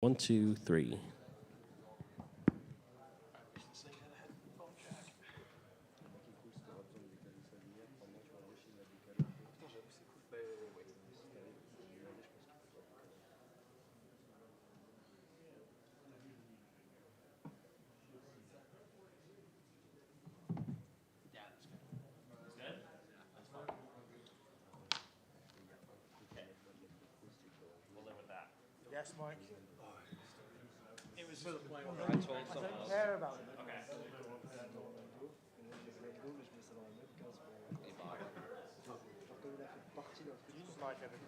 One, two, three. Yes, Mike. It was for the point where I told someone else. I don't care about it. Okay. Like everything.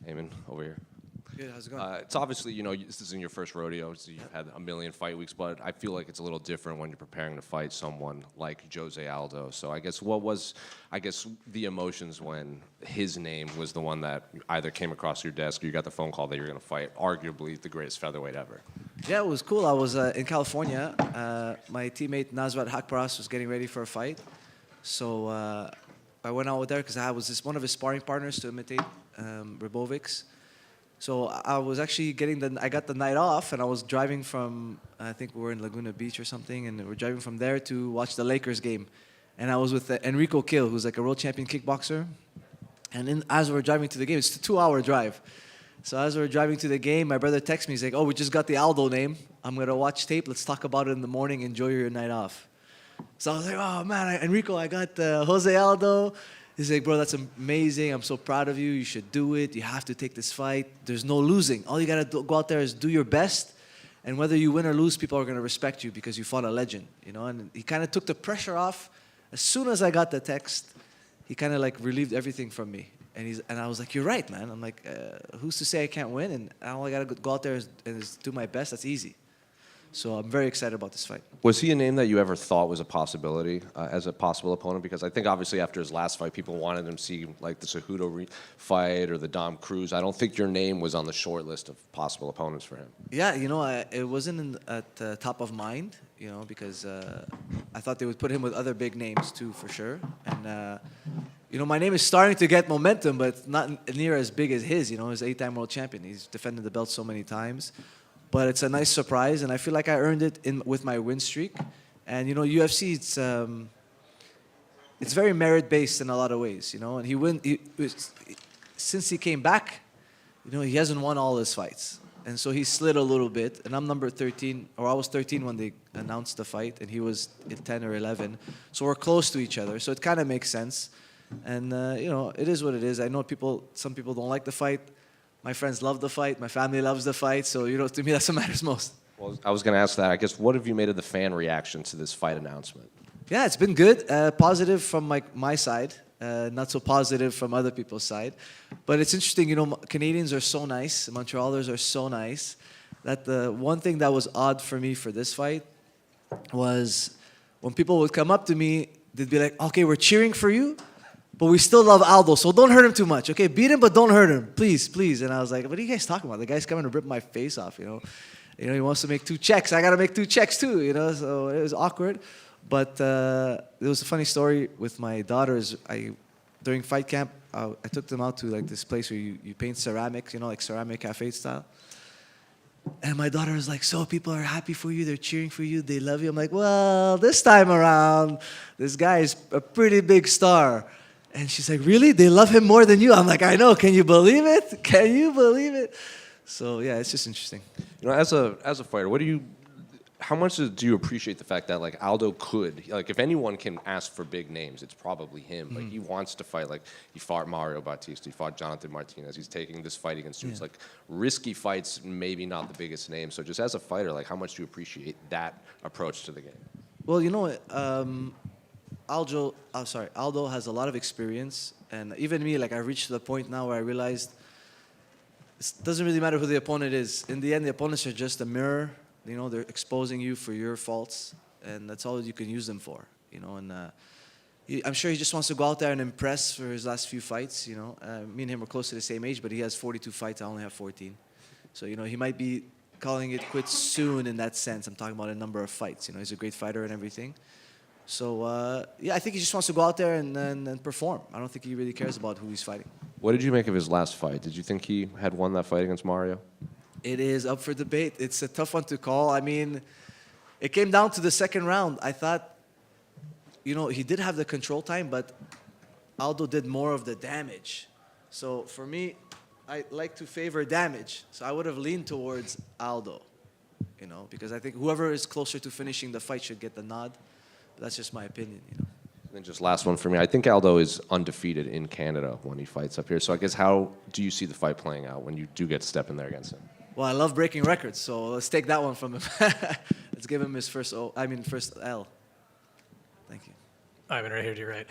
Aiemann, over here. Good, how's it going? It's obviously, this isn't your first rodeo, so you've had a million fight weeks, but I feel like it's a little different when you're preparing to fight someone like Jose Aldo. So I guess what was, the emotions when his name was the one that either came across your desk or you got the phone call that you were going to fight arguably the greatest featherweight ever? Yeah, it was cool. I was in California. My teammate Nasrat Hakparas was getting ready for a fight. So I went out there because I was one of his sparring partners to imitate Ribovic's. So I was actually I got the night off, and I was driving from, I think we were in Laguna Beach or something, and we're driving from there to watch the Lakers game. And I was with Enrico Kill, who's like a world champion kickboxer. And as we were driving to the game, it's a 2-hour drive. So as we were driving to the game, my brother texts me, he's like, oh, we just got the Aldo name. I'm going to watch tape. Let's talk about it in the morning. Enjoy your night off. So I was like, oh, man, Enrico, I got Jose Aldo. He's like, bro, that's amazing. I'm so proud of you. You should do it. You have to take this fight. There's no losing. All you got to go out there is do your best. And whether you win or lose, people are going to respect you because you fought a legend, And he kind of took the pressure off. As soon as I got the text, he kind of like relieved everything from me. And I was like, you're right, man. I'm like, who's to say I can't win? And all I got to go out there is do my best. That's easy. So I'm very excited about this fight. Was he a name that you ever thought was a possibility as a possible opponent? Because I think obviously after his last fight, people wanted him to see like the Cejudo fight or the Dom Cruz. I don't think your name was on the short list of possible opponents for him. Yeah, it wasn't at the top of mind, because I thought they would put him with other big names too, for sure. And, my name is starting to get momentum, but not near as big as his. He's 8-time world champion. He's defended the belt so many times. But it's a nice surprise, and I feel like I earned it with my win streak. And UFC, it's very merit-based in a lot of ways, And since he came back, he hasn't won all his fights, and so he slid a little bit. And I'm number 13, or I was 13 when they announced the fight, and he was in 10 or 11. So we're close to each other, so it kind of makes sense. And it is what it is. I know some people don't like the fight. My friends love the fight. My family loves the fight. So, to me, that's what matters most. Well, I was going to ask that. I guess, what have you made of the fan reaction to this fight announcement? Yeah, it's been good. Positive from my side. not so positive from other people's side. But it's interesting, Canadians are so nice, Montrealers are so nice, that the one thing that was odd for me for this fight was when people would come up to me, they'd be like, okay, we're cheering for you, but we still love Aldo, so don't hurt him too much. Okay, beat him, but don't hurt him, please, please. And I was like, what are you guys talking about? The guy's coming to rip my face off, he wants to make 2 checks. I got to make 2 checks too, so it was awkward. But there was a funny story with my daughters. During fight camp, I took them out to like this place where you paint ceramics, like ceramic cafe style. And my daughter was like, so people are happy for you, they're cheering for you, they love you. I'm like, well, this time around, this guy is a pretty big star. And she's like, really? They love him more than you? I'm like, I know, can you believe it? Can you believe it? So yeah, it's just interesting. As a fighter, how much do you appreciate the fact that like Aldo could, like if anyone can ask for big names, it's probably him. Like he wants to fight. Like he fought Mario Bautista, he fought Jonathan Martinez. He's taking this fight against you. It's like risky fights, maybe not the biggest name. So just as a fighter, like how much do you appreciate that approach to the game? Well, Aldo has a lot of experience, and even me, like I reached to the point now where I realized it doesn't really matter who the opponent is. In the end, the opponents are just a mirror. They're exposing you for your faults, and that's all you can use them for. And I'm sure he just wants to go out there and impress for his last few fights. Me and him are close to the same age, but he has 42 fights. I only have 14. So he might be calling it quits soon in that sense. I'm talking about a number of fights. He's a great fighter and everything. So I think he just wants to go out there and perform. I don't think he really cares about who he's fighting. What did you make of his last fight? Did you think he had won that fight against Mario? It is up for debate. It's a tough one to call. I mean, it came down to the second round. I thought, he did have the control time, but Aldo did more of the damage. So for me, I like to favor damage. So I would have leaned towards Aldo, because I think whoever is closer to finishing the fight should get the nod. But that's just my opinion, And then just last one for me. I think Aldo is undefeated in Canada when he fights up here. So I guess how do you see the fight playing out when you do get to step in there against him? Well, I love breaking records, so let's take that one from him. Let's give him his first L. Thank you. I'm right here to your right.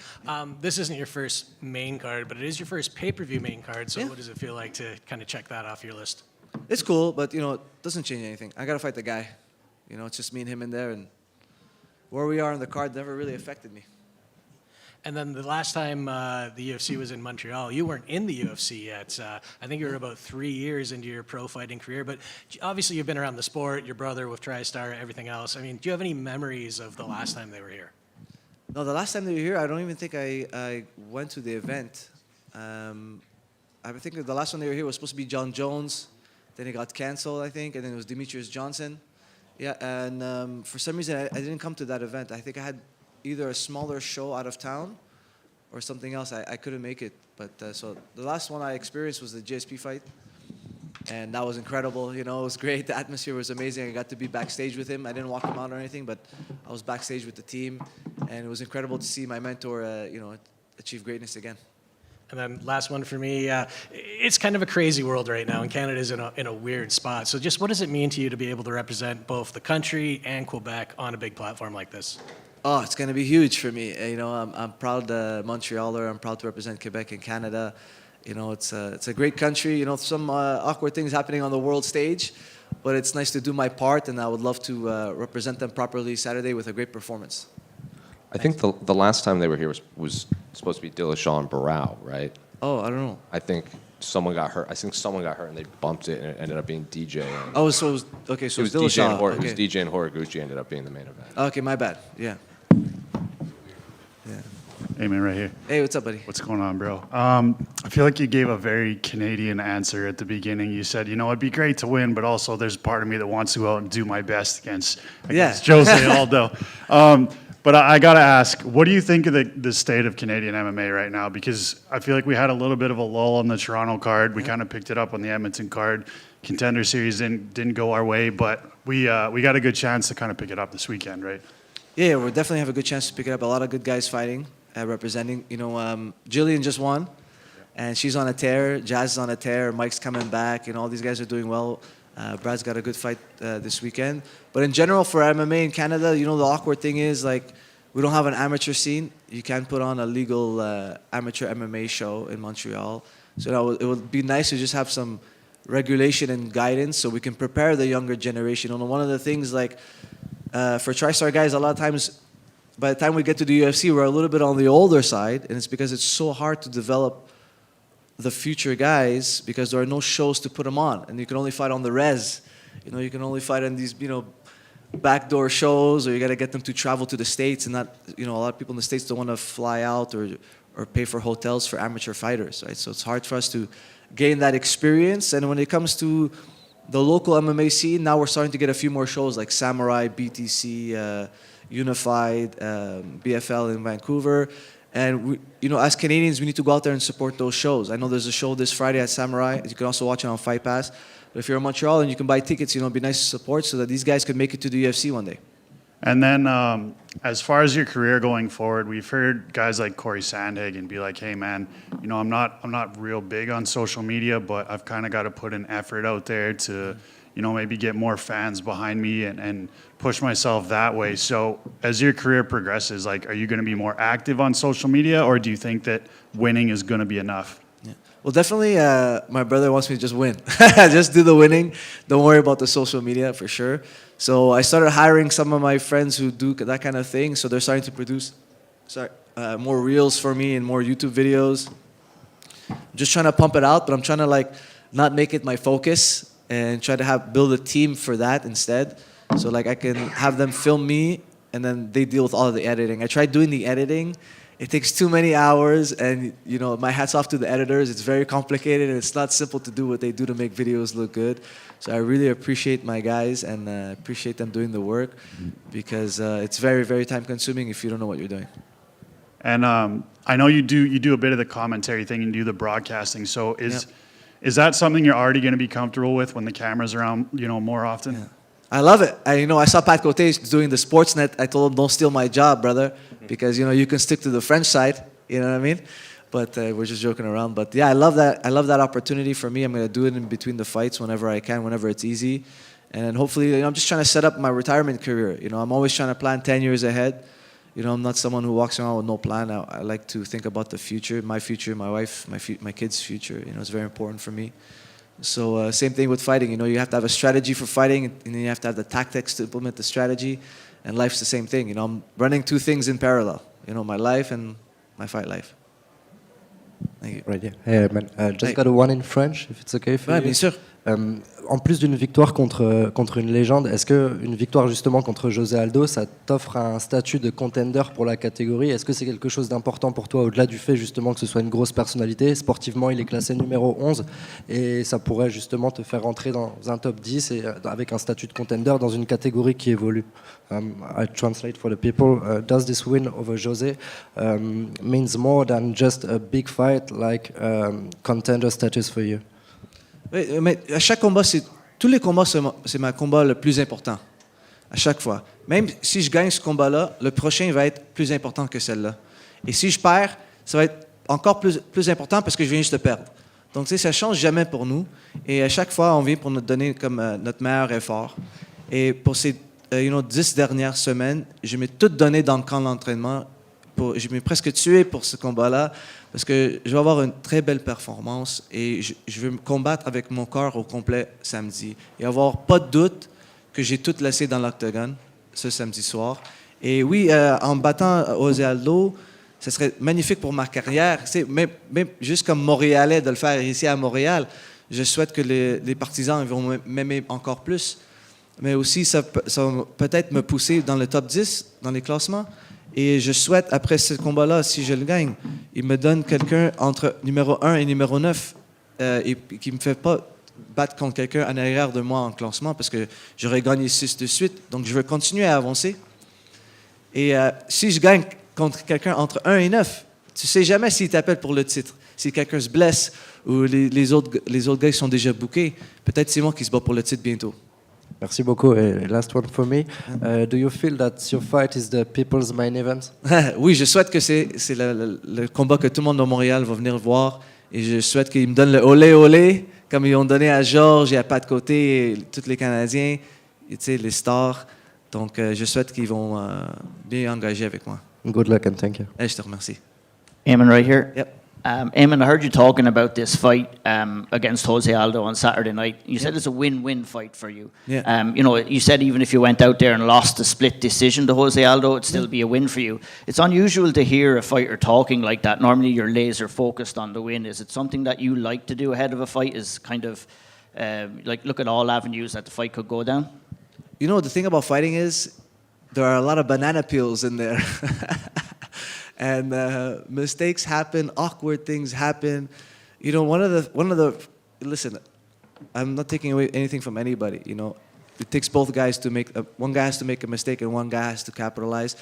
This isn't your first main card, but it is your first pay-per-view main card. So what does it feel like to kind of check that off your list? It's cool, but it doesn't change anything. I gotta fight the guy. It's just me and him in there, and where we are on the card never really affected me. And then the last time the UFC was in Montreal, you weren't in the UFC yet. I think you were about 3 years into your pro fighting career. But obviously you've been around the sport, your brother with TriStar, everything else. I mean, do you have any memories of the last time they were here? No, the last time they were here, I don't even think I went to the event. I think the last one they were here was supposed to be John Jones. Then it got canceled, I think. And then it was Demetrius Johnson. Yeah, and for some reason, I didn't come to that event. I think I had either a smaller show out of town or something else. I couldn't make it. But so the last one I experienced was the GSP fight. And that was incredible. It was great. The atmosphere was amazing. I got to be backstage with him. I didn't walk him out or anything, but I was backstage with the team. And it was incredible to see my mentor, achieve greatness again. And then last one for me, it's kind of a crazy world right now, and Canada's in a weird spot. So just what does it mean to you to be able to represent both the country and Quebec on a big platform like this? Oh, it's going to be huge for me. I'm proud Montrealer. I'm proud to represent Quebec and Canada. It's a great country. Some awkward things happening on the world stage, but it's nice to do my part, and I would love to represent them properly Saturday with a great performance. I think the last time they were here was supposed to be Dillashaw and Barao, right? Oh, I don't know. I think someone got hurt. And they bumped it, and it ended up being DJ. Oh, so it was, okay, so it was Dillashaw. It was DJ and Horiguchi ended up being the main event. Okay, my bad. Yeah. Aiemann right here. Hey, what's up, buddy? What's going on, bro? I feel like you gave a very Canadian answer at the beginning. You said, it'd be great to win, but also there's a part of me that wants to go out and do my best against Jose Aldo. But I got to ask, what do you think of the state of Canadian MMA right now? Because I feel like we had a little bit of a lull on the Toronto card. We kind of picked it up on the Edmonton card. Contender Series didn't go our way, but we got a good chance to kind of pick it up this weekend, right? Yeah, we definitely have a good chance to pick it up. A lot of good guys fighting, representing. Jillian just won, and she's on a tear. Jazz is on a tear. Mike's coming back. All these guys are doing well. Brad's got a good fight this weekend. But in general, for MMA in Canada, the awkward thing is, we don't have an amateur scene. You can't put on a legal amateur MMA show in Montreal. So it would be nice to just have some regulation and guidance so we can prepare the younger generation. And one of the things, like, for TriStar guys, a lot of times, by the time we get to the UFC, we're a little bit on the older side, and it's because it's so hard to develop the future guys because there are no shows to put them on, and you can only fight on the res. You can only fight on these, backdoor shows, or you got to get them to travel to the States, and not, a lot of people in the States don't want to fly out or pay for hotels for amateur fighters, right? So it's hard for us to gain that experience. And when it comes to the local MMA scene, now we're starting to get a few more shows like Samurai, BTC, Unified, BFL in Vancouver. And we, as Canadians, we need to go out there and support those shows. I know there's a show this Friday at Samurai. You can also watch it on Fight Pass. But if you're in Montreal and you can buy tickets, it'd be nice to support so that these guys could make it to the UFC one day. And then, as far as your career going forward, we've heard guys like Corey Sandhagen be like, "Hey, man, I'm not real big on social media, but I've kind of got to put an effort out there to, maybe get more fans behind me and push myself that way." So, as your career progresses, like, are you going to be more active on social media, or do you think that winning is going to be enough? Yeah. Well, definitely, my brother wants me to just win. Just do the winning. Don't worry about the social media, for sure. So I started hiring some of my friends who do that kind of thing. So they're starting to produce more reels for me and more YouTube videos. I'm just trying to pump it out, but I'm trying to not make it my focus and try to build a team for that instead. So I can have them film me and then they deal with all of the editing. I tried doing the editing. It takes too many hours, and my hat's off to the editors. It's very complicated, and it's not simple to do what they do to make videos look good. So I really appreciate my guys and appreciate them doing the work, because it's very, very time-consuming if you don't know what you're doing. And I know you do a bit of the commentary thing and do the broadcasting. So is that something you're already going to be comfortable with when the camera's around, more often? Yeah. I love it. I saw Pat Cote doing the Sportsnet. I told him, "Don't steal my job, brother," because you can stick to the French side. You know what I mean? But we're just joking around. But yeah, I love that. I love that opportunity for me. I'm gonna do it in between the fights whenever I can, whenever it's easy, and hopefully, I'm just trying to set up my retirement career. I'm always trying to plan 10 years ahead. I'm not someone who walks around with no plan. I like to think about the future, my wife, my kids' future. It's very important for me. So same thing with fighting. You have to have a strategy for fighting, and then you have to have the tactics to implement the strategy. And life's the same thing. I'm running two things in parallel. My life and my fight life. Thank you. Right, yeah. Hey, man, just got a one in French, if it's okay for you. Bien sûr. En plus d'une victoire contre une légende, est-ce qu'une victoire justement contre José Aldo, ça t'offre un statut de contender pour la catégorie? Est-ce que c'est quelque chose d'important pour toi, au-delà du fait justement que ce soit une grosse personnalité? Sportivement, il est classé numéro 11 et ça pourrait justement te faire rentrer dans un top 10 et avec un statut de contender dans une catégorie qui évolue. I translate for the people. Does this win over José means more than just a big fight, like contender status for you? Oui, mais à chaque combat, tous les combats, c'est ma combat le plus important. À chaque fois. Même si je gagne ce combat-là, le prochain va être plus important que celle-là. Et si je perds, ça va être encore plus important parce que je viens juste de perdre. Donc, ça ne change jamais pour nous. Et à chaque fois, on vient pour nous donner comme notre meilleur effort. Et pour ces 10 dernières semaines, je m'ai tout donné dans le camp d'entraînement. Je m'ai presque tué pour ce combat-là parce que je vais avoir une très belle performance et je veux me combattre avec mon corps au complet samedi et avoir pas de doute que j'ai tout laissé dans l'octogone ce samedi soir. Et oui, en battant José Aldo, ce serait magnifique pour ma carrière. Même juste comme Montréalais, de le faire ici à Montréal, je souhaite que les partisans vont m'aimer encore plus. Mais aussi, ça va peut-être me pousser dans le top 10, dans les classements. Et je souhaite, après ce combat-là, si je le gagne, il me donne quelqu'un entre numéro 1 et numéro 9 et qui ne me fait pas battre contre quelqu'un en arrière de moi en classement parce que j'aurais gagné 6 de suite. Donc, je veux continuer à avancer. Et si je gagne contre quelqu'un entre 1 et 9, tu ne sais jamais s'il t'appelle pour le titre. Si quelqu'un se blesse ou les autres gars qui sont déjà bookés, peut-être c'est moi qui se bat pour le titre bientôt. Merci beaucoup. Last one for me. Do you feel that your fight is the people's main event? Oui, je souhaite que c'est le combat que tout le monde de Montréal va venir voir. Et je souhaite qu'ils me donnent le olé olé, comme ils ont donné à Georges et à Pat Côté, et tous les Canadiens, et les stars. Donc, je souhaite qu'ils vont bien engager avec moi. Good luck and thank you. Et je te remercie. Aiemann right here. Yep. Aiemann, I heard you talking about this fight against Jose Aldo on Saturday night. You said it's a win-win fight for you. Yeah. You know, you said even if you went out there and lost a split decision to Jose Aldo, it'd still be a win for you. It's unusual to hear a fighter talking like that. Normally you're laser focused on the win. Is it something that you like to do ahead of a fight, is kind of like look at all avenues that the fight could go down? You know, the thing about fighting is there are a lot of banana peels in there. And mistakes happen, awkward things happen. You know, one of the listen, I'm not taking away anything from anybody. You know, it takes both guys to make one guy has to make a mistake and one guy has to capitalize.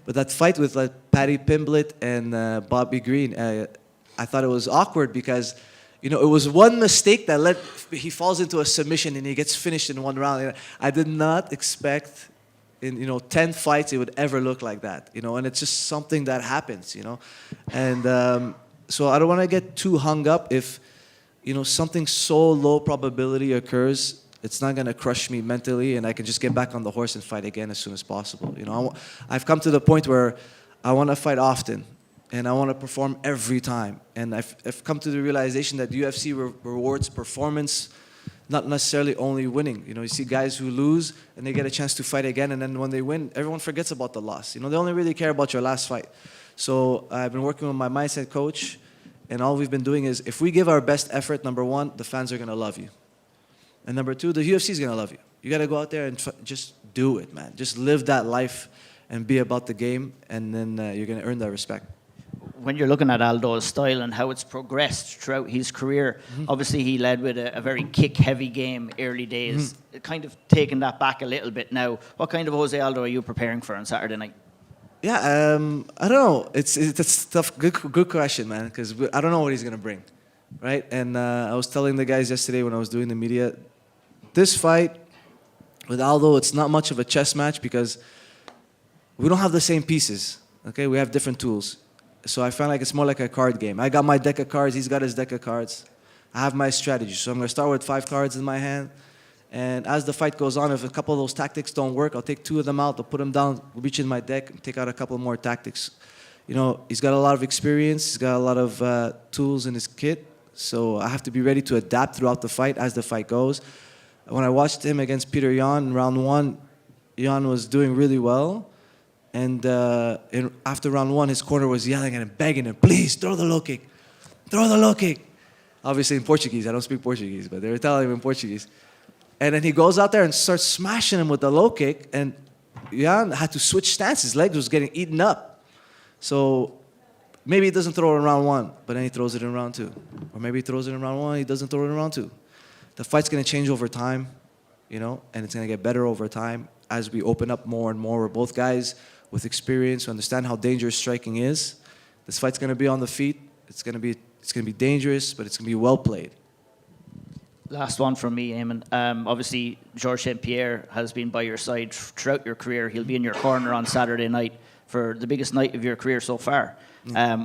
But that fight with Paddy Pimblett and Bobby Green, I thought it was awkward because, you know, it was one mistake that he falls into a submission and he gets finished in one round. I did not expect in 10 fights it would ever look like that, and it's just something that happens, and so I don't want to get too hung up if something so low probability occurs. It's not going to crush me mentally and I can just get back on the horse and fight again as soon as possible. I've come to the point where I want to fight often and I want to perform every time, and I've come to the realization that UFC rewards performance, not necessarily only winning. You see guys who lose and they get a chance to fight again, and then when they win, everyone forgets about the loss. They only really care about your last fight. So I've been working with my mindset coach, and all we've been doing is if we give our best effort, number one, the fans are going to love you. And number two, the UFC is going to love you. You got to go out there and just do it, man. Just live that life and be about the game, and then you're going to earn that respect. When you're looking at Aldo's style and how it's progressed throughout his career, obviously he led with a very kick-heavy game early days. Kind of taking that back a little bit now. What kind of Jose Aldo are you preparing for on Saturday night? Yeah, I don't know. It's a tough, good question, man, because I don't know what he's going to bring, right? And I was telling the guys yesterday when I was doing the media, this fight with Aldo, it's not much of a chess match because we don't have the same pieces, okay? We have different tools. So I feel like it's more like a card game. I got my deck of cards, he's got his deck of cards. I have my strategy. So I'm going to start with 5 cards in my hand. And as the fight goes on, if a couple of those tactics don't work, I'll take 2 of them out, I'll put them down, reach in my deck, and take out a couple more tactics. He's got a lot of experience, he's got a lot of tools in his kit. So I have to be ready to adapt throughout the fight as the fight goes. When I watched him against Peter Yan in round 1, Yan was doing really well. And after round 1, his corner was yelling at him, begging him, please, throw the low kick. Throw the low kick. Obviously in Portuguese. I don't speak Portuguese, but they were telling him in Portuguese. And then he goes out there and starts smashing him with the low kick. And Jan had to switch stance. His leg was getting eaten up. So maybe he doesn't throw it in round 1, but then he throws it in round 2. Or maybe he throws it in round 1, he doesn't throw it in round 2. The fight's going to change over time, and it's going to get better over time as we open up more and more. We're both guys with experience who understand how dangerous striking is. This fight's going to be on the feet. It's going to be dangerous, but it's going to be well played. Last one from me, Aiemann. Obviously, Georges St. Pierre has been by your side throughout your career. He'll be in your corner on Saturday night for the biggest night of your career so far.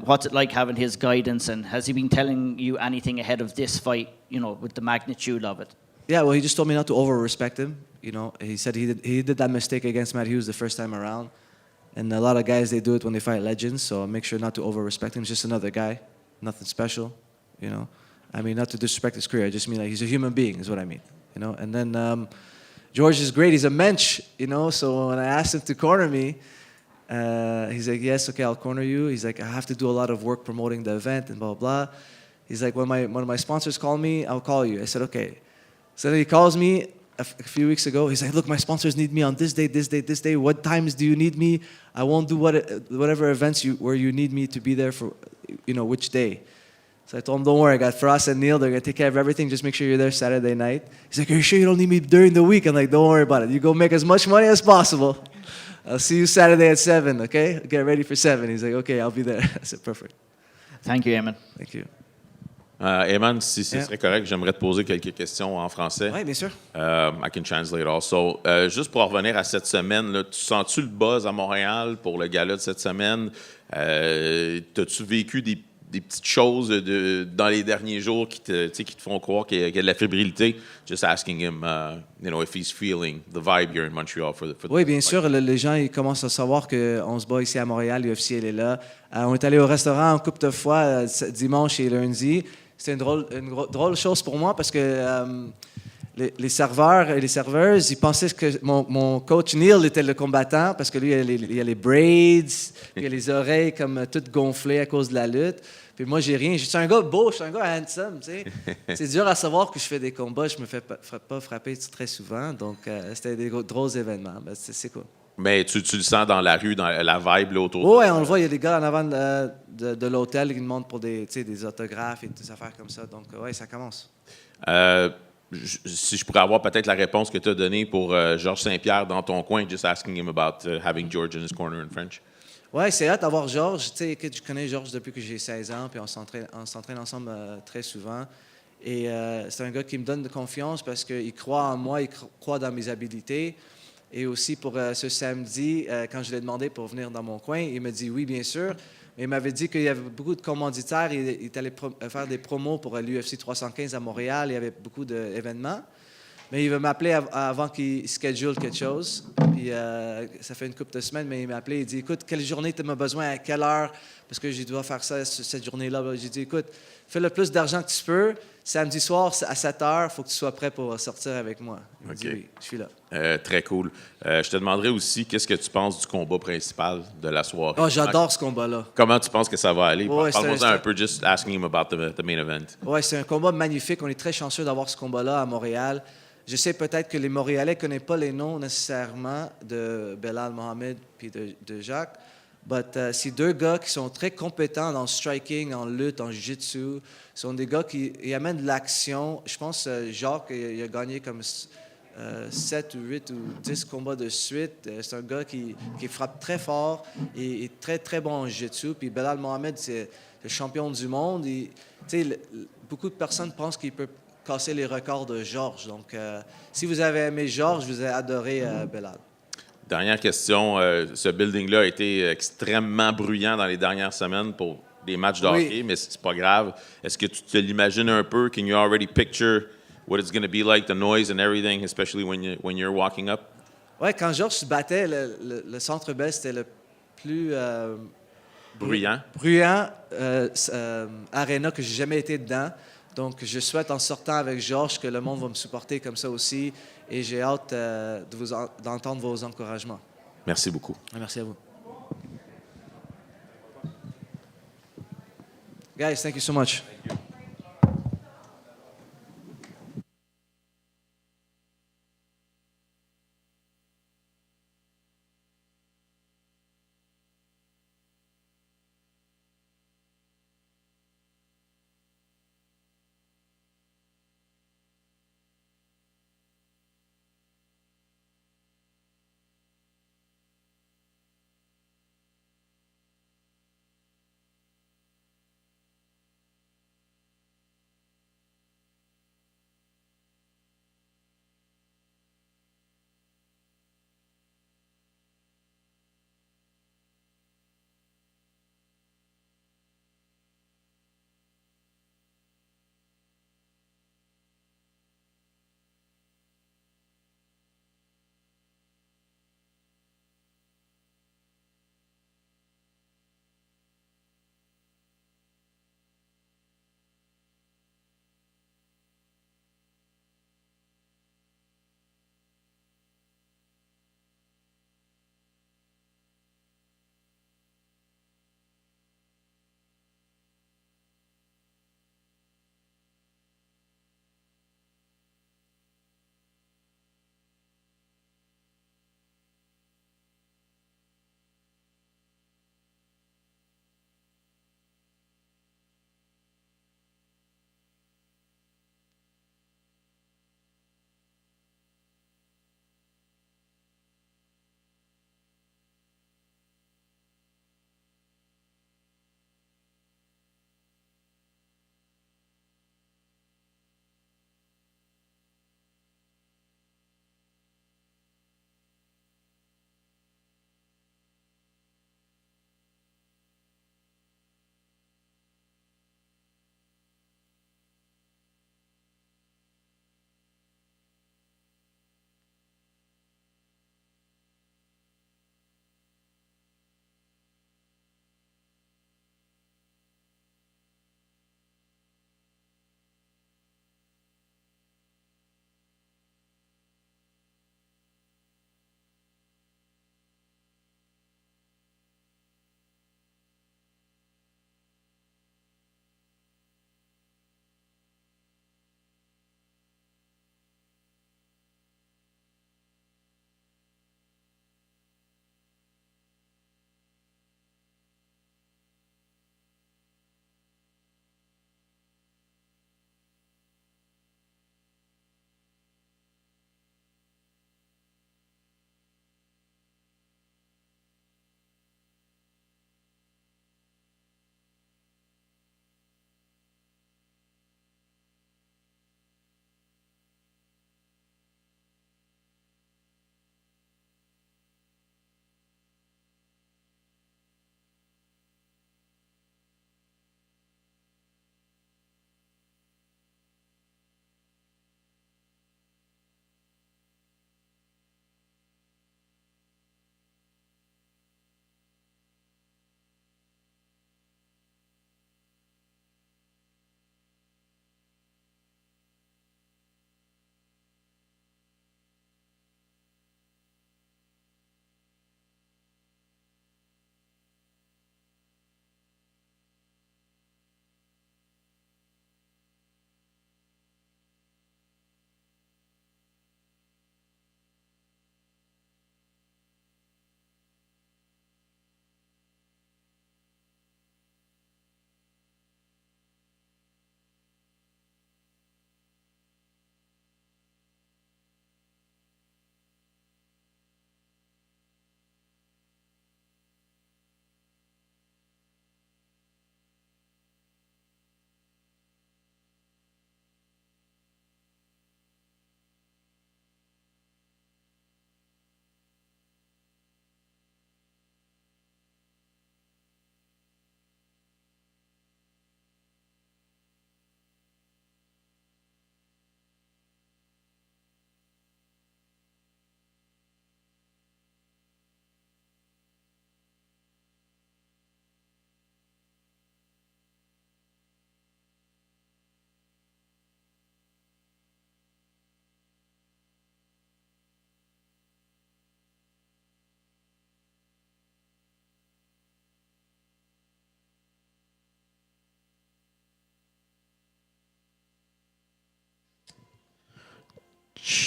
What's it like having his guidance, and has he been telling you anything ahead of this fight, with the magnitude of it? Yeah, well, he just told me not to over-respect him. He said he did that mistake against Matt Hughes the first time around. And a lot of guys, they do it when they fight legends, so make sure not to over-respect him. He's just another guy, nothing special, I mean, not to disrespect his career. I just mean like he's a human being is what I mean, And then George is great. He's a mensch, So when I asked him to corner me, he's like, yes, okay, I'll corner you. He's like, I have to do a lot of work promoting the event and blah, blah, blah. He's like, when one of my sponsors call me, I'll call you. I said, okay. So then he calls me a few weeks ago. He's like, look, my sponsors need me on this day, this day, this day. What times do you need me? I won't do whatever events where you need me to be there for, which day. So I told him, don't worry, I got Fiorot and Neil. They're going to take care of everything. Just make sure you're there Saturday night. He's like, are you sure you don't need me during the week? I'm like, don't worry about it. You go make as much money as possible. I'll see you Saturday at 7, okay? Get ready for 7. He's like, okay, I'll be there. I said, perfect. Thank you, Aiemann. Thank you. Aiemann, si ce serait correct, j'aimerais te poser quelques questions en français. Oui, bien sûr. I can translate also. Juste pour revenir à cette semaine, là, tu sens-tu le buzz à Montréal pour le gala de cette semaine? T'as-tu vécu des petites choses dans les derniers jours qui te font croire qu'il y a de la fébrilité? Just asking him, if he's feeling the vibe here in Montreal for the Oui, bien fight. sûr, les gens ils commencent à savoir qu'on se bat ici à Montréal, l'UFC elle est là. On est allé au restaurant une couple de fois dimanche et lundi. C'était une drôle chose pour moi parce que les serveurs et les serveuses, ils pensaient que mon coach Neil était le combattant parce que lui, il a les braids, puis il a les oreilles comme toutes gonflées à cause de la lutte. Puis moi, j'ai rien. Je suis un gars beau, je suis un gars handsome, tu sais. C'est dur à savoir que je fais des combats. Je me fais pas frapper très souvent. Donc, c'était des drôles événements. Ben, c'est cool. Mais tu le sens dans la rue, dans la vibe là, autour Oui, on le voit. Il y a des gars en avant de l'hôtel qui demandent pour des autographes et des affaires comme ça. Donc, oui, ça commence. Si je pourrais avoir peut-être la réponse que tu as donnée pour Georges Saint-Pierre dans ton coin, just asking him about having George in his corner in French. Oui, c'est hâte d'avoir Georges. Tu sais, je connais Georges depuis que j'ai 16 ans, puis on s'entraîne ensemble très souvent. Et c'est un gars qui me donne de confiance parce qu'il croit en moi, il croit dans mes habilités. Et aussi pour ce samedi, quand je l'ai demandé pour venir dans mon coin, il m'a dit oui, bien sûr. Mais il m'avait dit qu'il y avait beaucoup de commanditaires. Il allait faire des promos pour l'UFC 315 à Montréal. Il y avait beaucoup d'événements. Mais il veut m'appeler avant qu'il schedule quelque chose. Puis ça fait une couple de semaines, mais il m'a appelé. Il dit, écoute, quelle journée tu as besoin, à quelle heure? Parce que je dois faire ça cette journée-là. J'ai dit, écoute, fais le plus d'argent que tu peux. Samedi soir, à 7 heures, il faut que tu sois prêt pour sortir avec moi. Il dit, oui, je suis là. Très cool. Je te demanderais aussi, qu'est-ce que tu penses du combat principal de la soirée? Oh, j'adore ce combat-là. Comment tu penses que ça va aller? Ouais, Parle-moi un peu, just asking him about the main event. Oui, c'est un combat magnifique. On est très chanceux d'avoir ce combat-là à Montréal. Je sais peut-être que les Montréalais ne connaissent pas les noms nécessairement de Belal Mohamed puis de Jacques. Mais c'est deux gars qui sont très compétents dans le striking, en lutte, en jiu-jitsu. Ce sont des gars qui amènent de l'action. Je pense que Jacques il a gagné comme 7 ou 8 ou 10 combats de suite. C'est un gars qui frappe très fort et est très, très bon en jiu-jitsu. Puis Belal Mohamed, c'est le champion du monde. Beaucoup de personnes pensent qu'il peut casser les records de Georges. Donc, si vous avez aimé Georges, vous avez adoré Belal. Dernière question. Ce building-là a été extrêmement bruyant dans les dernières semaines pour des matchs de hockey, mais c'est pas grave. Est-ce que tu te l'imagines un peu? Can you already picture what it's going to be like, the noise and everything, especially when you're walking up? Oui, quand Georges se battait, le Centre Bell, c'était le plus Bruyant aréna que j'ai jamais été dedans. Donc, je souhaite en sortant avec Georges que le monde va me supporter comme ça aussi. Et j'ai hâte d'entendre vos encouragements. Merci beaucoup. Merci à vous. Guys, thank you so much.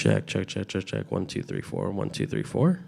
Check, check, check, check, check. 1, 2, 3, 4. 1, 2, 3, 4.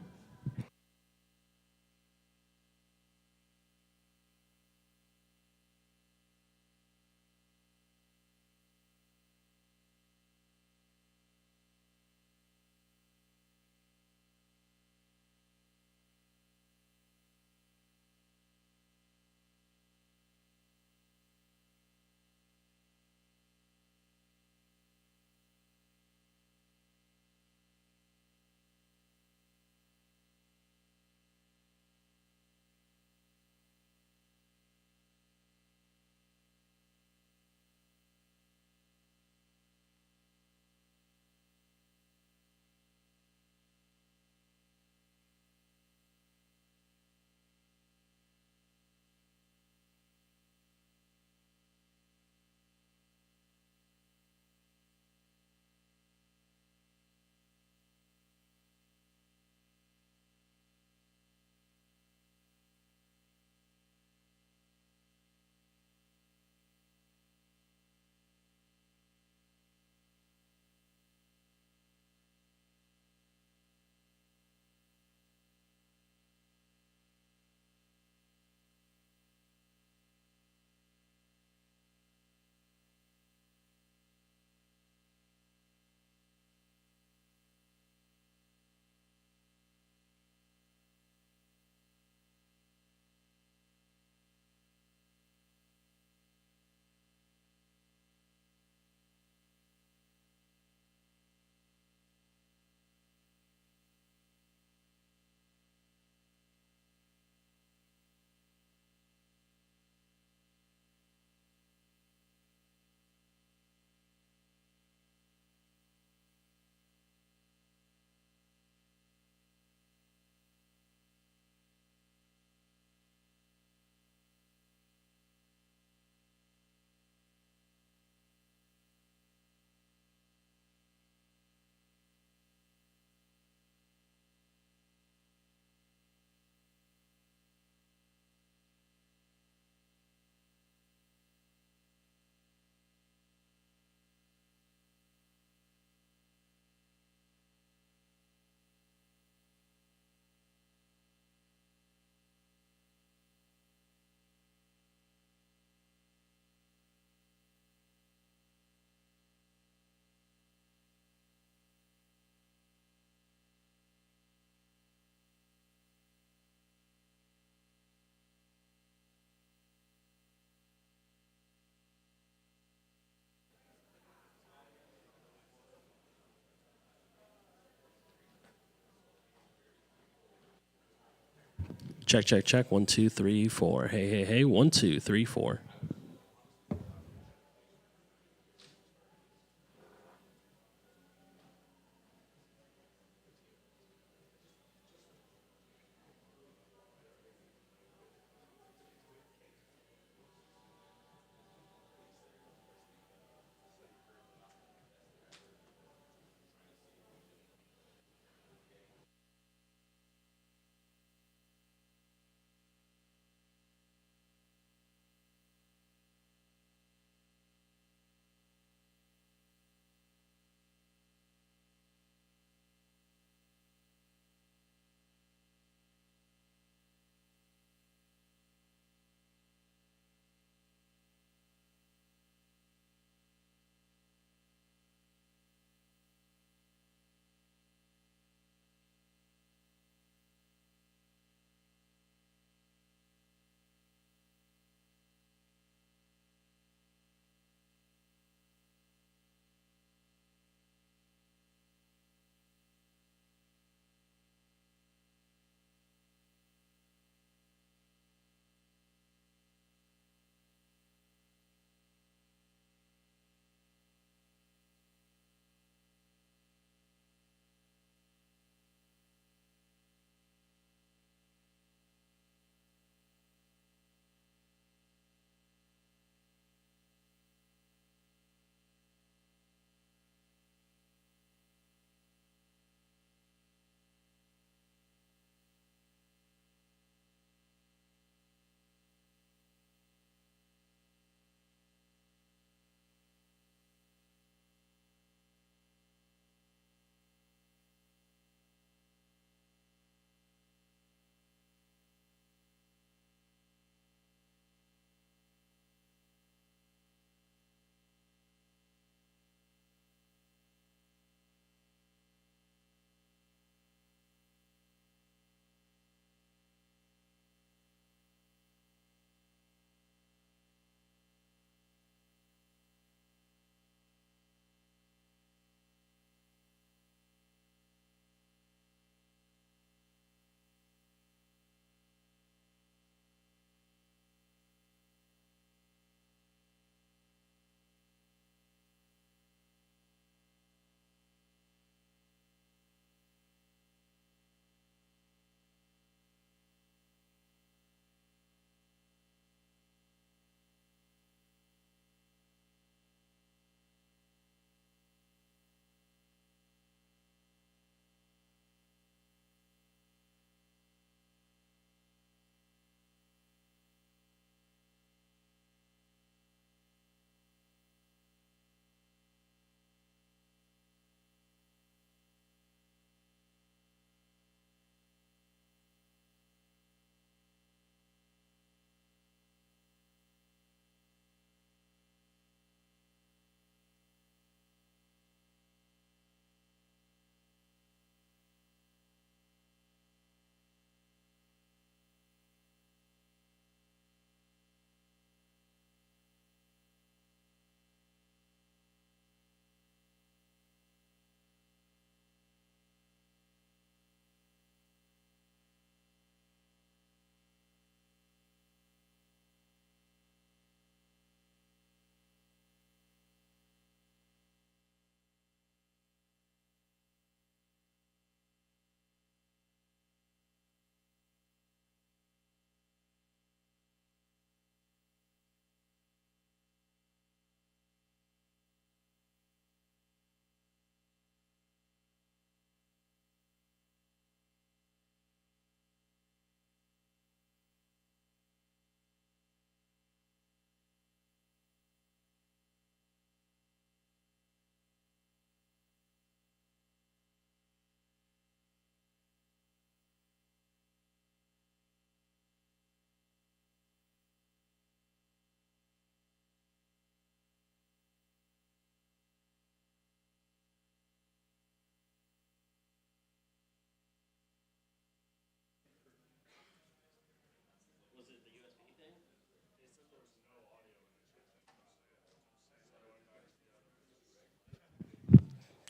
Check, check, check. 1, 2, 3, 4. Hey, hey, hey. 1, 2, 3, 4.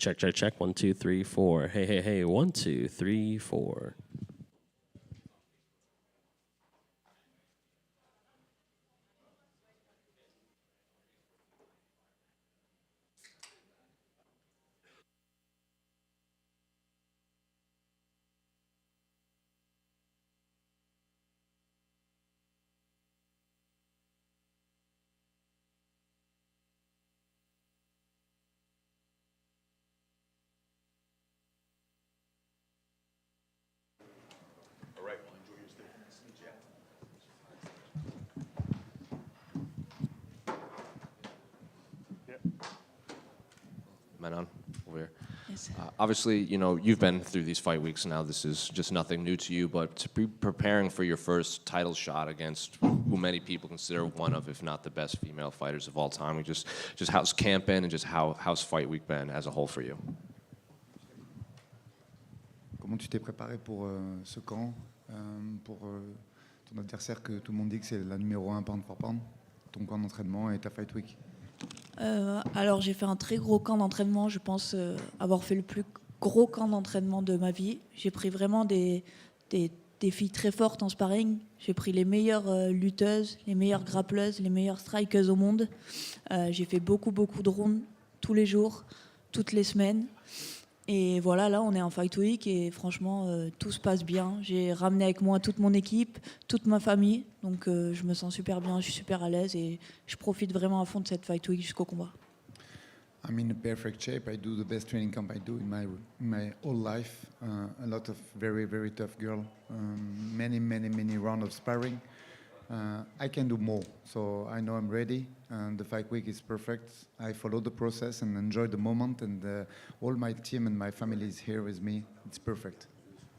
Check, check, check. 1, 2, 3, 4. Hey, hey, hey. 1, 2, 3, 4. Manon, over here. Yes. Obviously, you know, you've been through these fight weeks now. This is just nothing new to you, but to be preparing for your first title shot against who many people consider one of, if not the best female fighters of all time, just how's camp been and just how's fight week been as a whole for you? Comment tu t'es préparé pour ce camp, pour ton adversaire que tout le monde dit que c'est la numéro 1 pound for pound, ton camp d'entraînement et ta fight week? Alors j'ai fait un très gros camp d'entraînement, je pense avoir fait le plus gros camp d'entraînement de ma vie. J'ai pris vraiment des filles très fortes en sparring. J'ai pris les meilleures lutteuses, les meilleures grappleuses, les meilleures strikeuses au monde. J'ai fait beaucoup de rounds tous les jours, toutes les semaines. Et voilà, là on est en fight week et franchement tout se passe bien. J'ai ramené avec moi toute mon équipe, toute ma famille, donc je me sens super bien, je suis super à l'aise et je profite vraiment à fond de cette fight week jusqu'au combat. I'm in a perfect shape. I do the best training camp I do in my whole life. A lot of very tough girl. Many rounds of sparring. I can do more, so I know I'm ready. And the fight week is perfect. I follow the process and enjoy the moment, and all my team and my family is here with me. It's perfect.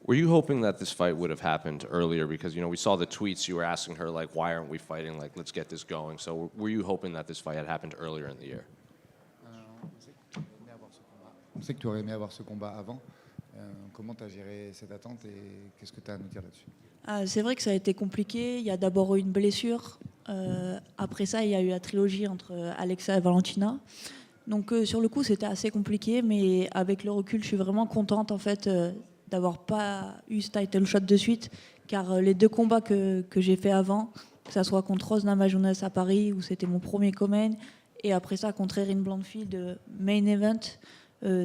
Were you hoping that this fight would have happened earlier? Because, you know, we saw the tweets, you were asking her, like, why aren't we fighting? Like, let's get this going. So were you hoping that this fight had happened earlier in the year? On sait que tu aurais aimé avoir ce combat avant. Comment tu as géré cette attente et qu'est-ce que tu as à nous dire là-dessus? C'est vrai que ça a été compliqué. Il y a d'abord eu une blessure. Après ça, il y a eu la trilogie entre Alexa et Valentina. Donc sur le coup, c'était assez compliqué, mais avec le recul, je suis vraiment contente en fait d'avoir pas eu ce title shot de suite, car les deux combats que j'ai fait avant, que ça soit contre Rose Namajunas à Paris, où c'était mon premier co-main, et après ça contre Erin Blanchfield, main event,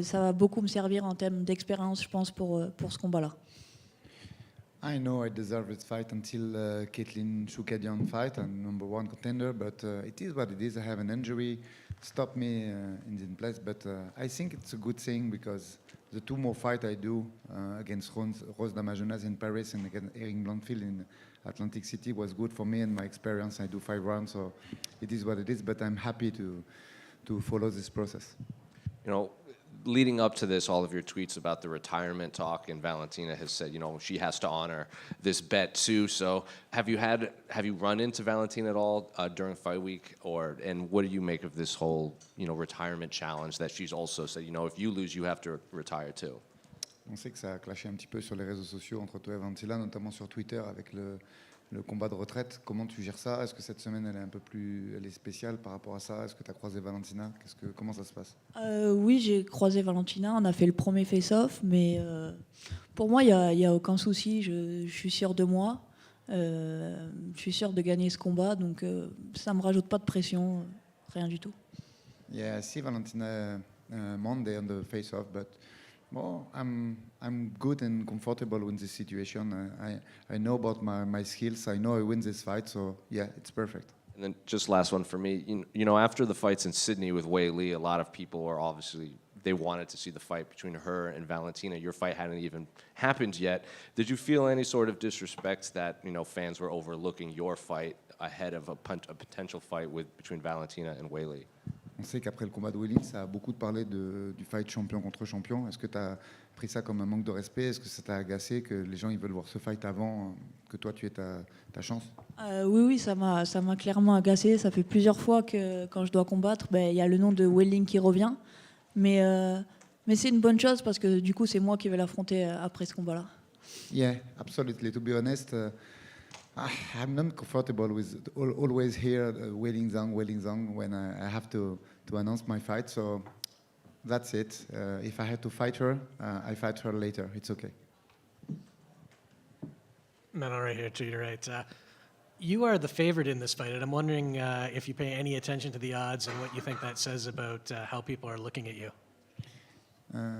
ça va beaucoup me servir en termes d'expérience, je pense, pour ce combat-là. I know I deserve this fight until Caitlin Choukadian fight. I'm number 1 contender, but it is what it is. I have an injury, stopped me in this place, but I think it's a good thing because the 2 more fights I do against Rose Namajunas in Paris and against Erin Blanchfield in Atlantic City was good for me and my experience. I do 5 rounds, so it is what it is, but I'm happy to follow this process. You know, leading up to this, all of your tweets about the retirement talk, and Valentina has said, you know, she has to honor this bet too. So have you run into Valentina at all during fight week, and what do you make of this whole, you know, retirement challenge that she's also said, you know, if you lose, you have to retire too? On sait que ça a clashé un petit peu sur les réseaux sociaux entre toi et Valentina, notamment sur Twitter avec le combat de retraite. Comment tu gères ça? Est-ce que cette semaine elle est spéciale par rapport à ça? Est-ce que tu as croisé Valentina? Comment ça se passe? Oui, j'ai croisé Valentina, on a fait le premier face-off, mais pour moi, il n'y a aucun souci, je suis sûre de moi, je suis sûre de gagner ce combat, donc ça ne me rajoute pas de pression, rien du tout. Yeah, I see Valentina Monday on the face-off, but well, I'm good and comfortable with this situation. I know about my skills. I know I win this fight, so yeah, it's perfect. And then just last one for me, you know, after the fights in Sydney with Wei Li, a lot of people were obviously, they wanted to see the fight between her and Valentina. Your fight hadn't even happened yet. Did you feel any sort of disrespect that, you know, fans were overlooking your fight ahead of a potential fight between Valentina and Wei Li? On sait qu'après le combat de Willy, ça a beaucoup parlé du fight champion contre champion. Est-ce que tu as pris ça comme un manque de respect? Est-ce que ça t'a agacé que les gens ils veulent voir ce fight avant que toi tu aies ta chance? Oui, ça m'a clairement agacé. Ça fait plusieurs fois que quand je dois combattre, il y a le nom de Welling qui revient. Mais c'est une bonne chose parce que du coup, c'est moi qui vais l'affronter après ce combat-là. Yeah, absolutely. To be honest, I'm not comfortable with always here waiting zone when I have to announce my fight. So That's it. If I had to fight her, I fight her later. It's okay. Manon, right here to your right. You are the favorite in this fight, and I'm wondering if you pay any attention to the odds and what you think that says about how people are looking at you.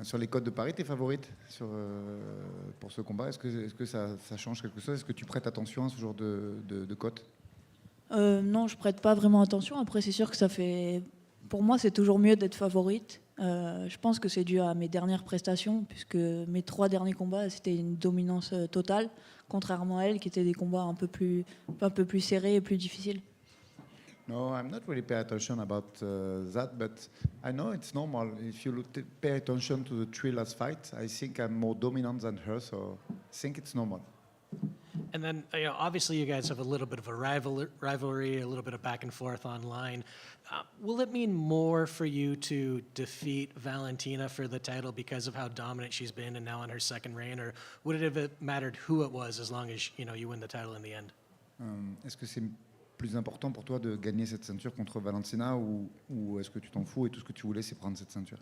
Sur les cotes de Paris, t'es favorite pour ce combat? Est-ce que ça change quelque chose? Est-ce que tu prêtes attention à ce genre de cotes? Non, je prête pas vraiment attention. Après, c'est sûr que ça fait. Pour moi, c'est toujours mieux d'être favorite. Je pense que c'est dû à mes dernières prestations, puisque mes 3 derniers combats, c'était une dominance totale, contrairement à elle, qui étaient des combats un peu plus serrés et plus difficiles. No, I'm not really paying attention about that, but I know it's normal. If you pay attention to the 3 last fights, I think I'm more dominant than her, so I think it's normal. And then, obviously, you guys have a little bit of a rivalry, a little bit of back and forth online. Will it mean more for you to defeat Valentina for the title because of how dominant she's been and now in her second reign, or would it have mattered who it was as long as you win the title in the end? Est-ce que c'est plus important pour toi de gagner cette ceinture contre Valentina ou est-ce que tu t'en fous et tout ce que tu voulais c'est prendre cette ceinture?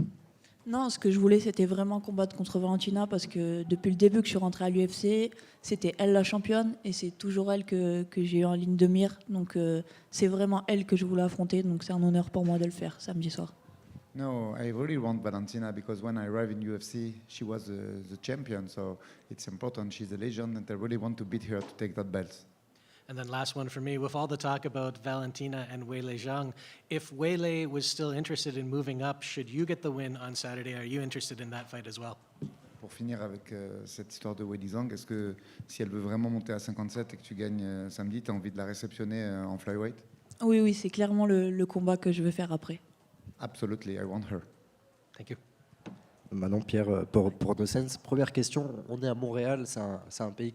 Non, ce que je voulais, c'était vraiment combattre contre Valentina parce que depuis le début que je suis rentrée à l'UFC, c'était elle la championne et c'est toujours elle que j'ai eu en ligne de mire. Donc c'est vraiment elle que je voulais affronter. Donc c'est un honneur pour moi de le faire samedi soir. No, I really want Valentina because when I arrived in UFC, she was the champion. So it's important. She's a legend and I really want to beat her to take that belt. And then last one for me, with all the talk about Valentina and Weili Zhang, if Weili was still interested in moving up, should you get the win on Saturday? Are you interested in that fight as well? Pour finir avec cette histoire de Weili Zhang, est-ce que si elle veut vraiment monter à 57 et que tu gagnes samedi, tu as envie de la réceptionner en flyweight? Oui, c'est clairement le combat que je veux faire après. Absolutely, I want her. Thank you. Manon, Pierre, pour Docens, première question, on est à Montréal, c'est un pays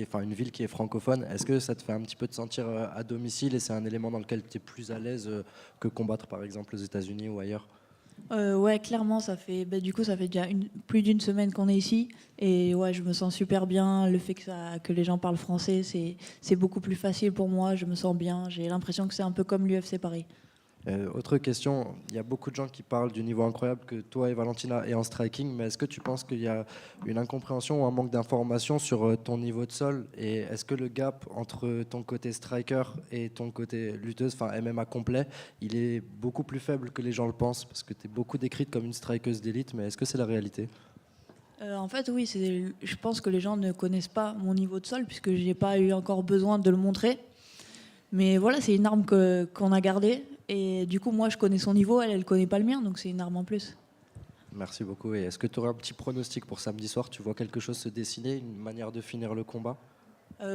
enfin une ville qui est francophone. Est-ce que ça te fait un petit peu te sentir à domicile et c'est un élément dans lequel tu es plus à l'aise que combattre par exemple aux États-Unis ou ailleurs? Ouais, clairement, ça fait déjà plus d'une semaine qu'on est ici et ouais, je me sens super bien. Le fait que les gens parlent français, c'est beaucoup plus facile pour moi. Je me sens bien. J'ai l'impression que c'est un peu comme l'UFC Paris. Autre question, il y a beaucoup de gens qui parlent du niveau incroyable que toi et Valentina est en striking, mais est-ce que tu penses qu'il y a une incompréhension ou un manque d'information sur ton niveau de sol? Et est-ce que le gap entre ton côté striker et ton côté lutteuse, enfin MMA complet, il est beaucoup plus faible que les gens le pensent? Parce que tu es beaucoup décrite comme une strikeuse d'élite, mais est-ce que c'est la réalité? En fait, oui, je pense que les gens ne connaissent pas mon niveau de sol puisque je n'ai pas eu encore besoin de le montrer. Mais voilà, c'est une arme qu'on a gardée. Et du coup, moi, je connais son niveau, elle ne connaît pas le mien, donc c'est une arme en plus. Merci beaucoup. Et est-ce que tu aurais un petit pronostic pour samedi soir? Tu vois quelque chose se dessiner, une manière de finir le combat?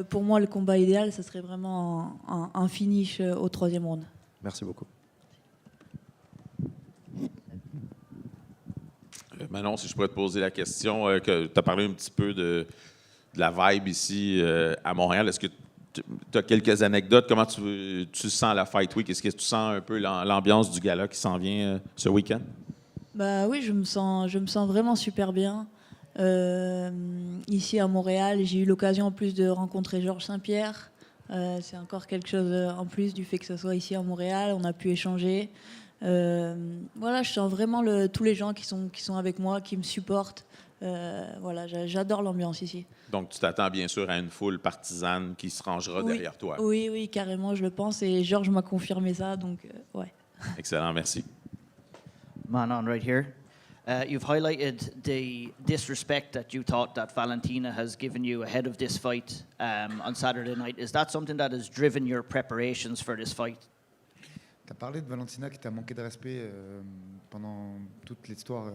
Pour moi, le combat idéal, ça serait vraiment un finish au 3e round. Merci beaucoup. Manon, si je pourrais te poser la question, que tu as parlé un petit peu de la vibe ici à Montréal. Est-ce que tu as quelques anecdotes? Comment tu sens la Fight Week? Est-ce que tu sens un peu l'ambiance du gala qui s'en vient ce week-end? Bah oui, je me sens vraiment super bien. Ici à Montréal, j'ai eu l'occasion en plus de rencontrer Georges Saint-Pierre. C'est encore quelque chose en plus du fait que ce soit ici à Montréal. On a pu échanger. Voilà, je sens vraiment tous les gens qui sont avec moi, qui me supportent. Voilà, j'adore l'ambiance ici. Donc, tu t'attends bien sûr à une foule partisane qui se rangera derrière toi. Oui, carrément, je le pense. Et Georges m'a confirmé ça, donc ouais. Excellent, merci. Manon, right here. You've highlighted the disrespect that you thought that Valentina has given you ahead of this fight on Saturday night. Is that something that has driven your preparations for this fight? Tu as parlé de Valentina qui t'a manqué de respect pendant toute l'histoire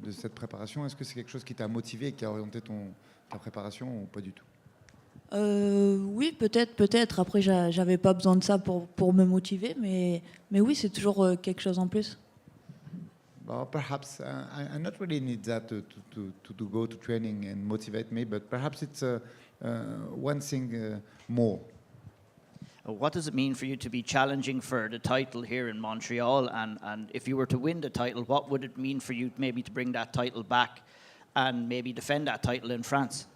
de cette préparation. Est-ce que c'est quelque chose qui t'a motivé et qui a orienté ta préparation ou pas du tout? Oui, peut-être. Après, j'avais pas besoin de ça pour me motiver, mais oui, c'est toujours quelque chose en plus. Well, perhaps I not really need that to go to training and motivate me, but perhaps it's one thing more. What does it mean for you to be challenging for the title here in Montreal? And if you were to win the title, what would it mean for you maybe to bring that title back and maybe defend that title in France?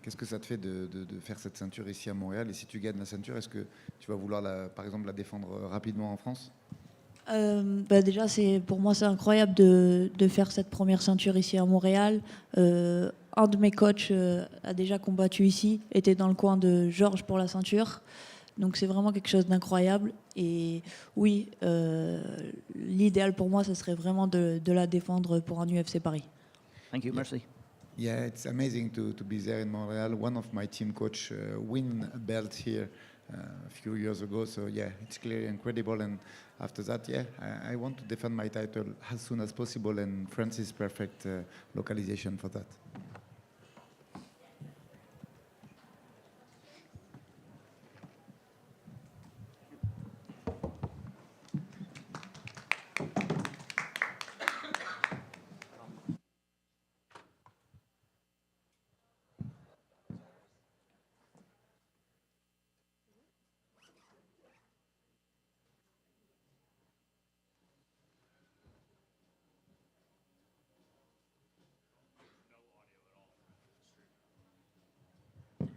Qu'est-ce que ça te fait de faire cette ceinture ici à Montréal? Et si tu gagnes la ceinture, est-ce que tu vas vouloir, par exemple, la défendre rapidement en France? Déjà, pour moi, c'est incroyable de faire cette première ceinture ici à Montréal. Un de mes coachs a déjà combattu ici, était dans le coin de Georges pour la ceinture. Donc c'est vraiment quelque chose d'incroyable. Et oui, l'idéal pour moi, ce serait vraiment de la défendre pour un UFC Paris. Thank you, merci. Yeah, it's amazing to be there in Montreal. One of my team coach win a belt here a few years ago. So yeah, it's clearly incredible. And after that, yeah, I want to defend my title as soon as possible. And France is perfect localization for that.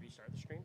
Restart the stream.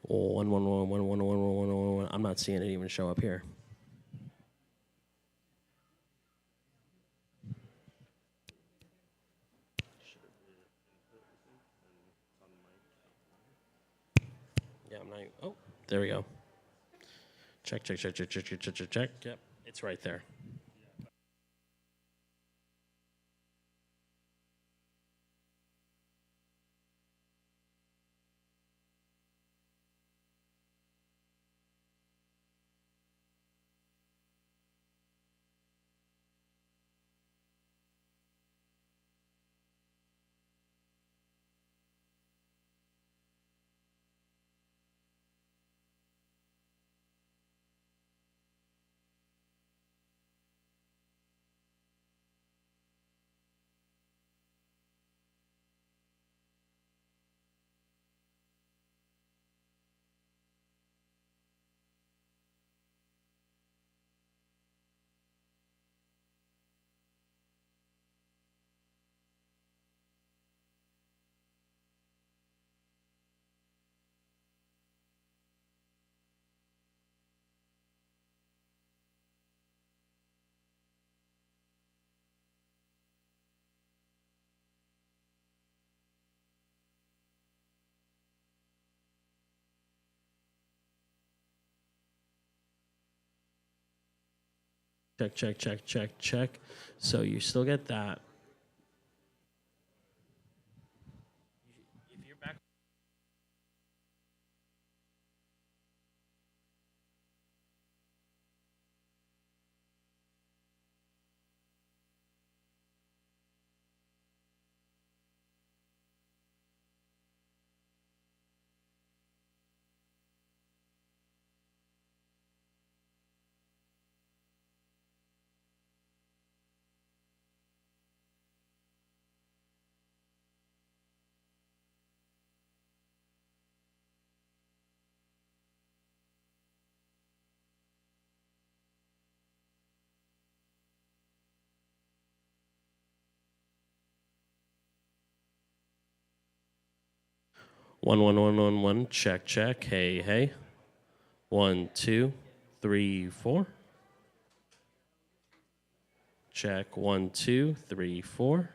One. I'm not seeing it even show up here. Yeah, I'm not. Oh, there we go. Check. Yep, it's right there. Check, check, check, check, check. So you still get that. If you're back. One, one, one, one, one. Check, check. Hey, hey. 1, 2, 3, 4. Check. 1, 2, 3, 4.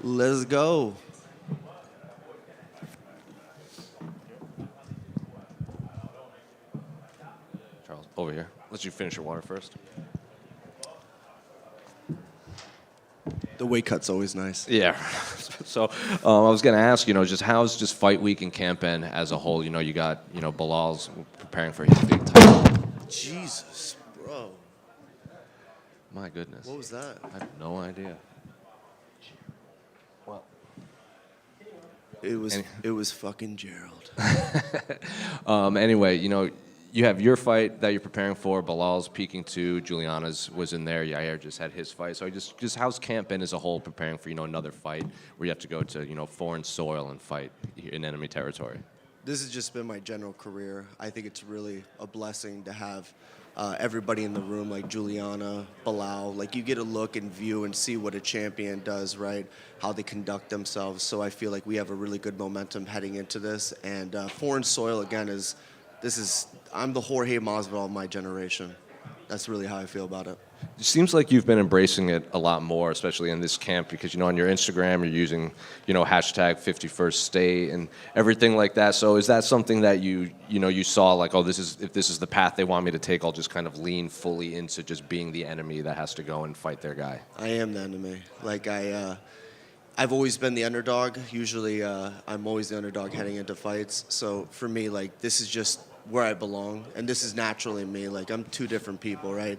Let's go. Charles, over here. Let you finish your water first. The weight cut's always nice. Yeah. So I was going to ask, just how's just fight week in Camp N as a whole? You got, Belal's preparing for his big title. Jesus, bro. My goodness. What was that? I have no idea. Well. It was fucking Gerald. Anyway, you have your fight that you're preparing for. Belal's peaking too. Juliana's was in there. Yair just had his fight. So just how's Camp N as a whole preparing for another fight where you have to go to foreign soil and fight in enemy territory? This has just been my general career. I think it's really a blessing to have everybody in the room, like Juliana, Belal. Like, you get a look and view and see what a champion does, right? How they conduct themselves. So I feel like we have a really good momentum heading into this. And foreign soil, again, I'm the Jorge Masvidal of my generation. That's really how I feel about it. It seems like you've been embracing it a lot more, especially in this camp, because on your Instagram you're using hashtag 51st state and everything like that. So is that something that you saw like, oh, if this is the path they want me to take, I'll just kind of lean fully into just being the enemy that has to go and fight their guy? I am the enemy. Like, I've always been the underdog. Usually I'm always the underdog heading into fights. So for me, like, this is just where I belong, and this is naturally me. Like, I'm two different people, right?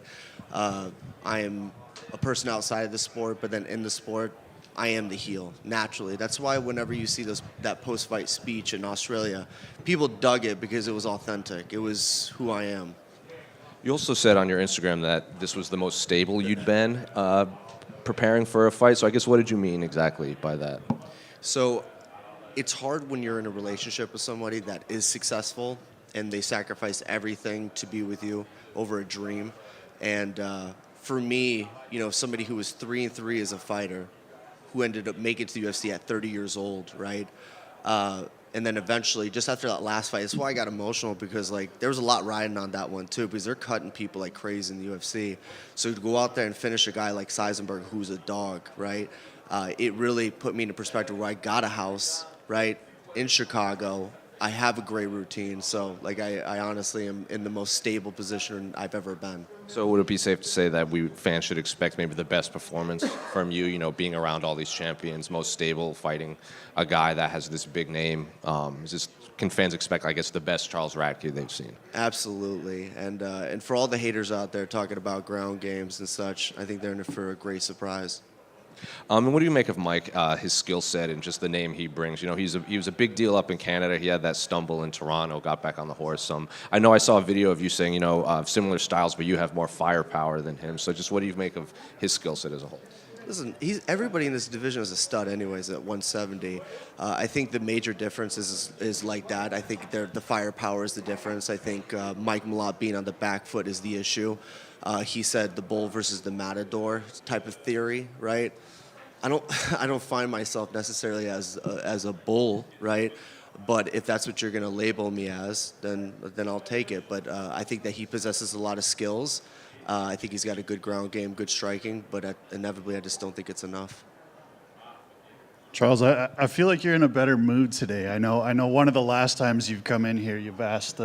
I am a person outside of the sport, but then in the sport, I am the heel, naturally. That's why whenever you see that post-fight speech in Australia, people dug it because it was authentic. It was who I am. You also said on your Instagram that this was the most stable you'd been preparing for a fight. So I guess what did you mean exactly by that? So it's hard when you're in a relationship with somebody that is successful and they sacrifice everything to be with you over a dream. And for me, you know, somebody who was 3-3 as a fighter, who ended up making it to the UFC at 30 years old, right? And then eventually, just after that last fight, that's why I got emotional, because like there was a lot riding on that one too, because they're cutting people like crazy in the UFC. So to go out there and finish a guy like Seisenberg, who's a dog, right? It really put me into perspective where I got a house, right, in Chicago. I have a great routine, so like I honestly am in the most stable position I've ever been. So would it be safe to say that fans should expect maybe the best performance from you, you know, being around all these champions, most stable, fighting a guy that has this big name? Can fans expect, I guess, the best Charles Radtke they've seen? Absolutely, and for all the haters out there talking about ground games and such, I think they're in for a great surprise. And what do you make of Mike, his skill set and just the name he brings? You know, he was a big deal up in Canada. He had that stumble in Toronto, got back on the horse. I know I saw a video of you saying, you know, similar styles, but you have more firepower than him. So just what do you make of his skill set as a whole? Listen, everybody in this division is a stud anyways at 170. I think the major difference is like that. I think the firepower is the difference. I think Mike Malott being on the back foot is the issue. He said the bull versus the matador type of theory, right? I don't find myself necessarily as a bull, right? But if that's what you're going to label me as, then I'll take it. But I think that he possesses a lot of skills. I think he's got a good ground game, good striking, but inevitably I just don't think it's enough. Charles, I feel like you're in a better mood today. I know one of the last times you've come in here, you've asked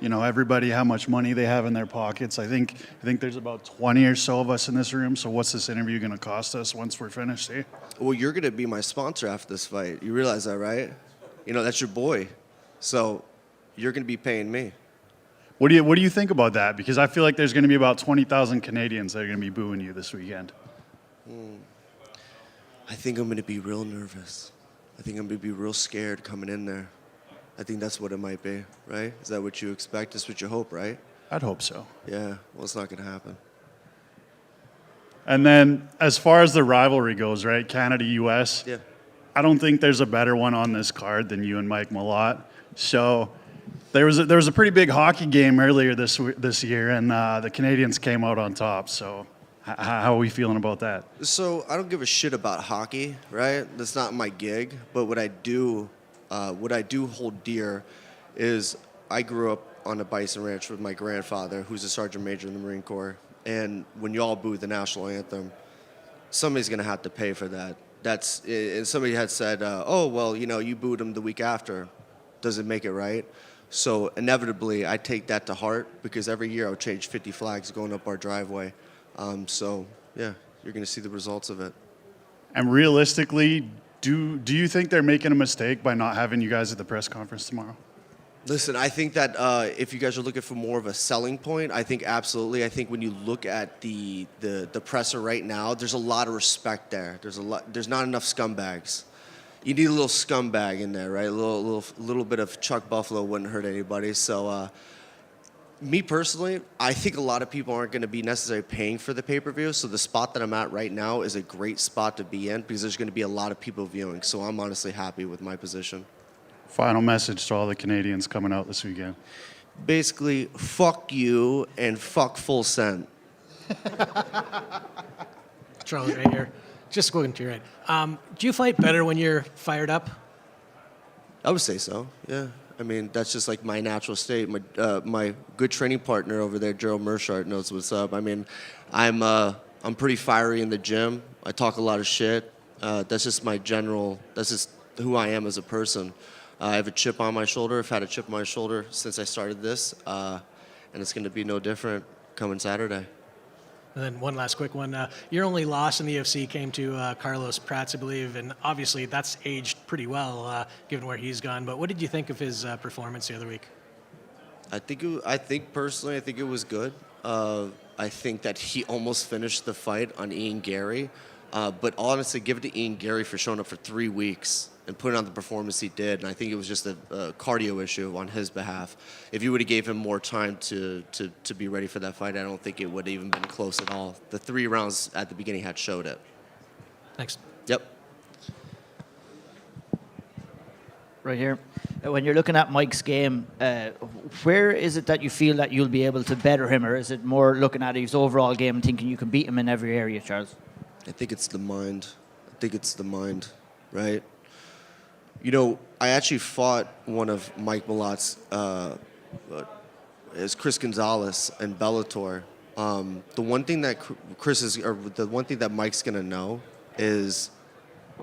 you know, everybody how much money they have in their pockets. I think there's about 20 or so of us in this room. So what's this interview going to cost us once we're finished here? Well, you're going to be my sponsor after this fight. You realize that, right? You know, that's your boy. So you're going to be paying me. What do you think about that? Because I feel like there's going to be about 20,000 Canadians that are going to be booing you this weekend. I think I'm going to be real nervous. I think I'm going to be real scared coming in there. I think that's what it might be, right? Is that what you expect? That's what you hope, right? I'd hope so. Yeah, well, it's not going to happen. And then as far as the rivalry goes, right, Canada-US, Yeah. I don't think there's a better one on this card than you and Mike Malott. So there was a pretty big hockey game earlier this year, and the Canadians came out on top. So how are we feeling about that? So I don't give a shit about hockey, right? That's not my gig. But what I do hold dear is I grew up on a bison ranch with my grandfather, who's a sergeant major in the Marine Corps. And when you all boo the national anthem, somebody's going to have to pay for that. And somebody had said, oh, well, you know, you booed him the week after. Does it make it right? So inevitably, I take that to heart, because every year I'll change 50 flags going up our driveway. So, yeah, you're going to see the results of it. And realistically, do you think they're making a mistake by not having you guys at the press conference tomorrow? Listen, I think that if you guys are looking for more of a selling point, I think absolutely. I think when you look at the presser right now, there's a lot of respect there. There's not enough scumbags. You need a little scumbag in there, right? A little bit of Chuck Buffalo wouldn't hurt anybody. So, me personally, I think a lot of people aren't going to be necessarily paying for the pay-per-view. So the spot that I'm at right now is a great spot to be in, because there's going to be a lot of people viewing. So I'm honestly happy with my position. Final message to all the Canadians coming out this weekend. Basically, fuck you and fuck Full Send. Charles, right here. Just going to your right. Do you fight better when you're fired up? I would say so, yeah. I mean, that's just like my natural state. My good training partner over there, Gerald Mershart, knows what's up. I mean, I'm pretty fiery in the gym. I talk a lot of shit. That's just who I am as a person. I have a chip on my shoulder. I've had a chip on my shoulder since I started this, and it's going to be no different coming Saturday. And then one last quick one. Your only loss in the UFC came to Carlos Prats, I believe, and obviously that's aged pretty well given where he's gone. But what did you think of his performance the other week? I think personally, it was good. I think that he almost finished the fight on Ian Gary. But honestly, give it to Ian Gary for showing up for 3 weeks and putting on the performance he did. And I think it was just a cardio issue on his behalf. If you would have gave him more time to be ready for that fight, I don't think it would have even been close at all. The 3 rounds at the beginning had showed it. Thanks. Yep. Right here. When you're looking at Mike's game, where is it that you feel that you'll be able to better him, or is it more looking at his overall game and thinking you can beat him in every area, Charles? I think it's the mind. Right? You know, I actually fought one of Mike Malott's, is Chris Gonzalez and Bellator. The one thing that the one thing that Mike's gonna know is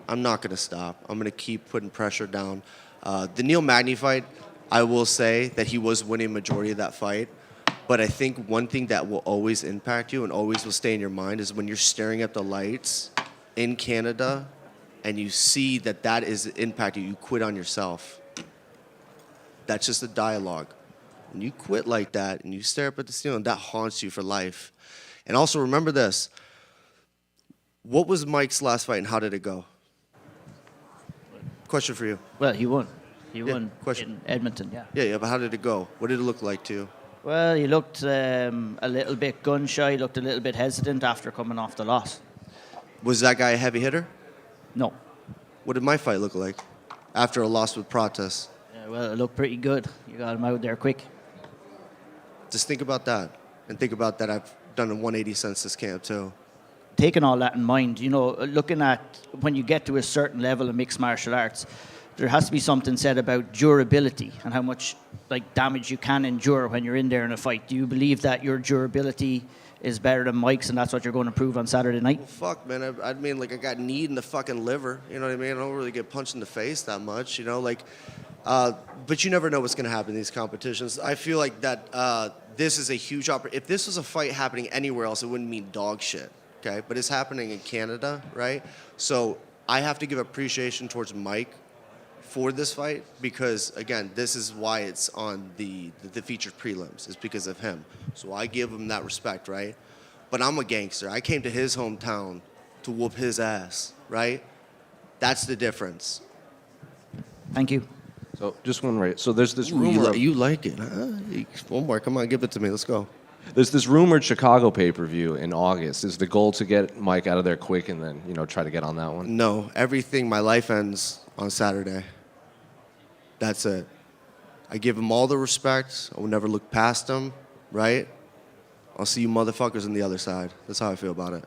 I'm not gonna stop. I'm gonna keep putting pressure down. The Neil Magny fight, I will say that he was winning majority of that fight. But I think one thing that will always impact you and always will stay in your mind is when you're staring at the lights in Canada and you see that is impacting you quit on yourself. That's just a dialogue. When you quit like that and you stare up at the ceiling, that haunts you for life. And also remember this. What was Mike's last fight and how did it go? Question for you. Well, he won. He won question. in Edmonton, yeah. Yeah, but how did it go? What did it look like to you? Well, he looked a little bit gun-shy, looked a little bit hesitant after coming off the loss. Was that guy a heavy hitter? No. What did my fight look like after a loss with Pratas? Yeah, well, it looked pretty good. You got him out there quick. Just think about that. And think about that I've done a 180 since this camp, too. Taking all that in mind, you know, looking at when you get to a certain level of mixed martial arts, there has to be something said about durability and how much damage you can endure when you're in there in a fight. Do you believe that your durability is better than Mike's and that's what you're going to prove on Saturday night? Well, fuck, man. I mean, I got kneed in the fucking liver. You know what I mean? I don't really get punched in the face that much, you know? But you never know what's going to happen in these competitions. I feel like that this is a huge opportunity. If this was a fight happening anywhere else, it wouldn't mean dog shit, okay? But it's happening in Canada, right? So I have to give appreciation towards Mike for this fight because, again, this is why it's on the featured prelims. It's because of him. So I give him that respect, right? But I'm a gangster. I came to his hometown to whoop his ass, right? That's the difference. Thank you. So just one right. So there's this rumor. You like it, huh? One more. Come on, give it to me. Let's go. There's this rumored Chicago pay-per-view in August. Is the goal to get Mike out of there quick and then, try to get on that one? No. My life ends on Saturday. That's it. I give him all the respect. I will never look past him, right? I'll see you motherfuckers on the other side. That's how I feel about it.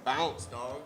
Bounce, dog.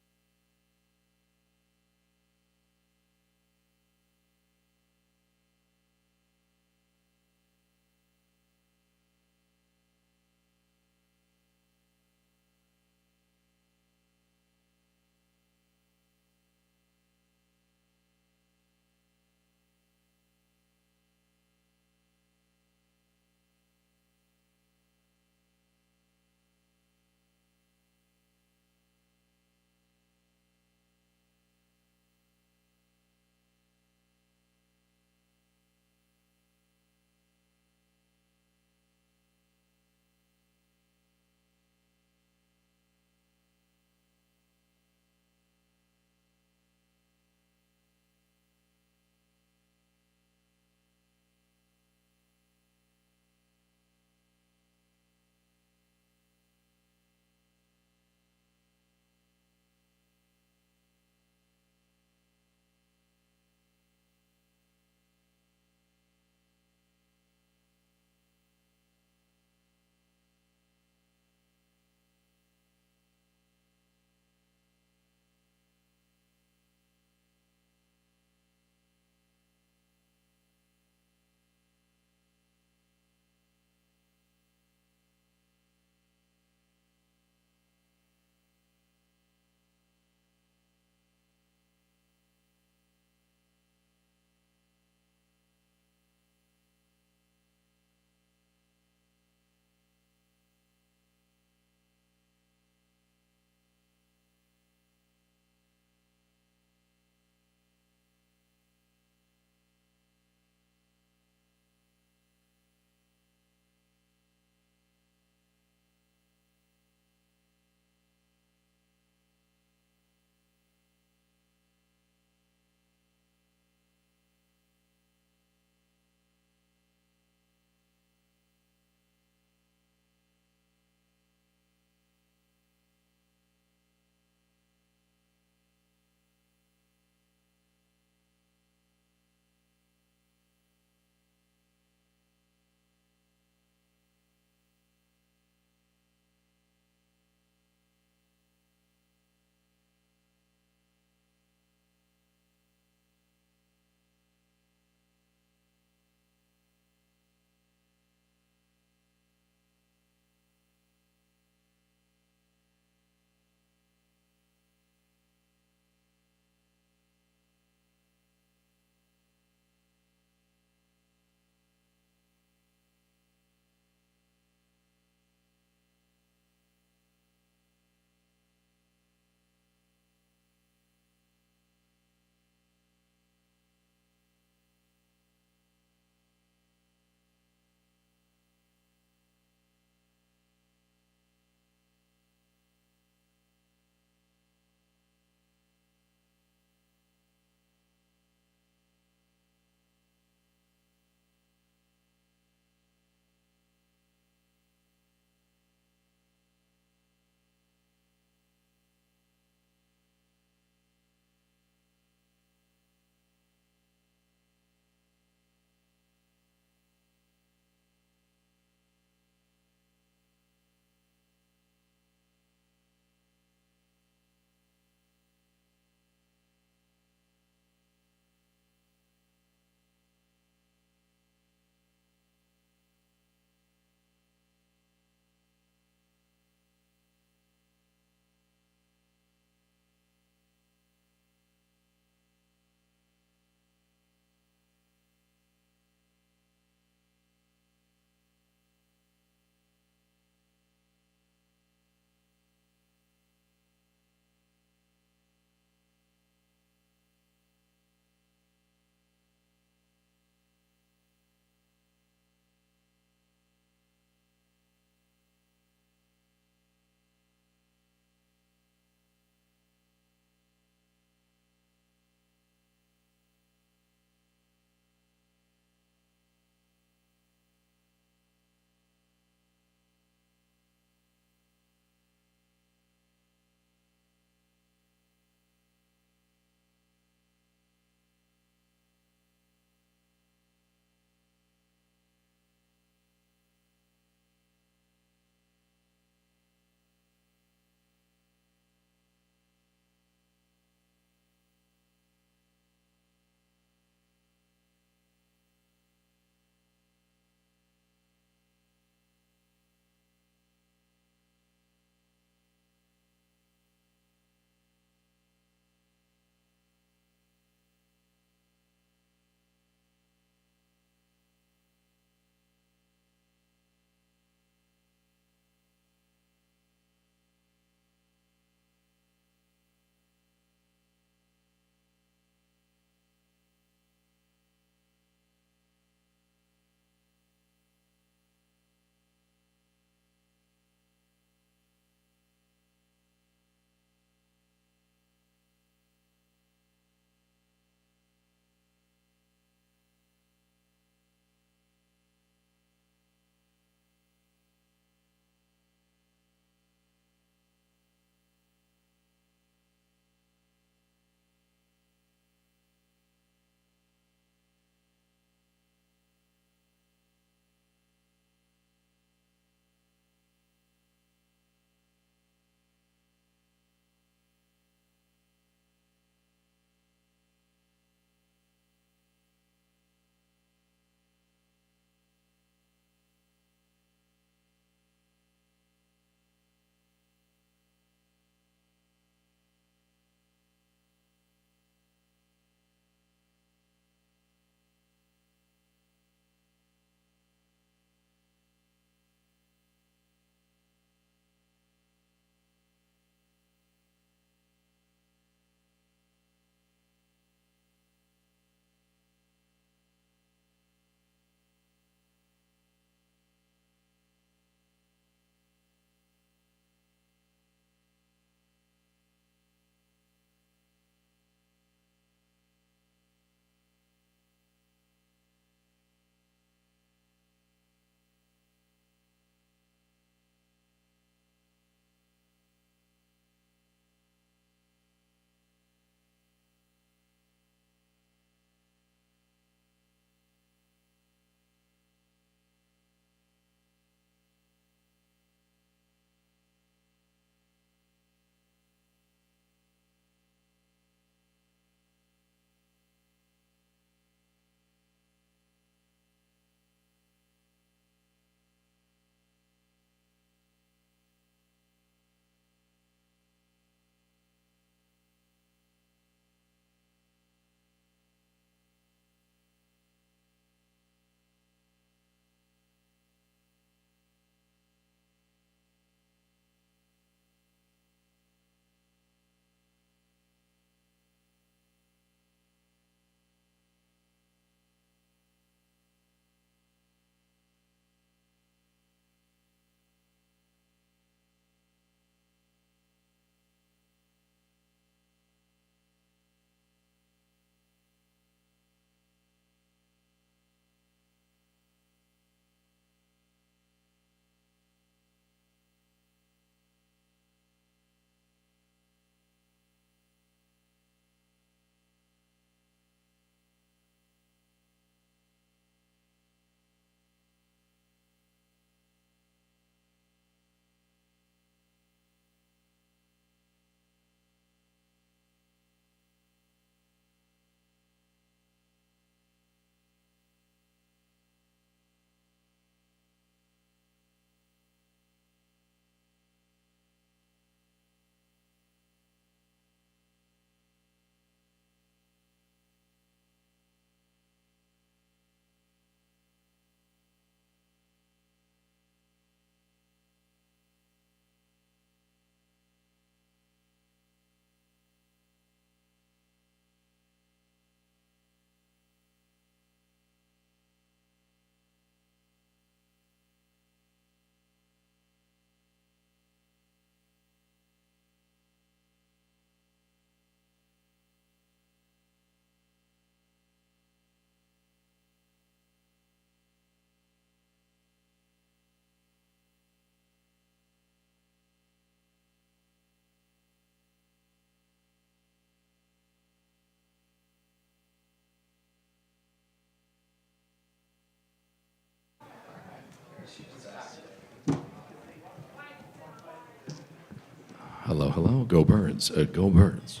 Hello, hello. Go Birds. Go Birds.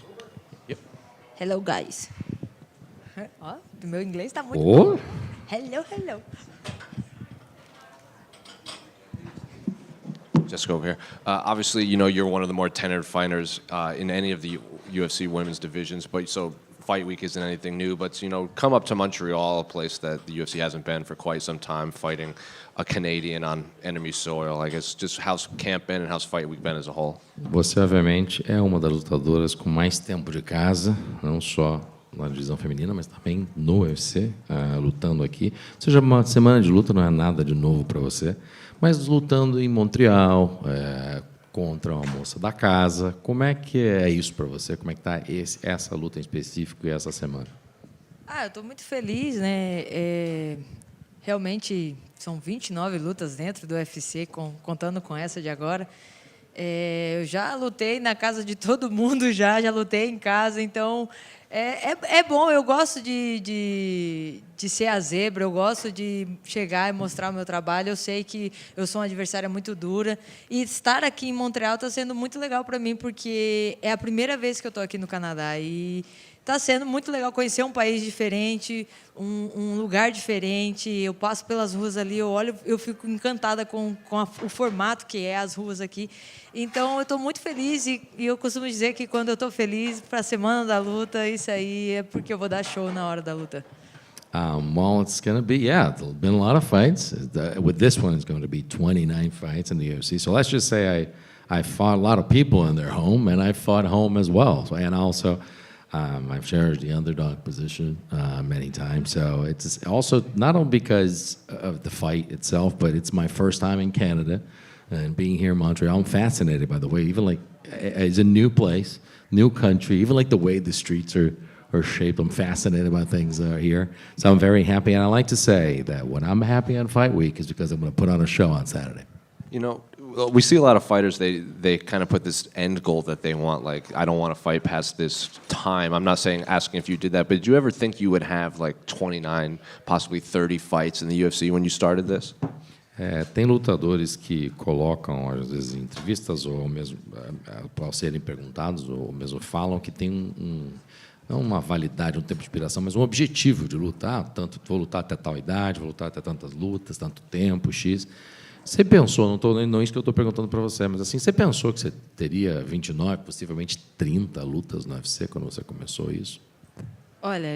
Hello, guys. Ó, meu inglês tá muito Oh. bom. Hello, hello. Just go over here. Obviously, you know, you're one of the more tenured fighters in any of the UFC women's divisions, but so fight week isn't anything new, but, you know, come up to Montreal, a place that the UFC hasn't been for quite some time, fighting a Canadian on enemy soil. I guess just how's camp been and how's fight week been as a whole? Você, obviamente, é uma das lutadoras com mais tempo de casa, não só na divisão feminina, mas também no UFC, lutando aqui. Ou seja, uma semana de luta não é nada de novo para você, mas lutando em Montreal, contra uma moça da casa. Como é que é isso para você? Como é que está essa luta em específico e essa semana? Eu estou muito feliz, né? Realmente são 29 lutas dentro do UFC, contando com essa de agora. Eu já lutei na casa de todo mundo, já lutei em casa, então é bom. Eu gosto de ser a zebra, eu gosto de chegar e mostrar o meu trabalho. Eu sei que eu sou uma adversária muito dura e estar aqui em Montreal está sendo muito legal para mim, porque é a primeira vez que eu estou aqui no Canadá e está sendo muito legal conhecer um país diferente, um lugar diferente. Eu passo pelas ruas ali, eu olho, eu fico encantada com o formato que é as ruas aqui. Então, eu estou muito feliz e eu costumo dizer que quando eu estou feliz para a semana da luta, isso aí é porque eu vou dar show na hora da luta. Well, it's going to be, there's been a lot of fights. With this one, it's going to be 29 fights in the UFC. So let's just say I fought a lot of people in their home, and I fought home as well. So, and also, I've shared the underdog position many times. So it's also not only because of the fight itself, but it's my first time in Canada. And being here in Montreal, I'm fascinated by the way, even like, it's a new place, new country, even like the way the streets are shaped. I'm fascinated by things here. So I'm very happy. And I like to say that when I'm happy on fight week is because I'm going to put on a show on Saturday. You know, we see a lot of fighters, they kind of put this end goal that they want, like, I don't want to fight past this time. I'm not asking if you did that, but did you ever think you would have like 29, possibly 30 fights in the UFC when you started this? Tem lutadores que colocam, às vezes, em entrevistas, ou mesmo para serem perguntados, ou mesmo falam que tem não uma validade, um tempo de inspiração, mas um objetivo de lutar. Tanto vou lutar até tal idade, vou lutar até tantas lutas, tanto tempo, X. Você pensou, não é isso que eu estou perguntando para você, mas assim, você pensou que você teria 29, possivelmente 30 lutas no UFC quando você começou isso? Olha,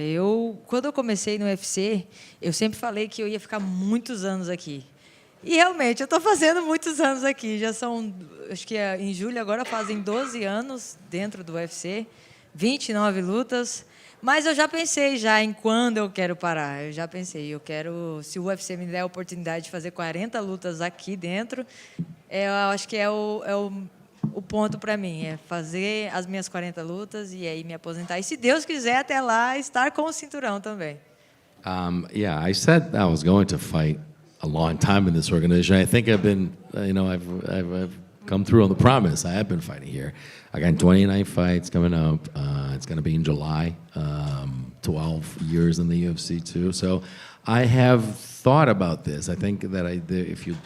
quando eu comecei no UFC, eu sempre falei que eu ia ficar muitos anos aqui. E realmente, eu estou fazendo muitos anos aqui. Já são, acho que em julho agora fazem 12 anos dentro do UFC, 29 lutas. Mas eu já pensei em quando eu quero parar. Eu já pensei, se o UFC me der a oportunidade de fazer 40 lutas aqui dentro, eu acho que é o ponto para mim, é fazer as minhas 40 lutas e aí me aposentar. E se Deus quiser, até lá, estar com o cinturão também. I said I was going to fight a long time in this organization. I think I've been, I've come through on the promise. I have been fighting here. I got 29 fights coming up. It's going to be in July. 12 years in the UFC too. So I have thought about this. I think that if you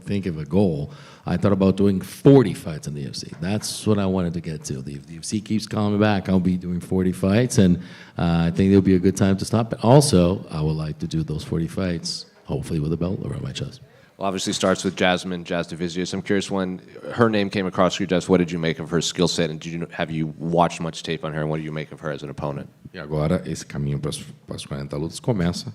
think of a goal, I thought about doing 40 fights in the UFC. That's what I wanted to get to. The UFC keeps calling me back. I'll be doing 40 fights, and I think it'll be a good time to stop. But also, I would like to do those 40 fights, hopefully with a belt around my chest. Well, obviously starts with Jasmine, Jasudavicius. I'm curious, when her name came across your desk, what did you make of her skill set, and have you watched much tape on her, and what do you make of her as an opponent? E agora esse caminho para as 40 lutas começa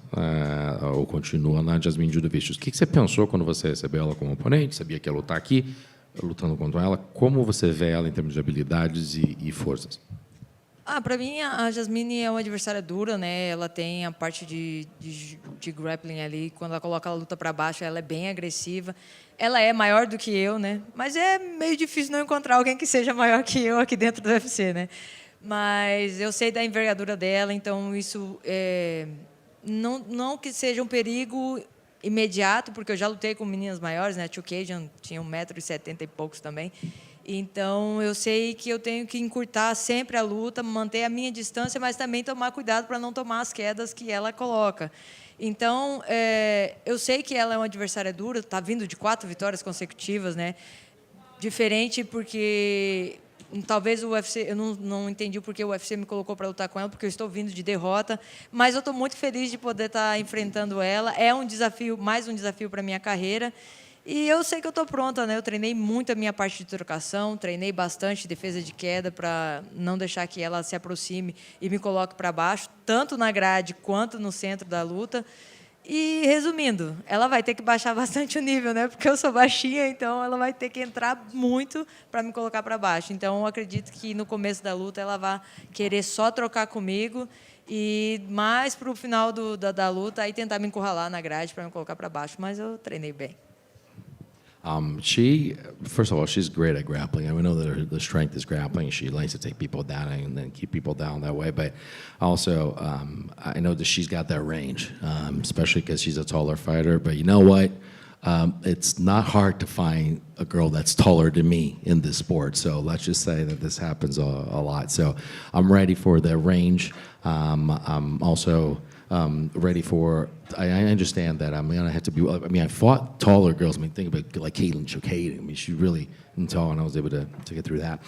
ou continua na Jasmine Jasudavicius. O que você pensou quando você recebeu ela como oponente? Sabia que ia lutar aqui, lutando contra ela? Como você vê ela em termos de habilidades e forças? Para mim, a Jasmine é uma adversária dura, né? Ela tem a parte de grappling ali. Quando ela coloca a luta para baixo, ela é bem agressiva. Ela é maior do que eu, né? Mas é meio difícil não encontrar alguém que seja maior que eu aqui dentro do UFC, né? Mas eu sei da envergadura dela, então isso não que seja um perigo imediato, porque eu já lutei com meninas maiores, né? A Chukagian tinha 1,70 m e poucos também. Então, eu sei que eu tenho que encurtar sempre a luta, manter a minha distância, mas também tomar cuidado para não tomar as quedas que ela coloca. Então, eu sei que ela é uma adversária dura, está vindo de 4 vitórias consecutivas, né? Diferente porque talvez o UFC, eu não entendi porque o UFC me colocou para lutar com ela, porque eu estou vindo de derrota, mas eu estou muito feliz de poder estar enfrentando ela. É um desafio, mais um desafio para minha carreira. E eu sei que eu estou pronta, né? Eu treinei muito a minha parte de trocação, treinei bastante defesa de queda para não deixar que ela se aproxime e me coloque para baixo, tanto na grade quanto no centro da luta. E, resumindo, ela vai ter que baixar bastante o nível, né? Porque eu sou baixinha, então ela vai ter que entrar muito para me colocar para baixo. Então, eu acredito que no começo da luta ela vai querer só trocar comigo e mais para o final da luta aí tentar me encurralar na grade para me colocar para baixo. Mas eu treinei bem. First of all, she's great at grappling. I know that the strength is grappling. She likes to take people down and then keep people down that way. But also, I know that she's got that range, especially because she's a taller fighter. But you know what? It's not hard to find a girl that's taller than me in this sport. So let's just say that this happens a lot. So I'm ready for the range. I'm also ready for. I understand that I'm gonna have to be. I mean, I fought taller girls. I mean, think about like Caitlin Chokade. I mean, she's really tall, and I was able to get through that.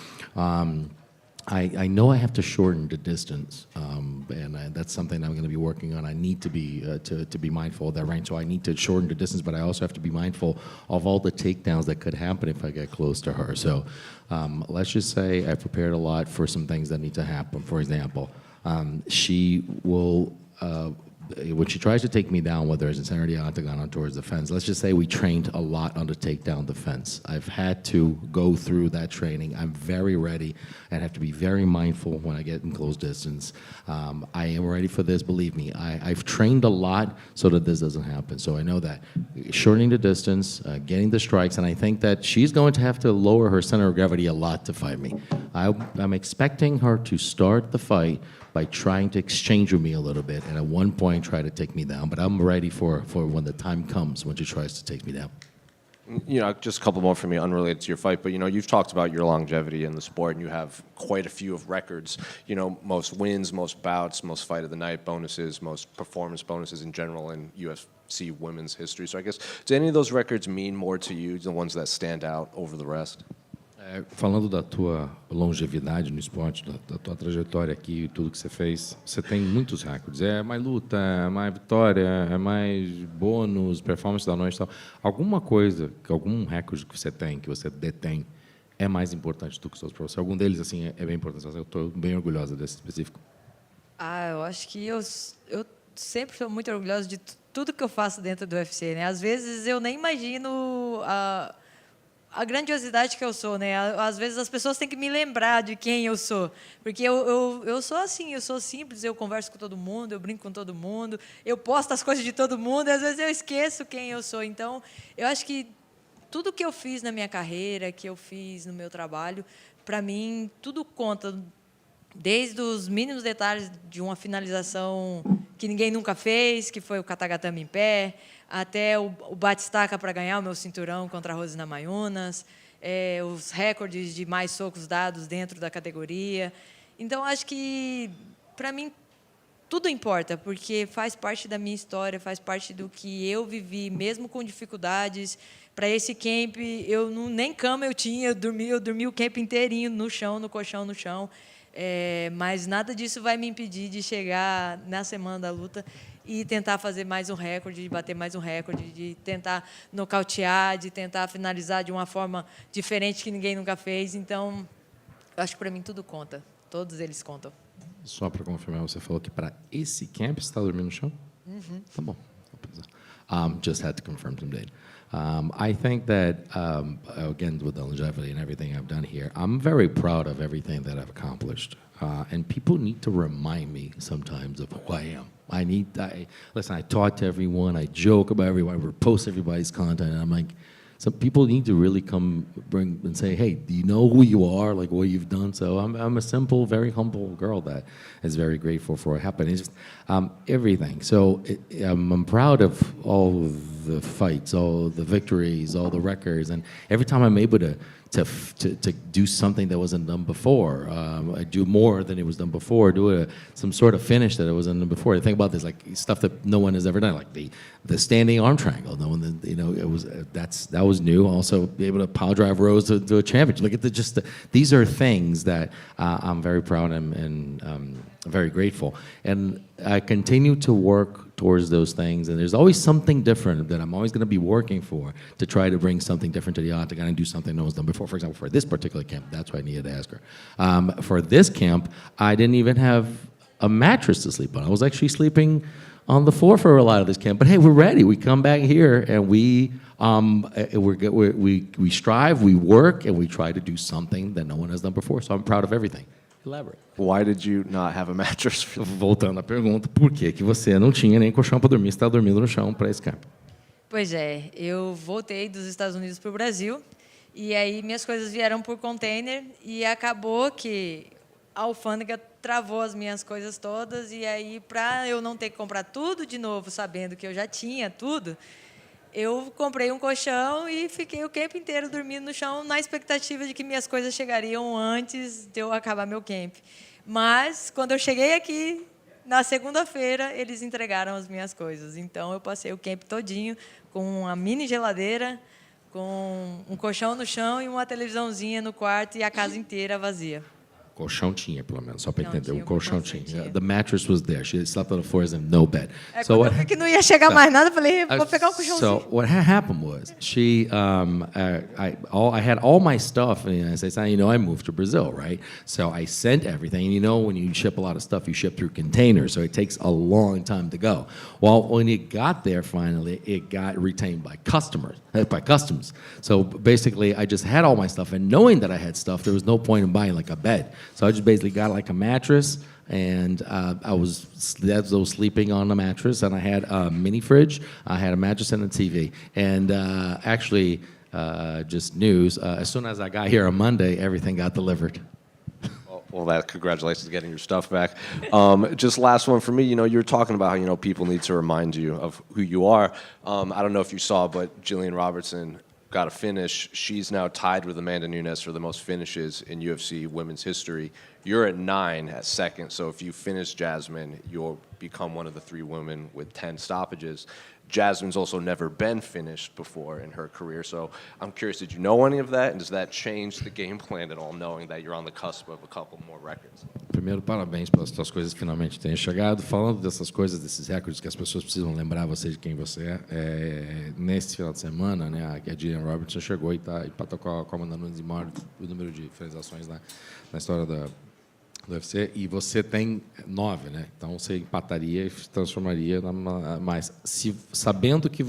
I know I have to shorten the distance, and that's something I'm going to be working on. I need to be mindful of that range, so I need to shorten the distance, but I also have to be mindful of all the takedowns that could happen if I get close to her. So let's just say I prepared a lot for some things that need to happen. For example, she will. When she tries to take me down, whether it's in center of the octagon or towards the fence, let's just say we trained a lot on the takedown defense. I've had to go through that training. I'm very ready and have to be very mindful when I get in close distance. I am ready for this, believe me. I've trained a lot so that this doesn't happen. So I know that shortening the distance, getting the strikes, and I think that she's going to have to lower her center of gravity a lot to fight me. I'm expecting her to start the fight by trying to exchange with me a little bit, and at one point try to take me down. But I'm ready for when the time comes when she tries to take me down. You know, just a couple more for me, unrelated to your fight, but, you know, you've talked about your longevity in the sport, and you have quite a few of records, you know, most wins, most bouts, most fight of the night bonuses, most performance bonuses in general in UFC women's history. So I guess, do any of those records mean more to you, the ones that stand out over the rest? Falando da tua longevidade no esporte, da tua trajetória aqui, tudo que você fez, você tem muitos recordes. É mais luta, é mais vitória, é mais bônus, performance da noite e tal. Alguma coisa, algum recorde que você tem, que você detém, é mais importante do que os seus professores? Algum deles, assim, é bem importante. Eu estou bem orgulhosa desse específico. Eu acho que eu sempre sou muito orgulhosa de tudo que eu faço dentro do UFC, né? Às vezes eu nem imagino a grandiosidade que eu sou, né? Às vezes as pessoas têm que me lembrar de quem eu sou, porque eu sou assim, eu sou simples, eu converso com todo mundo, eu brinco com todo mundo, eu posto as coisas de todo mundo, e às vezes eu esqueço quem eu sou. Então, eu acho que tudo que eu fiz na minha carreira, que eu fiz no meu trabalho, para mim, tudo conta, desde os mínimos detalhes de uma finalização que ninguém nunca fez, que foi o katagatame em pé, até o batistaca para ganhar o meu cinturão contra a Rosina Mayunas, os recordes de mais socos dados dentro da categoria. Então, acho que, para mim, tudo importa, porque faz parte da minha história, faz parte do que eu vivi, mesmo com dificuldades. Para esse camp, nem cama eu tinha, eu dormi o camp inteirinho no chão, no colchão, no chão. Mas nada disso vai me impedir de chegar na semana da luta e tentar fazer mais um recorde, de bater mais um recorde, de tentar nocautear, de tentar finalizar de uma forma diferente que ninguém nunca fez. Então, eu acho que para mim tudo conta. Todos eles contam. Só para confirmar, você falou que para esse camp você está dormindo no chão? Uhum. Tá bom. Just had to confirm some date. I think that, again, with the longevity and everything I've done here, I'm very proud of everything that I've accomplished. And people need to remind me sometimes of who I am. Listen, I talk to everyone, I joke about everyone, I repost everybody's content, and I'm like, some people need to really come bring and say, hey, do you know who you are, like what you've done? So I'm a simple, very humble girl that is very grateful for what happened. It's just everything. So I'm proud of all of the fights, all the victories, all the records, and every time I'm able to do something that wasn't done before, I do more than it was done before, some sort of finish that it wasn't done before. I think about this, like stuff that no one has ever done, like the standing arm triangle. No one, you know, that was was new. Also, be able to power drive rows to a championship. Look at these are things that I'm very proud and very grateful. And I continue to work towards those things. And there's always something different that I'm always going to be working for to try to bring something different to the octagon and do something no one's done before. For example, for this particular camp, that's why I needed to ask her. For this camp, I didn't even have a mattress to sleep on. I was actually sleeping on the floor for a lot of this camp. But hey, we're ready. We come back here and we strive, we work, and we try to do something that no one has done before. So I'm proud of everything. Elaborate. Why did you not have a mattress? Voltando à pergunta, por que você não tinha nem colchão para dormir? Você estava dormindo no chão para esse camp? Pois é, eu voltei dos Estados Unidos para o Brasil e aí minhas coisas vieram por container e acabou que a alfândega travou as minhas coisas todas e aí, para eu não ter que comprar tudo de novo, sabendo que eu já tinha tudo, eu comprei um colchão e fiquei o camp inteiro dormindo no chão na expectativa de que minhas coisas chegariam antes de eu acabar meu camp. Mas, quando eu cheguei aqui, na segunda-feira, eles entregaram as minhas coisas. Então, eu passei o camp todinho com uma mini geladeira, com um colchão no chão e uma televisãozinha no quarto e a casa inteira vazia. Colchão tinha, pelo menos, só para entender. O colchão tinha. The mattress was there. She slept on the floor and no bed. So quando eu vi que não ia chegar mais nada, eu falei, vou pegar um colchãozinho. So what happened was, I had all my stuff in the United States. I moved to Brazil, right? So I sent everything. And when you ship a lot of stuff, you ship through containers. So it takes a long time to go. Well, when it got there, finally, it got retained by customs. So basically, I just had all my stuff. And knowing that I had stuff, there was no point in buying like a bed. So I just basically got like a mattress, and I was sleeping on the mattress, and I had a mini fridge, I had a mattress and a TV. And actually, just news, as soon as I got here on Monday, everything got delivered. Well, congratulations on getting your stuff back. Just last one for me. You were talking about how, people need to remind you of who you are. I don't know if you saw, but Jillian Robertson got a finish. She's now tied with Amanda Nunes for the most finishes in UFC women's history. You're at 9 at second, so if you finish Jasmine, you'll become one of the 3 women with 10 stoppages. Jasmine's also never been finished before in her career, so I'm curious, did you know any of that, and does that change the game plan at all, knowing that you're on the cusp of a couple more records? Primeiro, parabéns pelas suas coisas que finalmente tenham chegado. Falando dessas coisas, desses recordes que as pessoas precisam lembrar você de quem você é, nesse final de semana, né, a Jillian Robertson chegou e empatou com a Amanda Nunes em maior o número de finalizações na história do UFC, e você tem 9, né? Então você empataria e transformaria mais. Sabendo que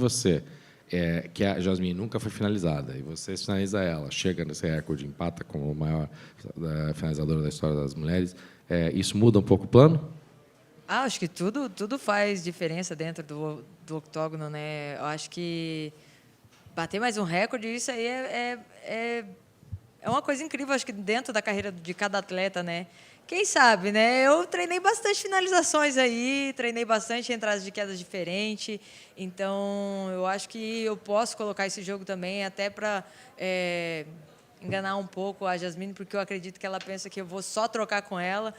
que a Jasmine nunca foi finalizada, e você finaliza ela, chega nesse recorde, empata com o maior finalizador da história das mulheres, isso muda um pouco o plano? Acho que tudo faz diferença dentro do octógono, né? Eu acho que bater mais um recorde, isso aí é uma coisa incrível, acho que dentro da carreira de cada atleta, né? Quem sabe, né? Eu treinei bastante finalizações aí, treinei bastante entradas de quedas diferentes, então eu acho que eu posso colocar esse jogo também até para enganar um pouco a Jasmine, porque eu acredito que ela pensa que eu vou só trocar com ela,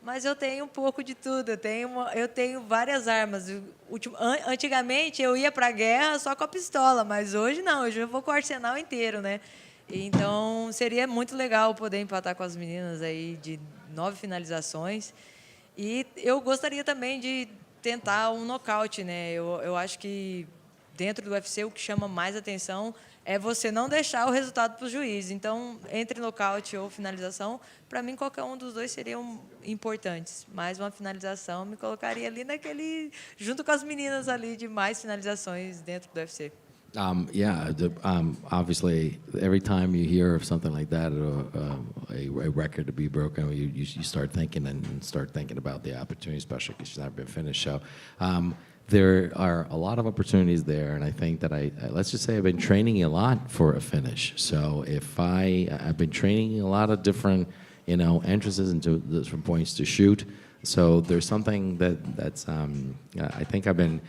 mas eu tenho um pouco de tudo, eu tenho várias armas. Antigamente eu ia para a guerra só com a pistola, mas hoje não, hoje eu vou com o arsenal inteiro, né? Então seria muito legal poder empatar com as meninas aí de 9 finalizações. E eu gostaria também de tentar um nocaute, né? Eu acho que dentro do UFC o que chama mais atenção é você não deixar o resultado para o juiz. Então, entre nocaute ou finalização, para mim qualquer um dos dois seriam importantes. Mas uma finalização me colocaria ali junto com as meninas ali de mais finalizações dentro do UFC. Obviously, every time you hear of something like that, a record to be broken, you start thinking about the opportunity, especially because she's never been finished. So there are a lot of opportunities there, and I think that let's just say I've been training a lot for a finish. So if I've been training a lot of different, entrances into different points to shoot. So there's something that's I think I've been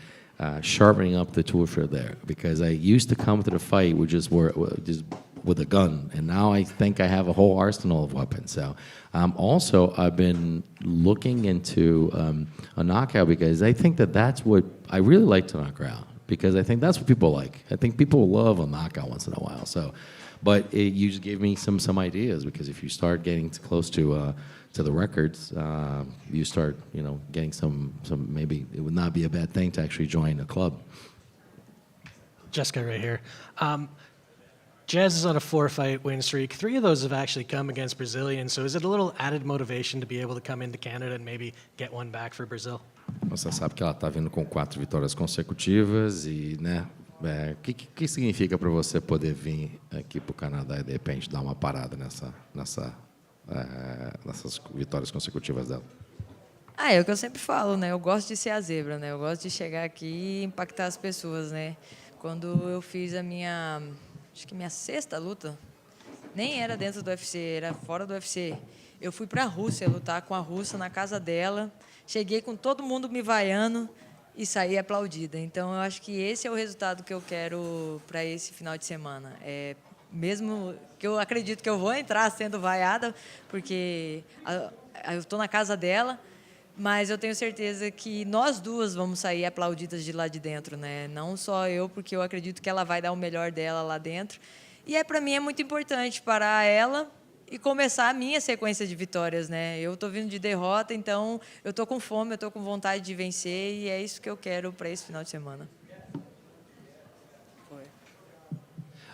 sharpening up the tool for there, because I used to come to the fight just with a gun, and now I think I have a whole arsenal of weapons. So also I've been looking into a knockout, because I think that's what I really like to knock because I think that's what people like. I think people love a knockout once in a while. So, but you just gave me some ideas, because if you start getting close to the records, you start getting some maybe it would not be a bad thing to actually join a club. Jessica right here. Jazz is on a 4-fight win streak. 3 of those have actually come against Brazilians. So is it a little added motivation to be able to come into Canada and maybe get one back for Brazil? Você sabe que ela está vindo com 4 vitórias consecutivas e, né? O que significa para você poder vir aqui para o Canadá e de repente dar uma parada nessas vitórias consecutivas dela? É o que eu sempre falo, né? Eu gosto de ser a zebra, né? Eu gosto de chegar aqui e impactar as pessoas, né? Quando eu fiz acho que minha 6ª luta, nem era dentro do UFC, era fora do UFC. Eu fui para a Rússia lutar com a russa na casa dela, cheguei com todo mundo me vaiando e saí aplaudida. Então, eu acho que esse é o resultado que eu quero para esse final de semana. Mesmo que eu acredito que eu vou entrar sendo vaiada, porque eu estou na casa dela, mas eu tenho certeza que nós duas vamos sair aplaudidas de lá de dentro, né? Não só eu, porque eu acredito que ela vai dar o melhor dela lá dentro. E para mim é muito importante parar ela e começar a minha sequência de vitórias, né? Eu estou vindo de derrota, então eu estou com fome, eu estou com vontade de vencer e é isso que eu quero para esse final de semana.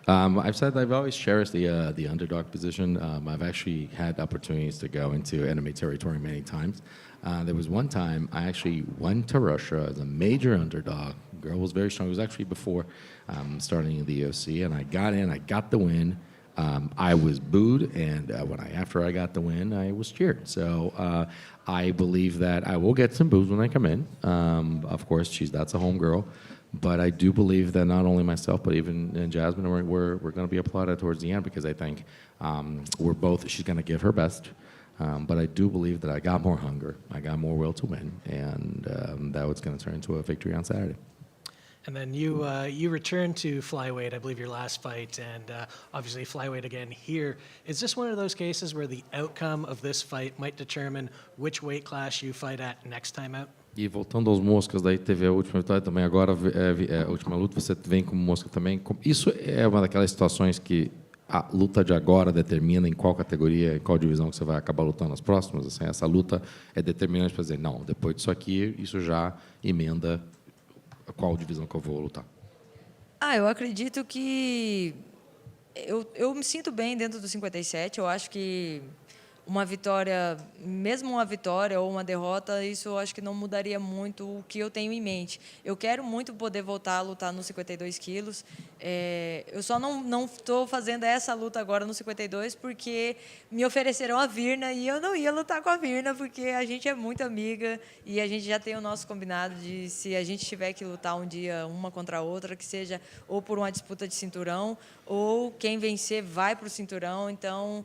I've said I've always cherished the underdog position. I've actually had opportunities to go into enemy territory many times. There was one time I actually went to Russia as a major underdog. The girl was very strong. It was actually before starting in the UFC, and I got in. I got the win. I was booed, and after I got the win, I was cheered. So I believe that I will get some boos when I come in. Of course, that's a home girl. But I do believe that not only myself, but even Jasmine, we're going to be applauded towards the end, because I think she's going to give her best. But I do believe that I got more hunger, I got more will to win, and that was going to turn into a victory on Saturday. And then you returned to flyweight, I believe your last fight, and obviously flyweight again here. Is this one of those cases where the outcome of this fight might determine which weight class you fight at next time out? E voltando aos moscas, daí teve a última vitória também. Agora, a última luta, você vem como mosca também. Isso é uma daquelas situações que a luta de agora determina em qual categoria, em qual divisão que você vai acabar lutando nas próximas. Assim, essa luta é determinante para dizer, não, depois disso aqui, isso já emenda qual divisão que eu vou lutar. Eu acredito que eu me sinto bem dentro do 57. Eu acho que uma vitória, mesmo uma vitória ou uma derrota, isso eu acho que não mudaria muito o que eu tenho em mente. Eu quero muito poder voltar a lutar nos 52 quilos. Eu só não estou fazendo essa luta agora no 52 porque me ofereceram a Virna e eu não ia lutar com a Virna porque a gente é muito amiga e a gente já tem o nosso combinado de, se a gente tiver que lutar um dia uma contra a outra, que seja ou por uma disputa de cinturão ou quem vencer vai para o cinturão. Então,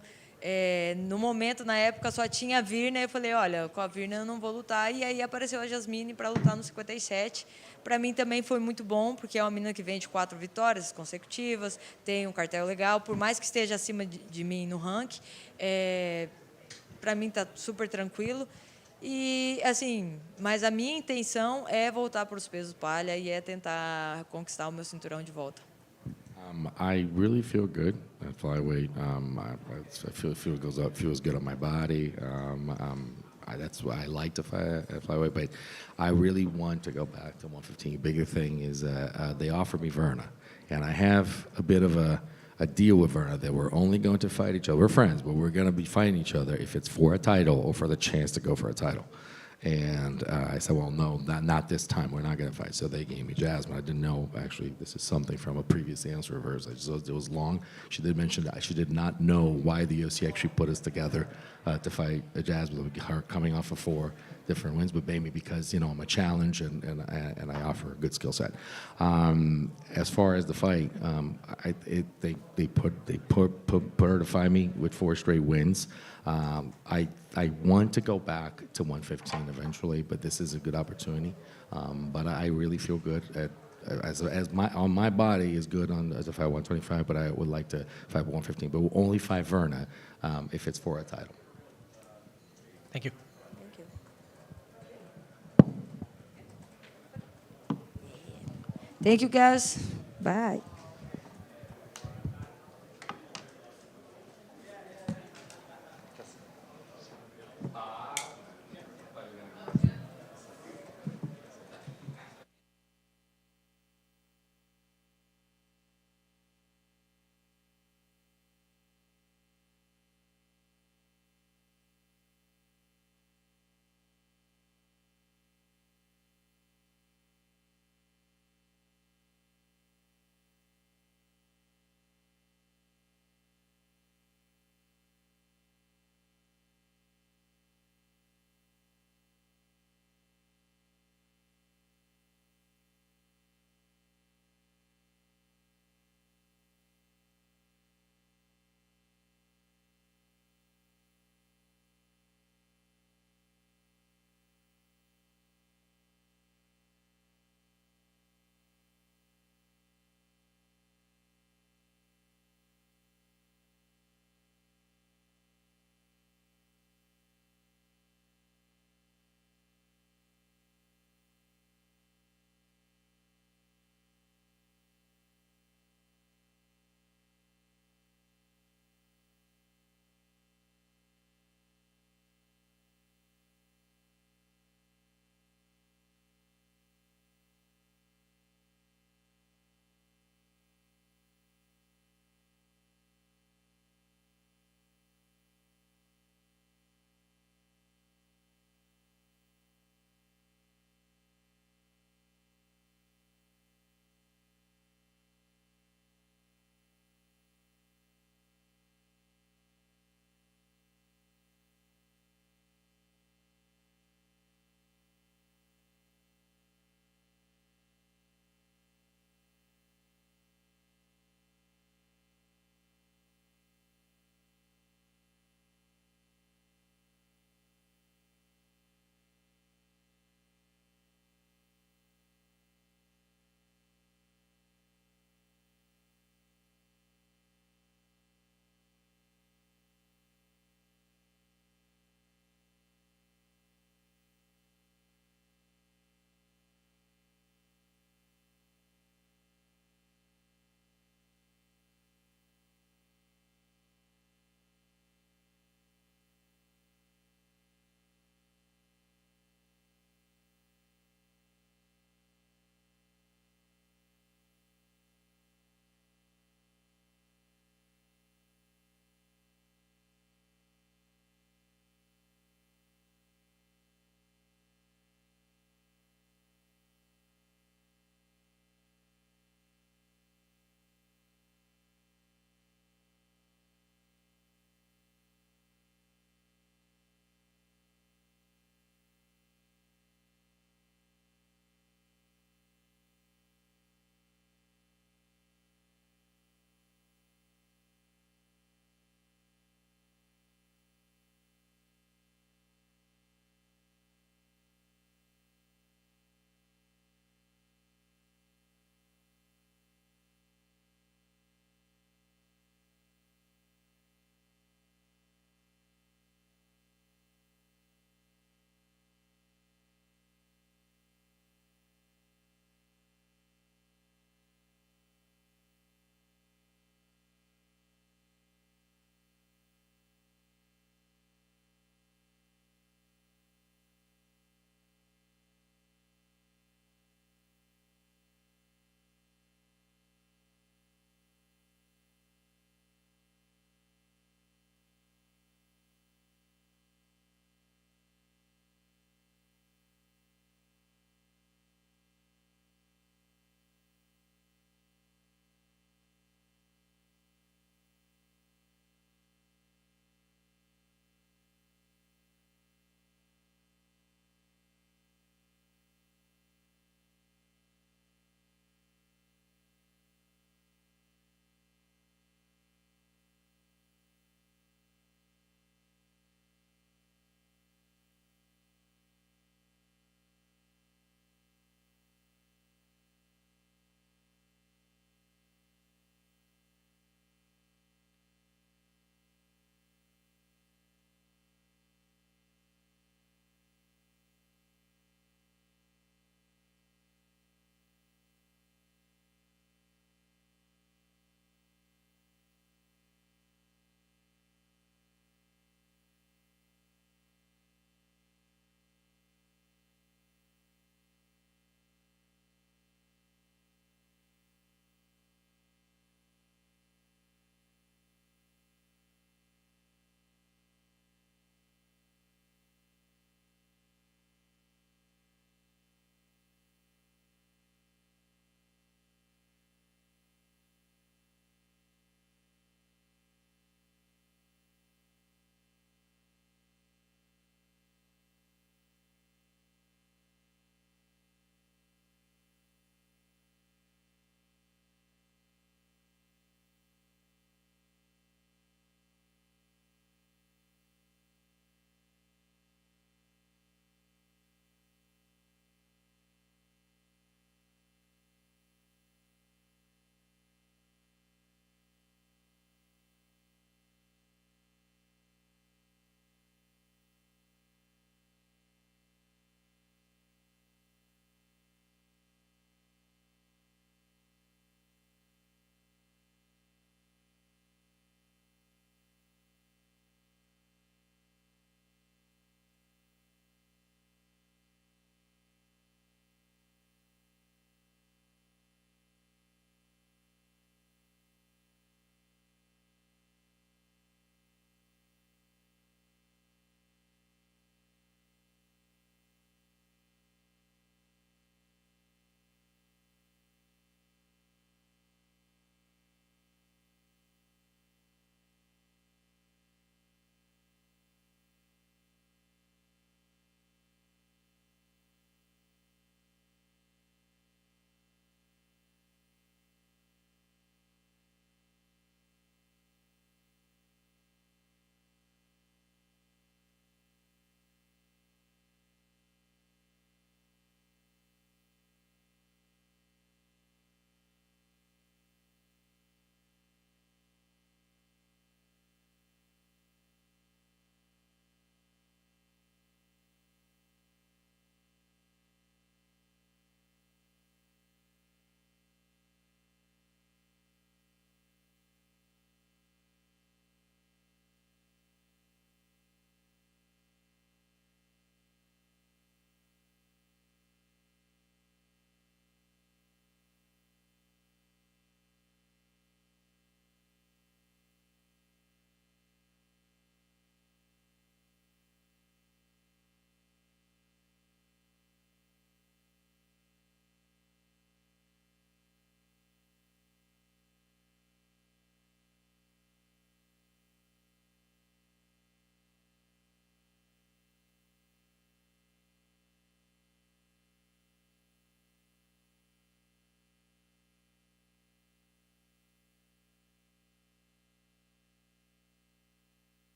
no momento, na época, só tinha a Virna, eu falei, olha, com a Virna eu não vou lutar, e aí apareceu a Jasmine para lutar no 57. Para mim também foi muito bom, porque é uma menina que vem de 4 vitórias consecutivas, tem um cartel legal, por mais que esteja acima de mim no ranking, para mim tá super tranquilo. E, assim, mas a minha intenção é voltar para os pesos palha e é tentar conquistar o meu cinturão de volta. I really feel good at flyweight. I feels good on my body. That's why I like to fight at flyweight. But I really want to go back to 115. Bigger thing is they offered me Verna, and I have a bit of a deal with Verna that we're only going to fight each other. We're friends, but we're going to be fighting each other if it's for a title or for the chance to go for a title. And I said, well, no, not this time. We're not going to fight. So they gave me Jasmine. I didn't know, actually, this is something from a previous answer of hers. It was long. She did mention that she did not know why the UFC actually put us together to fight Jasmine, her coming off of 4 different wins, but mainly because, I'm a challenge and I offer a good skill set. As far as the fight, they put her to fight me with 4 straight wins. I want to go back to 115 eventually, but this is a good opportunity. But I really feel good on my body is good as a fight 125, but I would like to fight 115. But we'll only fight Verna if it's for a title. Thank you. Thank you, guys. Bye.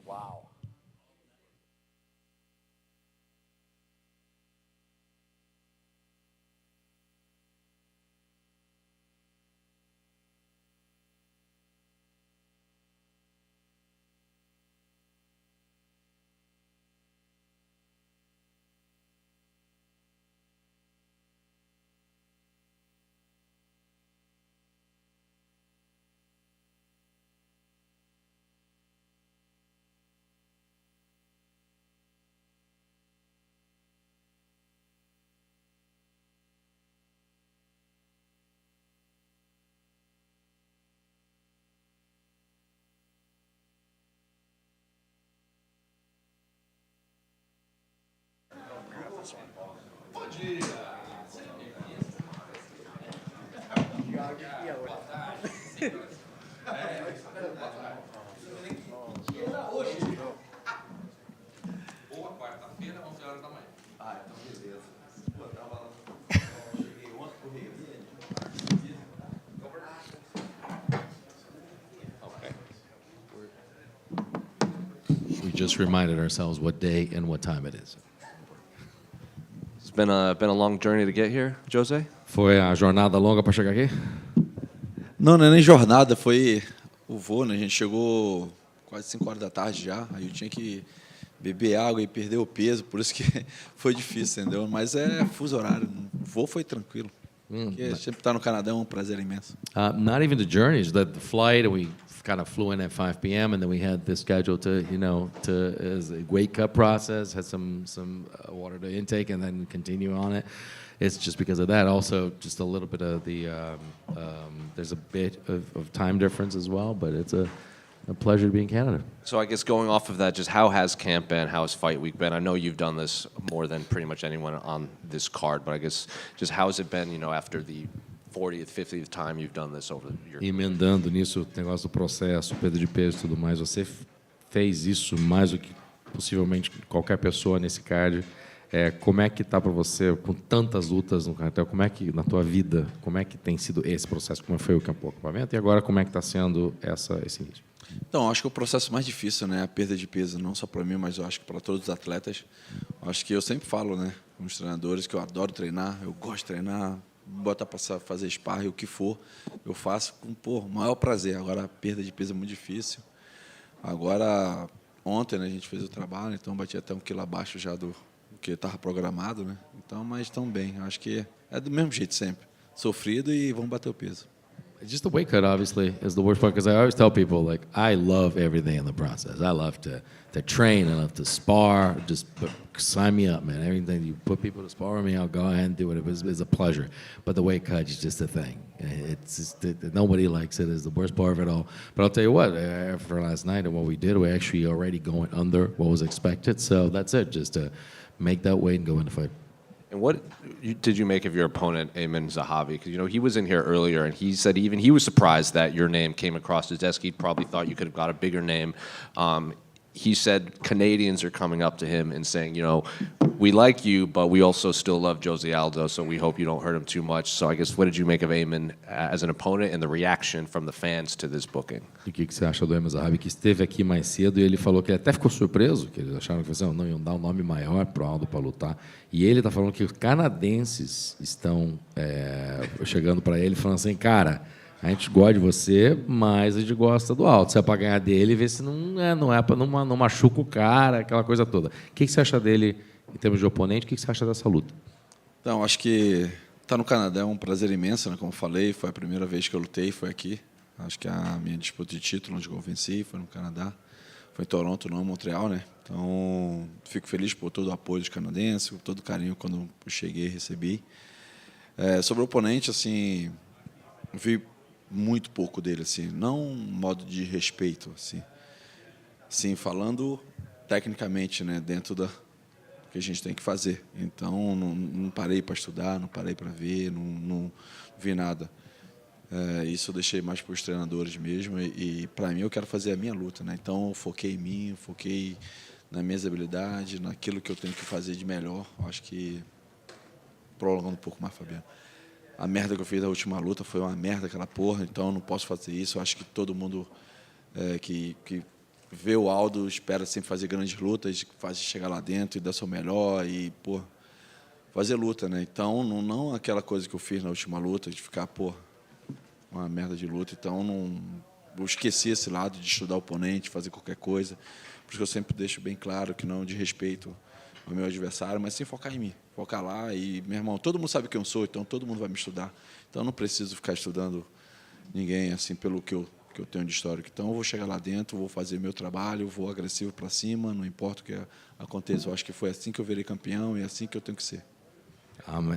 Wow. We just reminded ourselves what day and what time it is. It's been a long journey to get here, Jose. Foi a jornada longa para chegar aqui? Não, não é nem jornada, foi o voo, né? A gente chegou quase 5 horas da tarde já, aí eu tinha que beber água e perder o peso, por isso que foi difícil, entendeu? Mas é fuso horário, o voo foi tranquilo. Porque sempre estar no Canadá é um prazer imenso. Not even the journeys, the flight, we kind of flew in at 5 p.m. and then we had this schedule to, as a wake up process, had some water to intake and then continue on it. It's just because of that. Also, just a little bit of the, there's a bit of time difference as well, but it's a pleasure to be in Canada. So I guess going off of that, just how has camp been? How has fight week been? I know you've done this more than pretty much anyone on this card, but I guess just how has it been, after the 40th, 50th time you've done this over your Emendando nisso, o negócio do processo, perda de peso e tudo mais, você fez isso mais do que possivelmente qualquer pessoa nesse card. Como é que tá para você, com tantas lutas no cartel, como é que, na tua vida, como é que tem sido esse processo, como foi o acampamento, e agora como é que está sendo esse início? Então, acho que o processo mais difícil, né, a perda de peso, não só para mim, mas eu acho que para todos os atletas. Acho que eu sempre falo, né, com os treinadores, que eu adoro treinar, eu gosto de treinar, botar para fazer sparring, o que for, eu faço com o maior prazer. Agora, a perda de peso é muito difícil. Agora, ontem, né, a gente fez o trabalho, então bati até 1 quilo abaixo já do que estava programado, né? Então, mas estão bem. Acho que é do mesmo jeito sempre. Sofrido e vamos bater o peso. Just the weight cut, obviously, is the worst part, because I always tell people, like, I love everything in the process. I love to train, I love to spar, sign me up, man. Everything you put people to spar with me, I'll go ahead and do it. It's a pleasure. But the weight cut is just a thing. It's just, nobody likes it. It's the worst part of it all. But I'll tell you what, after last night and what we did, we're actually already going under what was expected. So that's it, just to make that weight and go into fight. And what did you make of your opponent, Aiemann Zahabi? Because, he was in here earlier, and he said even he was surprised that your name came across his desk. He probably thought you could have got a bigger name. He said Canadians are coming up to him and saying, we like you, but we also still love Jose Aldo, so we hope you don't hurt him too much. So I guess, what did you make of Aiemann as an opponent and the reaction from the fans to this booking? E o que você acha do Aiemann Zahabi, que esteve aqui mais cedo e ele falou que ele até ficou surpreso, que eles acharam que não iam dar um nome maior para o Aldo para lutar. E ele está falando que os canadenses estão chegando para ele falando assim, cara, a gente gosta de você, mas a gente gosta do Aldo. Se é para ganhar dele, vê se não machuca o cara, aquela coisa toda. O que você acha dele em termos de oponente? O que você acha dessa luta? Então, acho que estar no Canadá é um prazer imenso, né? Como eu falei, foi a primeira vez que eu lutei, foi aqui. Acho que a minha disputa de título, onde eu venci, foi no Canadá. Foi em Toronto, não em Montreal, né? Então, fico feliz por todo o apoio dos canadenses, por todo o carinho quando eu cheguei e recebi. Sobre o oponente, assim, vi muito pouco dele, assim, não um modo de respeito, assim, falando tecnicamente, né, dentro da que a gente tem que fazer. Então, não parei para estudar, não parei para ver, não vi nada. Isso eu deixei mais para os treinadores mesmo e para mim eu quero fazer a minha luta, né? Então, eu foquei em mim, foquei nas minhas habilidades, naquilo que eu tenho que fazer de melhor. Acho que, prolongando um pouco mais, Fabiano, a merda que eu fiz na última luta foi uma merda aquela porra, então eu não posso fazer isso. Eu acho que todo mundo que vê o Aldo, espera sempre fazer grandes lutas, faz chegar lá dentro e dar seu melhor e, pô, fazer luta, né? Então, não aquela coisa que eu fiz na última luta, de ficar, pô, uma merda de luta. Então, eu esqueci esse lado de estudar o oponente, fazer qualquer coisa. Por isso que eu sempre deixo bem claro que não de respeito ao meu adversário, mas sim focar em mim. Focar lá e, meu irmão, todo mundo sabe quem eu sou, então todo mundo vai me estudar. Então, eu não preciso ficar estudando ninguém, assim, pelo que eu tenho de histórico. Então, eu vou chegar lá dentro, vou fazer meu trabalho, vou agressivo para cima, não importa o que aconteça. Eu acho que foi assim que eu virei campeão e é assim que eu tenho que ser.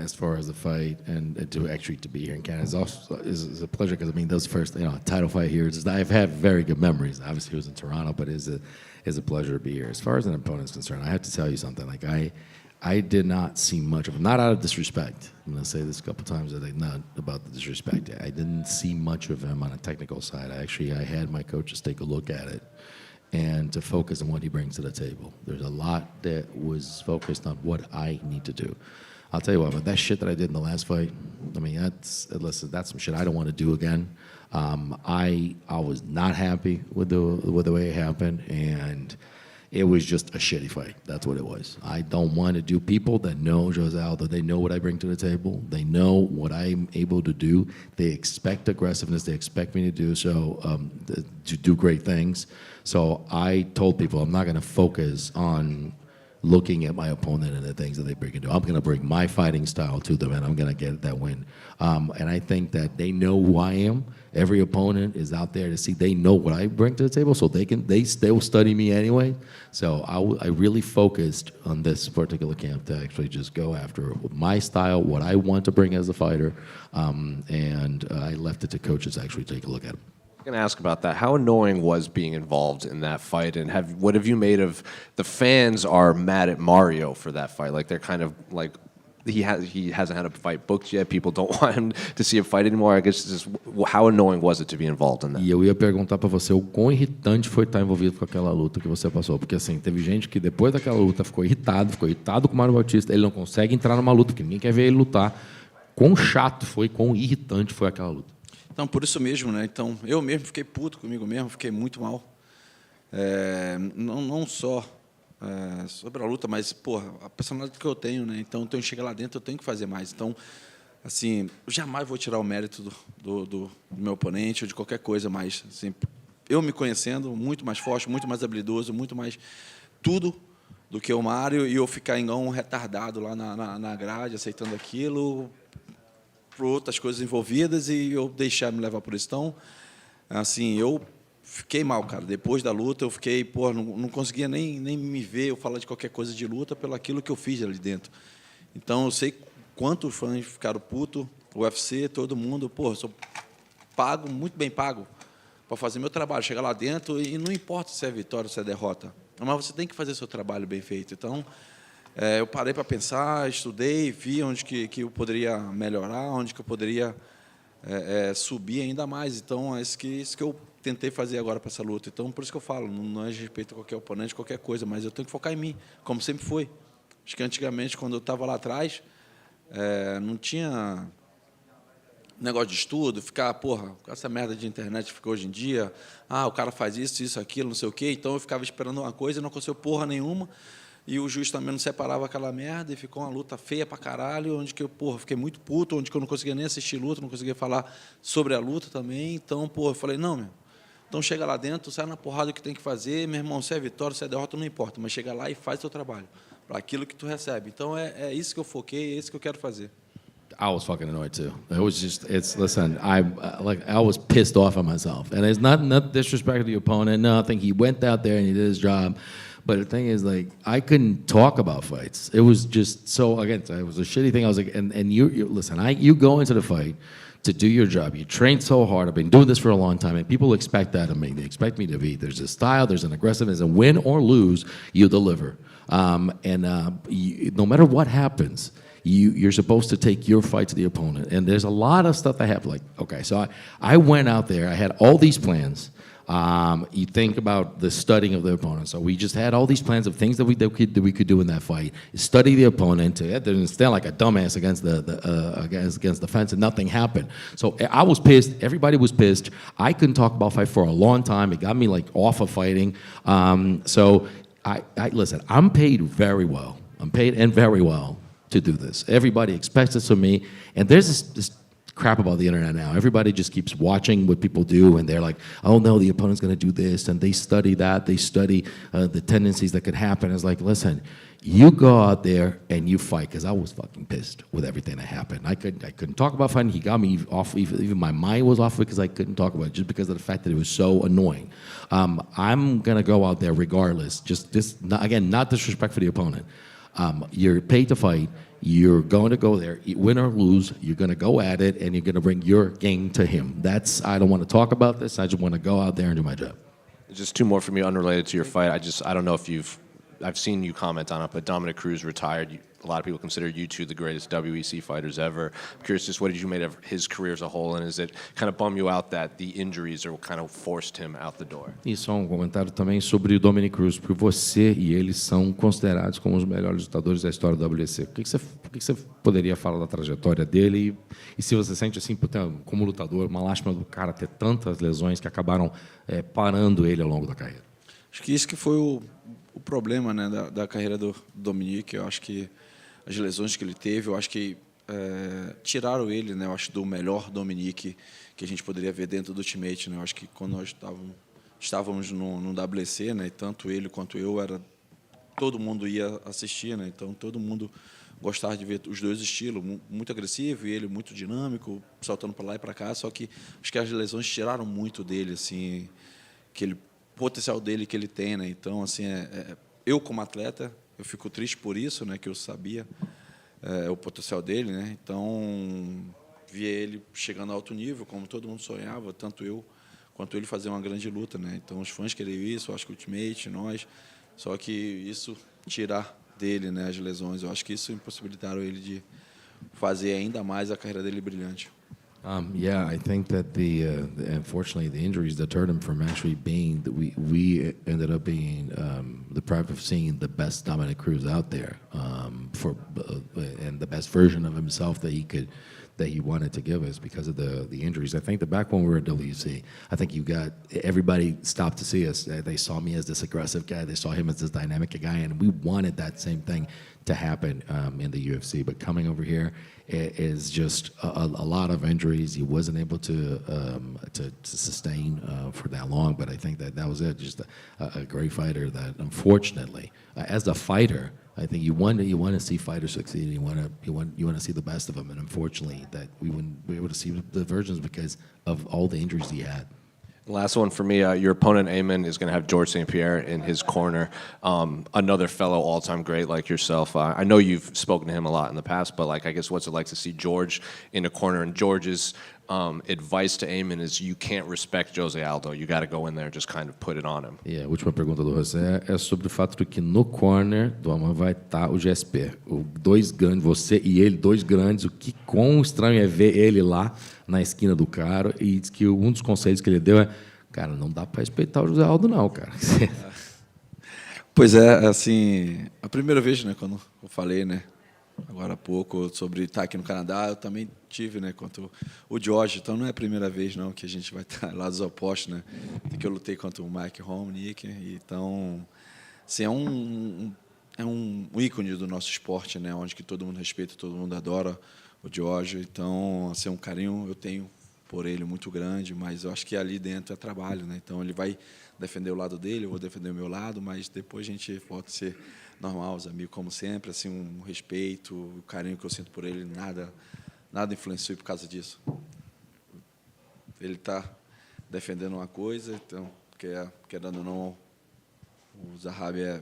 As far as the fight and to be here in Canada is a pleasure because I mean those first title fight here. I've had very good memories. Obviously, it was in Toronto, but it's a pleasure to be here. As far as an opponent is concerned, I have to tell you something. Like I did not see much of him. Not out of disrespect. I'm going to say this a couple times. Not about the disrespect. I didn't see much of him on a technical side. I had my coaches take a look at it and to focus on what he brings to the table. There's a lot that was focused on what I need to do. I'll tell you what, but that shit that I did in the last fight, I mean, that's some shit I don't want to do again. I was not happy with the way it happened, and it was just a shitty fight. That's what it was. I don't want to do. People that know Jose Aldo, they know what I bring to the table. They know what I'm able to do. They expect aggressiveness. They expect me to do so, to do great things. So I told people I'm not going to focus on looking at my opponent and the things that they bring into. I'm going to bring my fighting style to them, and I'm going to get that win. And I think that they know who I am. Every opponent is out there to see. They know what I bring to the table, so they will study me anyway. So I really focused on this particular camp to actually just go after my style, what I want to bring as a fighter, and I left it to coaches to actually take a look at it. I'm going to ask about that. How annoying was being involved in that fight, and what have you made of the fans are mad at Mario for that fight? Like they're kind of like he hasn't had a fight booked yet. People don't want him to see a fight anymore. I guess just how annoying was it to be involved in that? E eu ia perguntar para você o quão irritante foi estar envolvido com aquela luta que você passou, porque assim teve gente que depois daquela luta ficou irritado com o Mário Bautista. Ele não consegue entrar numa luta porque ninguém quer ver ele lutar. Quão chato foi, quão irritante foi aquela luta? Então, por isso mesmo, né? Então, eu mesmo fiquei puto comigo mesmo, fiquei muito mal. Não só sobre a luta, mas, porra, a personalidade que eu tenho, né? Então, eu tenho que chegar lá dentro, eu tenho que fazer mais. Então, assim, eu jamais vou tirar o mérito do meu oponente ou de qualquer coisa, mas, assim, eu me conhecendo, muito mais forte, muito mais habilidoso, muito mais tudo do que o Mário, e eu ficar igual um retardado lá na grade, aceitando aquilo, por outras coisas envolvidas, e eu deixar me levar por isso. Então, assim, eu fiquei mal, cara. Depois da luta, eu fiquei, pô, não conseguia nem me ver eu falar de qualquer coisa de luta pelo aquilo que eu fiz ali dentro. Então, eu sei quantos fãs ficaram putos, o UFC, todo mundo, pô, sou pago, muito bem pago, para fazer meu trabalho, chegar lá dentro, e não importa se é vitória ou se é derrota, mas você tem que fazer seu trabalho bem feito. Então, eu parei para pensar, estudei, vi onde que eu poderia melhorar, onde que eu poderia subir ainda mais. Então, é isso que eu tentei fazer agora para essa luta. Então, por isso que eu falo, não é de respeito a qualquer oponente, qualquer coisa, mas eu tenho que focar em mim, como sempre foi. Acho que antigamente, quando eu estava lá atrás, não tinha negócio de estudo, ficar, porra, com essa merda de internet que ficou hoje em dia, o cara faz isso, aquilo, não sei o quê. Então, eu ficava esperando uma coisa e não aconteceu porra nenhuma. E o juiz também não separava aquela merda, e ficou uma luta feia pra caralho, onde que eu, porra, fiquei muito puto, onde que eu não conseguia nem assistir luta, não conseguia falar sobre a luta também. Então, porra, eu falei, não, meu, então chega lá dentro, sai na porrada que tem que fazer, meu irmão, se é vitória, se é derrota, não importa, mas chega lá e faz o seu trabalho, para aquilo que tu recebe. Então, é isso que eu foquei, é isso que eu quero fazer. I was fucking annoyed too. It was just, listen, I was pissed off at myself. And it's not disrespect to the opponent, nothing. He went out there and he did his job. But the thing is, like, I couldn't talk about fights. It was just so, again, it was a shitty thing. I was like, and you listen, you go into the fight to do your job. You train so hard. I've been doing this for a long time, and people expect that of me. They expect me to be, there's a style, there's an aggressiveness, and win or lose, you deliver. No matter what happens, you're supposed to take your fight to the opponent. And there's a lot of stuff that happened. Like, okay, so I went out there. I had all these plans. You think about the studying of the opponent. So we just had all these plans of things that we could do in that fight. Study the opponent, to stand like a dumbass against the fence, and nothing happened. So I was pissed. Everybody was pissed. I couldn't talk about fight for a long time. It got me like off of fighting. So I listen. I'm paid very well. I'm paid and very well to do this. Everybody expects this of me, and there's this crap about the internet now. Everybody just keeps watching what people do, and they're like, oh no, the opponent's going to do this, and they study that, they study the tendencies that could happen. It's like, listen, you go out there and you fight, because I was fucking pissed with everything that happened. I couldn't talk about fighting. He got me off, even my mind was off because I couldn't talk about it, just because of the fact that it was so annoying. I'm going to go out there regardless, again, not disrespect for the opponent. You're paid to fight. You're going to go there, win or lose. You're going to go at it, and you're going to bring your game to him. I don't want to talk about this. I just want to go out there and do my job. Just two more for me, unrelated to your fight. I don't know if I've seen you comment on it, but Dominic Cruz retired. A lot of people consider you two the greatest WEC fighters ever. I'm curious, just what did you make of his career as a whole, and is it kind of bum you out that the injuries are kind of forced him out the door? E só comentário também sobre o Dominic Cruz, porque você e ele são considerados como os melhores lutadores da história do WEC. O que você poderia falar da trajetória dele? E se você sente assim, como lutador, uma lástima do cara ter tantas lesões que acabaram parando ele ao longo da carreira? Acho que isso que foi o problema, né, da carreira do Dominic. Eu acho que as lesões que ele teve, eu acho que tiraram ele, né, eu acho, do melhor Dominic que a gente poderia ver dentro do Ultimate, né? Eu acho que quando nós estávamos no WC, né, tanto ele quanto eu, todo mundo ia assistir, né? Então todo mundo gostava de ver os dois estilos, muito agressivo e ele muito dinâmico, saltando para lá e para cá. Só que acho que as lesões tiraram muito dele, assim, potencial dele que ele tem, né? Então, assim, eu como atleta, eu fico triste por isso, né? Que eu sabia o potencial dele, né? Então, via ele chegando a alto nível, como todo mundo sonhava, tanto eu quanto ele fazer uma grande luta, né? Então, os fãs queriam isso, eu acho que o Ultimate, nós, só que isso tirar dele, né, as lesões, eu acho que isso impossibilitaram ele de fazer ainda mais a carreira dele brilhante. Yeah, I think that unfortunately the injuries deterred him from actually being. We ended up being deprived of seeing the best Dominic Cruz out there, and the best version of himself that he wanted to give us because of the injuries. I think that back when we were at WC, I think everybody stopped to see us. They saw me as this aggressive guy. They saw him as this dynamic guy, and we wanted that same thing to happen in the UFC. But coming over here is just a lot of injuries. He wasn't able to sustain for that long. But I think that was it. Just a great fighter that, unfortunately, as a fighter, I think you want to see fighters succeed. You want to see the best of them. And unfortunately, that we wouldn't be able to see the versions because of all the injuries he had. Last one for me. Your opponent, Aiemann, is going to have George St. Pierre in his corner, another fellow all-time great like yourself. I know you've spoken to him a lot in the past, but I guess what's it like to see George in the corner? And George's advice to Aiemann is you can't respect Jose Aldo. You got to go in there and just kind of put it on him. A última pergunta do José é sobre o fato de que no corner do Aiemann vai estar o GSP. Dois grandes, você e ele, dois grandes. O que quão estranho é ver ele lá na esquina do cara, e diz que um dos conselhos que ele deu cara, não dá para respeitar o José Aldo não, cara. Pois é, assim, a primeira vez, né, quando eu falei, né, agora há pouco, sobre estar aqui no Canadá, eu também tive, né, contra o George, então não é a primeira vez, não, que a gente vai estar lá dos opostos, né, que eu lutei contra o Mike Homnick, então, assim, é um ícone do nosso esporte, né, onde que todo mundo respeita, todo mundo adora o George, então, assim, um carinho eu tenho por ele muito grande, mas eu acho que ali dentro é trabalho, né? Então ele vai defender o lado dele, eu vou defender o meu lado, mas depois a gente volta a ser normal, os amigos como sempre, assim, um respeito, o carinho que eu sinto por ele, nada influenciou por causa disso. Ele está defendendo uma coisa, então, querendo ou não, o Zahabi é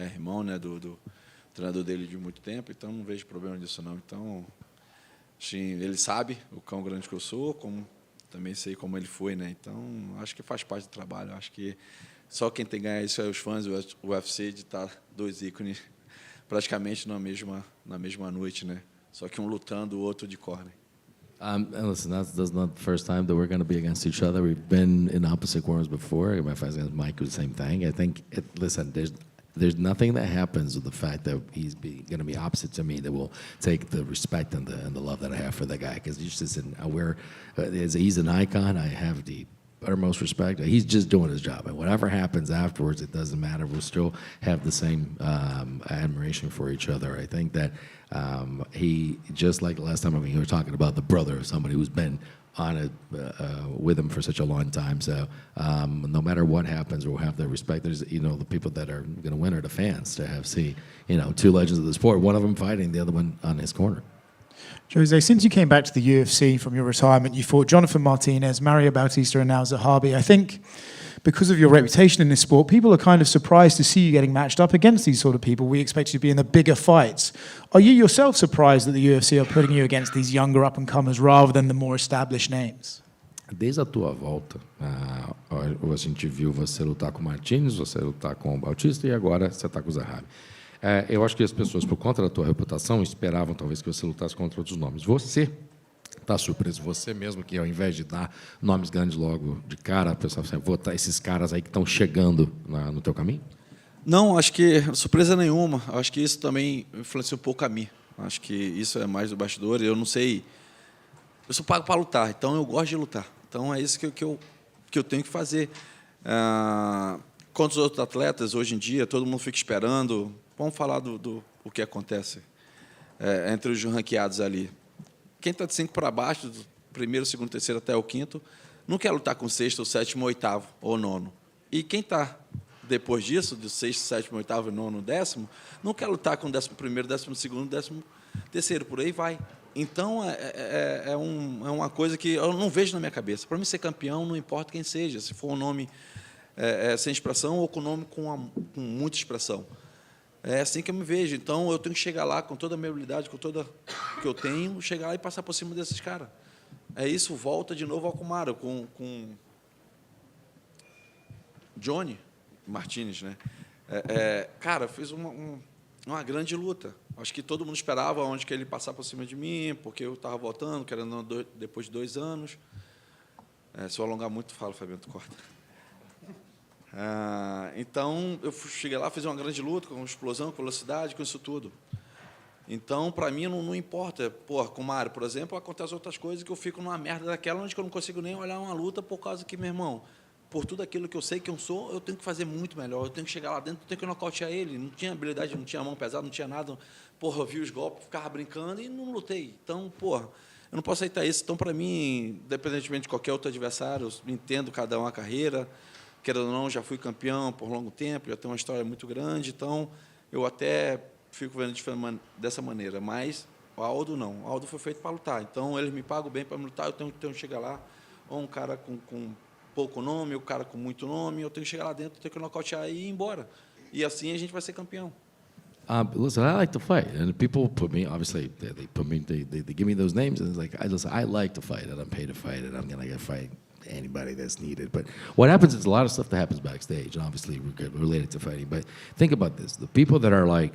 irmão, né, do treinador dele de muito tempo, então não vejo problema disso não. Então, ele sabe o quão grande que eu sou, como também sei como ele foi, né? Então, acho que faz parte do trabalho. Acho que só quem tem que ganhar isso é os fãs do UFC, de estar dois ícones praticamente na mesma noite, né? Só que um lutando, o outro de corner. And listen, that's not the first time that we're going to be against each other. We've been in opposite corners before. My fight against Mike was the same thing. I think, listen, there's nothing that happens with the fact that he's going to be opposite to me that will take the respect and the love that I have for the guy. Because he's an icon. I have the uttermost respect. He's just doing his job, and whatever happens afterwards, it doesn't matter. We'll still have the same admiration for each other. I think that he, just like the last time, we were talking about the brother of somebody who's been on it with him for such a long time. So no matter what happens, we'll have the respect. There's, the people that are going to win are the fans to see, two legends of the sport, one of them fighting, the other one on his corner. Jose, since you came back to the UFC from your retirement, you fought Jonathan Martinez, Mario Bautista, and now Zahabi. I think because of your reputation in this sport, people are kind of surprised to see you getting matched up against these sort of people. We expect you to be in the bigger fights. Are you yourself surprised that the UFC are putting you against these younger up-and-comers rather than the more established names? Desde a tua volta, a gente viu você lutar com o Martinez, você lutar com o Bautista e agora você está com o Zahabi. Eu acho que as pessoas, por conta da tua reputação, esperavam talvez que você lutasse contra outros nomes. Você está surpreso, você mesmo, que ao invés de dar nomes grandes logo de cara, a pessoa vai votar esses caras aí que estão chegando no teu caminho? Não, acho que surpresa nenhuma. Acho que isso também influenciou um pouco a mim. Acho que isso é mais do bastidor. Eu não sei. Eu sou pago para lutar, então eu gosto de lutar. Então é isso que eu tenho que fazer. Quanto os outros atletas, hoje em dia, todo mundo fica esperando. Vamos falar do que acontece entre os ranqueados ali. Quem está de 5 para baixo, do primeiro, segundo, terceiro até o quinto, não quer lutar com o sexto, o sétimo, oitavo ou nono. E quem está depois disso, do sexto, sétimo, oitavo, nono, décimo, não quer lutar com o 11º, 12º, 13º, por aí vai. Então, é uma coisa que eu não vejo na minha cabeça. Para mim, ser campeão, não importa quem seja, se for um nome sem expressão ou com um nome com muita expressão. É assim que eu me vejo. Então, eu tenho que chegar lá com toda a minha habilidade, com toda que eu tenho, chegar lá e passar por cima desses caras. Isso volta de novo ao Kumaro, com Johnny Martinez, né? Cara, fiz uma grande luta. Acho que todo mundo esperava onde que ele passar por cima de mim, porque eu estava voltando, querendo depois de 2 anos. Se eu alongar muito, falo, Fabiano, tu corta. Então, eu cheguei lá, fiz uma grande luta, com explosão, com velocidade, com isso tudo. Então, para mim, não importa. Com o Mário, por exemplo, acontecem outras coisas que eu fico numa merda daquela, onde eu não consigo nem olhar uma luta, por causa que, meu irmão, por tudo aquilo que eu sei que eu sou, eu tenho que fazer muito melhor. Eu tenho que chegar lá dentro, eu tenho que nocautear ele. Não tinha habilidade, não tinha mão pesada, não tinha nada. Eu vi os golpes, ficava brincando e não lutei. Então, eu não posso aceitar isso. Então, para mim, independentemente de qualquer outro adversário, eu entendo cada uma carreira. Querendo ou não, já fui campeão por longo tempo, já tenho uma história muito grande, então eu até fico vendo dessa maneira. Mas o Aldo não. O Aldo foi feito para lutar. Então, eles me pagam bem para me lutar, eu tenho que chegar lá, ou um cara com pouco nome, ou um cara com muito nome, eu tenho que chegar lá dentro, tenho que nocautear e ir embora. E assim a gente vai ser campeão. Listen, I like to fight, and people put me, obviously, they give me those names, and it's like, I like to fight, and I'm paid to fight, and I'm going to fight anybody that's needed. But what happens is a lot of stuff that happens backstage, and obviously related to fighting. But think about this: the people that are like,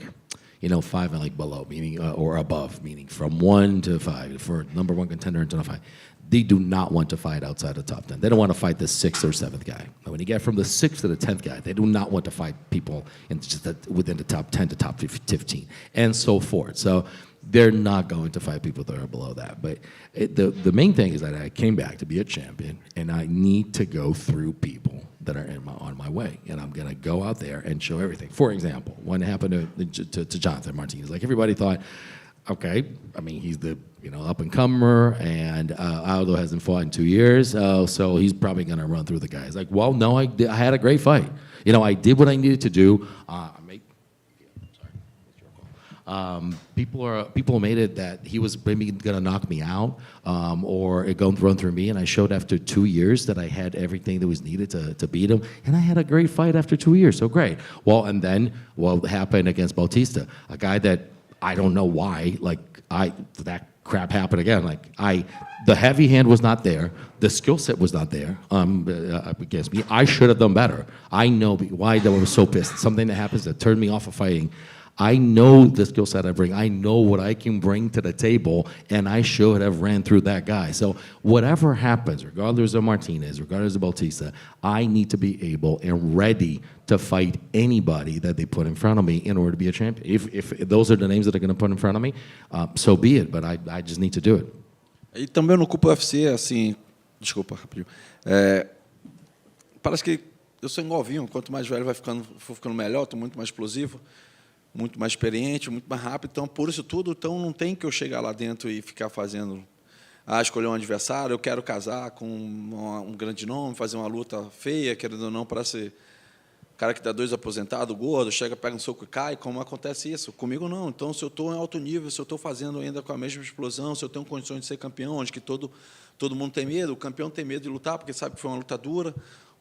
5 and like below, meaning or above, meaning from 1 to 5 for number 1 contender into the fight, they do not want to fight outside the top 10. They don't want to fight the 6th or 7th guy. When you get from the 6th to the 10th guy, they do not want to fight people within the top 10 to top 15, and so forth. So they're not going to fight people that are below that. But the main thing is that I came back to be a champion, and I need to go through people that are on my way. And I'm going to go out there and show everything. For example, what happened to Jonathan Martinez, like everybody thought, okay, I mean, he's the up-and-comer, and Aldo hasn't fought in 2 years, so he's probably going to run through the guys. Like, well, no, I had a great fight. I did what I needed to do. People made it that he was maybe going to knock me out or going to run through me, and I showed after 2 years that I had everything that was needed to beat him, and I had a great fight after 2 years, so great. Well, and then what happened against Bautista, a guy that I don't know why, that crap happened again. The heavy hand was not there, the skill set was not there against me. I should have done better. I know why I was so pissed. Something that happens that turned me off of fighting. I know the skill set I bring. I know what I can bring to the table, and I should have ran through that guy. So whatever happens, regardless of Martinez, regardless of Bautista, I need to be able and ready to fight anybody that they put in front of me in order to be a champion. If those are the names that are going to put in front of me, so be it. But I just need to do it. E também no Cupo UFC, assim, desculpa, rapidinho. Parece que eu sou igual vinho. Quanto mais velho for ficando melhor, estou muito mais explosivo, muito mais experiente, muito mais rápido. Então, por isso tudo, então não tem que eu chegar lá dentro e ficar fazendo, escolher um adversário. Eu quero casar com um grande nome, fazer uma luta feia, querendo ou não, para ser cara que dá 2 aposentado, gordo, chega, pega um soco e cai. Como acontece isso? Comigo não. Então, se eu estou em alto nível, se eu estou fazendo ainda com a mesma explosão, se eu tenho condições de ser campeão, onde que todo mundo tem medo, o campeão tem medo de lutar porque sabe que foi uma luta dura,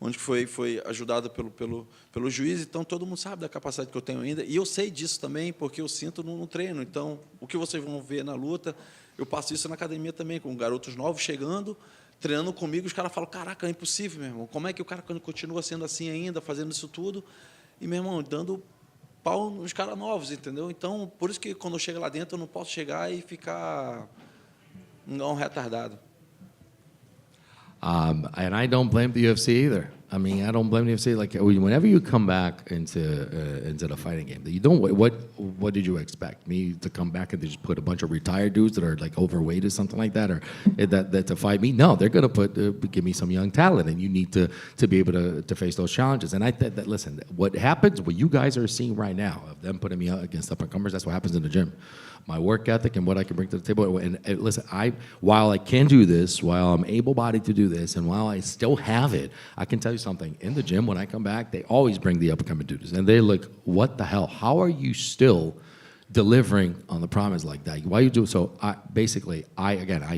onde foi ajudado pelo juiz, então todo mundo sabe da capacidade que eu tenho ainda, e eu sei disso também, porque eu sinto no treino. Então, o que vocês vão ver na luta, eu passo isso na academia também, com garotos novos chegando, treinando comigo, os caras falam, caraca, é impossível, meu irmão, como é que o cara continua sendo assim ainda, fazendo isso tudo, e, meu irmão, dando pau nos caras novos, entendeu? Então, por isso que quando eu chego lá dentro, eu não posso chegar e ficar um retardado. And I don't blame the UFC either. I mean, I don't blame the UFC. Like, whenever you come back into the fighting game, you don't. What did you expect? Me to come back and just put a bunch of retired dudes that are like overweight or something like that, or that to fight me? No, they're gonna give me some young talent, and you need to be able to face those challenges. And I think that, listen, what happens, what you guys are seeing right now of them putting me out against up-and-comers, that's what happens in the gym. My work ethic and what I can bring to the table. And listen, while I can do this, while I'm able-bodied to do this, and while I still have it, I can tell you something. In the gym, when I come back, they always bring the up-and-coming dudes. And they're like, what the hell? How are you still delivering on the promise like that? Why you do so? I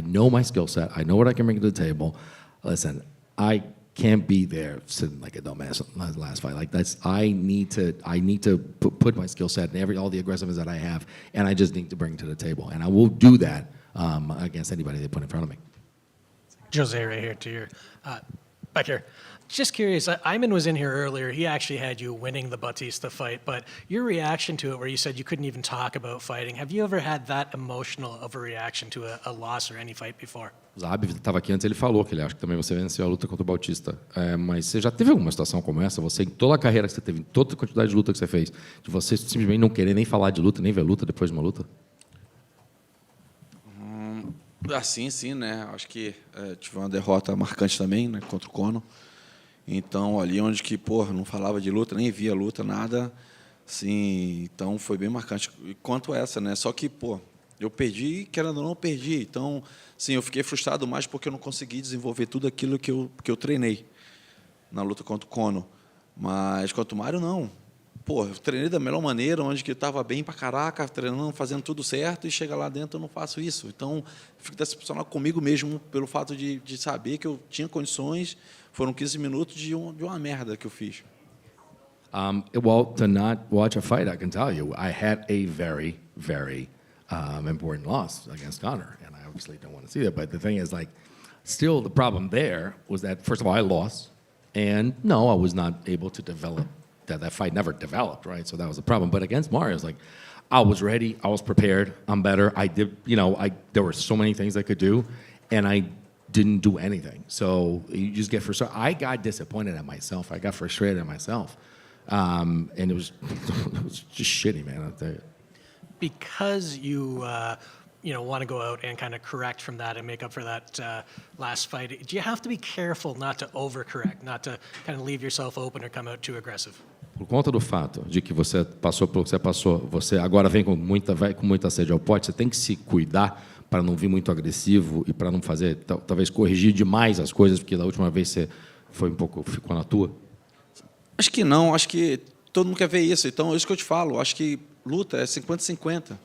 know my skill set. I know what I can bring to the table. Listen, I can't be there sitting like a dumbass last fight. Like I need to put my skill set and all the aggressiveness that I have, and I just need to bring to the table. And I will do that against anybody they put in front of me. Jose, right here to your back here. Just curious, Aiemann was in here earlier. He actually had you winning the Bautista fight, but your reaction to it, where you said you couldn't even talk about fighting, have you ever had that emotional of a reaction to a loss or any fight before? O Zahabi estava aqui antes, ele falou que ele acha que também você venceu a luta contra o Bautista. Mas você já teve alguma situação como essa? Você, em toda a carreira que você teve, em toda a quantidade de luta que você fez, de você simplesmente não querer nem falar de luta, nem ver luta depois de uma luta? Sim, né? Acho que tive uma derrota marcante também, né, contra o Conor. Então, ali onde que, não falava de luta, nem via luta, nada. Sim, então foi bem marcante. Quanto essa, né? Só que, eu perdi, querendo ou não, perdi. Então, sim, eu fiquei frustrado mais porque eu não consegui desenvolver tudo aquilo que eu treinei na luta contra o Conor. Mas contra o Mário, não. Eu treinei da melhor maneira, onde que eu estava bem pra caraca, treinando, fazendo tudo certo, e chega lá dentro eu não faço isso. Então, fico decepcionado comigo mesmo pelo fato de saber que eu tinha condições. Foram 15 minutos de uma merda que eu fiz. Well, to not watch a fight, I can tell you, I had a very, very important loss against Conor, and I obviously don't want to see that. But the thing is, like, still the problem there was that, first of all, I lost, and no, I was not able to develop. That fight never developed, right? So that was the problem. But against Mario, it's like, I was ready, I was prepared, I'm better. I did, there were so many things I could do, and I didn't do anything. So you just get frustrated. I got disappointed at myself. I got frustrated at myself. And it was just shitty, man, I'll tell you. Because you want to go out and kind of correct from that and make up for that last fight, do you have to be careful not to overcorrect, not to kind of leave yourself open or come out too aggressive? Por conta do fato de que você passou pelo que você passou, você agora vem com muita sede ao pote, você tem que se cuidar para não vir muito agressivo e para não fazer, talvez corrigir demais as coisas, porque da última vez você ficou na tua? Acho que não, acho que todo mundo quer ver isso. Então, é isso que eu te falo, acho que luta é 50-50.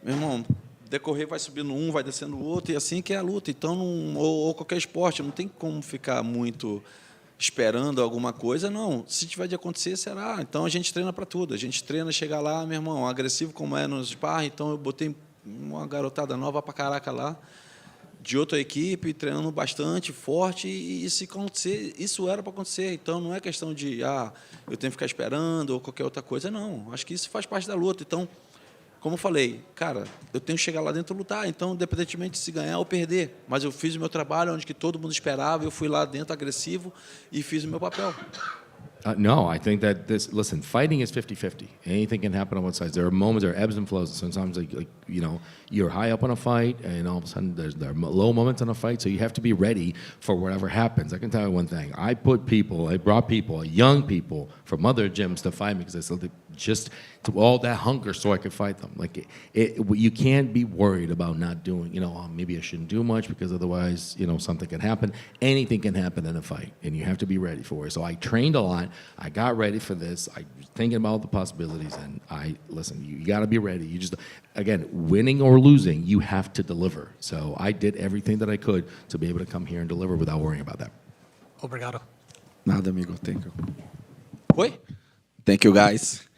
Meu irmão, decorrer vai subindo um, vai descendo o outro, e assim que é a luta. Então, ou qualquer esporte, não tem como ficar muito esperando alguma coisa, não. Se tiver de acontecer, será. Então, a gente treina para tudo. A gente treina, chegar lá, meu irmão, agressivo como é nos sparring, então eu botei uma garotada nova pra caraca lá. de outra equipe, treinando bastante, forte, e se acontecer, isso era para acontecer. Então, não é questão de, eu tenho que ficar esperando ou qualquer outra coisa, não. Acho que isso faz parte da luta. Então, como eu falei, cara, eu tenho que chegar lá dentro e lutar. Então, independentemente de se ganhar ou perder, mas eu fiz o meu trabalho onde que todo mundo esperava, eu fui lá dentro agressivo e fiz o meu papel. No, I think that listen, fighting is 50-50. Anything can happen on both sides. There are moments, there are ebbs and flows. Sometimes, you're high up on a fight, and all of a sudden there are low moments on a fight, so you have to be ready for whatever happens. I can tell you one thing. I brought people, young people, from other gyms to fight me because I still just to all that hunger so I could fight them. Like, you can't be worried about not doing, maybe I shouldn't do much because otherwise, something can happen. Anything can happen in a fight, and you have to be ready for it. So I trained a lot. I got ready for this. I was thinking about the possibilities, and listen, you got to be ready. You just, again, winning or losing, you have to deliver. So I did everything that I could to be able to come here and deliver without worrying about that. Obrigado. Nada, amigo. Thank you. Oi? Thank you, guys.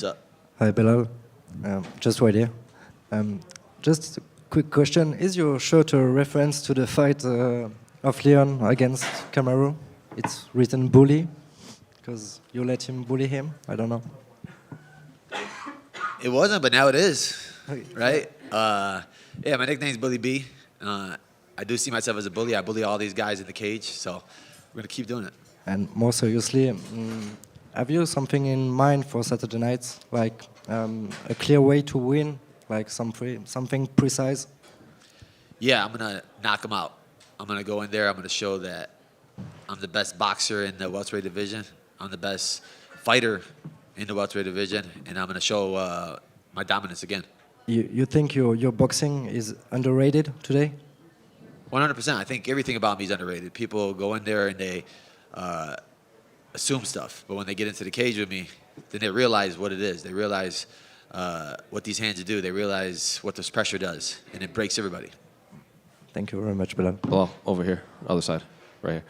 up? Hi, Belal. Just right here. Just a quick question. Is your shirt a reference to the fight of Leon against Kamaru? It's written bully because you let him bully him? I don't know. It wasn't, but now it is, right? Yeah, my nickname's Bully B. I do see myself as a bully. I bully all these guys in the cage, so we're going to keep doing it. And more seriously, have you something in mind for Saturday nights? Like a clear way to win? Like something precise? Yeah, I'm going to knock him out. I'm going to go in there. I'm going to show that I'm the best boxer in the welterweight division. I'm the best fighter in the welterweight division, and I'm going to show my dominance again. You think your boxing is underrated today? 100%. I think everything about me is underrated. People go in there and they assume stuff, but when they get into the cage with me, then they realize what it is. They realize what these hands do. They realize what this pressure does, and it breaks everybody. Thank you very much, Belal. Well, over here, other side, right here.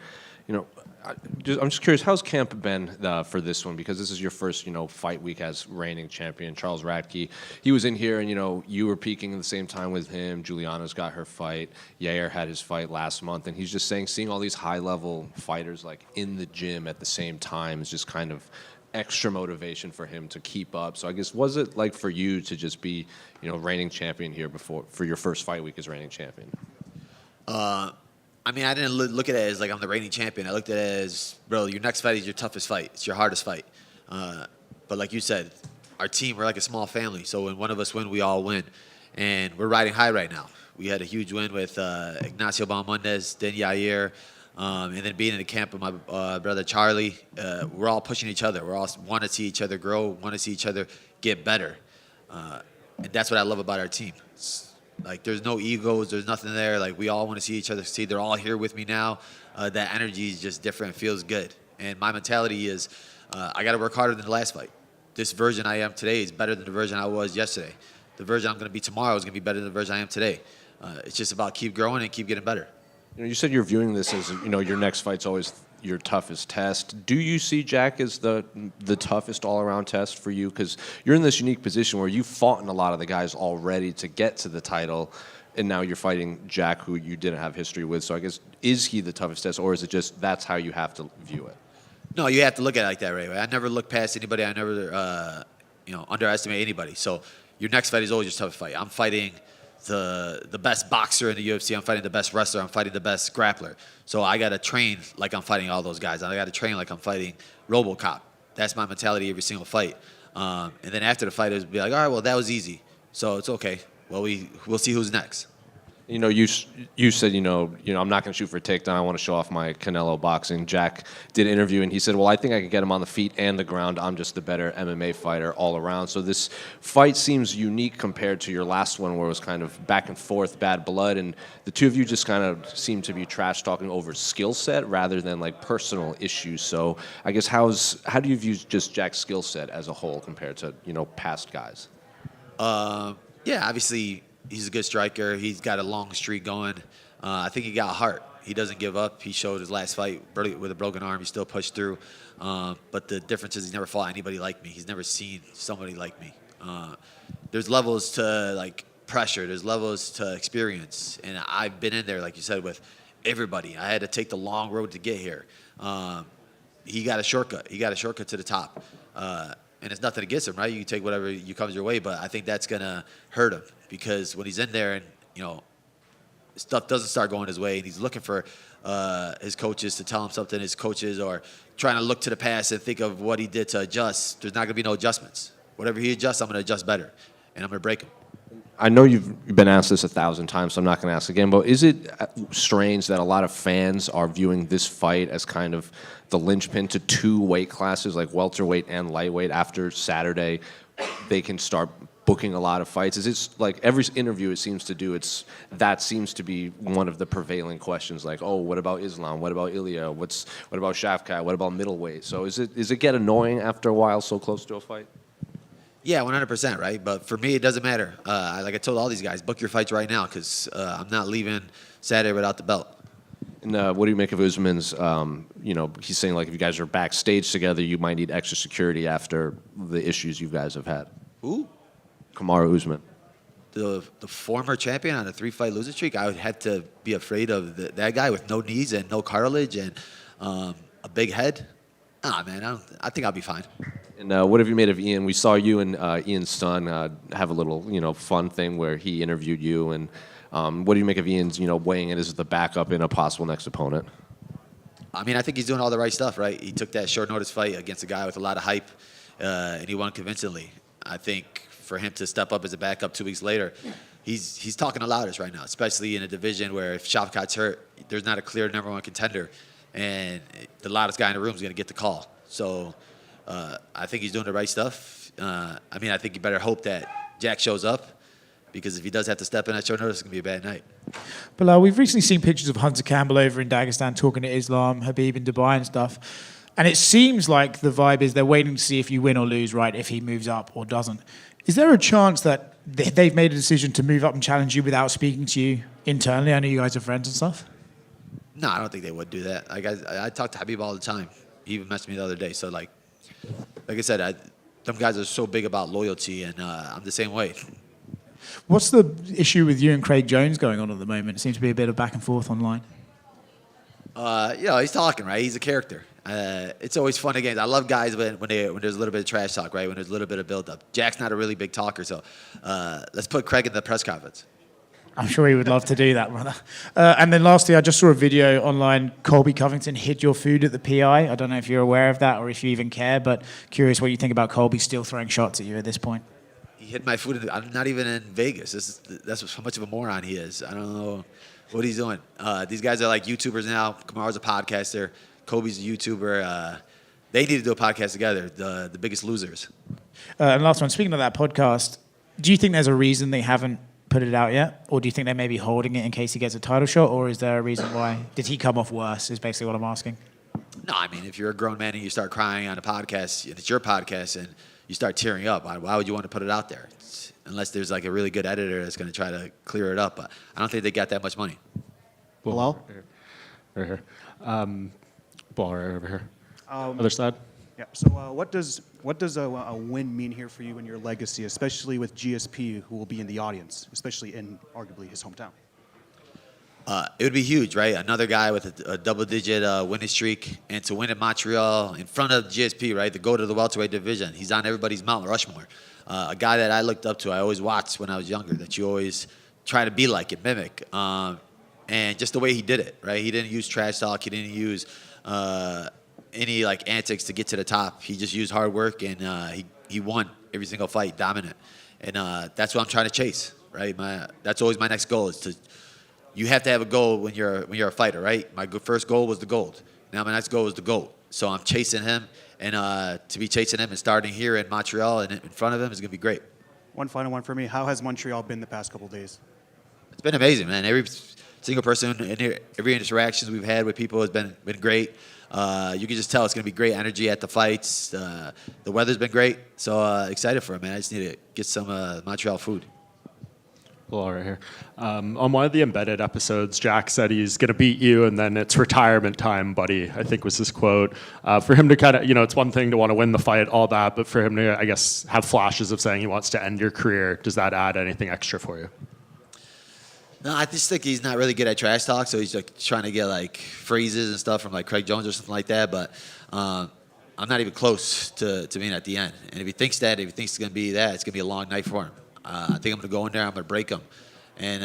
You know, I'm just curious, how's camp been for this one? Because this is your first, fight week as reigning champion. Charles Radtke, he was in here, and you were peaking at the same time with him. Juliana's got her fight. Yair had his fight last month, and he's just saying, seeing all these high-level fighters like in the gym at the same time is just kind of extra motivation for him to keep up. So I guess, was it like for you to just be, reigning champion here for your first fight week as reigning champion? I mean, I didn't look at it as like I'm the reigning champion. I looked at it as, bro, your next fight is your toughest fight. It's your hardest fight. But like you said, our team, we're like a small family. So when one of us win, we all win. And we're riding high right now. We had a huge win with Ignacio Balmondes, then Yair, and then being in the camp with my brother Charlie. We're all pushing each other. We all want to see each other grow, want to see each other get better. And that's what I love about our team. Like, there's no egos. There's nothing there. Like, we all want to see each other succeed. They're all here with me now. That energy is just different. It feels good. And my mentality is I got to work harder than the last fight. This version I am today is better than the version I was yesterday. The version I'm going to be tomorrow is going to be better than the version I am today. It's just about keep growing and keep getting better. You said you're viewing this as, your next fight's always your toughest test. Do you see Jack as the toughest all-around test for you? Because you're in this unique position where you've fought in a lot of the guys already to get to the title, and now you're fighting Jack, who you didn't have history with. So I guess, is he the toughest test, or is it just that's how you have to view it? No, you have to look at it like that, Ray. I never look past anybody. I never, underestimate anybody. So your next fight is always your toughest fight. I'm fighting the best boxer in the UFC. I'm fighting the best wrestler. I'm fighting the best grappler. So I got to train like I'm fighting all those guys. I got to train like I'm fighting RoboCop. That's my mentality every single fight. And then after the fight, it would be like, all right, well, that was easy. So it's okay. Well, we'll see who's next. You said, I'm not going to shoot for a takedown. I want to show off my Canelo boxing. Jack did an interview, and he said, well, I think I could get him on the feet and the ground. I'm just the better MMA fighter all around. So this fight seems unique compared to your last one, where it was kind of back and forth, bad blood, and the two of you just kind of seem to be trash talking over skill set rather than like personal issues. So I guess how do you view just Jack's skill set as a whole compared to past guys? Yeah, obviously, he's a good striker. He's got a long streak going. I think he got heart. He doesn't give up. He showed his last fight with a broken arm. He still pushed through. But the difference is he's never fought anybody like me. He's never seen somebody like me. There's levels to like pressure. There's levels to experience. And I've been in there, like you said, with everybody. I had to take the long road to get here. He got a shortcut. He got a shortcut to the top. And it's nothing against him, right? You can take whatever comes your way, but I think that's going to hurt him because when he's in there and, stuff doesn't start going his way and he's looking for his coaches to tell him something, his coaches, or trying to look to the past and think of what he did to adjust, there's not going to be no adjustments. Whatever he adjusts, I'm going to adjust better, and I'm going to break him. I know you've been asked this 1,000 times, so I'm not going to ask again, but is it strange that a lot of fans are viewing this fight as kind of the linchpin to two weight classes, like welterweight and lightweight? After Saturday, they can start booking a lot of fights. Is it like every interview it seems to do, that seems to be one of the prevailing questions, like, oh, what about Islam? What about Ilya? What about Shevchenko? What about middleweight? So is it get annoying after a while so close to a fight? Yeah, 100%, right? But for me, it doesn't matter. Like I told all these guys, book your fights right now because I'm not leaving Saturday without the belt. And what do you make of Usman's, he's saying, like, if you guys are backstage together, you might need extra security after the issues you guys have had. Who? Kamaru Usman. The former champion on a 3-fight losing streak, I would have to be afraid of that guy with no knees and no cartilage and a big head. Nah, man, I think I'll be fine. And what have you made of Ian? We saw you and Ian's son have a little, fun thing where he interviewed you. And what do you make of Ian's, weighing in as the backup in a possible next opponent? I mean, I think he's doing all the right stuff, right? He took that short notice fight against a guy with a lot of hype, and he won convincingly. I think for him to step up as a backup 2 weeks later, he's talking the loudest right now, especially in a division where if Shavkat's hurt, there's not a clear number one contender, and the loudest guy in the room is going to get the call. So I think he's doing the right stuff. I think you better hope that Jack shows up, because if he does have to step in at short notice, it's going to be a bad night. Belal, we've recently seen pictures of Hunter Campbell over in Dagestan talking to Islam, Habib in Dubai and stuff. And it seems like the vibe is they're waiting to see if you win or lose, right, if he moves up or doesn't. Is there a chance that they've made a decision to move up and challenge you without speaking to you internally? I know you guys are friends and stuff. No, I don't think they would do that. Like I talk to Habib all the time. He even messaged me the other day. So, like I said, them guys are so big about loyalty, and I'm the same way. What's the issue with you and Craig Jones going on at the moment? It seems to be a bit of back and forth online. He's talking, right? He's a character. It's always fun again. I love guys when there's a little bit of trash talk, right? When there's a little bit of build-up. Jack's not a really big talker, so let's put Craig in the press conference. I'm sure he would love to do that, brother. And then lastly, I just saw a video online. Colby Covington hid your food at the PI. I don't know if you're aware of that or if you even care, but curious what you think about Colby still throwing shots at you at this point. He hid my food. I'm not even in Vegas. That's how much of a moron he is. I don't know what he's doing. These guys are like YouTubers now. Kamaru's a podcaster. Kobe's a YouTuber. They need to do a podcast together, the biggest losers. And last one, speaking of that podcast, do you think there's a reason they haven't put it out yet? Or do you think they may be holding it in case he gets a title shot? Or is there a reason why? Did he come off worse is basically what I'm asking. No, I mean, if you're a grown man and you start crying on a podcast, and it's your podcast, and you start tearing up, why would you want to put it out there? Unless there's like a really good editor that's going to try to clear it up. But I don't think they got that much money. Belal? Right here. Ball right over here. Other side. Yeah. So what does a win mean here for you and your legacy, especially with GSP, who will be in the audience, especially in arguably his hometown? It would be huge, right? Another guy with a double-digit winning streak, and to win in Montreal in front of GSP, right? To go to the welterweight division. He's on everybody's Mount Rushmore. A guy that I looked up to, I always watched when I was younger, that you always try to be like and mimic. And just the way he did it, right? He didn't use trash talk. He didn't use any like antics to get to the top. He just used hard work, and he won every single fight, dominant. And that's what I'm trying to chase, right? That's always my next goal is to. You have to have a goal when you're a fighter, right? My first goal was the gold. Now my next goal is the GOAT. So I'm chasing him, and to be chasing him and starting here in Montreal and in front of him is going to be great. One final one for me. How has Montreal been the past couple of days? It's been amazing, man. Every single person and every interaction we've had with people has been great. You can just tell it's going to be great energy at the fights. The weather's been great. So excited for it, man. I just need to get some Montreal food. Well, right here. On one of the embedded episodes, Jack said he's going to beat you, and then it's retirement time, buddy, I think was his quote. For him to kind of, it's one thing to want to win the fight, all that, but for him to, I guess, have flashes of saying he wants to end your career, does that add anything extra for you? No, I just think he's not really good at trash talk, so he's like trying to get like phrases and stuff from like Craig Jones or something like that, but I'm not even close to being at the end. And if he thinks it's going to be that, it's going to be a long night for him. I think I'm going to go in there, I'm going to break him. And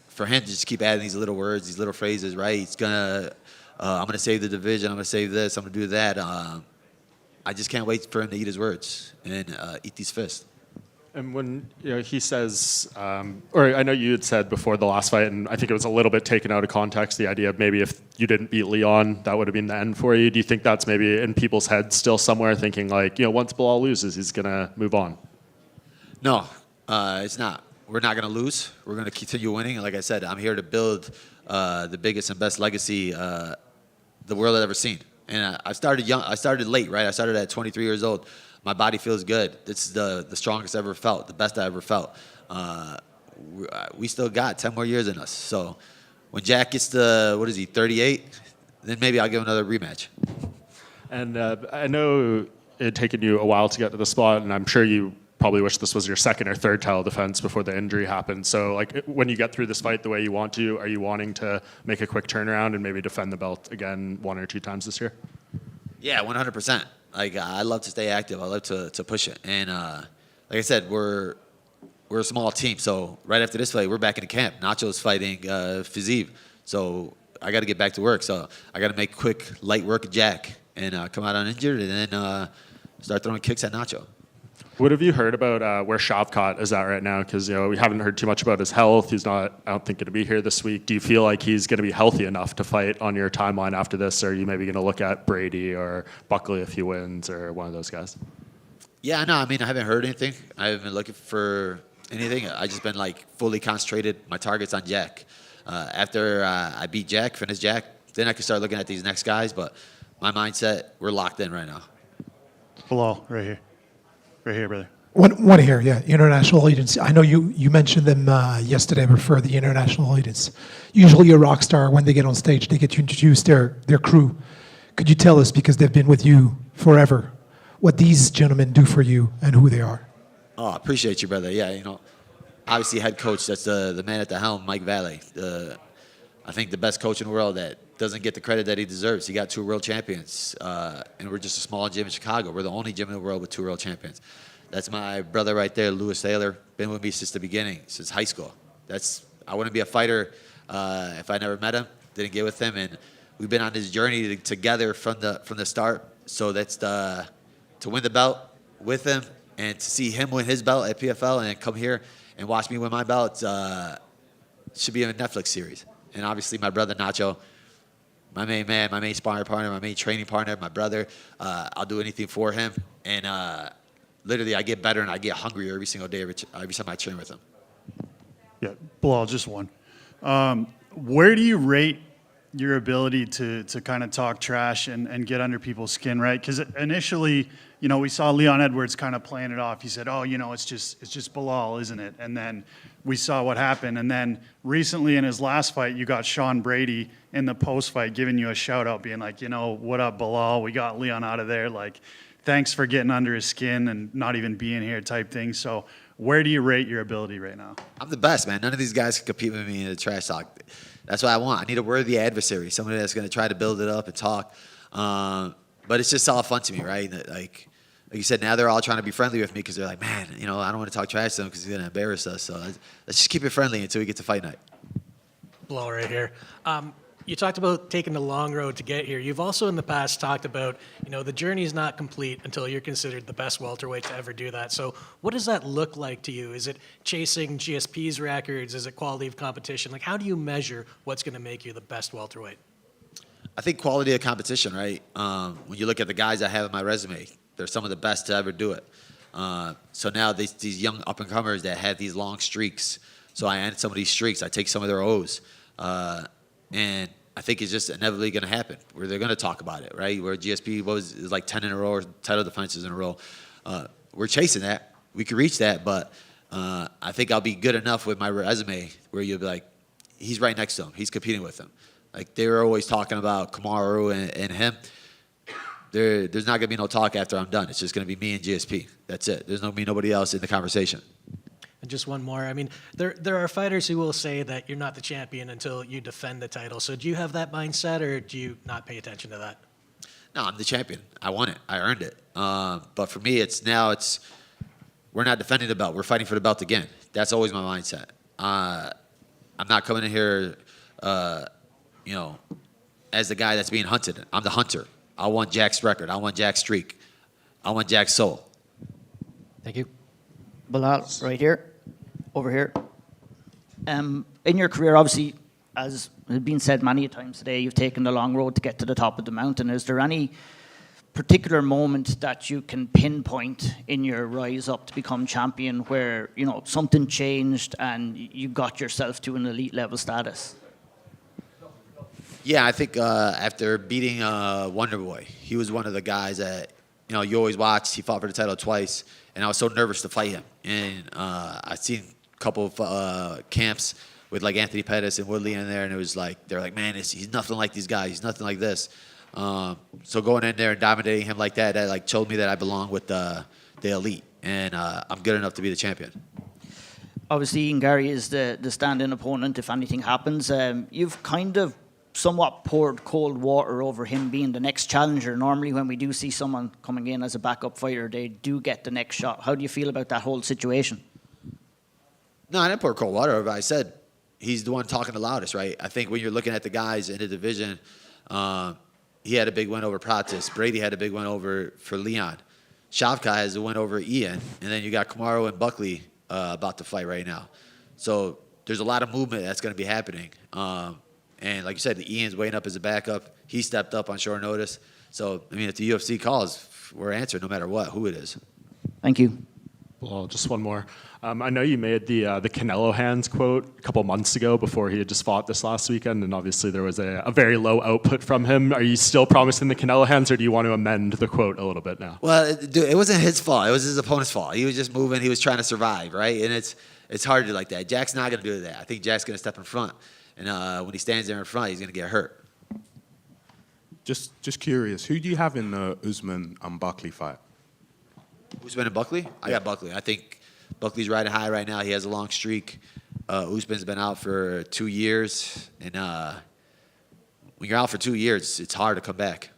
for him to just keep adding these little words, these little phrases, right? He's going to, I'm going to save the division, I'm going to save this, I'm going to do that. I just can't wait for him to eat his words and eat these fists. And when he says, or I know you had said before the last fight, and I think it was a little bit taken out of context, the idea of maybe if you didn't beat Leon, that would have been the end for you. Do you think that's maybe in people's heads still somewhere thinking like, once Belal loses, he's going to move on? No, it's not. We're not going to lose. We're going to continue winning. And like I said, I'm here to build the biggest and best legacy the world has ever seen. And I started young. I started late, right? I started at 23 years old. My body feels good. This is the strongest I ever felt, the best I ever felt. We still got 10 more years in us. So when Jack gets to, 38, then maybe I'll give him another rematch. And I know it had taken you a while to get to the spot, and I'm sure you probably wish this was your second or third title defense before the injury happened. So, like, when you get through this fight the way you want to, are you wanting to make a quick turnaround and maybe defend the belt again 1 or 2 times this year? Yeah, 100%. Like, I love to stay active. I love to push it. And like I said, we're a small team. So right after this fight, we're back in the camp. Nacho's fighting Fiziev. So I got to get back to work. So I got to make quick, light work of Jack and come out uninjured and then start throwing kicks at Nacho. What have you heard about where Shavkat is at right now? Because we haven't heard too much about his health. He's not, I don't think, going to be here this week. Do you feel like he's going to be healthy enough to fight on your timeline after this? Or are you maybe going to look at Brady or Buckley if he wins or one of those guys? Yeah, no, I mean, I haven't heard anything. I haven't been looking for anything. I just been like fully concentrated. My target's on Jack. After I beat Jack, finish Jack, then I can start looking at these next guys. But my mindset, we're locked in right now. Belal, right here. Right here, brother. One here, yeah. International audience. I know you mentioned them yesterday. I prefer the international audience. Usually a rock star, when they get on stage, they get to introduce their crew. Could you tell us, because they've been with you forever, what these gentlemen do for you and who they are? Oh, appreciate you, brother. Yeah, obviously head coach, that's the man at the helm, Mike Valley. I think the best coach in the world that doesn't get the credit that he deserves. He got 2 world champions, and we're just a small gym in Chicago. We're the only gym in the world with 2 world champions. That's my brother right there, Louis Taylor. Been with me since the beginning, since high school. I wouldn't be a fighter if I never met him, didn't get with him, and we've been on this journey together from the start. So that's to win the belt with him and to see him win his belt at PFL and come here and watch me win my belt should be a Netflix series. And obviously my brother Nacho, my main man, my main sparring partner, my main training partner, my brother. I'll do anything for him. And literally I get better and I get hungrier every single day, every time I train with him. Yeah, Belal, just one. Where do you rate your ability to kind of talk trash and get under people's skin, right? Because initially, we saw Leon Edwards kind of playing it off. He said, "Oh, it's just Belal, isn't it?" And then we saw what happened. And then recently in his last fight, you got Sean Brady in the post fight giving you a shout out, being like, "What up, Belal? We got Leon out of there. Like, thanks for getting under his skin and not even being here," type thing. So where do you rate your ability right now? I'm the best, man. None of these guys can compete with me in the trash talk. That's what I want. I need a worthy adversary, somebody that's going to try to build it up and talk. But it's just all fun to me, right? Like you said, now they're all trying to be friendly with me because they're like, man, I don't want to talk trash to him because he's going to embarrass us. So let's just keep it friendly until we get to fight night. Belal right here. You talked about taking the long road to get here. You've also in the past talked about, the journey is not complete until you're considered the best welterweight to ever do that. So what does that look like to you? Is it chasing GSP's records? Is it quality of competition? Like, how do you measure what's going to make you the best welterweight? I think quality of competition, right? When you look at the guys I have in my resume, they're some of the best to ever do it. So now these young up-and-comers that have these long streaks, so I end some of these streaks. I take some of their O's. And I think it's just inevitably going to happen, where they're going to talk about it, right? Where GSP is like 10 in a row or title defenses in a row. We're chasing that. We could reach that, but I think I'll be good enough with my resume where you'll be like, he's right next to him. He's competing with him. Like, they were always talking about Kamaru and him. There's not going to be no talk after I'm done. It's just going to be me and GSP. That's it. There's nobody else in the conversation. And just one more. I mean, there are fighters who will say that you're not the champion until you defend the title. So do you have that mindset, or do you not pay attention to that? No, I'm the champion. I won it. I earned it. But for me, we're not defending the belt. We're fighting for the belt again. That's always my mindset. I'm not coming in here, as the guy that's being hunted. I'm the hunter. I want Jack's record. I want Jack's streak. I want Jack's soul. Thank you. Belal, right here, over here. In your career, obviously, as has been said many times today, you've taken the long road to get to the top of the mountain. Is there any particular moment that you can pinpoint in your rise up to become champion where, something changed and you got yourself to an elite level status? Yeah, I think after beating Wonder Boy, he was one of the guys that, you always watched. He fought for the title twice, and I was so nervous to fight him. And I've seen a couple of camps with like Anthony Pettis and Woodley in there, and it was like they're like, man, he's nothing like these guys. He's nothing like this. So going in there and dominating him like that like told me that I belong with the elite, and I'm good enough to be the champion. Obviously, Ian Gary is the stand-in opponent if anything happens. You've kind of somewhat poured cold water over him being the next challenger. Normally, when we do see someone coming in as a backup fighter, they do get the next shot. How do you feel about that whole situation? No, I didn't pour cold water over. I said he's the one talking the loudest, right? I think when you're looking at the guys in the division, he had a big win over Pratis. Brady had a big win for Leon. Shavkat has a win over Ian. And then you got Kamaru and Buckley about to fight right now. So there's a lot of movement that's going to be happening. And like you said, Ian's waiting up as a backup. He stepped up on short notice. So, I mean, if the UFC calls, we're answering no matter what, who it is. Thank you. Well, just one more. I know you made the Canelo hands quote a couple months ago before he had just fought this last weekend, and obviously there was a very low output from him. Are you still promising the Canelo hands, or do you want to amend the quote a little bit now? Well, it wasn't his fault. It was his opponent's fault. He was just moving. He was trying to survive, right? And it's hard to do like that. Jack's not going to do that. I think Jack's going to step in front. And when he stands there in front, he's going to get hurt. Just curious, who do you have in the Usman and Buckley fight? Usman and Buckley? I got Buckley. I think Buckley's riding high right now. He has a long streak. Usman's been out for 2 years. And when you're out for 2 years, it's hard to come back.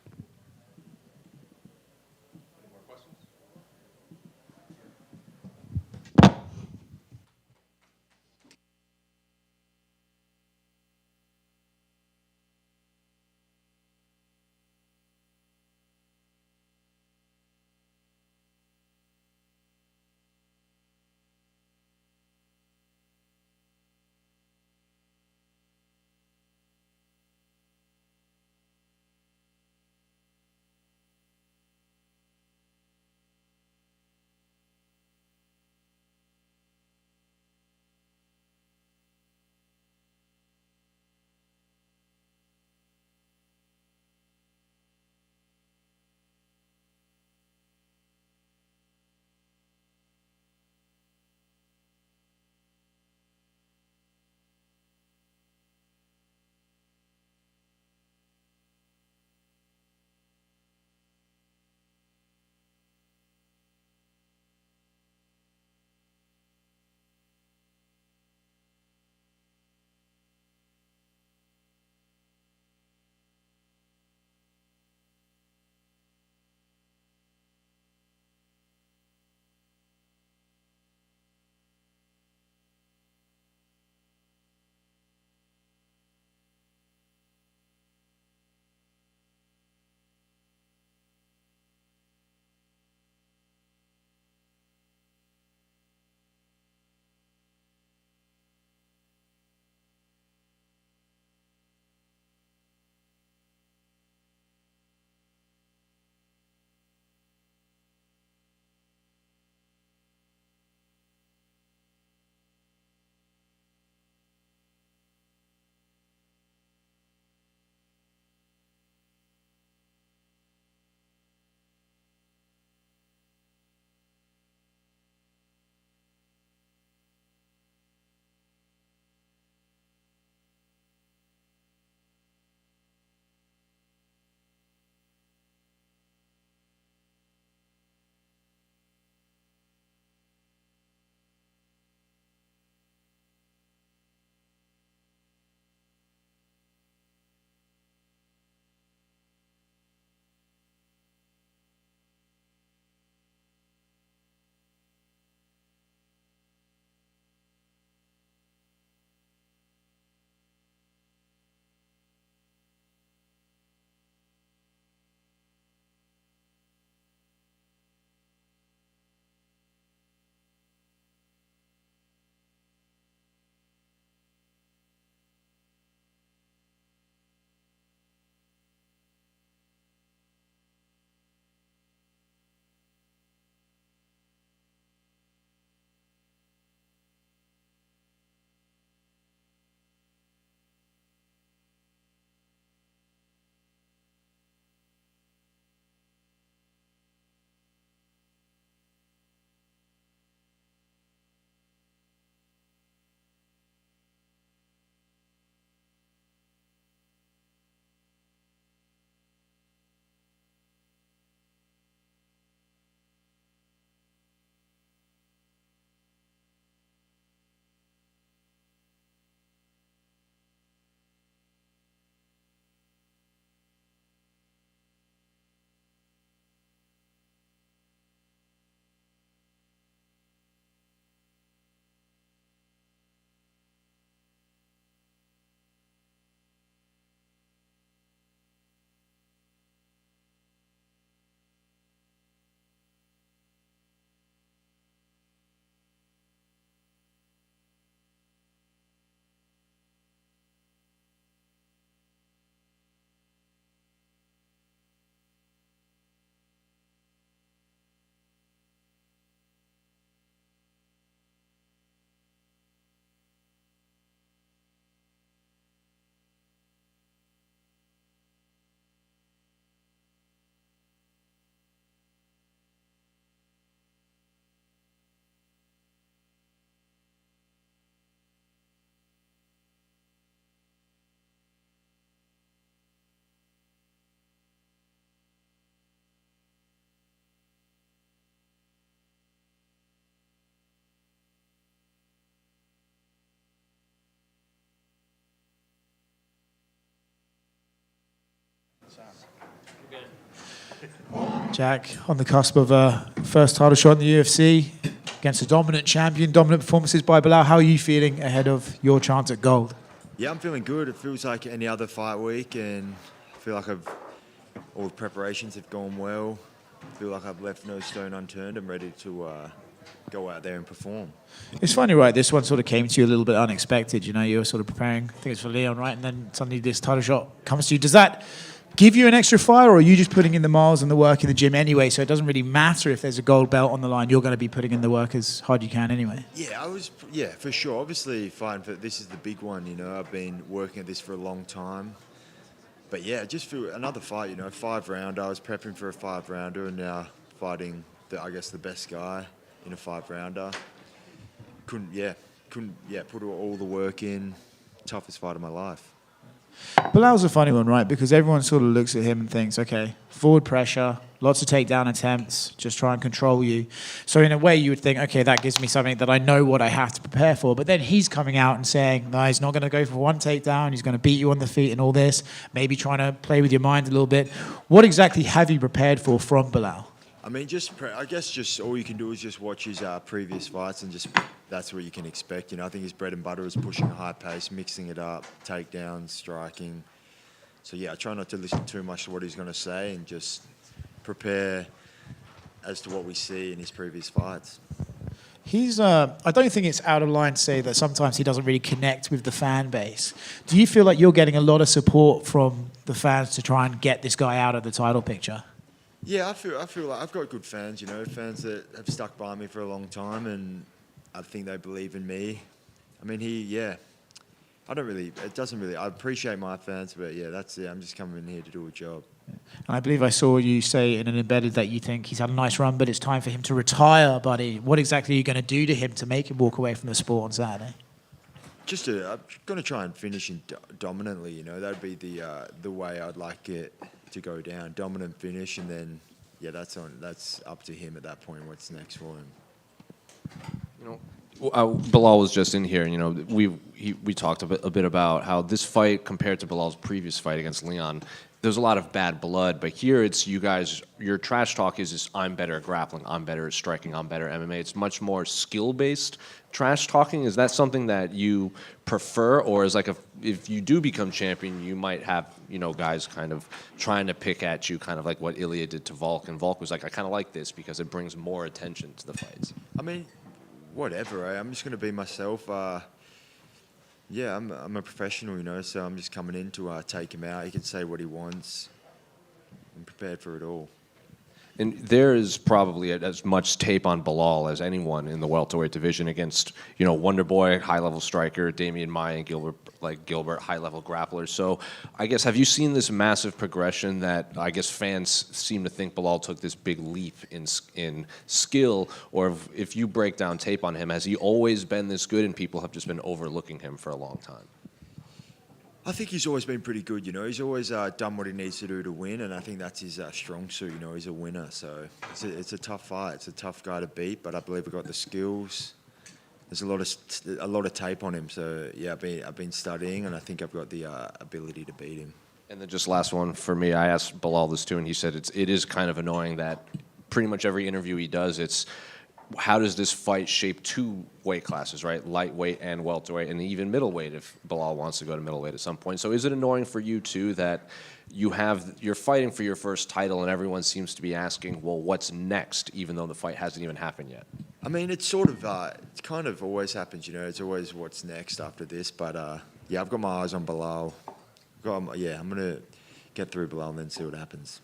Jack, on the cusp of a first title shot in the UFC against a dominant champion, dominant performances by Belal. How are you feeling ahead of your chance at gold? Yeah, I'm feeling good. It feels like any other fight week, and I feel like all the preparations have gone well. I feel like I've left no stone unturned. I'm ready to go out there and perform. It's funny, right? This one sort of came to you a little bit unexpected. You know, you were sort of preparing, I think it's for Leon, right? And then suddenly this title shot comes to you. Does that give you an extra fire, or are you just putting in the miles and the work in the gym anyway? So it doesn't really matter if there's a gold belt on the line. You're going to be putting in the work as hard as you can anyway. Yeah, for sure. Obviously, fighting for this is the big one. You know, I've been working at this for a long time. But yeah, just for another fight, you know, 5-rounder. I was prepping for a 5-rounder, and now fighting the best guy in a 5-rounder. Couldn't put all the work in. Toughest fight of my life. Belal's a funny one, right? Because everyone sort of looks at him and thinks, okay, forward pressure, lots of takedown attempts, just try and control you. So in a way, you would think, okay, that gives me something that I know what I have to prepare for. But then he's coming out and saying, no, he's not going to go for one takedown. He's going to beat you on the feet and all this, maybe trying to play with your mind a little bit. What exactly have you prepared for from Belal? I mean, I guess just all you can do is just watch his previous fights, and just that's what you can expect. You know, I think his bread and butter is pushing a high pace, mixing it up, takedowns, striking. So yeah, I try not to listen too much to what he's going to say, and just prepare as to what we see in his previous fights. I don't think it's out of line to say that sometimes he doesn't really connect with the fan base. Do you feel like you're getting a lot of support from the fans to try and get this guy out of the title picture? Yeah, I feel like I've got good fans, you know, fans that have stuck by me for a long time, and I think they believe in me. I mean, I appreciate my fans, but yeah, that's it. I'm just coming in here to do a job. And I believe I saw you say in an embedded that you think he's had a nice run, but it's time for him to retire, buddy. What exactly are you going to do to him to make him walk away from the sport on Saturday? I'm going to try and finish him dominantly, you know. That'd be the way I'd like it to go down. Dominant finish, and then, yeah, that's up to him at that point, what's next for him. You know, Belal was just in here, and you know, we talked a bit about how this fight compared to Belal's previous fight against Leon, there's a lot of bad blood, but here it's you guys, your trash talk is I'm better at grappling, I'm better at striking, I'm better at MMA. It's much more skill-based trash talking. Is that something that you prefer, or is like if you do become champion, you might have, you know, guys kind of trying to pick at you, kind of like what Ilya did to Volk, and Volk was like, I kind of like this because it brings more attention to the fights. I mean, whatever, I'm just going to be myself. Yeah, I'm a professional, you know, so I'm just coming in to take him out. He can say what he wants. I'm prepared for it all. And there is probably as much tape on Belal as anyone in the welterweight division against, you know, Wonder Boy, high-level striker, Damian Maia, and Gilbert, high-level grapplers. So I guess, have you seen this massive progression that I guess fans seem to think Belal took this big leap in skill? Or if you break down tape on him, has he always been this good and people have just been overlooking him for a long time? I think he's always been pretty good, you know. He's always done what he needs to do to win, and I think that's his strong suit, you know. He's a winner, so it's a tough fight. It's a tough guy to beat, but I believe we've got the skills. There's a lot of tape on him, so yeah, I've been studying, and I think I've got the ability to beat him. And then just last one for me, I asked Belal this too, and he said it is kind of annoying that pretty much every interview he does, it's how does this fight shape two weight classes, right? Lightweight and welterweight, and even middleweight if Belal wants to go to middleweight at some point. So is it annoying for you too that you're fighting for your first title and everyone seems to be asking, well, what's next, even though the fight hasn't even happened yet? I mean, it's sort of, it kind of always happens, you know. It's always what's next after this, but yeah, I've got my eyes on Belal. I'm going to get through Belal and then see what happens.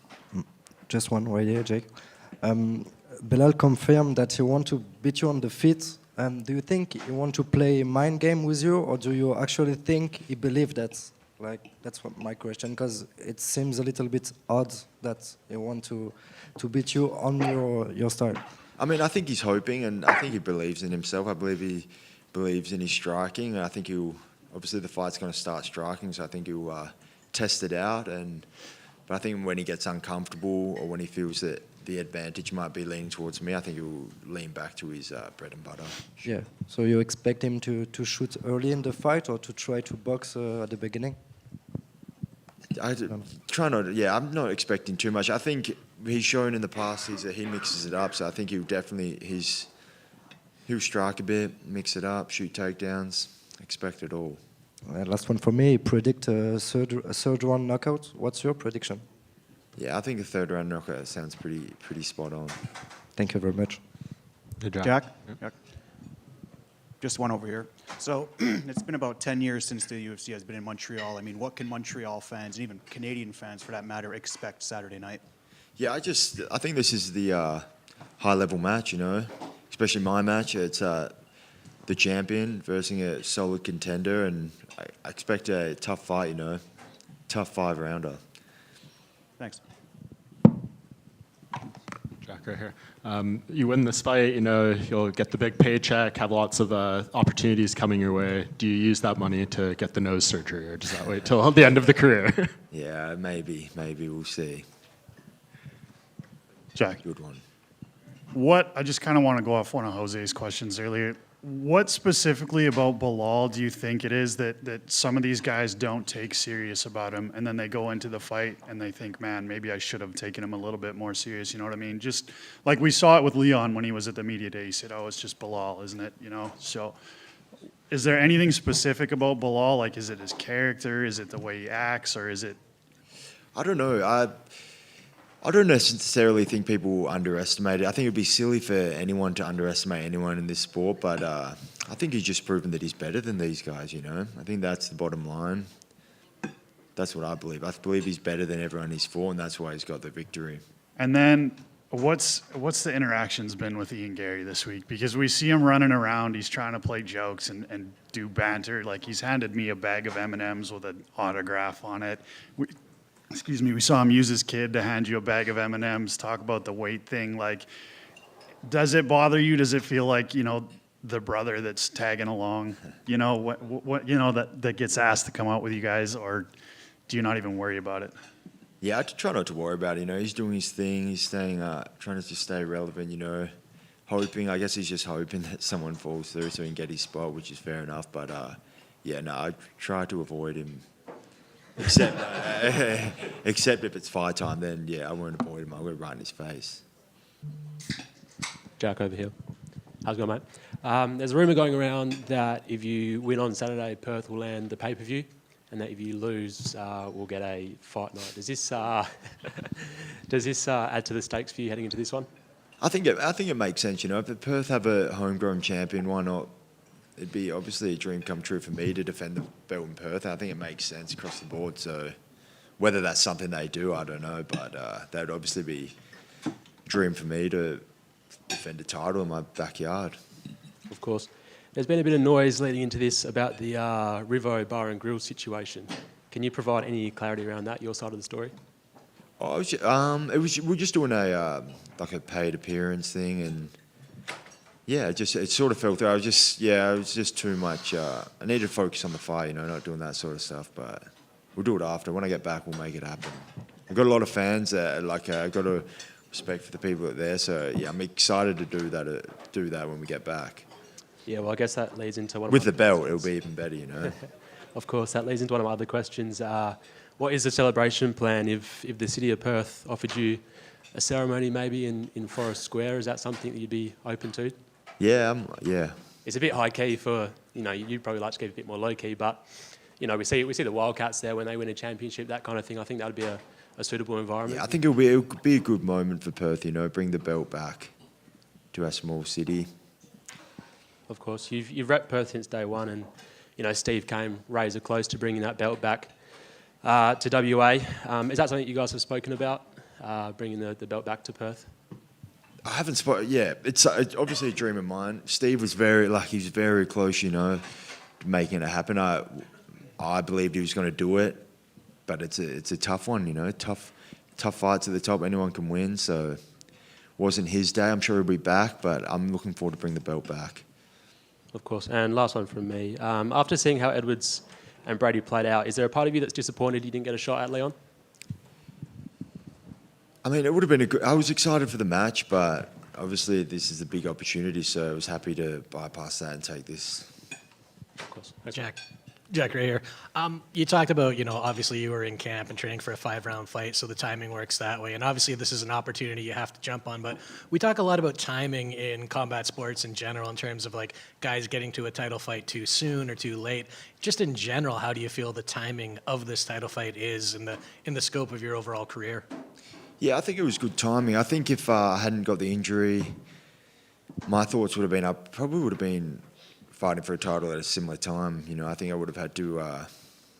Just one right here, Jake. Belal confirmed that he wants to beat you on the feet. Do you think he wants to play mind game with you, or do you actually think he believes that? Like, that's what my question, because it seems a little bit odd that he wants to beat you on your style. I mean, I think he's hoping, and I think he believes in himself. I believe he believes in his striking, and I think obviously the fight's going to start striking, so I think he'll test it out. But I think when he gets uncomfortable or when he feels that the advantage might be leaning towards me, I think he'll lean back to his bread and butter. Yeah, so you expect him to shoot early in the fight or to try to box at the beginning? I try not. Yeah, I'm not expecting too much. I think he's shown in the past that he mixes it up. So I think he'll strike a bit, mix it up, shoot takedowns. Expect it all. Last one for me. Predict a third round knockout. What's your prediction? Yeah, I think a third round knockout sounds pretty spot on. Thank you very much. Jack? Yeah. Just one over here. So it's been about 10 years since the UFC has been in Montreal. I mean, what can Montreal fans, and even Canadian fans for that matter, expect Saturday night? Yeah, I think this is the high-level match, you know, especially my match. It's the champion versus a solid contender, and I expect a tough fight, you know, tough 5-rounder. Thanks. Jack, right here. You win this fight, you know, you'll get the big paycheck, have lots of opportunities coming your way. Do you use that money to get the nose surgery, or does that wait till the end of the career? Yeah, maybe we'll see. Jack. Good one. I just kind of want to go off one of Jose's questions earlier. What specifically about Belal do you think it is that some of these guys don't take serious about him, and then they go into the fight and they think, man, maybe I should have taken him a little bit more serious, you know what I mean? Just like we saw it with Leon when he was at the media day. He said, oh, it's just Belal, isn't it? You know, so is there anything specific about Belal? Like, is it his character? Is it the way he acts? Or is it... I don't know. I don't necessarily think people underestimate it. I think it'd be silly for anyone to underestimate anyone in this sport, but I think he's just proven that he's better than these guys, you know? I think that's the bottom line. That's what I believe. I believe he's better than everyone he's fought, and that's why he's got the victory. And then what's the interactions been with Ian Gary this week? Because we see him running around, he's trying to play jokes and do banter. Like, he's handed me a bag of M&Ms with an autograph on it. We saw him use his kid to hand you a bag of M&Ms, talk about the weight thing. Like, does it bother you? Does it feel like, you know, the brother that's tagging along, you know, what you know, that gets asked to come out with you guys, or do you not even worry about it? Yeah, I try not to worry about it, you know. He's doing his thing. He's staying, trying to just stay relevant, you know. I guess he's just hoping that someone falls through so he can get his spot, which is fair enough. But, yeah, no, I try to avoid him. Except if it's fight time, then yeah, I won't avoid him. I'll go right in his face. Jack over here. How's it going, mate? There's a rumour going around that if you win on Saturday, Perth will land the pay-per-view, and that if you lose, we'll get a fight night. Does this add to the stakes for you heading into this one? I think it makes sense. You know, if Perth have a homegrown champion, why not? It'd be obviously a dream come true for me to defend the belt in Perth. I think it makes sense across the board. So whether that's something they do, I don't know. But that would obviously be a dream for me to defend a title in my backyard. Of course. There's been a bit of noise leading into this about the Rivo Bar and Grill situation. Can you provide any clarity around that, your side of the story? Oh, we're just doing a like a paid appearance thing, and yeah, it sort of fell through. It was just too much. I needed to focus on the fight, you know, not doing that sort of stuff. But we'll do it after. When I get back, we'll make it happen. I've got a lot of fans. I've got a respect for the people that are there. So yeah, I'm excited to do that when we get back. Yeah, well, I guess that leads into one. With the belt, it'll be even better, you know. Of course, that leads into one of my other questions. What is the celebration plan if the city of Perth offered you a ceremony maybe in Forest Square? Is that something that you'd be open to? Yeah, yeah. It's a bit high key for, you know, you'd probably like to keep it a bit more low key, but, you know, we see the Wildcats there when they win a championship, that kind of thing. I think that would be a suitable environment. Yeah, I think it would be a good moment for Perth, you know, bring the belt back to our small city. Of course, you've repped Perth since day one, and, you know, Steve came razor close to bringing that belt back to WA. Is that something you guys have spoken about, bringing the belt back to Perth? I haven't spoken. Yeah, it's obviously a dream of mine. Steve was he's very close, you know, to making it happen. I believed he was going to do it, but it's a tough one, you know, tough fights at the top. Anyone can win, so it wasn't his day. I'm sure he'll be back, but I'm looking forward to bring the belt back. Of course, and last one from me. After seeing how Edwards and Brady played out, is there a part of you that's disappointed you didn't get a shot at Leon? I mean, it would have been I was excited for the match, but obviously this is a big opportunity, so I was happy to bypass that and take this. Of course. Jack, Jack, right here. You talked about, obviously you were in camp and training for a 5-round fight, so the timing works that way. And obviously this is an opportunity you have to jump on. But we talk a lot about timing in combat sports in general in terms of like guys getting to a title fight too soon or too late. Just in general, how do you feel the timing of this title fight is in the scope of your overall career? Yeah, I think it was good timing. I think if I hadn't got the injury, my thoughts would have been I probably would have been fighting for a title at a similar time. I think I would have had to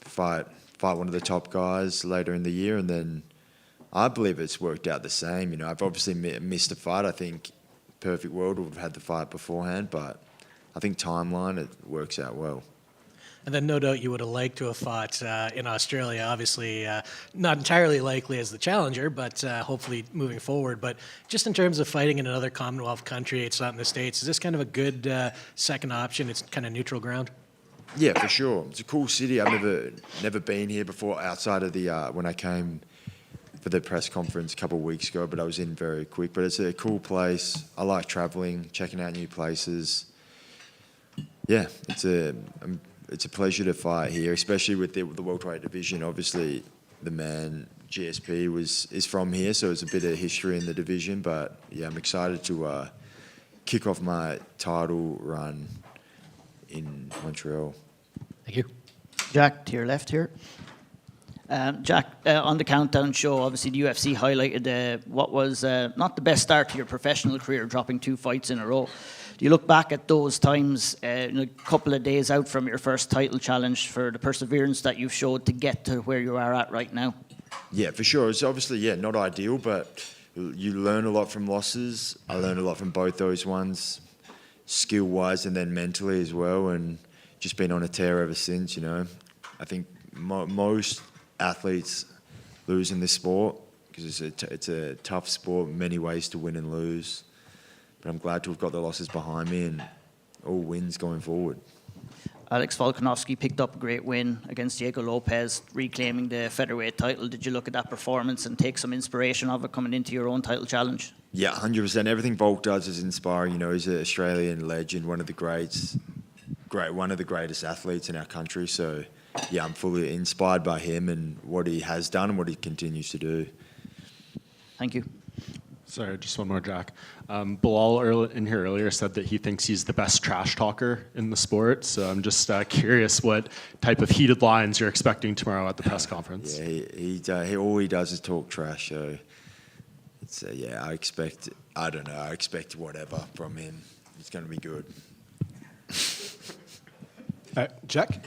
fight one of the top guys later in the year, and then I believe it's worked out the same. I've obviously missed a fight. I think perfect world would have had the fight beforehand, but I think timeline, it works out well. And then no doubt you would have liked to have fought in Australia. Obviously, not entirely likely as the challenger, but hopefully moving forward. But just in terms of fighting in another Commonwealth country, it's not in the States, is this kind of a good second option? It's kind of neutral ground? Yeah, for sure. It's a cool city. I've never been here before outside of the when I came for the press conference a couple of weeks ago, but I was in very quick. But it's a cool place. I like traveling, checking out new places. Yeah, it's a pleasure to fight here, especially with the welterweight division. Obviously, the man GSP is from here, so it's a bit of history in the division. But yeah, I'm excited to kick off my title run in Montreal. Thank you. Jack, to your left here. Jack, on the Countdown show, obviously the UFC highlighted what was not the best start to your professional career, dropping 2 fights in a row. Do you look back at those times, a couple of days out from your first title challenge, for the perseverance that you've showed to get to where you are at right now? Yeah, for sure. It's obviously, not ideal, but you learn a lot from losses. I learned a lot from both those ones, skill-wise and then mentally as well, and just been on a tear ever since, I think most athletes lose in this sport because it's a tough sport, many ways to win and lose. But I'm glad to have got the losses behind me and all wins going forward. Alex Volkanovski picked up a great win against Diego Lopez, reclaiming the featherweight title. Did you look at that performance and take some inspiration of it coming into your own title challenge? Yeah, 100%. Everything Volk does is inspiring. He's an Australian legend, one of the greatest athletes in our country. So, yeah, I'm fully inspired by him and what he has done and what he continues to do. Thank you. Sorry, just one more, Jack. Belal in here earlier said that he thinks he's the best trash talker in the sport. So I'm just curious what type of heated lines you're expecting tomorrow at the press conference. Yeah, he all he does is talk trash. So it's I expect whatever from him. It's going to be good. Jack,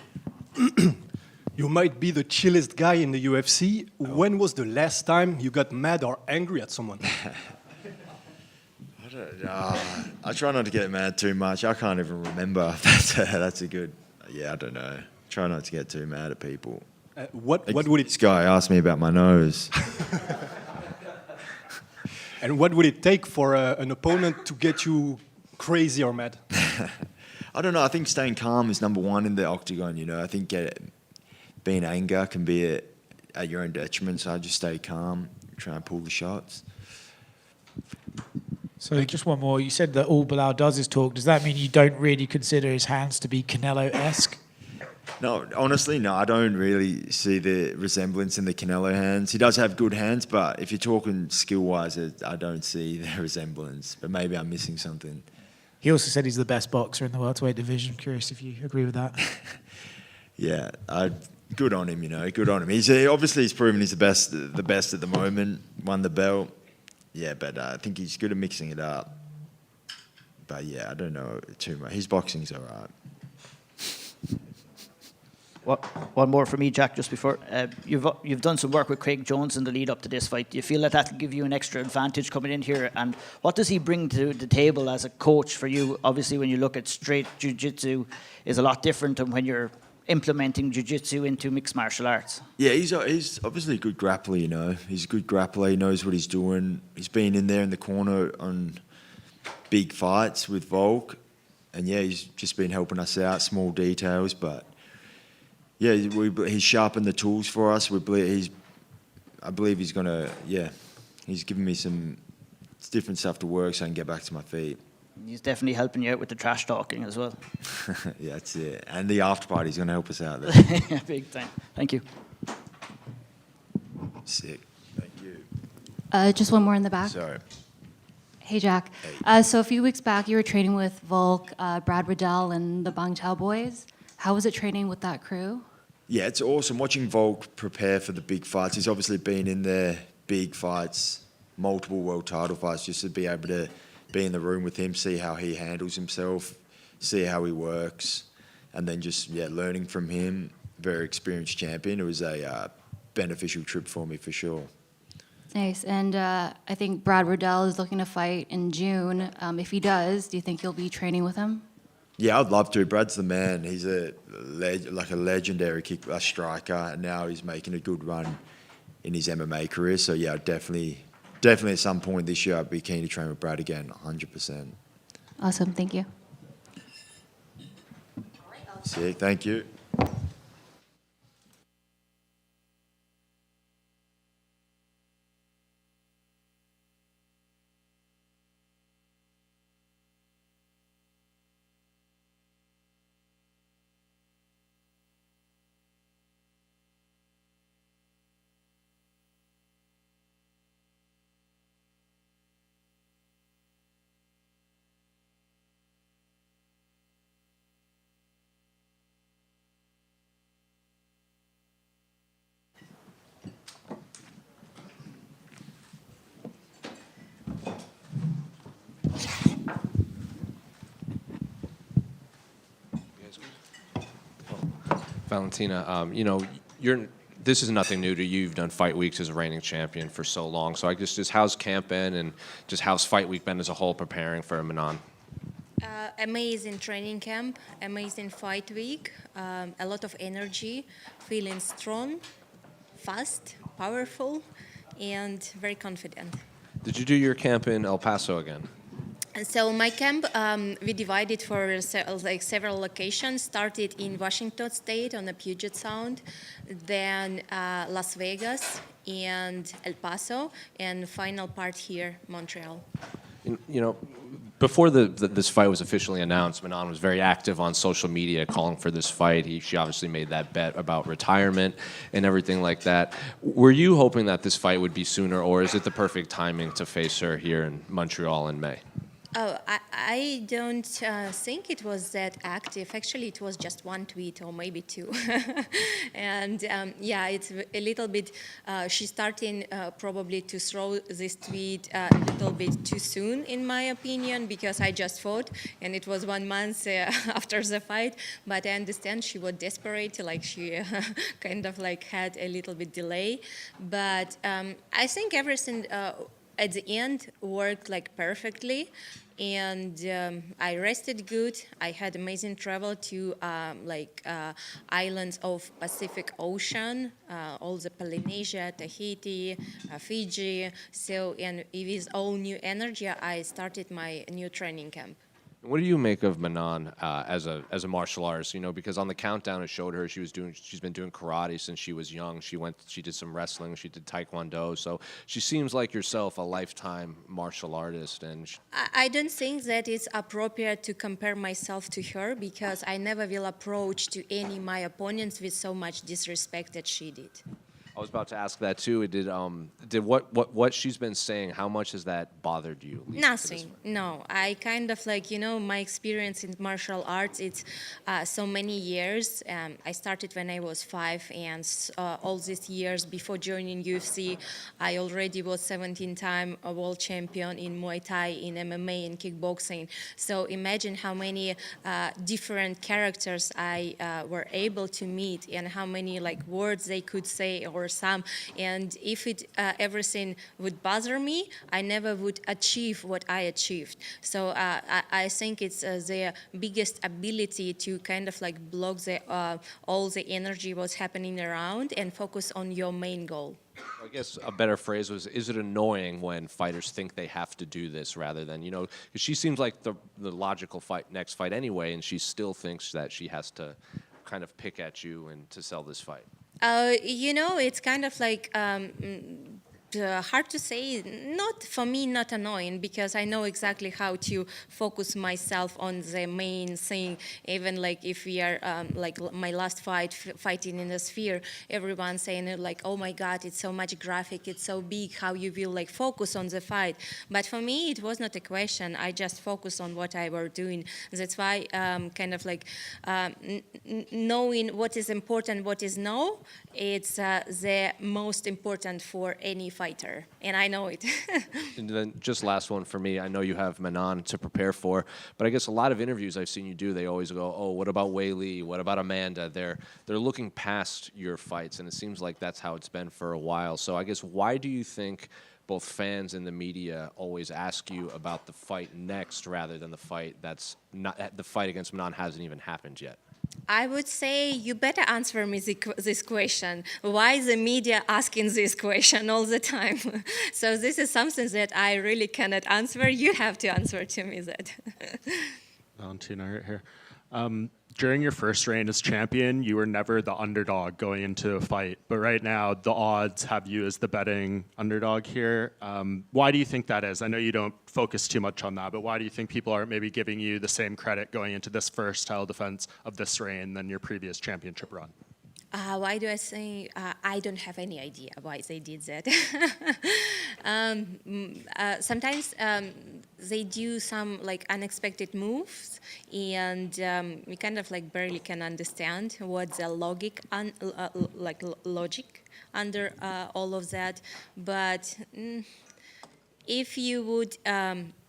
you might be the chillest guy in the UFC. When was the last time you got mad or angry at someone? I try not to get mad too much. I can't even remember. That's a good. I don't know. Try not to get too mad at people. What would it? This guy asked me about my nose. And what would it take for an opponent to get you crazy or mad? I don't know. I think staying calm is number one in the octagon. I think being anger can be at your own detriment. So I just stay calm, try and pull the shots. So just one more. You said that all Belal does is talk. Does that mean you don't really consider his hands to be Canelo-esque? No, honestly, no. I don't really see the resemblance in the Canelo hands. He does have good hands, but if you're talking skill-wise, I don't see the resemblance. But maybe I'm missing something. He also said he's the best boxer in the welterweight division. Curious if you agree with that. Yeah, good on him. Good on him. He's proven he's the best at the moment. Won the belt. Yeah, but I think he's good at mixing it up. But yeah, I don't know too much. His boxing's all right. One more for me, Jack, just before. You've done some work with Craig Jones in the lead up to this fight. Do you feel that that'll give you an extra advantage coming in here? And what does he bring to the table as a coach for you? Obviously, when you look at straight jiu-jitsu, is a lot different than when you're implementing jiu-jitsu into mixed martial arts. Yeah, he's obviously a good grappler, He's a good grappler. He knows what he's doing. He's been in there in the corner on big fights with Volk. And, yeah, he's just been helping us out, small details, but... Yeah, he's sharpened the tools for us. I believe he's given me some different stuff to work so I can get back to my feet. He's definitely helping you out with the trash talking as well. Yeah, that's it. And the after party's going to help us out there. Yeah, big time. Thank you. Sick. Thank you. Just one more in the back. Sorry. Hey, Jack. So a few weeks back, you were training with Volk, Brad Riddell, and the Bang Tao boys. How was it training with that crew? Yeah, it's awesome watching Volk prepare for the big fights. He's obviously been in there, big fights, multiple world title fights, just to be able to be in the room with him, see how he handles himself, see how he works, and then just, learning from him. Very experienced champion. It was a beneficial trip for me for sure. Nice. And I think Brad Riddell is looking to fight in June. If he does, do you think you'll be training with him? Yeah, I'd love to. Brad's the man. He's a legendary striker, and now he's making a good run in his MMA career. So yeah, definitely at some point this year, I'd be keen to train with Brad again, 100%. Awesome. Thank you. Sick. Thank you. Valentina, this is nothing new to you. You've done fight weeks as a reigning champion for so long. So I guess just how's camp been, and just how's fight week been as a whole preparing for Manon? Amazing training camp, amazing fight week, a lot of energy, feeling strong, fast, powerful, and very confident. Did you do your camp in El Paso again? And so my camp, we divided for several locations. Started in Washington State on the Puget Sound, then Las Vegas and El Paso, and final part here, Montreal. Before this fight was officially announced, Manon was very active on social media calling for this fight. She obviously made that bet about retirement and everything like that. Were you hoping that this fight would be sooner, or is it the perfect timing to face her here in Montreal in May? Oh, I don't think it was that active. Actually, it was just one tweet or maybe two. And it's a little bit, she's starting probably to throw this tweet a little bit too soon, in my opinion, because I just fought and it was 1 month after the fight. But I understand she was desperate, she kind of had a little bit delay. But I think everything at the end worked perfectly, and I rested good. I had amazing travel to islands of Pacific Ocean, all the Polynesia, Tahiti, Fiji. So, and with all new energy, I started my new training camp. What do you make of Manon as a martial artist? Because on the countdown it showed her she's been doing karate since she was young. She did some wrestling, she did taekwondo. So she seems like yourself, a lifetime martial artist. And I don't think that it's appropriate to compare myself to her, because I never will approach to any of my opponents with so much disrespect that she did. I was about to ask that too. Did what she's been saying, how much has that bothered you? Nothing. No, I kind of my experience in martial arts, it's so many years. I started when I was 5, and all these years before joining UFC, I already was 17-time world champion in Muay Thai, in MMA, in kickboxing. So imagine how many different characters I were able to meet, and how many words they could say or some. And if everything would bother me, I never would achieve what I achieved. So I think it's the biggest ability to kind of block all the energy what's happening around and focus on your main goal. I guess a better phrase was, is it annoying when fighters think they have to do this rather than, because she seems like the logical next fight anyway, and she still thinks that she has to kind of pick at you and to sell this fight? It's kind of hard to say. Not for me, not annoying, because I know exactly how to focus myself on the main thing. Even like if we are like my last fight, fighting in the Sphere, everyone saying like, "Oh my God, it's so much graphic, it's so big. How you will like focus on the fight?" But for me, it was not a question. I just focused on what I were doing. That's why kind of like knowing what is important, what is no, it's the most important for any fighter, and I know it. And then just last one for me. I know you have Manon to prepare for, but I guess a lot of interviews I've seen you do, they always go, "Oh, what about Wei Li? What about Amanda?" They're looking past your fights, and it seems like that's how it's been for a while. So I guess why do you think both fans and the media always ask you about the fight next rather than the fight that's not, the fight against Manon hasn't even happened yet? I would say you better answer me this question. Why is the media asking this question all the time? So this is something that I really cannot answer. You have to answer to me that. Valentina right here. During your first reign as champion, you were never the underdog going into a fight. But right now, the odds have you as the betting underdog here. Why do you think that is? I know you don't focus too much on that, but why do you think people aren't maybe giving you the same credit going into this first title defense of this reign than your previous championship run? Why do I say I don't have any idea why they did that? Sometimes they do some like unexpected moves, and we kind of like barely can understand what the logic under all of that. But if you would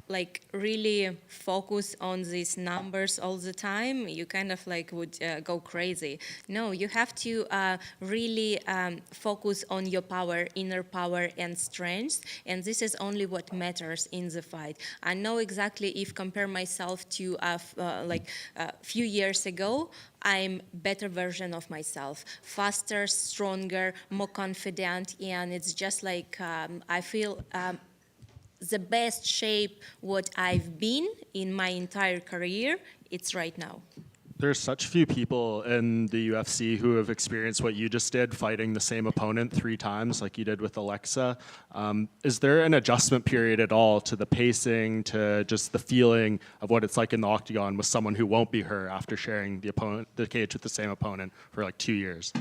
like really focus on these numbers all the time, you kind of like would go crazy. No, you have to really focus on your power, inner power and strength, and this is only what matters in the fight. I know exactly if compare myself to like a few years ago, I'm better version of myself, faster, stronger, more confident, and it's just like I feel the best shape what I've been in my entire career, it's right now. There's such few people in the UFC who have experienced what you just did, fighting the same opponent 3 times like you did with Alexa. Is there an adjustment period at all to the pacing, to just the feeling of what it's like in the octagon with someone who won't be her after sharing the cage with the same opponent for like 2 years?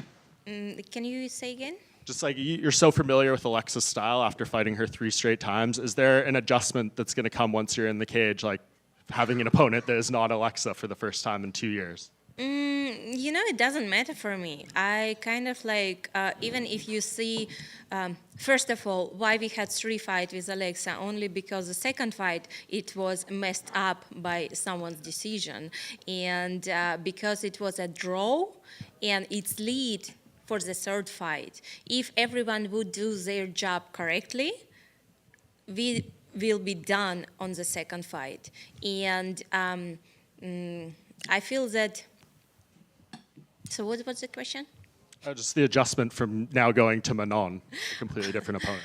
Can you say again? Just like you're so familiar with Alexa's style after fighting her 3 straight times, is there an adjustment that's going to come once you're in the cage, like having an opponent that is not Alexa for the first time in 2 years? You know, it doesn't matter for me. I kind of like, even if you see, first of all, why we had 3 fights with Alexa, only because the second fight, it was messed up by someone's decision. And because it was a draw, and its lead for the 3rd fight. If everyone would do their job correctly, we will be done on the 2nd fight. And I feel that, so what was the question? Just the adjustment from now going to Manon, a completely different opponent.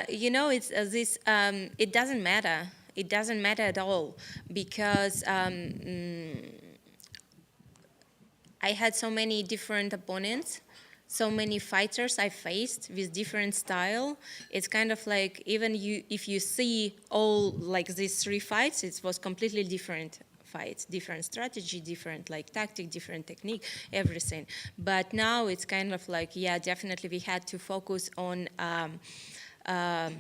You know, it's this. It doesn't matter. It doesn't matter at all, because I had so many different opponents, so many fighters I faced with different style. It's kind of like, even if you see all like these 3 fights, it was completely different fights, different strategy, different like tactic, different technique, everything. But now it's kind of like, yeah, definitely we had to focus on a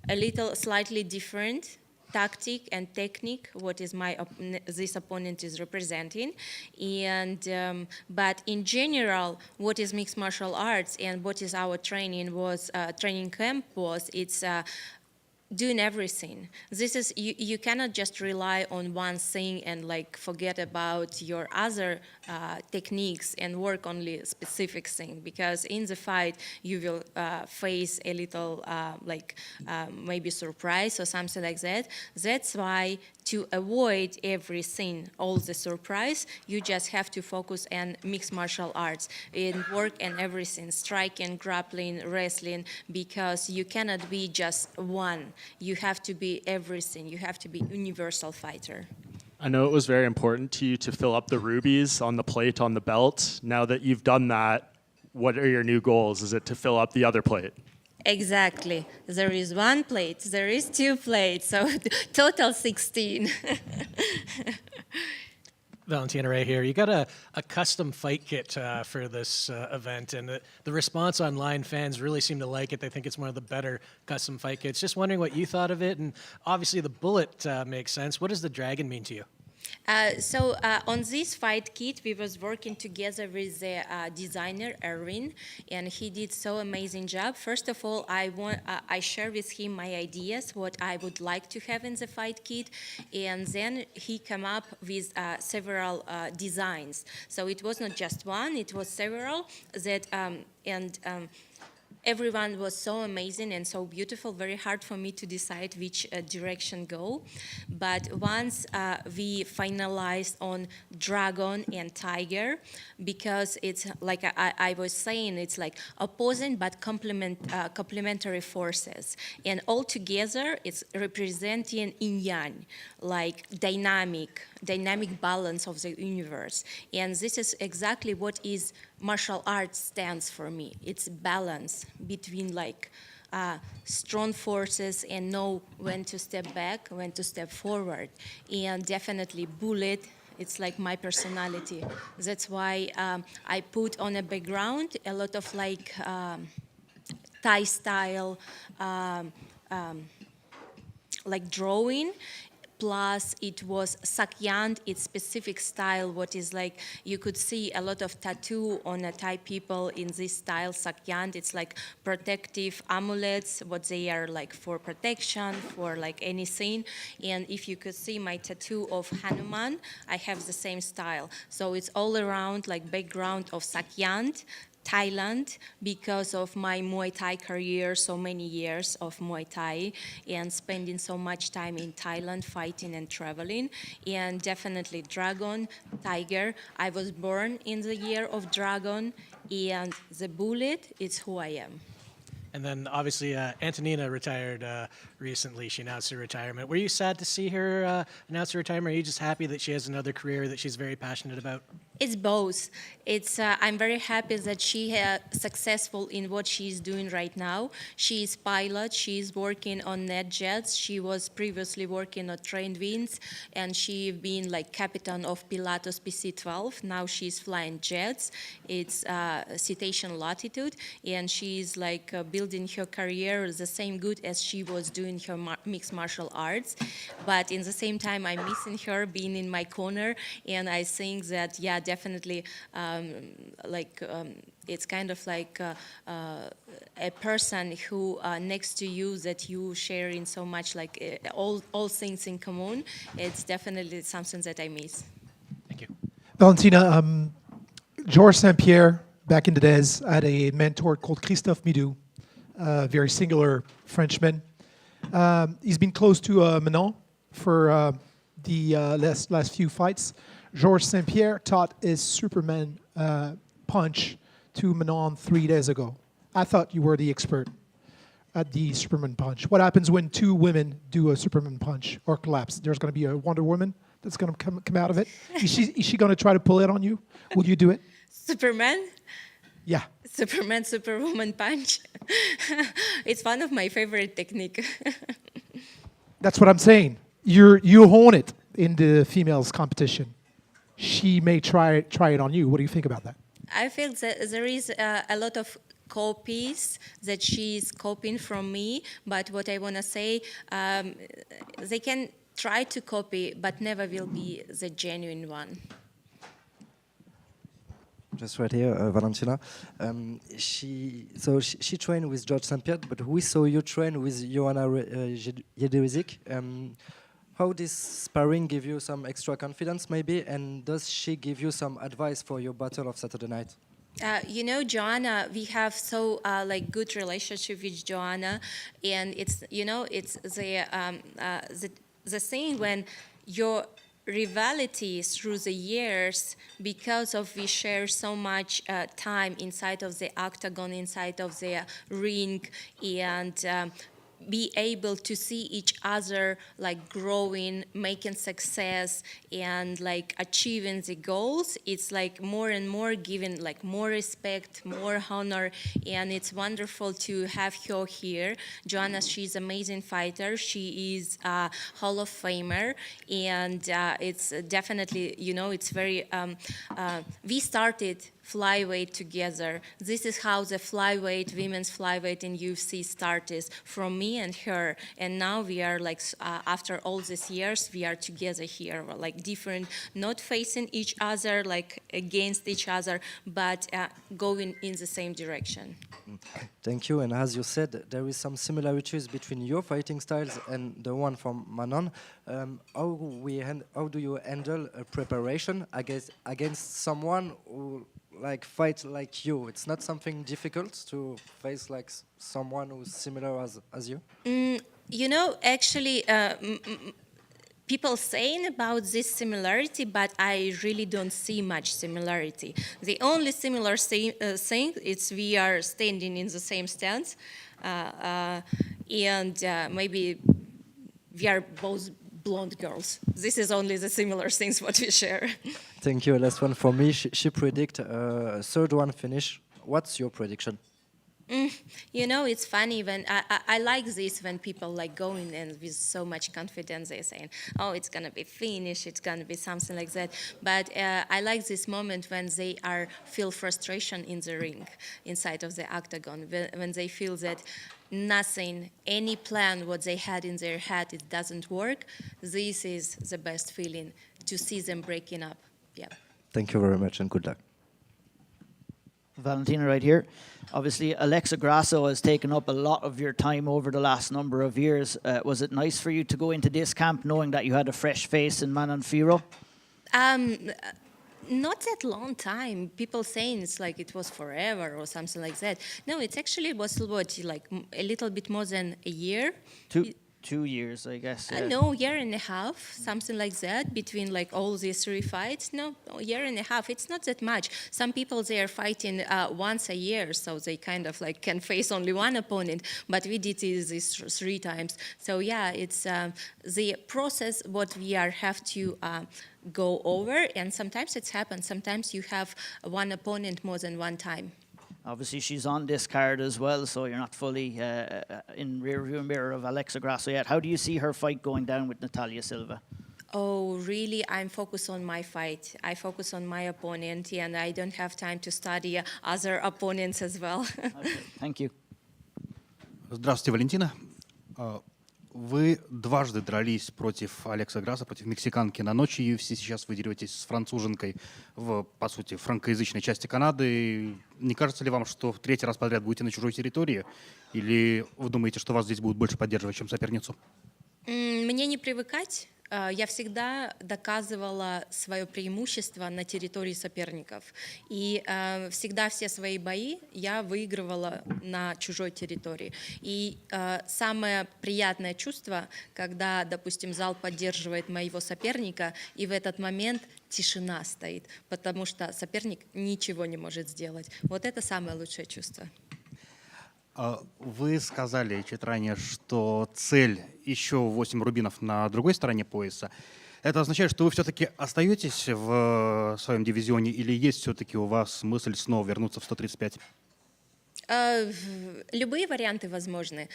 little slightly different tactic and technique, what is this opponent is representing. And but in general, what is mixed martial arts and what is our training was, training camp was, it's doing everything. This is, you cannot just rely on one thing and like forget about your other techniques and work only a specific thing, because in the fight you will face a little maybe surprise or something like that. That's why, to avoid everything, all the surprise, you just have to focus on mixed martial arts and work and everything, striking, grappling, wrestling, because you cannot be just one. You have to be everything. You have to be universal fighter. I know it was very important to you to fill up the rubies on the plate on the belt. Now that you've done that, what are your new goals? Is it to fill up the other plate? Exactly. There is one plate, there is 2 plates, so total 16. Valentina, right here. You got a custom fight kit for this event, and the response online, fans really seem to like it. They think it's one of the better custom fight kits. Just wondering what you thought of it, and obviously the bullet makes sense. What does the dragon mean to you? So on this fight kit, we was working together with the designer Erwin, and he did so amazing job. First of all, I share with him my ideas, what I would like to have in the fight kit, and then he came up with several designs. So it was not just one; it was several that everyone was so amazing and so beautiful, very hard for me to decide which direction go. But once we finalized on dragon and tiger, because it's like I was saying, it's like opposing but complementary forces. And all together, it's representing yin-yang, like dynamic balance of the universe. And this is exactly what is martial arts stands for me. It's balance between like strong forces and know when to step back, when to step forward. And definitely bullet, it's like my personality. That's why I put on a background a lot of like Thai style like drawing. Plus, it was sakyant, its specific style, what is like, you could see a lot of tattoo on a Thai people in this style, sakyant. It's like protective amulets, what they are like for protection, for like anything. And if you could see my tattoo of Hanuman, I have the same style. So it's all around like background of sakyant, Thailand, because of my Muay Thai career, so many years of Muay Thai, and spending so much time in Thailand, fighting and traveling, and definitely dragon, tiger. I was born in the year of dragon, and the bullet is who I am. And then obviously Antonina retired recently. She announced her retirement. Were you sad to see her announce her retirement? Or are you just happy that she has another career that she's very passionate about? It's both. It's I'm very happy that she is successful in what she's doing right now. She is pilot. She's working on net jets. She was previously working on trained winds, and she been like captain of Pilatus PC-12. Now she's flying jets. It's citation latitude, and she's like building her career the same good as she was doing her mixed martial arts. But in the same time, I'm missing her being in my corner, and I think that definitely it's kind of like a person who next to you that you share in so much like all things in common. It's definitely something that I miss. Thank you. Valentina, Georges St-Pierre, back in the days, had a mentor called Christophe Midou, a very singular Frenchman. He's been close to Manon for the last few fights. Georges St-Pierre taught his Superman punch to Manon 3 days ago. I thought you were the expert at the Superman punch. What happens when 2 women do a Superman punch or collapse? There's going to be a Wonder Woman that's going to come out of it. Is she going to try to pull it on you? Will you do it? Superman? Yeah. Superman, Superwoman punch. It's one of my favorite technique. That's what I'm saying. You hone it in the females competition. She may try it on you. What do you think about that? I feel that there is a lot of copies that she's copying from me, but what I want to say, they can try to copy, but never will be the genuine one. Just right here, Valentina. She trained with Georges St-Pierre, but we saw you train with Joanna Jedrzejczyk. How does sparring give you some extra confidence, maybe, and does she give you some advice for your battle of Saturday night? Joanna, we have so like good relationship with Joanna, and it's the thing when your rivalry through the years, because of we share so much time inside of the octagon, inside of the ring, and be able to see each other like growing, making success, and like achieving the goals, it's like more and more giving like more respect, more honor, and it's wonderful to have her here. Joanna, she's an amazing fighter. She is a Hall of Famer, and it's definitely, you know, it's very, we started flyweight together. This is how the flyweight, women's flyweight in UFC started, from me and her. And now we are like, after all these years, we are together here, like different, not facing each other, like against each other, but going in the same direction. Thank you. And as you said, there is some similarities between your fighting styles and the one from Manon. How do you handle a preparation against someone who like fight like you? It's not something difficult to face like someone who's similar as you? You know, actually, people saying about this similarity, but I really don't see much similarity. The only similar thing is we are standing in the same stance, and maybe we are both blonde girls. This is only the similar things what we share. Thank you. Last one for me. She predict third one finish. What's your prediction? You know, it's funny when I like this when people like go in and with so much confidence they're saying, oh, it's gonna be finish, it's gonna be something like that. But I like this moment when they feel frustration in the ring, inside of the octagon, when they feel that nothing, any plan what they had in their head, it doesn't work. This is the best feeling, to see them breaking up. Yeah. Thank you very much and good luck. Valentina right here. Obviously, Alexa Grasso has taken up a lot of your time over the last number of years. Was it nice for you to go into this camp knowing that you had a fresh face in Manon Fiorot? Not that long time. People saying it's like it was forever or something like that. No, it actually was like a little bit more than a year. 2 years, I guess. Yeah. No, year and a half, something like that, between like all these 3 fights. No, year and a half. It's not that much. Some people, they are fighting once a year, so they kind of like can face only one opponent. But we did this 3 times. So yeah, it's the process what we have to go over, and sometimes it's happened. Sometimes you have one opponent more than one time. Obviously, she's on this card as well, so you're not fully in rear-view mirror of Alexa Grasso yet. How do you see her fight going down with Natalia Silva? Oh, really? I'm focused on my fight. I focus on my opponent, and I don't have time to study other opponents as well. Okay, thank you. Здравствуйте, Валентина. Вы дважды дрались против Алекса Грасса, против мексиканки на ночи UFC. Сейчас вы деретесь с француженкой в, по сути, франкоязычной части Канады. Не кажется ли вам, что в 3-й раз подряд будете на чужой территории? Или вы думаете, что вас здесь будут больше поддерживать, чем соперницу? Мне не привыкать. Я всегда доказывала свое преимущество на территории соперников. И всегда все свои бои я выигрывала на чужой территории. И самое приятное чувство, когда, допустим, зал поддерживает моего соперника, и в этот момент тишина стоит, потому что соперник ничего не может сделать. Вот это самое лучшее чувство. Вы сказали чуть ранее, что цель еще 8 рубинов на другой стороне пояса. Это означает, что вы все-таки остаетесь в своем дивизионе или есть все-таки у вас мысль снова вернуться в 135? Любые варианты возможны.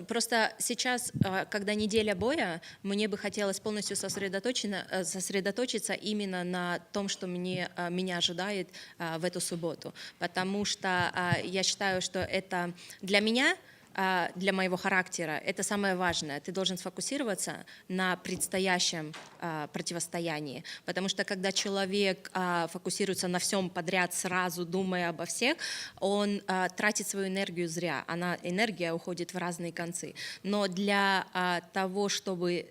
Просто сейчас, когда неделя боя, мне бы хотелось полностью сосредоточиться именно на том, что меня ожидает в эту субботу. Потому что я считаю, что это для меня, для моего характера, это самое важное. Ты должен сфокусироваться на предстоящем противостоянии. Потому что когда человек фокусируется на всем подряд, сразу думая обо всех, он тратит свою энергию зря. Энергия уходит в разные концы. Но для того, чтобы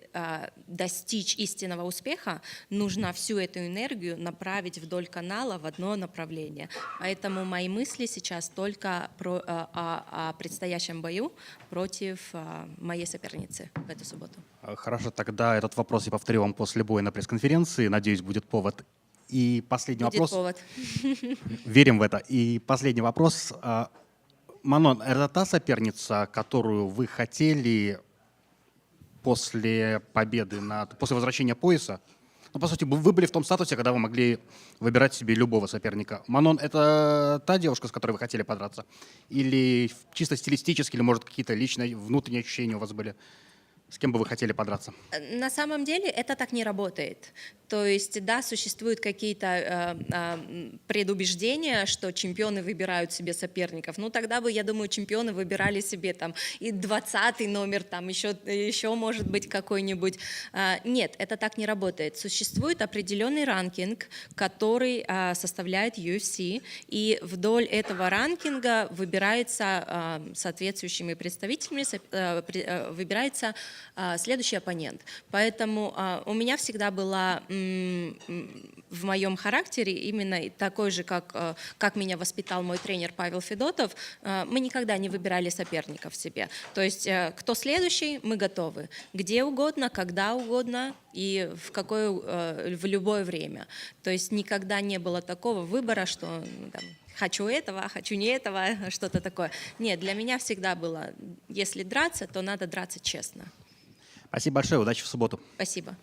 достичь истинного успеха, нужно всю эту энергию направить вдоль канала в одно направление. Поэтому мои мысли сейчас только о предстоящем бою против моей соперницы в эту субботу. Хорошо, тогда этот вопрос я повторю вам после боя на пресс-конференции. Надеюсь, будет повод. И последний вопрос. Будет повод. Верим в это. И последний вопрос. Манон, это та соперница, которую вы хотели после победы, после возвращения пояса? Ну, по сути, вы были в том статусе, когда вы могли выбирать себе любого соперника. Манон, это та девушка, с которой вы хотели подраться? Или чисто стилистически, или, может, какие-то личные, внутренние ощущения у вас были? С кем бы вы хотели подраться? На самом деле это так не работает. То есть, да, существуют какие-то предубеждения, что чемпионы выбирают себе соперников. Ну, тогда бы, я думаю, чемпионы выбирали себе там и 20-й номер, там еще может быть какой-нибудь. Нет, это так не работает. Существует определенный ранкинг, который составляет UFC, и вдоль этого ранкинга выбирается соответствующими представителями, выбирается следующий оппонент. Поэтому у меня всегда была в моем характере именно такой же, как меня воспитал мой тренер Павел Федотов. Мы никогда не выбирали соперников себе. То есть кто следующий, мы готовы. Где угодно, когда угодно и в любое время. То есть никогда не было такого выбора, что там, хочу этого, хочу не этого, что-то такое. Нет, для меня всегда было, если драться, то надо драться честно. Спасибо большое, удачи в субботу. Спасибо.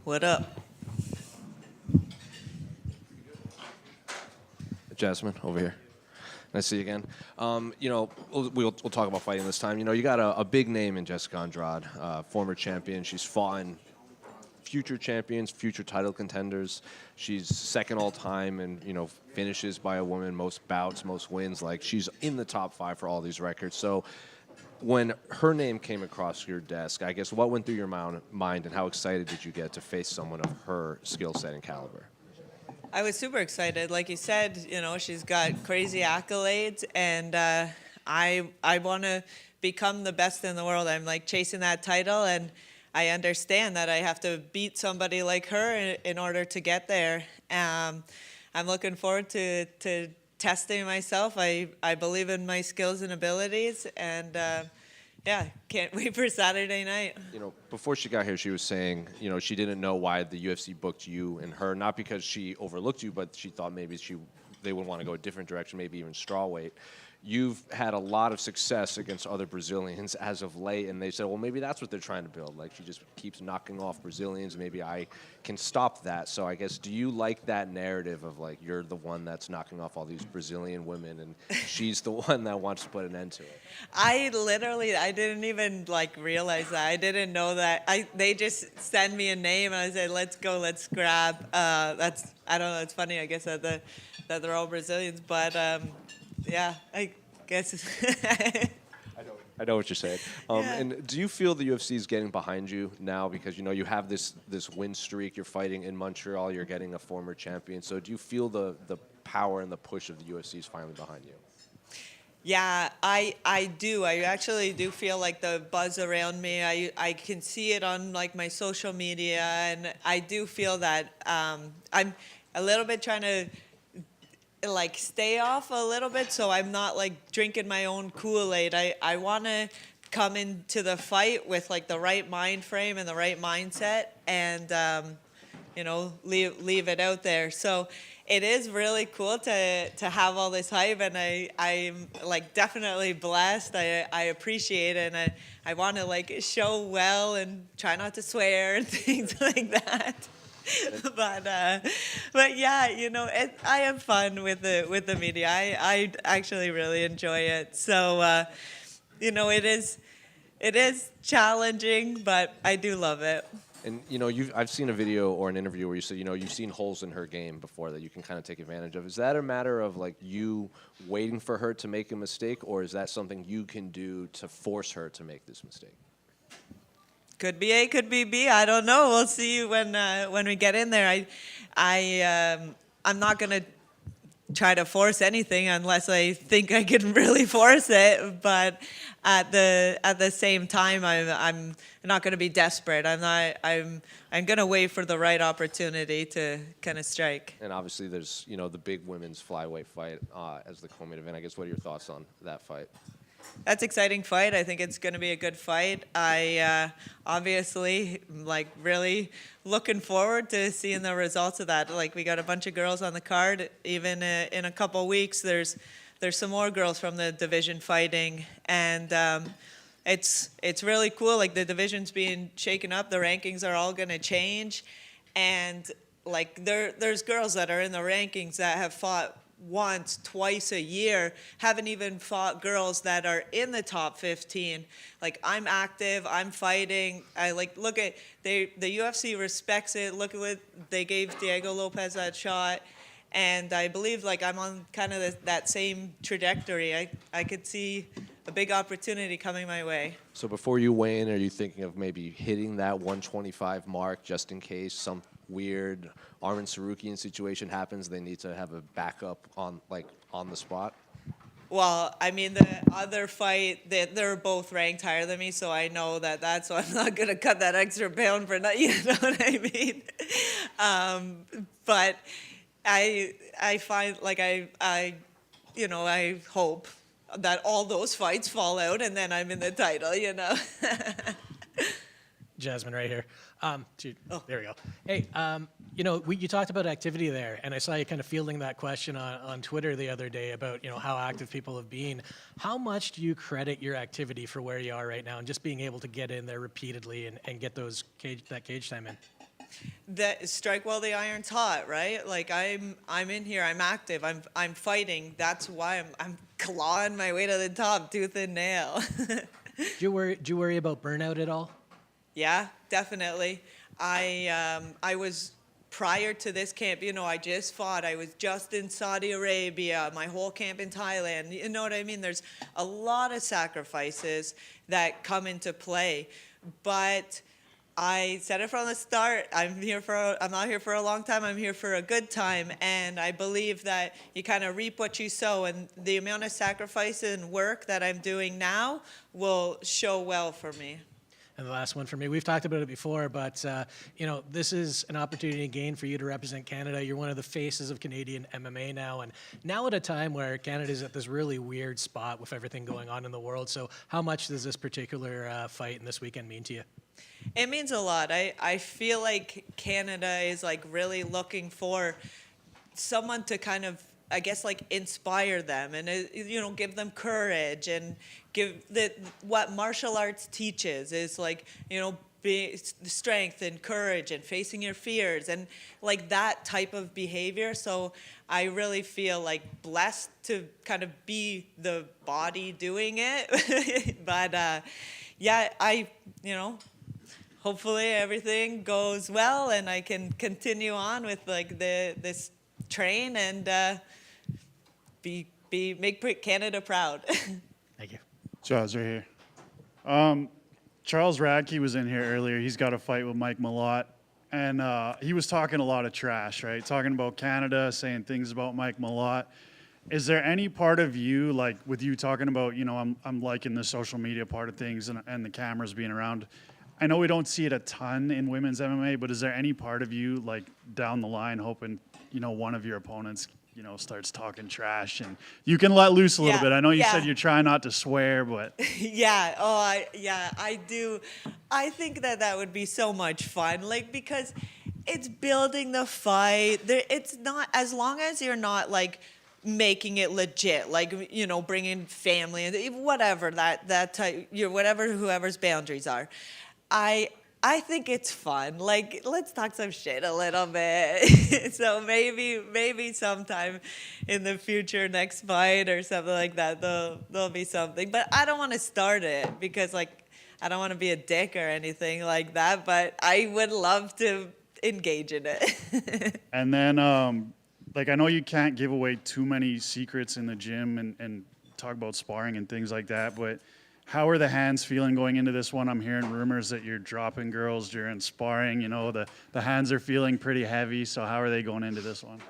What up? Jasmine, over here. Nice to see you again. You know, we'll talk about fighting this time. You know, you got a big name in Jessica Andrade, former champion. She's fought in future champions, future title contenders. She's second all time and, you know, finishes by a woman, most bouts, most wins. Like, she's in the top 5 for all these records. So when her name came across your desk, I guess what went through your mind and how excited did you get to face someone of her skill set and caliber? I was super excited. Like you said, you know, she's got crazy accolades, and I want to become the best in the world. I'm like chasing that title, and I understand that I have to beat somebody like her in order to get there. I'm looking forward to testing myself. I believe in my skills and abilities, and yeah, can't wait for Saturday night. You know, before she got here, she was saying, you know, she didn't know why the UFC booked you and her, not because she overlooked you, but she thought maybe they would want to go a different direction, maybe even strawweight. You've had a lot of success against other Brazilians as of late, and they said, well, maybe that's what they're trying to build. Like, she just keeps knocking off Brazilians. Maybe I can stop that. So I guess, do you like that narrative of, like, you're the one that's knocking off all these Brazilian women, and she's the one that wants to put an end to it? I didn't even, like, realize that. I didn't know that. They just send me a name, and I said, let's go, let's grab. I don't know, it's funny, I guess, that they're all Brazilians, but yeah, I guess. I know what you're saying. And do you feel the UFC is getting behind you now because, you know, you have this win streak, you're fighting in Montreal, you're getting a former champion. So do you feel the power and the push of the UFC is finally behind you? Yeah, I do. I actually do feel like the buzz around me. I can see it on like my social media, and I do feel that I'm a little bit trying to like stay off a little bit, so I'm not like drinking my own Kool-Aid. I want to come into the fight with like the right mind frame and the right mindset, and you know, leave it out there. So it is really cool to have all this hype, and I'm like definitely blessed. I appreciate it, and I want to like show well and try not to swear and things like that. But yeah, you know, I have fun with the media. I actually really enjoy it. So you know, it is challenging, but I do love it. And you know, I've seen a video or an interview where you said, you know, you've seen holes in her game before that you can kind of take advantage of. Is that a matter of like you waiting for her to make a mistake, or is that something you can do to force her to make this mistake? Could be A, could be B. I don't know. We'll see when we get in there. I'm not gonna try to force anything unless I think I can really force it. But at the same time, I'm not going to be desperate. I'm going to wait for the right opportunity to kind of strike. And obviously, there's, you know, the big women's flyweight fight as the co-main event. I guess, what are your thoughts on that fight? That's an exciting fight. I think it's going to be a good fight. I obviously like really looking forward to seeing the results of that. Like, we got a bunch of girls on the card. Even in a couple weeks, there's some more girls from the division fighting, and it's really cool. Like, the division's being shaken up. The rankings are all going to change, and like there's girls that are in the rankings that have fought once, twice a year, haven't even fought girls that are in the top 15. Like, I'm active, I'm fighting. I like, look at, the UFC respects it. Look at what they gave Diego Lopez that shot. And I believe like I'm on kind of that same trajectory. I could see a big opportunity coming my way. So before you weigh in, are you thinking of maybe hitting that 125 mark just in case some weird Arman Sarukian situation happens? They need to have a backup on the spot. Well, I mean, the other fight, they're both ranked higher than me, so I know that's why I'm not gonna cut that extra pound for nothing. You know what I mean? But I find like I hope that all those fights fall out and then I'm in the title. You know. Jasmine, right here. There we go. Hey, you know, you talked about activity there, and I saw you kind of fielding that question on Twitter the other day about, you know, how active people have been. How much do you credit your activity for where you are right now and just being able to get in there repeatedly and get that cage time in? That strike while the iron's hot, right? Like, I'm in here, I'm active, I'm fighting. That's why I'm clawing my way to the top, tooth and nail. Do you worry about burnout at all? Yeah, definitely. I was, prior to this camp, you know, I just fought. I was just in Saudi Arabia, my whole camp in Thailand. You know what I mean? There's a lot of sacrifices that come into play. But I said it from the start, I'm not here for a long time, I'm here for a good time. And I believe that you kind of reap what you sow, and the amount of sacrifice and work that I'm doing now will show well for me. And the last one for me, we've talked about it before, but you know, this is an opportunity again for you to represent Canada. You're one of the faces of Canadian MMA now, and now at a time where Canada's at this really weird spot with everything going on in the world. So how much does this particular fight and this weekend mean to you? It means a lot. I feel like Canada is like really looking for someone to kind of, I guess, like inspire them and, you know, give them courage and give what martial arts teaches is like, you know, strength and courage and facing your fears and like that type of behavior. So I really feel like blessed to kind of be the body doing it. But yeah, you know, hopefully everything goes well and I can continue on with like this train and make Canada proud. Thank you. Charles, right here. Charles Radtke was in here earlier. He's got a fight with Mike Malott. And he was talking a lot of trash, right? Talking about Canada, saying things about Mike Malott. Is there any part of you, like with you talking about, I'm liking the social media part of things and the cameras being around. I know we don't see it a ton in women's MMA, but is there any part of you, like down the line, hoping, one of your opponents, starts talking trash and you can let loose a little bit? I know you said you're trying not to swear, but. Yeah. Oh, I do. I think that would be so much fun, like, because it's building the fight. It's not, as long as you're not like making it legit, like, bringing family and whatever that type, whatever whoever's boundaries are. I think it's fun. Like, let's talk some shit a little bit. So maybe sometime in the future, next fight or something like that, there'll be something. But I don't want to start it because, like, I don't want to be a dick or anything like that. But I would love to engage in it. And then, I know you can't give away too many secrets in the gym and talk about sparring and things like that, but how are the hands feeling going into this one? I'm hearing rumors that you're dropping girls during sparring. The hands are feeling pretty heavy, so how are they going into this one?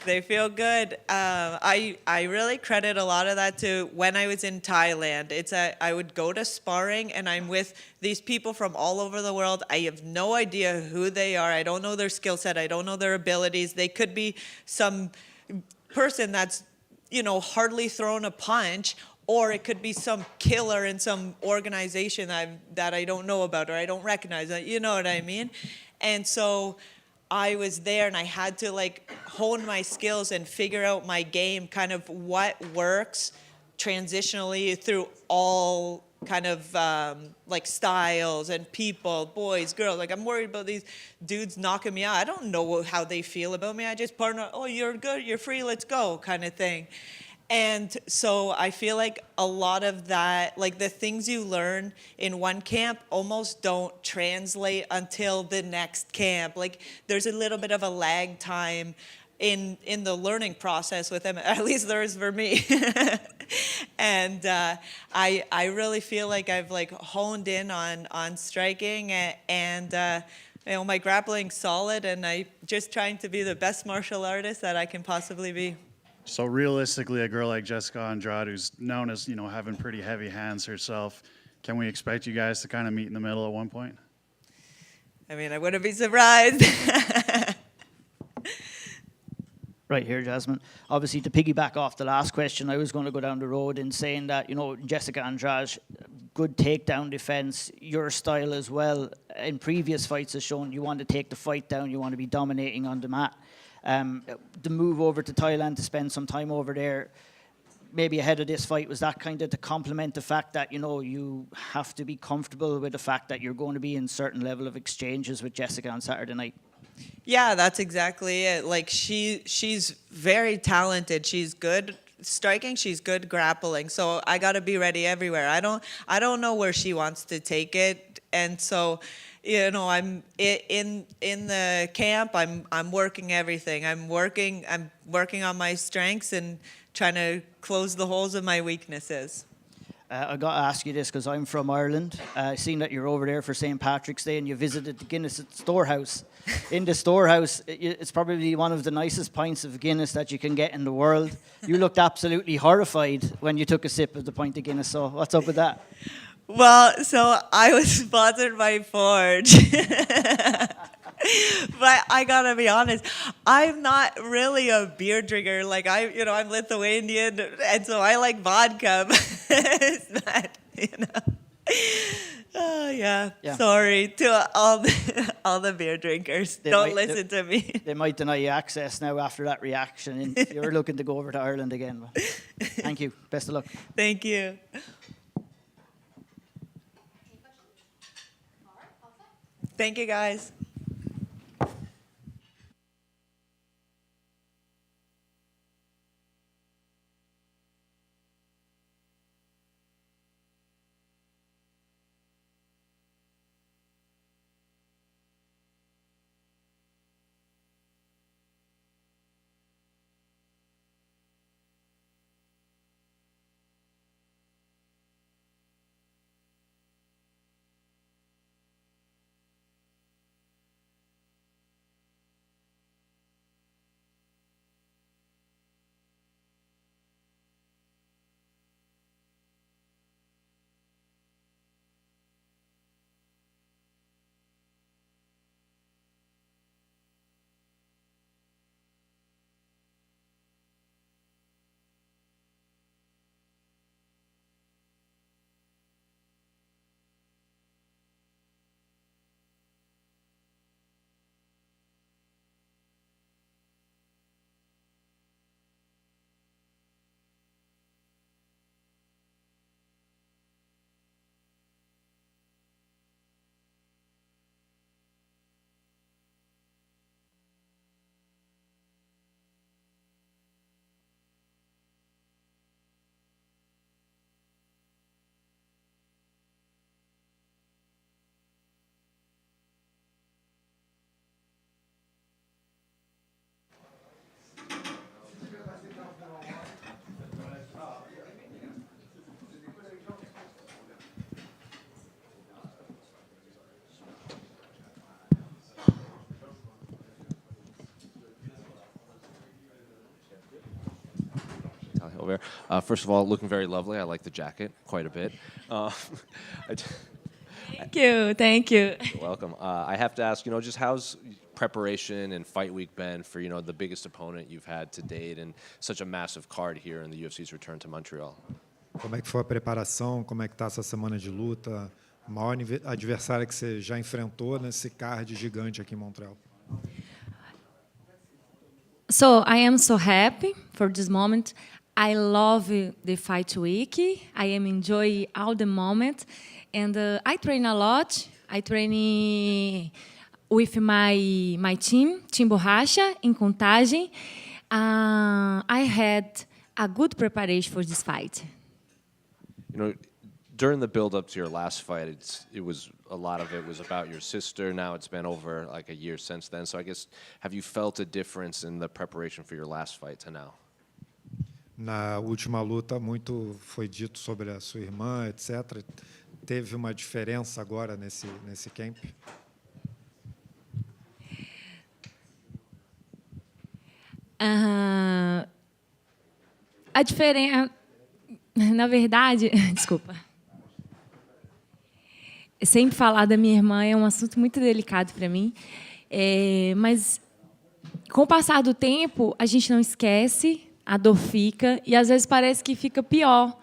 They feel good. I really credit a lot of that to when I was in Thailand. I would go to sparring and I'm with these people from all over the world. I have no idea who they are. I don't know their skill set. I don't know their abilities. They could be some person that's, hardly thrown a punch, or it could be some killer in some organization that I don't know about or I don't recognize. You know what I mean? And so I was there and I had to like hone my skills and figure out my game, kind of what works transitionally through all kind of like styles and people, boys, girls. Like, I'm worried about these dudes knocking me out. I don't know how they feel about me. I just partner, oh, you're good, you're free, let's go, kind of thing. And so I feel like a lot of that, like the things you learn in one camp almost don't translate until the next camp. Like, there's a little bit of a lag time in the learning process with them, at least there is for me. And I really feel like I've like honed in on striking and my grappling's solid, and I just trying to be the best martial artist that I can possibly be. So realistically, a girl like Jessica Andrade, who's known as, having pretty heavy hands herself, can we expect you guys to kind of meet in the middle at one point? I mean, I wouldn't be surprised. Right here, Jasmine. Obviously, to piggyback off the last question, I was going to go down the road in saying that, Jessica Andrade, good takedown defense, your style as well. In previous fights has shown you want to take the fight down, you want to be dominating on the mat. The move over to Thailand to spend some time over there, maybe ahead of this fight, was that kind of to complement the fact that, you have to be comfortable with the fact that you're going to be in certain level of exchanges with Jessica on Saturday night? Yeah, that's exactly it. Like, she's very talented. She's good striking, she's good grappling. So I got to be ready everywhere. I don't know where she wants to take it. And so, I'm in the camp. I'm working everything. I'm working on my strengths and trying to close the holes of my weaknesses. I got to ask you this because I'm from Ireland. I've seen that you're over there for St. Patrick's Day and you visited the Guinness storehouse. In the storehouse, it's probably one of the nicest pints of Guinness that you can get in the world. You looked absolutely horrified when you took a sip of the pint of Guinness. So what's up with that? Well, so I was sponsored by Forge. But I gotta be honest, I'm not really a beer drinker. Like, I'm Lithuanian, and so I like vodka. It's not, Oh yeah. Sorry to all the beer drinkers. Don't listen to me. They might deny you access now after that reaction. And if you're looking to go over to Ireland again. Thank you. Best of luck. Thank you. Thank you, guys. over here. First of all, looking very lovely. I like the jacket quite a bit. Thank you. You're welcome. I have to ask, just how's preparation and fight week been for, the biggest opponent you've had to date and such a massive card here in the UFC's return to Montreal? Como é que foi a preparação? Como é que está essa semana de luta? O maior adversário que você já enfrentou nesse card gigante aqui em Montreal? So I am so happy for this moment. I love the fight week. I am enjoying all the moment, and I train a lot. I train with my team Borracha in Contagem. I had a good preparation for this fight. During the build-up to your last fight, a lot of it was about your sister. Now it's been over like a year since then. So I guess, have you felt a difference in the preparation for your last fight to now? Na última luta, muito foi dito sobre a sua irmã, etc. Teve uma diferença agora nesse camp? A diferença, na verdade, desculpa. Sempre falar da minha irmã é um assunto muito delicado para mim, mas com o passar do tempo a gente não esquece, a dor fica e às vezes parece que fica pior.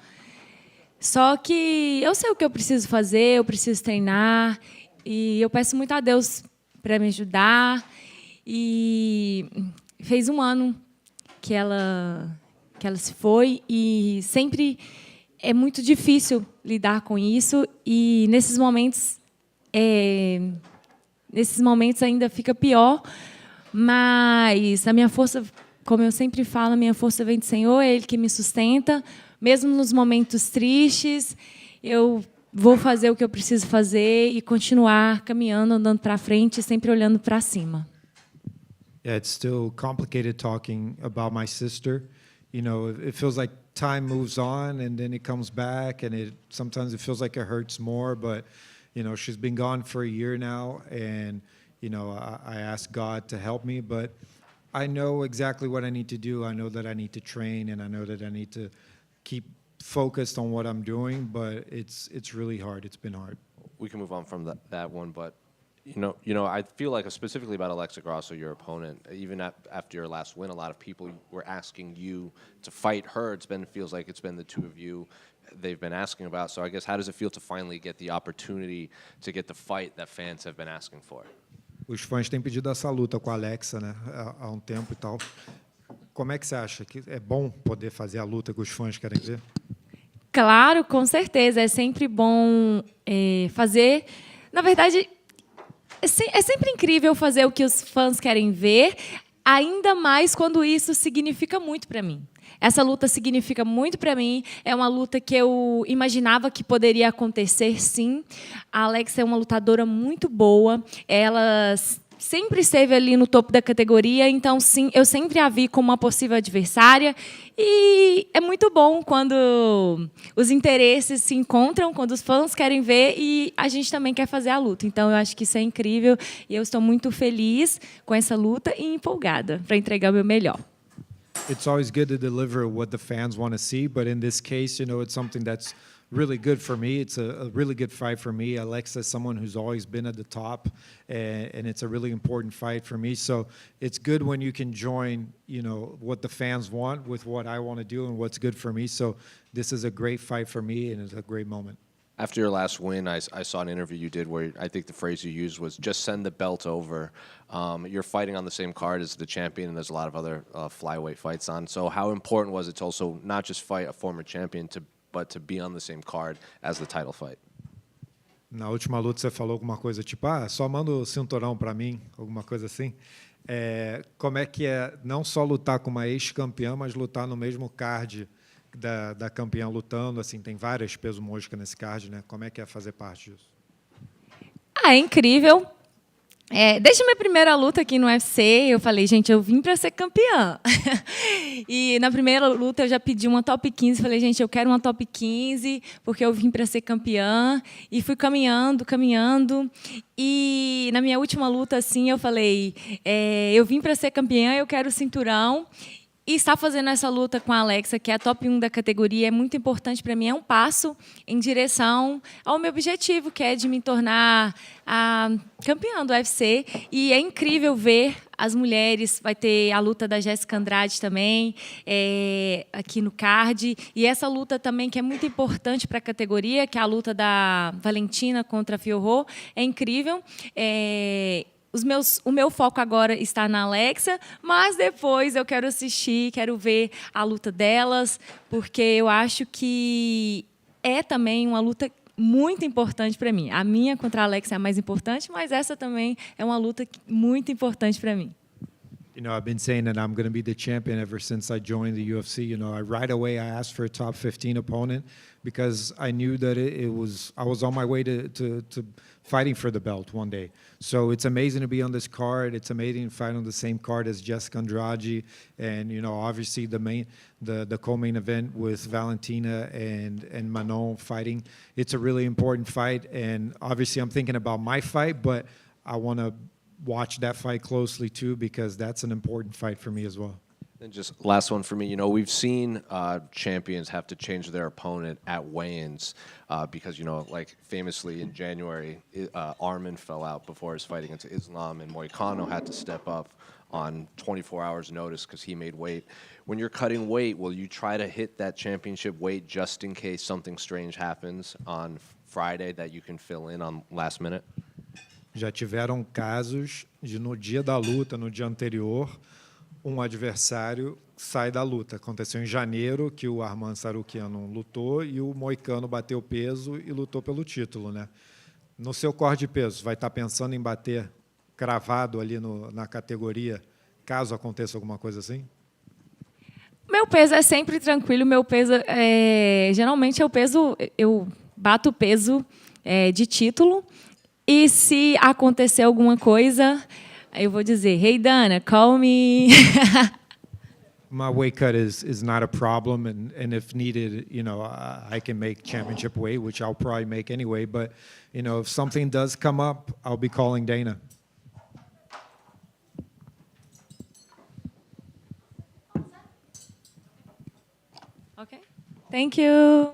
Só que eu sei o que eu preciso fazer, eu preciso treinar e eu peço muito a Deus para me ajudar. E fez 1 ano que ela se foi e sempre é muito difícil lidar com isso e nesses momentos ainda fica pior, mas a minha força, como eu sempre falo, a minha força vem do Senhor, é Ele que me sustenta, mesmo nos momentos tristes, eu vou fazer o que eu preciso fazer e continuar caminhando, andando para frente, sempre olhando para cima. Yeah, it's still complicated talking about my sister. It feels like time moves on and then it comes back, and sometimes it feels like it hurts more, but she's been gone for a year now, and I ask God to help me, but I know exactly what I need to do. I know that I need to train, and I know that I need to keep focused on what I'm doing, but it's really hard. It's been hard. We can move on from that one, but I feel like specifically about Alexa Grasso, your opponent, even after your last win, a lot of people were asking you to fight her. Feels like it's been the two of you they've been asking about. So I guess, how does it feel to finally get the opportunity to get the fight that fans have been asking for? Os fãs têm pedido essa luta com a Alexa, né, há um tempo e tal. Como é que você acha que é bom poder fazer a luta que os fãs querem ver? Claro, com certeza. É sempre bom fazer. Na verdade, é sempre incrível fazer o que os fãs querem ver, ainda mais quando isso significa muito para mim. Essa luta significa muito para mim, é uma luta que eu imaginava que poderia acontecer, sim. A Alexa é uma lutadora muito boa, ela sempre esteve ali no topo da categoria, então, sim, eu sempre a vi como uma possível adversária. E é muito bom quando os interesses se encontram, quando os fãs querem ver e a gente também quer fazer a luta. Então, eu acho que isso é incrível e eu estou muito feliz com essa luta e empolgada para entregar o meu melhor. It's always good to deliver what the fans want to see, but in this case, it's something that's really good for me. It's a really good fight for me. Alexa is someone who's always been at the top, and it's a really important fight for me. So it's good when you can join, what the fans want with what I want to do and what's good for me. So this is a great fight for me, and it's a great moment. After your last win, I saw an interview you did where I think the phrase you used was, just send the belt over. You're fighting on the same card as the champion, and there's a lot of other flyweight fights on. So how important was it to also not just fight a former champion, but to be on the same card as the title fight? Na última luta você falou alguma coisa tipo, só manda o cinturão para mim, alguma coisa assim. Como é que é não só lutar com uma ex-campeã, mas lutar no mesmo card da campeã lutando, assim, tem várias peso mosca nesse card, né? Como é que é fazer parte disso? É incrível. Desde a minha primeira luta aqui no UFC, eu falei, gente, eu vim para ser campeã. E na primeira luta eu já pedi uma top 15, falei, gente, eu quero uma top 15, porque eu vim para ser campeã. E fui caminhando. E na minha última luta, assim, eu falei, eu vim para ser campeã, eu quero o cinturão. E estar fazendo essa luta com a Alexa, que é a top 1 da categoria, é muito importante para mim. É um passo em direção ao meu objetivo, que é de me tornar a campeã do UFC. E é incrível ver as mulheres. Vai ter a luta da Jéssica Andrade também, aqui no card. E essa luta também, que é muito importante para a categoria, que é a luta da Valentina contra a Fiorot. É incrível. O meu foco agora está na Alexa, mas depois eu quero assistir, quero ver a luta delas, porque eu acho que é também uma luta muito importante para mim. A minha contra a Alexa é a mais importante, mas essa também é uma luta muito importante para mim. You know, I've been saying that I'm going to be the champion ever since I joined the UFC. You know, right away I asked for a top 15 opponent because I knew that I was on my way to fighting for the belt one day. So it's amazing to be on this card. It's amazing to fight on the same card as Jessica Andrade, and you know, obviously the co-main event with Valentina and Manon fighting. It's a really important fight, and obviously I'm thinking about my fight, but I want to watch that fight closely too, because that's an important fight for me as well. And just last one for me, you know, we've seen champions have to change their opponent at weigh-ins because, you know, like famously in January, Arman fell out before his fight against Islam, and Moicano had to step up on 24 hours notice because he made weight. When you're cutting weight, will you try to hit that championship weight just in case something strange happens on Friday that you can fill in on last minute? Já tiveram casos de no dia da luta, no dia anterior, adversário sai da luta. Aconteceu em janeiro que o Arman Sarukian lutou e o Moicano bateu peso e lutou pelo título, né? No seu corte de peso, vai estar pensando em bater cravado ali na categoria, caso aconteça alguma coisa assim? Meu peso é sempre tranquilo. Meu peso geralmente é o peso, eu bato o peso de título. E se acontecer alguma coisa, eu vou dizer, hey Dana, call me. My weight cut is not a problem, and if needed, you know, I can make championship weight, which I'll probably make anyway. But you know, if something does come up, I'll be calling Dana. Okay. Thank you.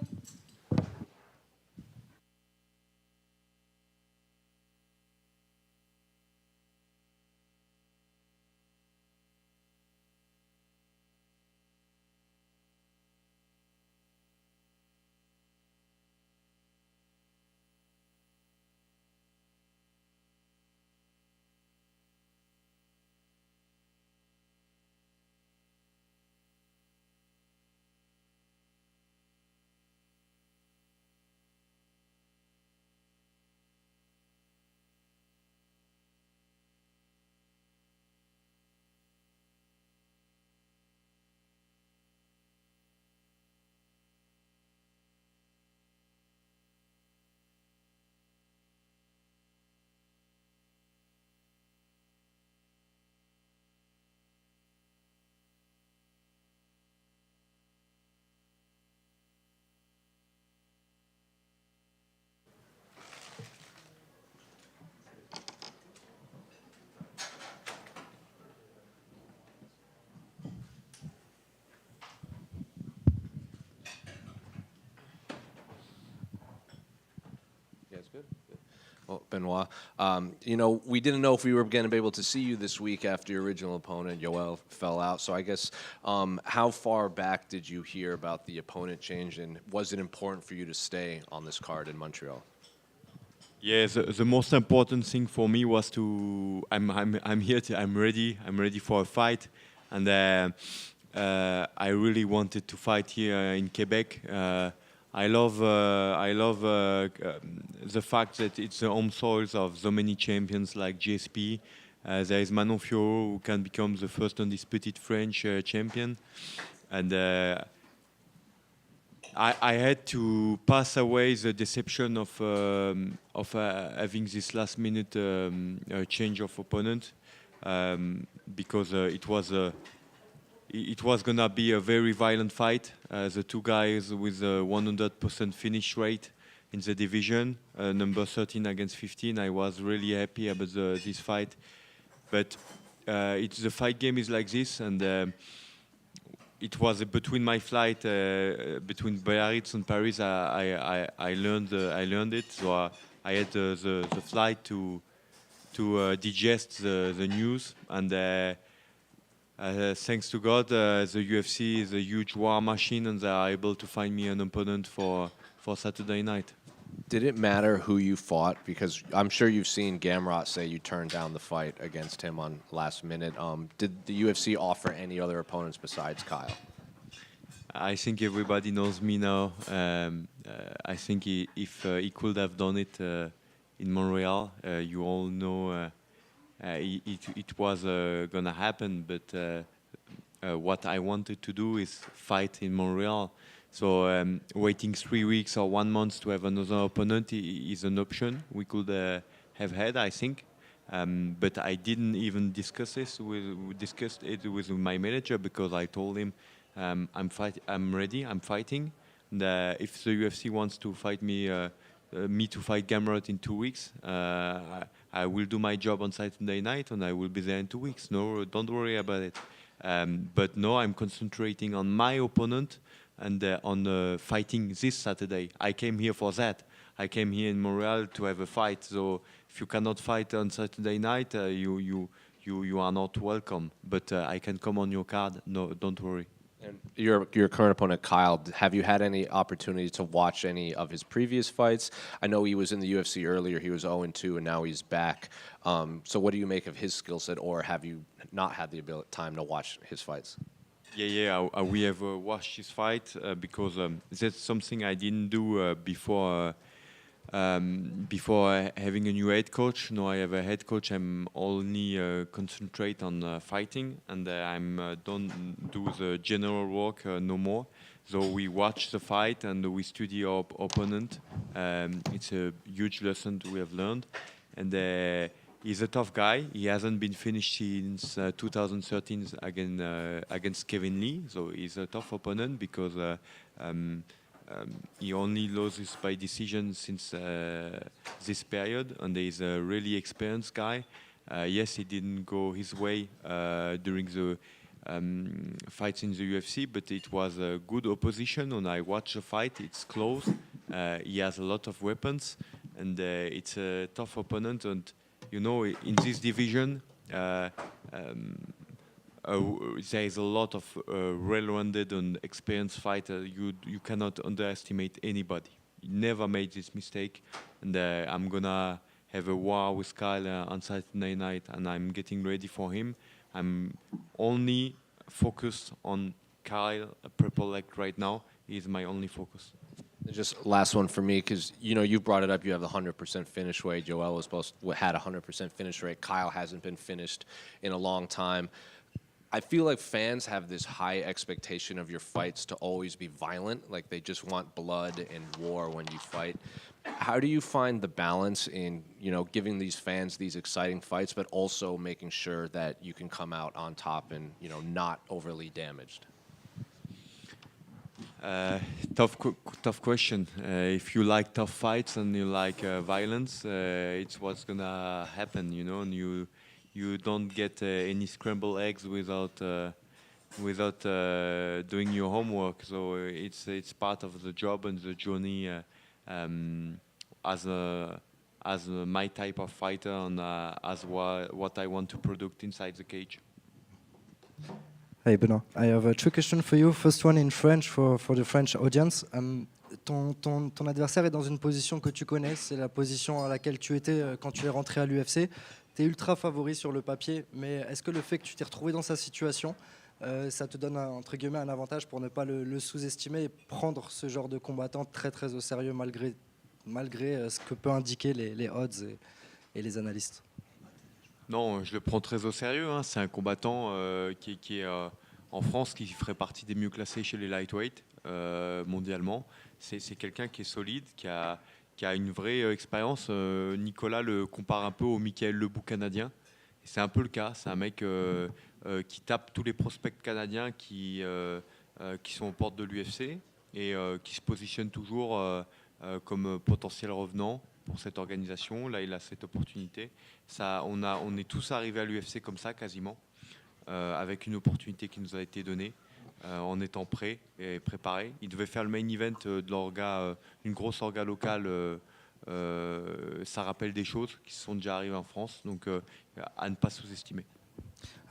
Good. Well, Benoit, you know, we didn't know if we were going to be able to see you this week after your original opponent, Yoel, fell out. So I guess, how far back did you hear about the opponent change, and was it important for you to stay on this card in Montreal? Yeah, the most important thing for me was I'm here. I'm ready for a fight, and I really wanted to fight here in Quebec. I love the fact that it's the home soils of so many champions like GSP. There is Manon Fiorot, who can become the first undisputed French champion, and I had to pass away the deception of having this last-minute change of opponent, because it was gonna be a very violent fight. The two guys with a 100% finish rate in the division, number 13 against 15. I was really happy about this fight, but the fight game is like this, and it was between my flight between Biarritz and Paris. I learned it. So I had the flight to digest the news, and thanks to God, the UFC is a huge war machine, and they are able to find me an opponent for Saturday night. Did it matter who you fought? Because I'm sure you've seen Gamrot say you turned down the fight against him on last minute. Did the UFC offer any other opponents besides Kyle? I think everybody knows me now. I think if he could have done it in Montreal, you all know it was gonna happen. But what I wanted to do is fight in Montreal. So waiting 3 weeks or 1 month to have another opponent is an option we could have had, I think. But I didn't even discuss it with my manager, because I told him I'm ready, I'm fighting. And, if the UFC wants to fight me to fight Gamrot in 2 weeks, I will do my job on Saturday night, and I will be there in 2 weeks. No, don't worry about it. But no, I'm concentrating on my opponent and on fighting this Saturday. I came here for that. I came here in Montreal to have a fight. So if you cannot fight on Saturday night, you are not welcome. But I can come on your card. No, don't worry. And your current opponent, Kyle, have you had any opportunity to watch any of his previous fights? I know he was in the UFC earlier. He was 0-2, and now he's back. So what do you make of his skill set, or have you not had the time to watch his fights? Yeah. We have watched his fight because that's something I didn't do before having a new head coach. Now I have a head coach. I'm only concentrate on fighting, and don't do the general work no more. So we watch the fight and we study our opponent. It's a huge lesson we have learned, and he's a tough guy. He hasn't been finished since 2013 against Kevin Lee. So he's a tough opponent because he only loses by decision since this period, and he's a really experienced guy. Yes, he didn't go his way during the fights in the UFC, but it was a good opposition. When I watch the fight, it's close. He has a lot of weapons, and it's a tough opponent. And you know, in this division, there is a lot of well-rounded and experienced fighters. You cannot underestimate anybody. He never made this mistake, and I'm gonna have a war with Kyle on Saturday night, and I'm getting ready for him. I'm only focused on Kyle Prepolec right now. He's my only focus. Just last one for me, because you brought it up. You have the 100% finish rate. Joel had a 100% finish rate. Kyle hasn't been finished in a long time. I feel like fans have this high expectation of your fights to always be violent. Like they just want blood and war when you fight. How do you find the balance in giving these fans these exciting fights, but also making sure that you can come out on top and not overly damaged? Tough question. If you like tough fights and you like violence, it's what's gonna happen, and you don't get any scrambled eggs without doing your homework. So it's part of the job and the journey as my type of fighter, and as what I want to produce inside the cage. Hey Benoit, I have 2 questions for you. First one in French for the French audience. Ton adversaire est dans une position que tu connais, c'est la position à laquelle tu étais quand tu es rentré à l'UFC. Tu es ultra favori sur le papier, mais est-ce que le fait que tu t'es retrouvé dans sa situation, ça te donne entre guillemets un avantage pour ne pas le sous-estimer et prendre ce genre de combattant très très au sérieux malgré ce que peut indiquer les odds et les analystes? Non, je le prends très au sérieux. C'est un combattant qui est en France, qui ferait partie des mieux classés chez les lightweight mondialement. C'est quelqu'un qui est solide, qui a une vraie expérience. Nicolas le compare un peu au Michael Lebou canadien. C'est un peu le cas. C'est un mec qui tape tous les prospects canadiens qui sont aux portes de l'UFC et qui se positionne toujours comme potentiel revenant pour cette organisation. Là, il a cette opportunité. On est tous arrivés à l'UFC comme ça, quasiment. avec une opportunité qui nous a été donnée, en étant prêt et préparé. Il devait faire le main event de l'orga, une grosse orga locale. Ça rappelle des choses qui sont déjà arrivées en France, donc à ne pas sous-estimer.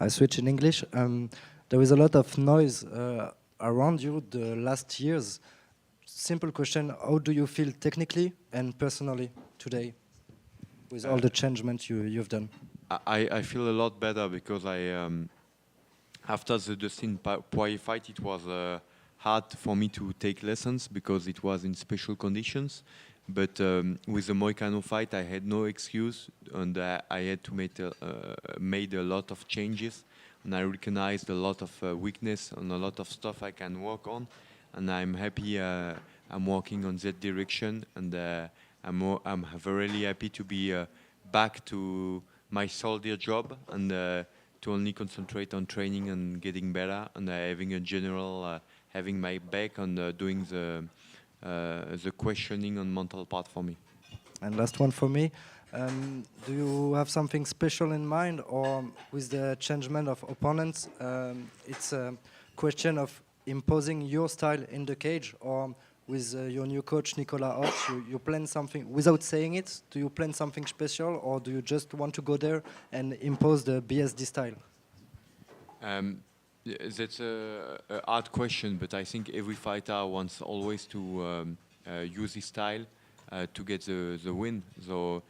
I switch in English. There is a lot of noise around you the last years. Simple question, how do you feel technically and personally today with all the changement you've done? I feel a lot better because after the Dustin Poirier fight, it was hard for me to take lessons because it was in special conditions. But with the Moicano fight, I had no excuse, and I had to made a lot of changes, and I recognized a lot of weakness and a lot of stuff I can work on, and I'm happy I'm working on that direction, and I'm really happy to be back to my soldier job and to only concentrate on training and getting better, and having a general having my back on doing the questioning and mental part for me. And last one for me, do you have something special in mind, or with the changement of opponents, it's a question of imposing your style in the cage, or with your new coach Nicolas Hoch, you plan something, without saying it, do you plan something special, or do you just want to go there and impose the BSD style? That's a hard question, but I think every fighter wants always to use his style to get the win. So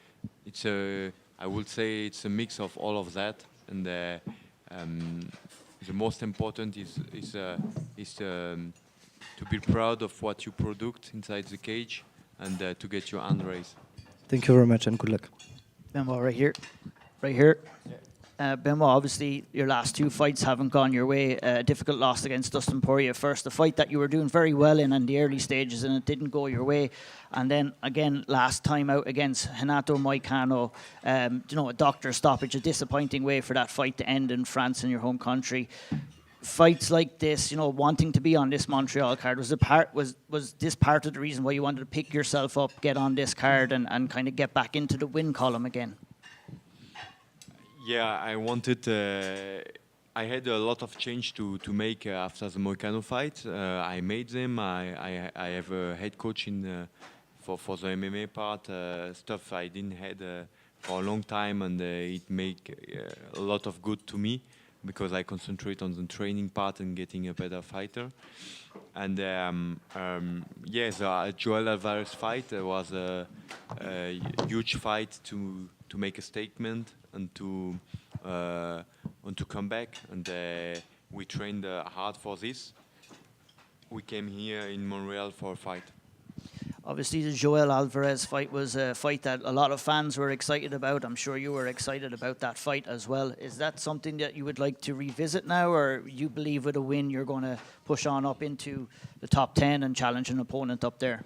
it's I would say it's a mix of all of that, and the most important is to be proud of what you produce inside the cage and to get your hand raised. Thank you very much and good luck. Benoit, right here. Right here. Benoit, obviously your last two fights haven't gone your way. Difficult loss against Dustin Poirier first. The fight that you were doing very well in the early stages and it didn't go your way. And then again, last time out against Renato Moicano, a doctor stoppage, a disappointing way for that fight to end in France, in your home country. Fights like this, wanting to be on this Montreal card, was this part of the reason why you wanted to pick yourself up, get on this card and kind of get back into the win column again? Yeah, I wanted. I had a lot of change to make after the Moicano fight. I made them. I have a head coach for the MMA part, stuff I didn't had for a long time, and it make a lot of good to me because I concentrate on the training part and getting a better fighter. And yes, Joel Alvarez fight was a huge fight to make a statement and to come back. And we trained hard for this. We came here in Montreal for a fight. Obviously, the Joel Alvarez fight was a fight that a lot of fans were excited about. I'm sure you were excited about that fight as well. Is that something that you would like to revisit now, or you believe with a win you're going to push on up into the top 10 and challenge an opponent up there?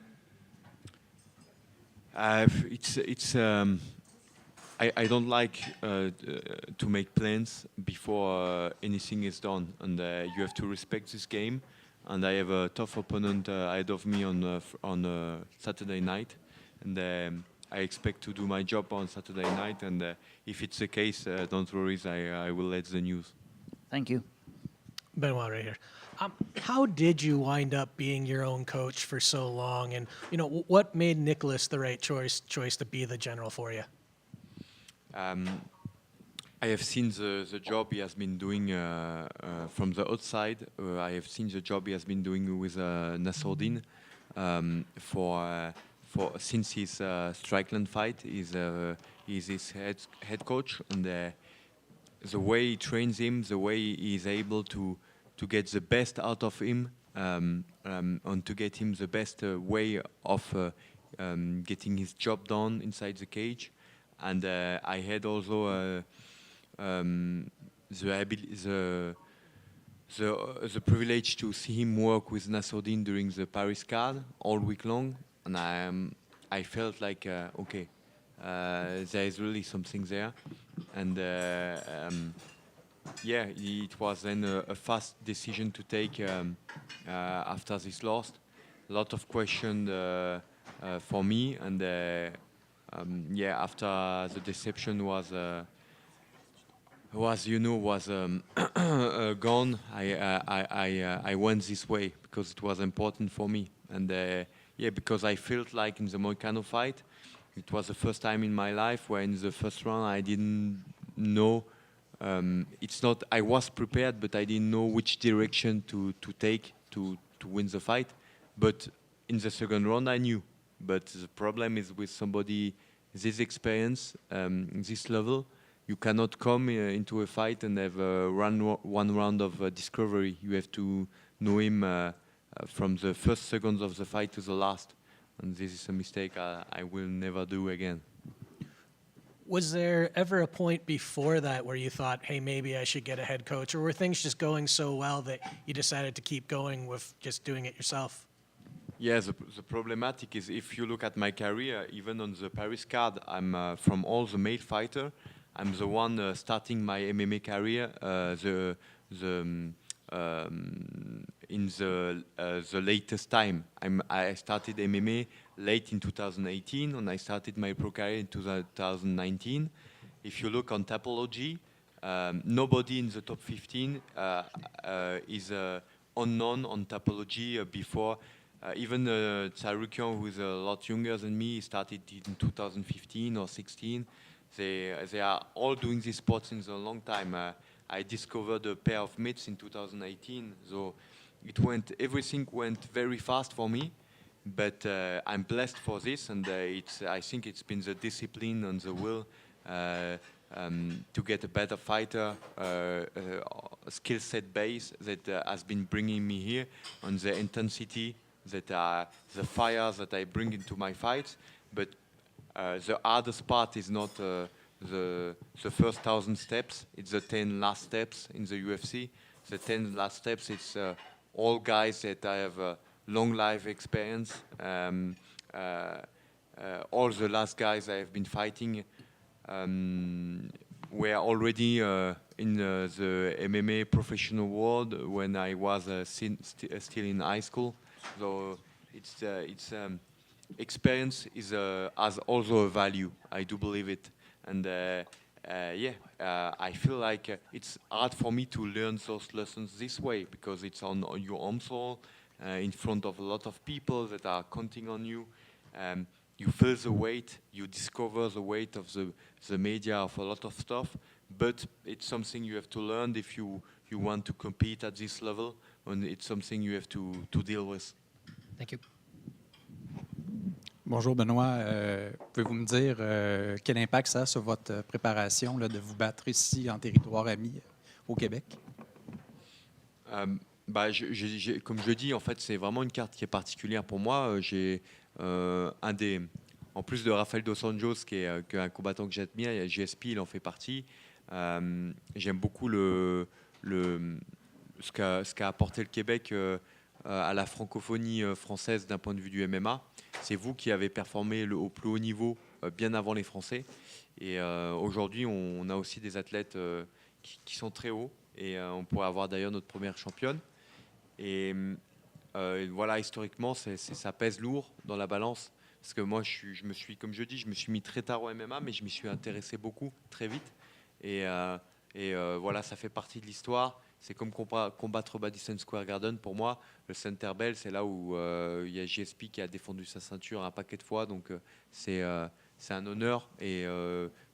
I don't like to make plans before anything is done, and you have to respect this game. And I have a tough opponent ahead of me on Saturday night, and I expect to do my job on Saturday night. And if it's the case, don't worry, I will let the news. Thank you. Benoit, right here. How did you wind up being your own coach for so long, and what made Nicholas the right choice to be the general for you? I have seen the job he has been doing from the outside. I have seen the job he has been doing with Nassourdine since his Strickland fight. He's his head coach, and the way he trains him, the way he is able to get the best out of him, and to get him the best way of getting his job done inside the cage. And I had also the privilege to see him work with Nassourdine during the Paris card all week long, and I felt like okay, there is really something there, and yeah, it was then a fast decision to take after this loss. A lot of questions for me, and yeah, after the deception was was gone, I went this way because it was important for me. And because I felt like in the Moicano fight, it was the first time in my life where in the first round I didn't know. It's not. I was prepared, but I didn't know which direction to take to win the fight. But in the second round, I knew. But the problem is with somebody this experience, this level, you cannot come into a fight and have one round of discovery. You have to know him from the first seconds of the fight to the last. And this is a mistake I will never do again. Was there ever a point before that where you thought, hey, maybe I should get a head coach? Or were things just going so well that you decided to keep going with just doing it yourself? Yeah, the problematic is if you look at my career, even on the Paris card, I'm from all the male fighter, I'm the one starting my MMA career in the latest time. I started MMA late in 2018, and I started my pro career in 2019. If you look on Tapology, nobody in the top 15 is unknown on Tapology before. Even Tsarukian, who is a lot younger than me, started in 2015 or 16. They are all doing this sport since a long time. I discovered a pair of mitts in 2018, so everything went very fast for me. But I'm blessed for this, and I think it's been the discipline and the will to get a better fighter, skill set base that has been bringing me here, and the intensity, the fire that I bring into my fights. But the hardest part is not the first 1,000 steps, it's the 10 last steps in the UFC. The 10 last steps, it's all guys that I have long life experience. All the last guys I have been fighting were already in the MMA professional world when I was still in high school. So it's experience has also a value. I do believe it, and I feel like it's hard for me to learn those lessons this way because it's on your own soul, in front of a lot of people that are counting on you. You feel the weight, you discover the weight of the media, of a lot of stuff, but it's something you have to learn if you want to compete at this level, and it's something you have to deal with. Thank you. Bonjour Benoit, pouvez-vous me dire quel impact ça a sur votre préparation là, de vous battre ici en territoire ami au Québec? Comme je dis, en fait, c'est vraiment une carte qui est particulière pour moi. J'ai en plus de Rafael Dos Anjos, qui est un combattant que j'admire, il y a GSP, il en fait partie. J'aime beaucoup ce qu'a apporté le Québec à la francophonie française d'un point de vue du MMA. C'est vous qui avez performé au plus haut niveau bien avant les Français. Et aujourd'hui, on a aussi des athlètes qui sont très hauts. Et on pourrait avoir d'ailleurs notre première championne. Et voilà, historiquement, ça pèse lourd dans la balance. Parce que moi, je me suis mis très tard au MMA, mais je m'y suis intéressé beaucoup, très vite. Et voilà, ça fait partie de l'histoire. C'est comme combattre Madison Square Garden. Pour moi, le Center Bell, c'est là où il y a GSP qui a défendu sa ceinture un paquet de fois. Donc, c'est un honneur. Et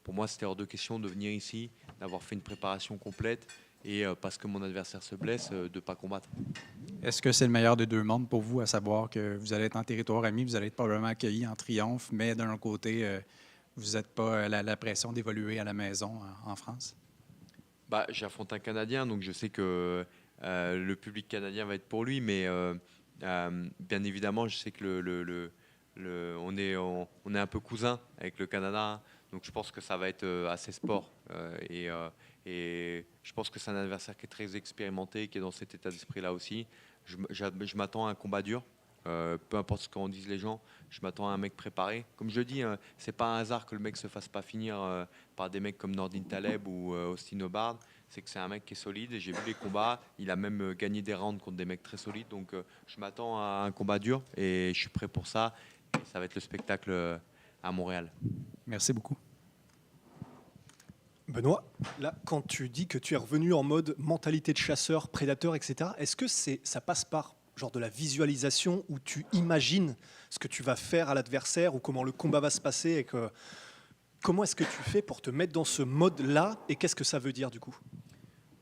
pour moi, c'était hors de question de venir ici, d'avoir fait une préparation complète. Et parce que mon adversaire se blesse, de ne pas combattre. Est-ce que c'est le meilleur des deux mondes pour vous, à savoir que vous allez être en territoire ami, vous allez être probablement accueilli en triomphe, mais d'un autre côté, vous n'êtes pas la pression d'évoluer à la maison en France? J'affronte un Canadien, donc je sais que le public canadien va être pour lui, mais bien évidemment, je sais que on est un peu cousins avec le Canada, hein, donc je pense que ça va être assez sport. Et je pense que c'est un adversaire qui est très expérimenté, qui est dans cet état d'esprit-là aussi. Je m'attends à un combat dur. Peu importe ce qu'en disent les gens, je m'attends à un mec préparé. Comme je dis, c'est pas un hasard que le mec se fasse pas finir par des mecs comme Nordin Taleb ou Austin O'Bard. C'est que c'est un mec qui est solide. J'ai vu les combats. Il a même gagné des rounds contre des mecs très solides. Donc je m'attends à un combat dur et je suis prêt pour ça. Et ça va être le spectacle à Montréal. Merci beaucoup. Benoît, là, quand tu dis que tu es revenu en mode mentalité de chasseur, prédateur, etc., est-ce que ça passe par genre de la visualisation où tu imagines ce que tu vas faire à l'adversaire ou comment le combat va se passer et que comment est-ce que tu fais pour te mettre dans ce mode-là et qu'est-ce que ça veut dire du coup?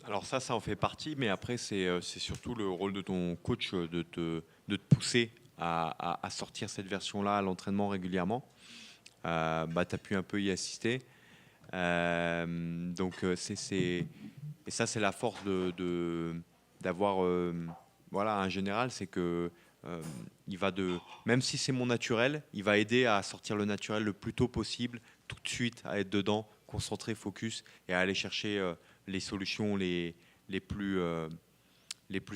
Alors ça en fait partie, mais après c'est surtout le rôle de ton coach de te pousser à sortir cette version-là à l'entraînement régulièrement. Tu as pu un peu y assister. Donc et ça c'est la force d'avoir voilà un général, c'est que il va même si c'est mon naturel, il va aider à sortir le naturel le plus tôt possible, tout de suite à être dedans, concentré, focus et à aller chercher les solutions les plus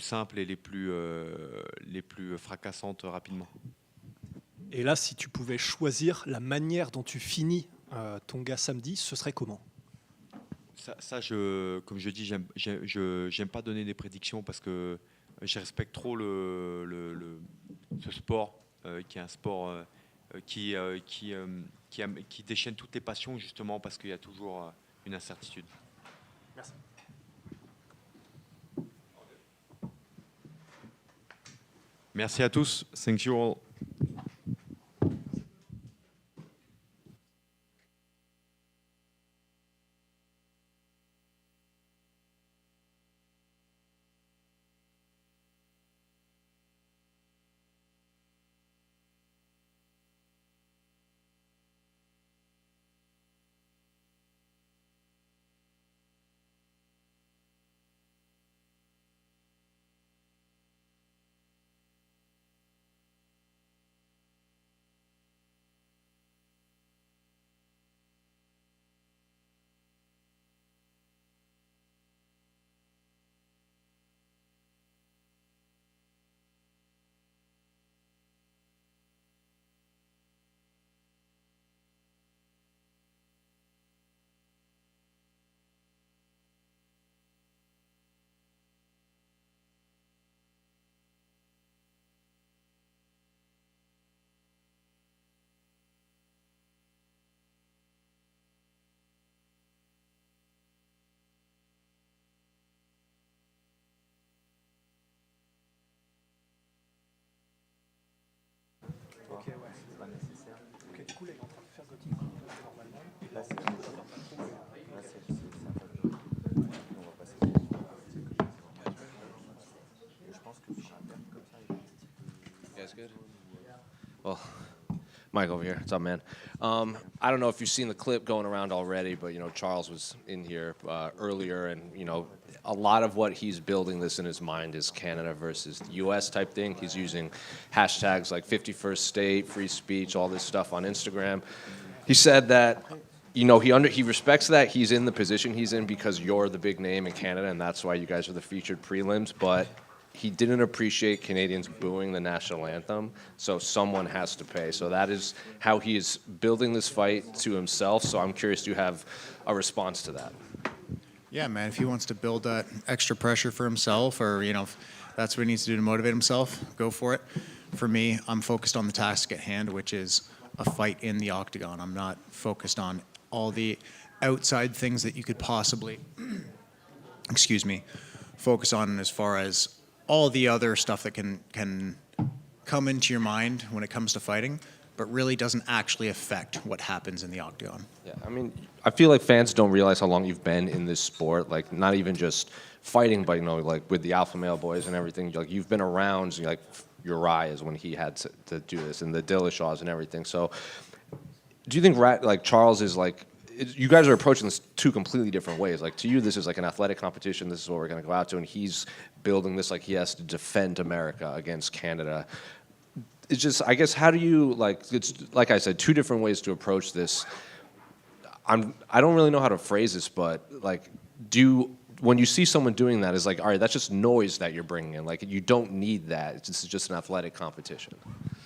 simples et les plus fracassantes rapidement. Et là, si tu pouvais choisir la manière dont tu finis ton gars samedi, ce serait comment? Comme je dis, j'aime pas donner des prédictions parce que je respecte trop ce sport qui est un sport qui déchaîne toutes les passions justement parce qu'il y a toujours une incertitude. Merci. Merci à tous. Thank you all. Ok, ouais, c'est pas nécessaire. Ok, du coup, là, il est en train de faire Gauthier normalement. Et là, c'est on va passer. Je pense que sur la perte comme ça, il You guys good? Well, Mike over here. What's up, man? I don't know if you've seen the clip going around already, but, Charles was in here earlier, and, a lot of what he's building this in his mind is Canada versus the U.S. type thing. He's using hashtags like 51st state, free speech, all this stuff on Instagram. He said that, he respects that he's in the position he's in because you're the big name in Canada, and that's why you guys are the featured prelims, but he didn't appreciate Canadians booing the national anthem, so someone has to pay. So that is how he is building this fight to himself, so I'm curious, do you have a response to that? Yeah, man, if he wants to build that extra pressure for himself or, if that's what he needs to do to motivate himself, go for it. For me, I'm focused on the task at hand, which is a fight in the octagon. I'm not focused on all the outside things that you could possibly, focus on as far as all the other stuff that can come into your mind when it comes to fighting, but really doesn't actually affect what happens in the octagon. Yeah, I feel like fans don't realize how long you've been in this sport, like not even just fighting, but like with the Alpha Male boys and everything, like you've been around, like Uriah is when he had to do this, and the Dillashaws and everything. So do you think Charles is you guys are approaching this two completely different ways. Like to you, this is like an athletic competition. This is what we're going to go out to, and he's building this like he has to defend America against Canada. It's just, I guess, how do you it's like I said, two different ways to approach this. I don't really know how to phrase this, but when you see someone doing that, it's like, all right, that's just noise that you're bringing in. Like you don't need that. It's just an athletic competition.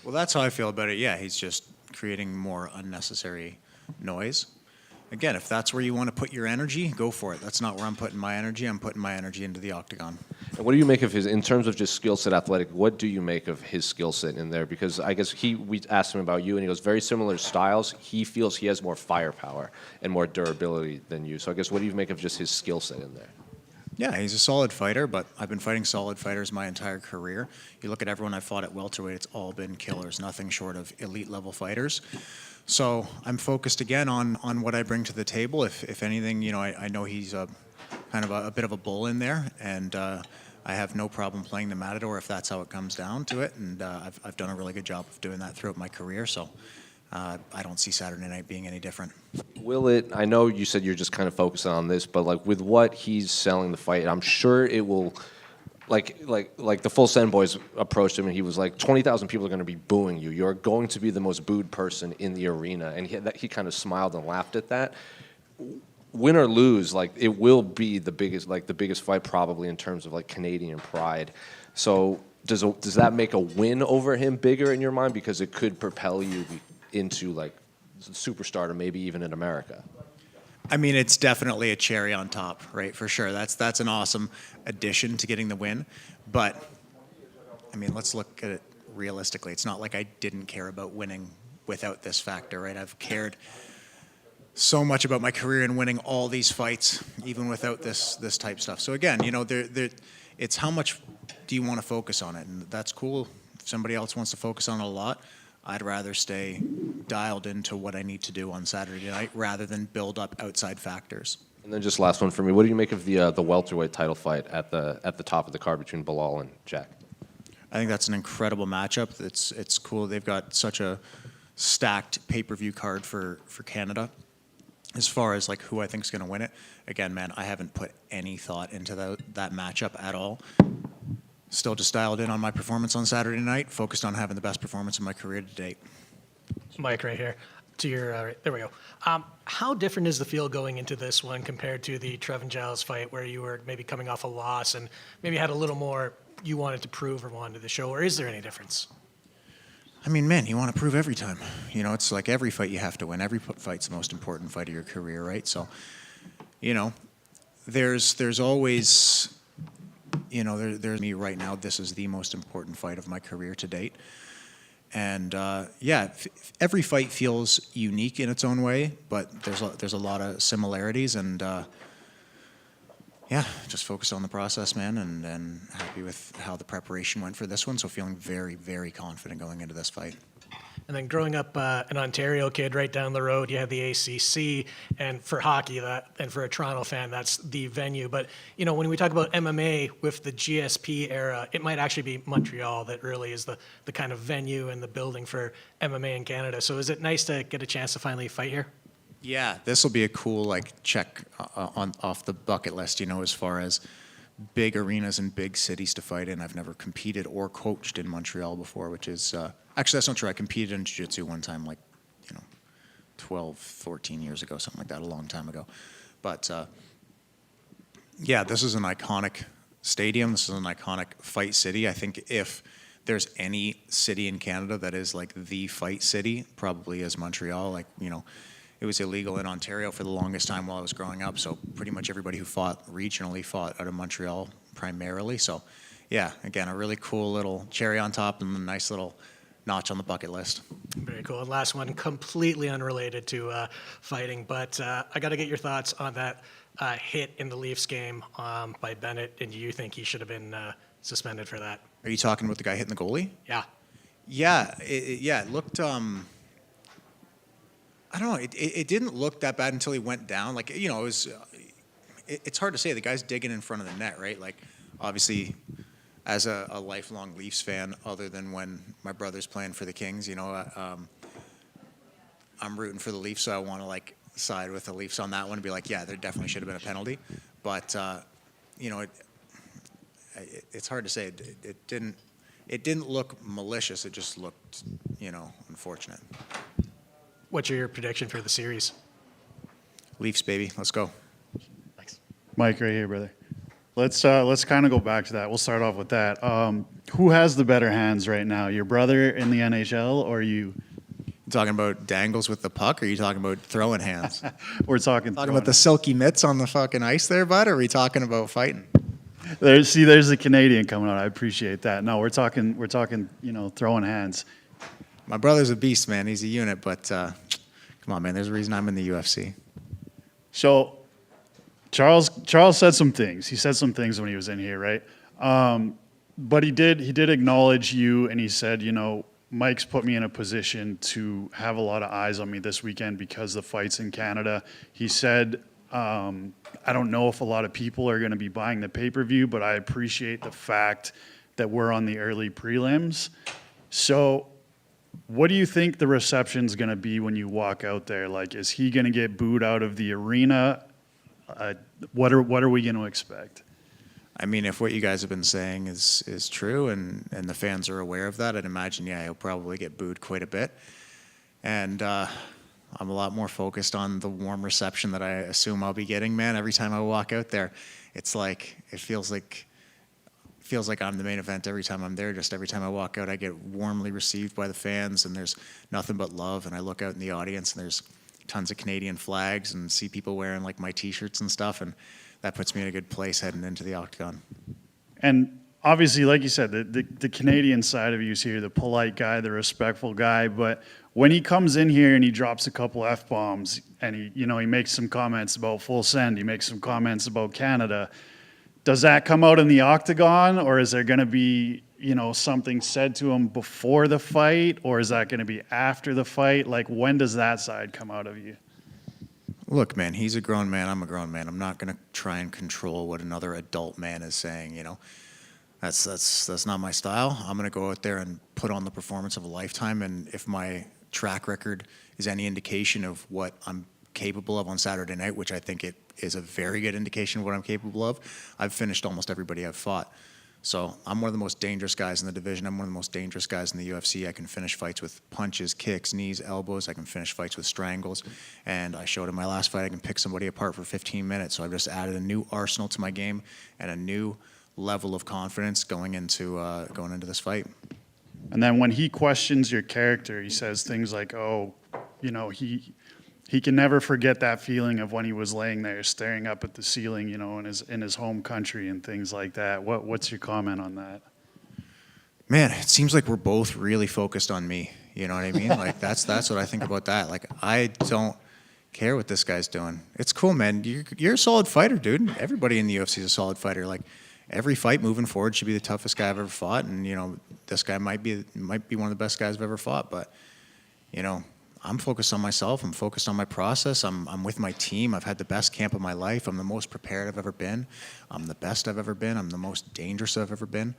Well, that's how I feel about it. Yeah, he's just creating more unnecessary noise. Again, if that's where you want to put your energy, go for it. That's not where I'm putting my energy. I'm putting my energy into the octagon. And what do you make of his, in terms of just skill set, athletic, what do you make of his skill set in there? Because I guess we asked him about you, and he goes, very similar styles. He feels he has more firepower and more durability than you. So I guess what do you make of just his skill set in there? Yeah, he's a solid fighter, but I've been fighting solid fighters my entire career. You look at everyone I've fought at welterweight, it's all been killers, nothing short of elite level fighters. So I'm focused again on what I bring to the table. If anything, you know, I know he's kind of a bit of a bull in there, and I have no problem playing the matador if that's how it comes down to it. And I've done a really good job of doing that throughout my career. So I don't see Saturday night being any different. Will it, I know you said you're just kind of focusing on this, but like with what he's selling the fight, I'm sure it will, like the Full Send boys approached him and he was like, 20,000 people are going to be booing you. You're going to be the most booed person in the arena. And he kind of smiled and laughed at that. Win or lose, like it will be the biggest fight probably in terms of like Canadian pride. So does that make a win over him bigger in your mind, because it could propel you into like superstardom, maybe even in America? I mean, it's definitely a cherry on top, right? For sure. That's an awesome addition to getting the win. But I mean, let's look at it realistically. It's not like I didn't care about winning without this factor, right? I've cared so much about my career and winning all these fights, even without this type stuff. So again, you know, it's how much do you want to focus on it, and that's cool. If somebody else wants to focus on it a lot, I'd rather stay dialed into what I need to do on Saturday night rather than build up outside factors. And then just last one for me, what do you make of the welterweight title fight at the top of the card between Belal and Jack? I think that's an incredible matchup. It's cool. They've got such a stacked pay-per-view card for Canada. As far as like who I think is going to win it, again, man, I haven't put any thought into that matchup at all. Still just dialed in on my performance on Saturday night, focused on having the best performance of my career to date. Mike, right here. To your, there we go. How different is the feel going into this one compared to the Trevin Giles fight, where you were maybe coming off a loss and maybe had a little more you wanted to prove or wanted to show, or is there any difference? I mean, man, you want to prove every time. You know, it's like every fight you have to win. Every fight's the most important fight of your career, right? So, you know, there's always, you know, there's me right now. This is the most important fight of my career to date. And yeah, every fight feels unique in its own way, but there's a lot of similarities, and yeah, just focused on the process, man, and happy with how the preparation went for this one. So feeling very, very confident going into this fight. And then growing up an Ontario kid right down the road, you had the ACC, and for hockey, and for a Toronto fan, that's the venue. But, you know, when we talk about MMA with the GSP era, it might actually be Montreal that really is the kind of venue and the building for MMA in Canada. So is it nice to get a chance to finally fight here? Yeah, this will be a cool like check off the bucket list, you know, as far as big arenas and big cities to fight in. I've never competed or coached in Montreal before, which is actually, that's not true. I competed in jiu-jitsu one time, like, you know, 12, 14 years ago, something like that, a long time ago. But yeah, this is an iconic stadium. This is an iconic fight city. I think if there's any city in Canada that is like the fight city, probably is Montreal. Like, you know, it was illegal in Ontario for the longest time while I was growing up, so pretty much everybody who fought regionally fought out of Montreal primarily. So yeah, again, a really cool little cherry on top and a nice little notch on the bucket list. Very cool. And last one, completely unrelated to fighting, but I got to get your thoughts on that hit in the Leafs game by Bennett, and do you think he should have been suspended for that? Are you talking about the guy hitting the goalie? Yeah. Yeah, it looked, I don't know, it didn't look that bad until he went down. Like, you know, it was, it's hard to say. The guy's digging in front of the net, right? Like, obviously, as a lifelong Leafs fan, other than when my brother's playing for the Kings, you know, I'm rooting for the Leafs, so I want to, like, side with the Leafs on that one and be like, yeah, there definitely should have been a penalty. But, you know, it's hard to say. It didn't look malicious. It just looked, you know, unfortunate. What's your prediction for the series? Leafs, baby. Let's go. Thanks. Mike, right here, brother. Let's kind of go back to that. We'll start off with that. Who has the better hands right now? Your brother in the NHL or you? You talking about dangles with the puck, or are you talking about throwing hands? We're talking about the silky mitts on the fucking ice there, bud, or are we talking about fighting? There's a Canadian coming out. I appreciate that. No, we're talking, throwing hands. My brother's a beast, man. He's a unit, but come on, man. There's a reason I'm in the UFC. So, Charles said some things. He said some things when he was in here, right? But he did acknowledge you, and he said, Mike's put me in a position to have a lot of eyes on me this weekend because the fight's in Canada. He said, I don't know if a lot of people are going to be buying the pay-per-view, but I appreciate the fact that we're on the early prelims. So what do you think the reception's going to be when you walk out there? Like, is he going to get booed out of the arena? What are we going to expect? I mean, if what you guys have been saying is true and the fans are aware of that, I'd imagine, yeah, he'll probably get booed quite a bit. And I'm a lot more focused on the warm reception that I assume I'll be getting, man. Every time I walk out there, it's like, it feels like I'm the main event every time I'm there. Just every time I walk out, I get warmly received by the fans, and there's nothing but love. And I look out in the audience, and there's tons of Canadian flags, and see people wearing like my T-shirts and stuff, and that puts me in a good place heading into the octagon. And obviously, like you said, the Canadian side of you is here, the polite guy, the respectful guy. But when he comes in here and he drops a couple F-bombs and he makes some comments about full send, he makes some comments about Canada, does that come out in the octagon, or is there going to be, something said to him before the fight, or is that going to be after the fight? Like, when does that side come out of you? Look, man, he's a grown man. I'm a grown man. I'm not going to try and control what another adult man is saying, That's not my style. I'm going to go out there and put on the performance of a lifetime, and if my track record is any indication of what I'm capable of on Saturday night, which I think it is a very good indication of what I'm capable of, I've finished almost everybody I've fought. So I'm one of the most dangerous guys in the division. I'm one of the most dangerous guys in the UFC. I can finish fights with punches, kicks, knees, elbows. I can finish fights with strangles. And I showed in my last fight I can pick somebody apart for 15 minutes. So I've just added a new arsenal to my game and a new level of confidence going into this fight. And then when he questions your character, he says things like, he can never forget that feeling of when he was laying there staring up at the ceiling, in his home country and things like that. What's your comment on that? Man, it seems like we're both really focused on me. You know what I mean? Like that's what I think about that. Like, I don't care what this guy's doing. It's cool, man. You're a solid fighter, dude. Everybody in the UFC is a solid fighter. Like, every fight moving forward should be the toughest guy I've ever fought, and this guy might be one of the best guys I've ever fought. But I'm focused on myself. I'm focused on my process. I'm with my team. I've had the best camp of my life. I'm the most prepared I've ever been. I'm the best I've ever been. I'm the most dangerous I've ever been.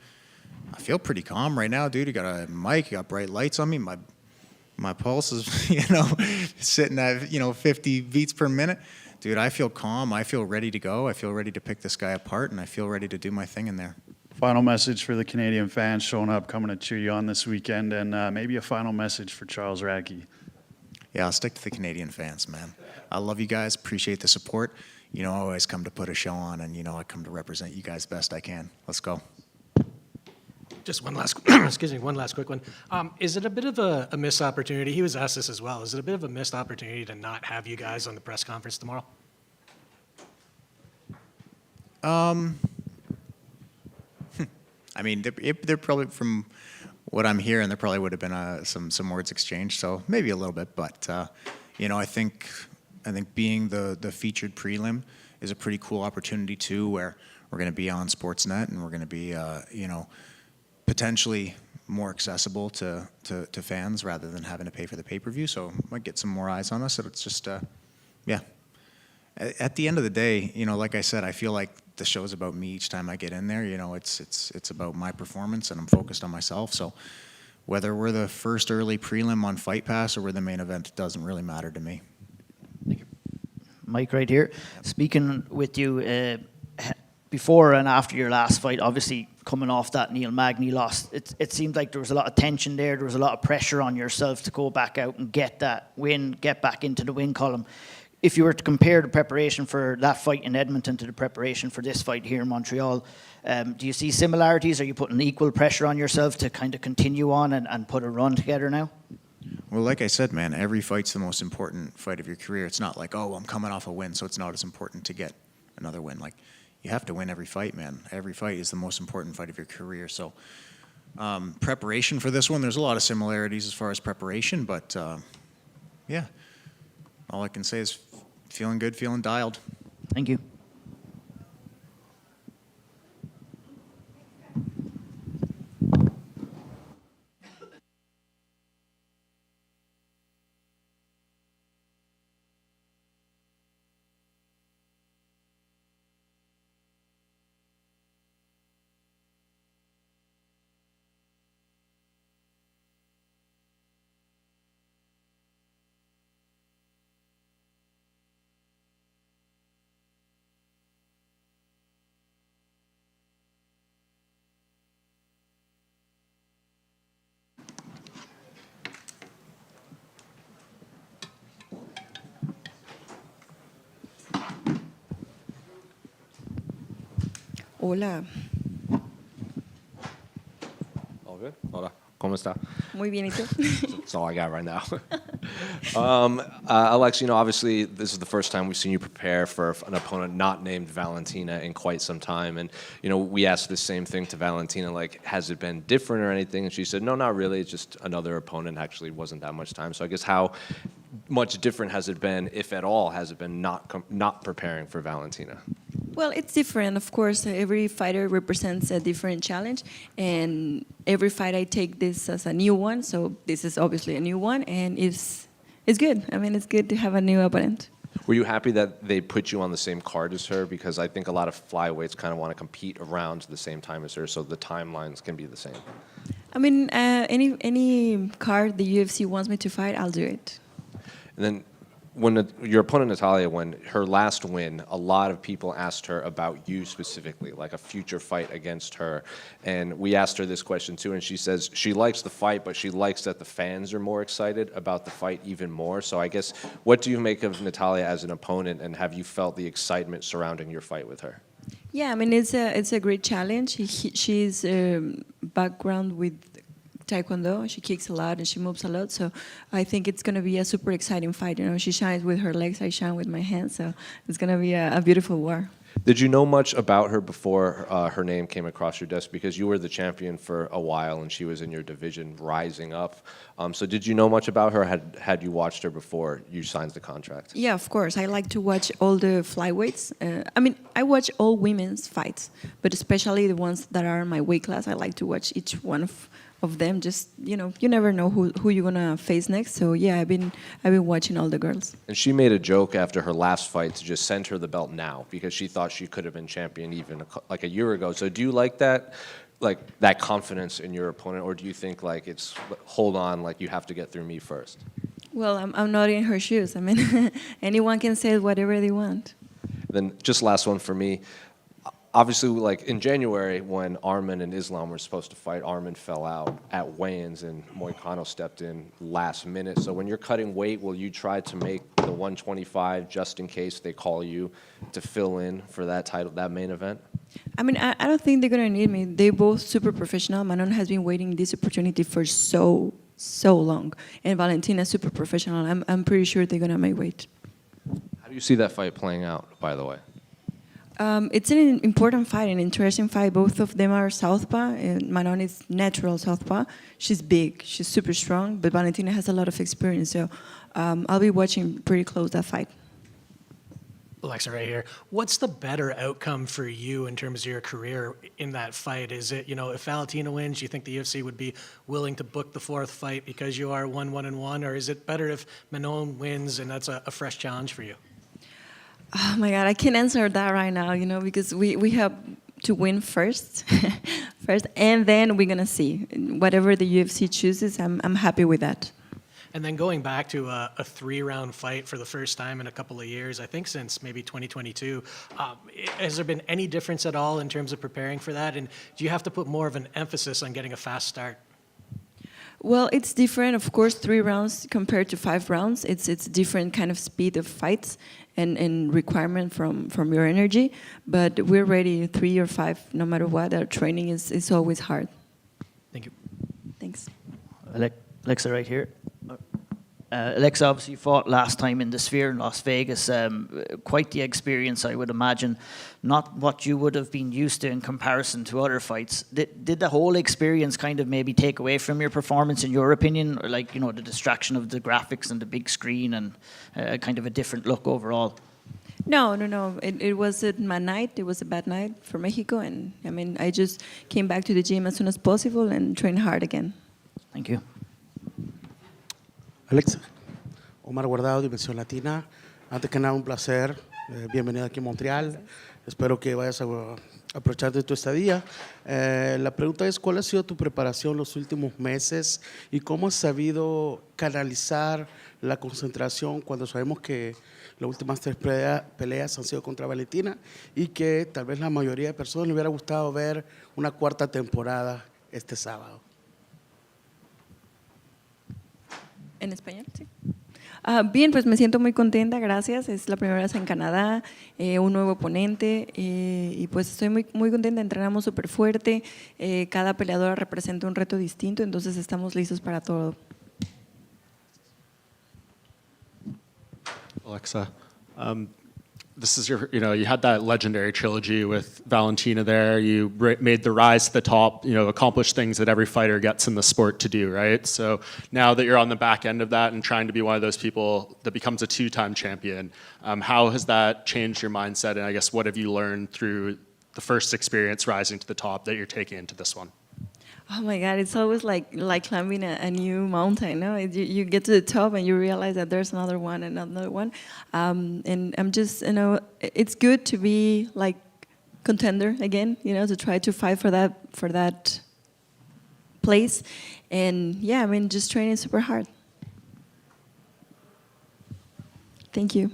I feel pretty calm right now, dude. You got a mic. You got bright lights on me. My pulse is, sitting at 50 beats per minute. Dude, I feel calm. I feel ready to go. I feel ready to pick this guy apart, and I feel ready to do my thing in there. Final message for the Canadian fans showing up, coming to cheer you on this weekend, and maybe a final message for Charles Radtke. Yeah, I'll stick to the Canadian fans, man. I love you guys. Appreciate the support. I always come to put a show on, and I come to represent you guys best I can. Let's go. Just one last, one last quick one. Is it a bit of a missed opportunity? He was asked this as well. Is it a bit of a missed opportunity to not have you guys on the press conference tomorrow? I mean, they're probably, from what I'm hearing, there probably would have been some words exchanged, so maybe a little bit. But I think being the featured prelim is a pretty cool opportunity too, where we're going to be on Sportsnet and we're going to be potentially more accessible to fans rather than having to pay for the pay-per-view. So might get some more eyes on us. So it's just yeah. At the end of the day, like I said, I feel like the show's about me each time I get in there. It's about my performance, and I'm focused on myself. So whether we're the first early prelim on Fight Pass or we're the main event, it doesn't really matter to me. Thank you. Mike, right here. Speaking with you before and after your last fight, obviously coming off that Neil Magny loss, it seemed like there was a lot of tension there. There was a lot of pressure on yourself to go back out and get that win, get back into the win column. If you were to compare the preparation for that fight in Edmonton to the preparation for this fight here in Montreal, do you see similarities? Are you putting equal pressure on yourself to kind of continue on and put a run together now? Well, like I said, man, every fight's the most important fight of your career. It's not like, I'm coming off a win, so it's not as important to get another win. Like, you have to win every fight, man. Every fight is the most important fight of your career. So preparation for this one, there's a lot of similarities as far as preparation, but yeah, all I can say is feeling good, feeling dialed. Thank you. Hola, All good? Hola. ¿Cómo está? muy bien, ¿y tú? That's all I got right now. Alex, obviously this is the first time we've seen you prepare for an opponent not named Valentina in quite some time. And, we asked the same thing to Valentina, like, has it been different or anything? And she said, no, not really. It's just another opponent. Actually, wasn't that much time. So I guess how much different has it been, if at all, has it been not preparing for Valentina? Well, it's different. Of course, every fighter represents a different challenge, and every fight I take this as a new one. So this is obviously a new one, and it's good. I mean, it's good to have a new opponent. Were you happy that they put you on the same card as her? Because I think a lot of flyweights kind of want to compete around the same time as her, so the timelines can be the same. I mean, any card the UFC wants me to fight, I'll do it. And then when your opponent Natalia, when her last win, a lot of people asked her about you specifically, like a future fight against her. And we asked her this question too, and she says she likes the fight, but she likes that the fans are more excited about the fight even more. So I guess, what do you make of Natalia as an opponent, and have you felt the excitement surrounding your fight with her? Yeah, I mean, it's a great challenge. She's background with Taekwondo. She kicks a lot and she moves a lot, so I think it's going to be a super exciting fight. She shines with her legs, I shine with my hands, so it's going to be a beautiful war. Did you know much about her before her name came across your desk? Because you were the champion for a while and she was in your division rising up. So did you know much about her? Had you watched her before you signed the contract? Yeah, of course. I like to watch all the flyweights. I mean, I watch all women's fights, but especially the ones that are in my weight class. I like to watch each one of them. Just, you never know who you're gonna face next. So yeah, I've been watching all the girls. And she made a joke after her last fight to just send her the belt now because she thought she could have been champion even like a year ago. So do you like that confidence in your opponent, or do you think like it's hold on, like you have to get through me first? Well, I'm not in her shoes. I mean, anyone can say whatever they want. Then just last one for me. Obviously, like in January, when Aiemann and Islam were supposed to fight, Aiemann fell out at weigh-ins and Moicano stepped in last minute. So when you're cutting weight, will you try to make the 125 just in case they call you to fill in for that title, that main event? I mean, I don't think they're gonna need me. They're both super professional. Manon has been waiting this opportunity for so long, and Valentina is super professional. I'm pretty sure they're gonna make weight. How do you see that fight playing out, by the way? It's an important fight, an interesting fight. Both of them are southpaw, and Manon is natural southpaw. She's big, she's super strong, but Valentina has a lot of experience, so I'll be watching pretty close that fight. Alexa, right here. What's the better outcome for you in terms of your career in that fight? Is it, if Valentina wins, you think the UFC would be willing to book the fourth fight because you are 1-1-1, or is it better if Manon wins and that's a fresh challenge for you? Oh my God, I can't answer that right now, because we have to win first, and then we're gonna see. Whatever the UFC chooses, I'm happy with that. And then going back to a 3-round fight for the first time in a couple of years, I think since maybe 2022, has there been any difference at all in terms of preparing for that? And do you have to put more of an emphasis on getting a fast start? Well, it's different, of course. 3 rounds compared to 5 rounds. It's different kind of speed of fights and requirement from your energy. But we're ready 3 or 5, no matter what. Our training is always hard. Thank you. Thanks. Alexa, right here. Alexa obviously fought last time in the Sphere in Las Vegas. Quite the experience, I would imagine. Not what you would have been used to in comparison to other fights. Did the whole experience kind of maybe take away from your performance, in your opinion? Or like, you know, the distraction of the graphics and the big screen and kind of a different look overall? No. It wasn't my night. It was a bad night for Mexico. And I mean, I just came back to the gym as soon as possible and trained hard again. Thank you. Alexa, Omar Guardado, Dimensión Latina. Antes que nada, un placer. Bienvenido aquí a Montreal. Espero que vayas a aprovechar de tu estadía. La pregunta es, ¿cuál ha sido tu preparación los últimos meses y cómo has sabido canalizar la concentración cuando sabemos que las últimas 3 peleas han sido contra Valentina y que tal vez la mayoría de personas le hubiera gustado ver una 4ª temporada este sábado? ¿En español? Sí. Bien, pues me siento muy contenta, gracias. Es la primera vez en Canadá, un nuevo oponente y pues estoy muy contenta. Entrenamos súper fuerte, cada peleadora representa un reto distinto, entonces estamos listos para todo. Alexa, this is your, you had that legendary trilogy with Valentina there. You made the rise to the top, accomplished things that every fighter gets in the sport to do, right? So now that you're on the back end of that and trying to be one of those people that becomes a 2-time champion, how has that changed your mindset? And I guess what have you learned through the first experience rising to the top that you're taking into this one? Oh my God, it's always like climbing a new mountain, no? You get to the top and you realize that there's another one and another one. And I'm just, it's good to be like contender again, to try to fight for that place. And yeah, I mean, just training super hard. Thank you.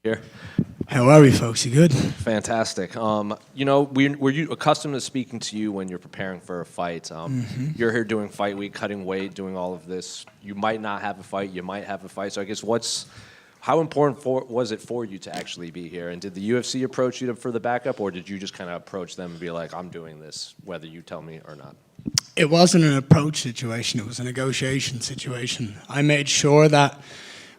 Here. How are we, folks? You good? Fantastic. You know, we're accustomed to speaking to you when you're preparing for a fight. You're here doing fight week, cutting weight, doing all of this. You might not have a fight. You might have a fight. So I guess how important was it for you to actually be here? And did the UFC approach you for the backup, or did you just kind of approach them and be like, I'm doing this, whether you tell me or not? It wasn't an approach situation. It was a negotiation situation. I made sure that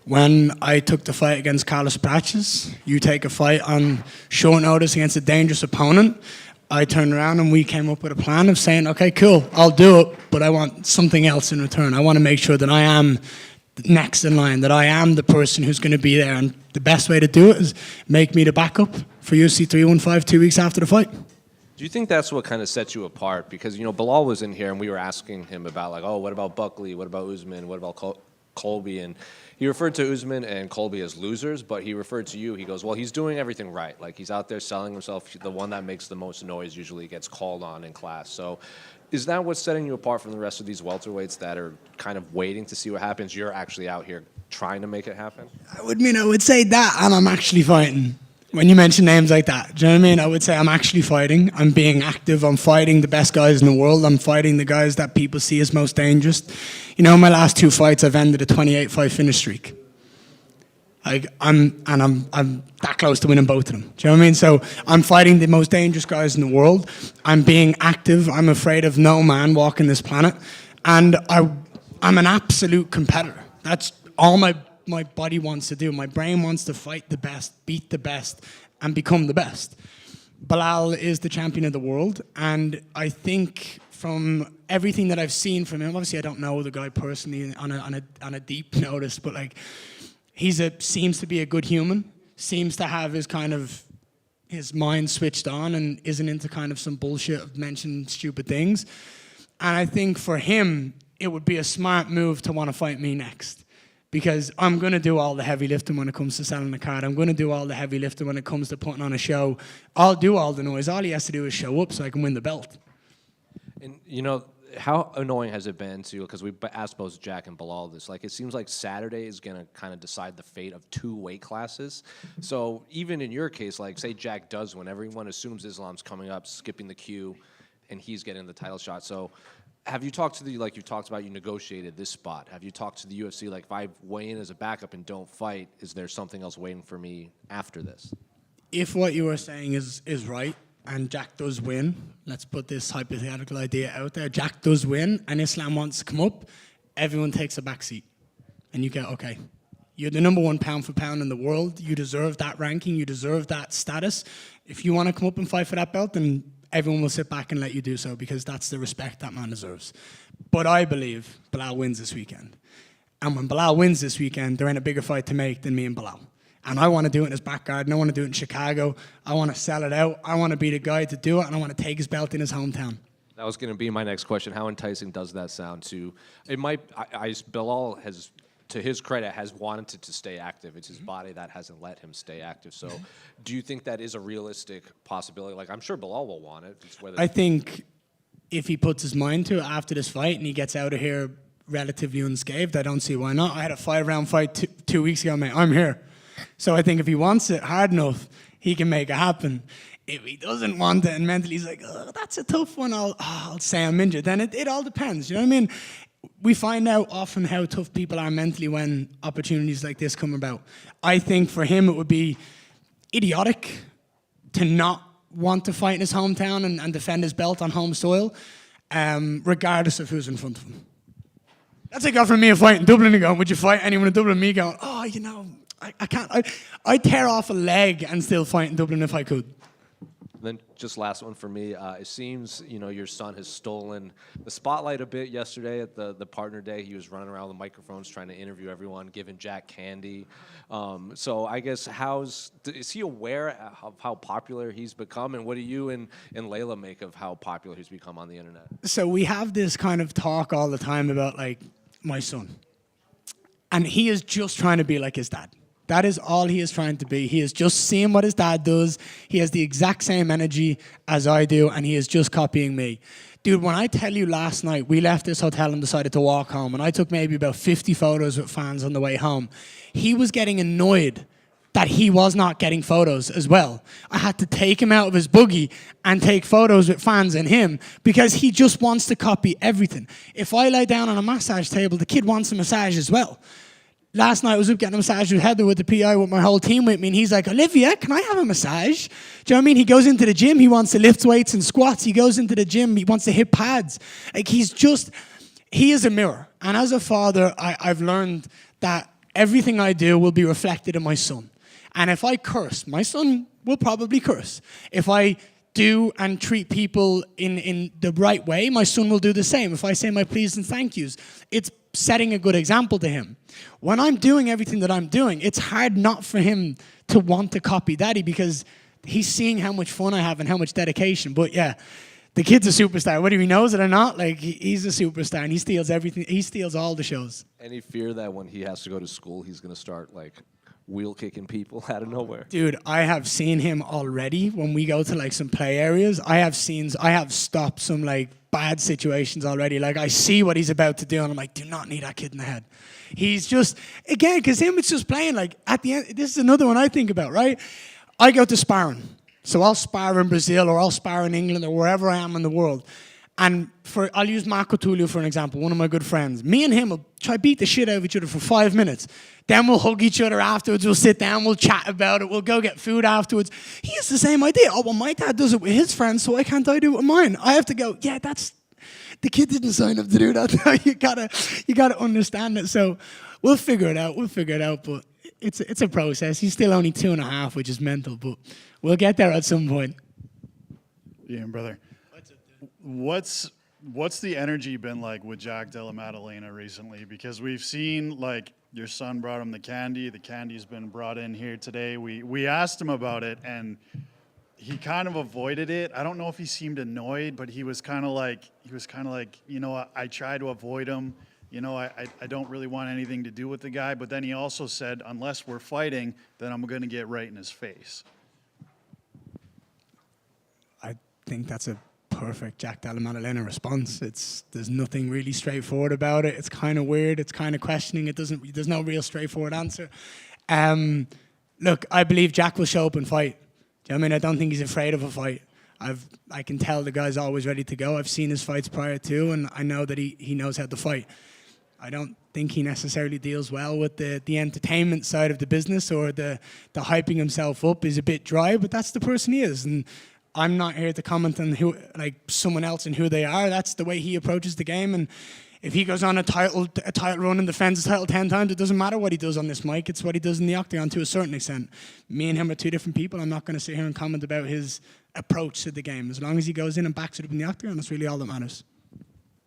when I took the fight against Carlos Prates, you take a fight on short notice against a dangerous opponent, I turned around and we came up with a plan of saying, okay, cool, I'll do it, but I want something else in return. I want to make sure that I am next in line, that I am the person who's going to be there. And the best way to do it is make me the backup for UFC 315 2 weeks after the fight. Do you think that's what kind of sets you apart? Because, you know, Belal was in here and we were asking him about, like, oh, what about Buckley? What about Usman? What about Colby? And he referred to Usman and Colby as losers, but he referred to you. He goes, well, he's doing everything right. Like, he's out there selling himself. The one that makes the most noise usually gets called on in class. So is that what's setting you apart from the rest of these welterweights that are kind of waiting to see what happens? You're actually out here trying to make it happen? I would say that, and I'm actually fighting. When you mention names like that, do you know what I mean? I would say I'm actually fighting. I'm being active. I'm fighting the best guys in the world. I'm fighting the guys that people see as most dangerous. You know, my last 2 fights, I've ended a 28-fight finish streak. I'm that close to winning both of them. Do you know what I mean? So I'm fighting the most dangerous guys in the world. I'm being active. I'm afraid of no man walking this planet. And I'm an absolute competitor. That's all my body wants to do. My brain wants to fight the best, beat the best, and become the best. Belal is the champion of the world, and I think from everything that I've seen from him, obviously I don't know the guy personally on a deep notice, but like seems to be a good human, seems to have his mind switched on and isn't into kind of some bullshit of mentioning stupid things. And I think for him, it would be a smart move to want to fight me next. Because I'm going to do all the heavy lifting when it comes to selling the card. I'm going to do all the heavy lifting when it comes to putting on a show. I'll do all the noise. All he has to do is show up so I can win the belt. And, you know, how annoying has it been to, because we asked both Jack and Belal this, like, it seems like Saturday is going to kind of decide the fate of 2 weight classes. So even in your case, like, say Jack does win, everyone assumes Islam's coming up, skipping the queue, and he's getting the title shot. So have you talked to like you talked about, you negotiated this spot. Have you talked to the UFC, like, if I weigh in as a backup and don't fight, is there something else waiting for me after this? If what you are saying is right, and Jack does win, let's put this hypothetical idea out there, Jack does win, and Islam wants to come up, everyone takes a back seat. And you go, okay, you're the #1 pound for pound in the world, you deserve that ranking, you deserve that status. If you want to come up and fight for that belt, then everyone will sit back and let you do so, because that's the respect that man deserves. But I believe Belal wins this weekend. And when Belal wins this weekend, there ain't a bigger fight to make than me and Belal. And I want to do it in his back garden. I want to do it in Chicago. I want to sell it out. I want to be the guy to do it, and I want to take his belt in his hometown. That was going to be my next question. How enticing does that sound to, it might, Belal has, to his credit, has wanted to stay active. It's his body that hasn't let him stay active. So do you think that is a realistic possibility? Like, I'm sure Belal will want it. It's whether I think if he puts his mind to it after this fight and he gets out of here relatively unscathed, I don't see why not. I had a 5-round fight 2 weeks ago, mate. I'm here. So I think if he wants it hard enough, he can make it happen. If he doesn't want it and mentally he's like, oh, that's a tough one, I'll say I'm injured. Then it all depends, you know what I mean? We find out often how tough people are mentally when opportunities like this come about. I think for him it would be idiotic to not want to fight in his hometown and defend his belt on home soil, regardless of who's in front of him. That's like offering me a fight in Dublin and going, would you fight anyone in Dublin? Me going, oh, you know, I can't. I'd tear off a leg and still fight in Dublin if I could. Then just last one for me. It seems, you know, your son has stolen the spotlight a bit yesterday at the partner day. He was running around with microphones trying to interview everyone, giving Jack candy. So I guess is he aware of how popular he's become? And what do you and Layla make of how popular he's become on the internet? So we have this kind of talk all the time about, like, my son. And he is just trying to be like his dad. That is all he is trying to be. He is just seeing what his dad does. He has the exact same energy as I do, and he is just copying me. Dude, when I tell you last night, we left this hotel and decided to walk home, and I took maybe about 50 photos with fans on the way home. He was getting annoyed that he was not getting photos as well. I had to take him out of his buggy and take photos with fans and him because he just wants to copy everything. If I lie down on a massage table, the kid wants a massage as well. Last night I was up getting a massage with Heather with the PI with my whole team with me, and he's like, Olivia, can I have a massage? Do you know what I mean? He goes into the gym, he wants to lift weights and squats. He goes into the gym, he wants to hit pads. Like he is a mirror. And as a father, I've learned that everything I do will be reflected in my son. And if I curse, my son will probably curse. If I do and treat people in the right way, my son will do the same. If I say my please and thank yous, it's setting a good example to him. When I'm doing everything that I'm doing, it's hard not for him to want to copy daddy because he's seeing how much fun I have and how much dedication. But yeah, the kid's a superstar. Whether he knows it or not, like he's a superstar and he steals everything. He steals all the shows. Any fear that when he has to go to school, he's going to start like wheel kicking people out of nowhere? Dude, I have seen him already when we go to like some play areas. I have stopped some like bad situations already. Like I see what he's about to do and I'm like, do not need that kid in the head. He's just, again, because him it's just playing like at the end, this is another one I think about, right? I go to sparring. So I'll spar in Brazil or I'll spar in England or wherever I am in the world. And I'll use Marco Tullio for an example, one of my good friends. Me and him will try beat the shit out of each other for 5 minutes. Then we'll hug each other afterwards. We'll sit down. We'll chat about it. We'll go get food afterwards. He has the same idea. Oh, well, my dad does it with his friends, so why can't I do it with mine? I have to go, yeah, the kid didn't sign up to do that. you gotta understand it. So we'll figure it out. But it's a process. He's still only 2.5, which is mental, but we'll get there at some point. Yeah, brother. What's the energy been like with Jack Della Maddalena recently? Because we've seen like your son brought him the candy. The candy's been brought in here today. We asked him about it and he kind of avoided it. I don't know if he seemed annoyed, but he was kind of like, you know, I try to avoid him. You know, I don't really want anything to do with the guy. But then he also said, unless we're fighting, then I'm going to get right in his face. I think that's a perfect Jack Della Maddalena response. There's nothing really straightforward about it. It's kind of weird. It's kind of questioning. There's no real straightforward answer. Look, I believe Jack will show up and fight. Do you know what I mean? I don't think he's afraid of a fight. I can tell the guy's always ready to go. I've seen his fights prior to, and I know that he knows how to fight. I don't think he necessarily deals well with the entertainment side of the business or the hyping himself up is a bit dry, but that's the person he is. And I'm not here to comment on who, like someone else and who they are. That's the way he approaches the game. And if he goes on a title run and defends the title 10 times, it doesn't matter what he does on this mic. It's what he does in the octagon to a certain extent. Me and him are two different people. I'm not going to sit here and comment about his approach to the game. As long as he goes in and backs it up in the octagon, that's really all that matters.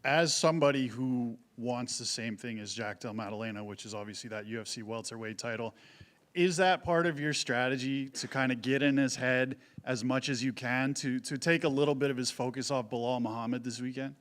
As somebody who wants the same thing as Jack Della Maddalena, which is obviously that UFC welterweight title, is that part of your strategy to kind of get in his head as much as you can to take a little bit of his focus off Belal Muhammad this weekend?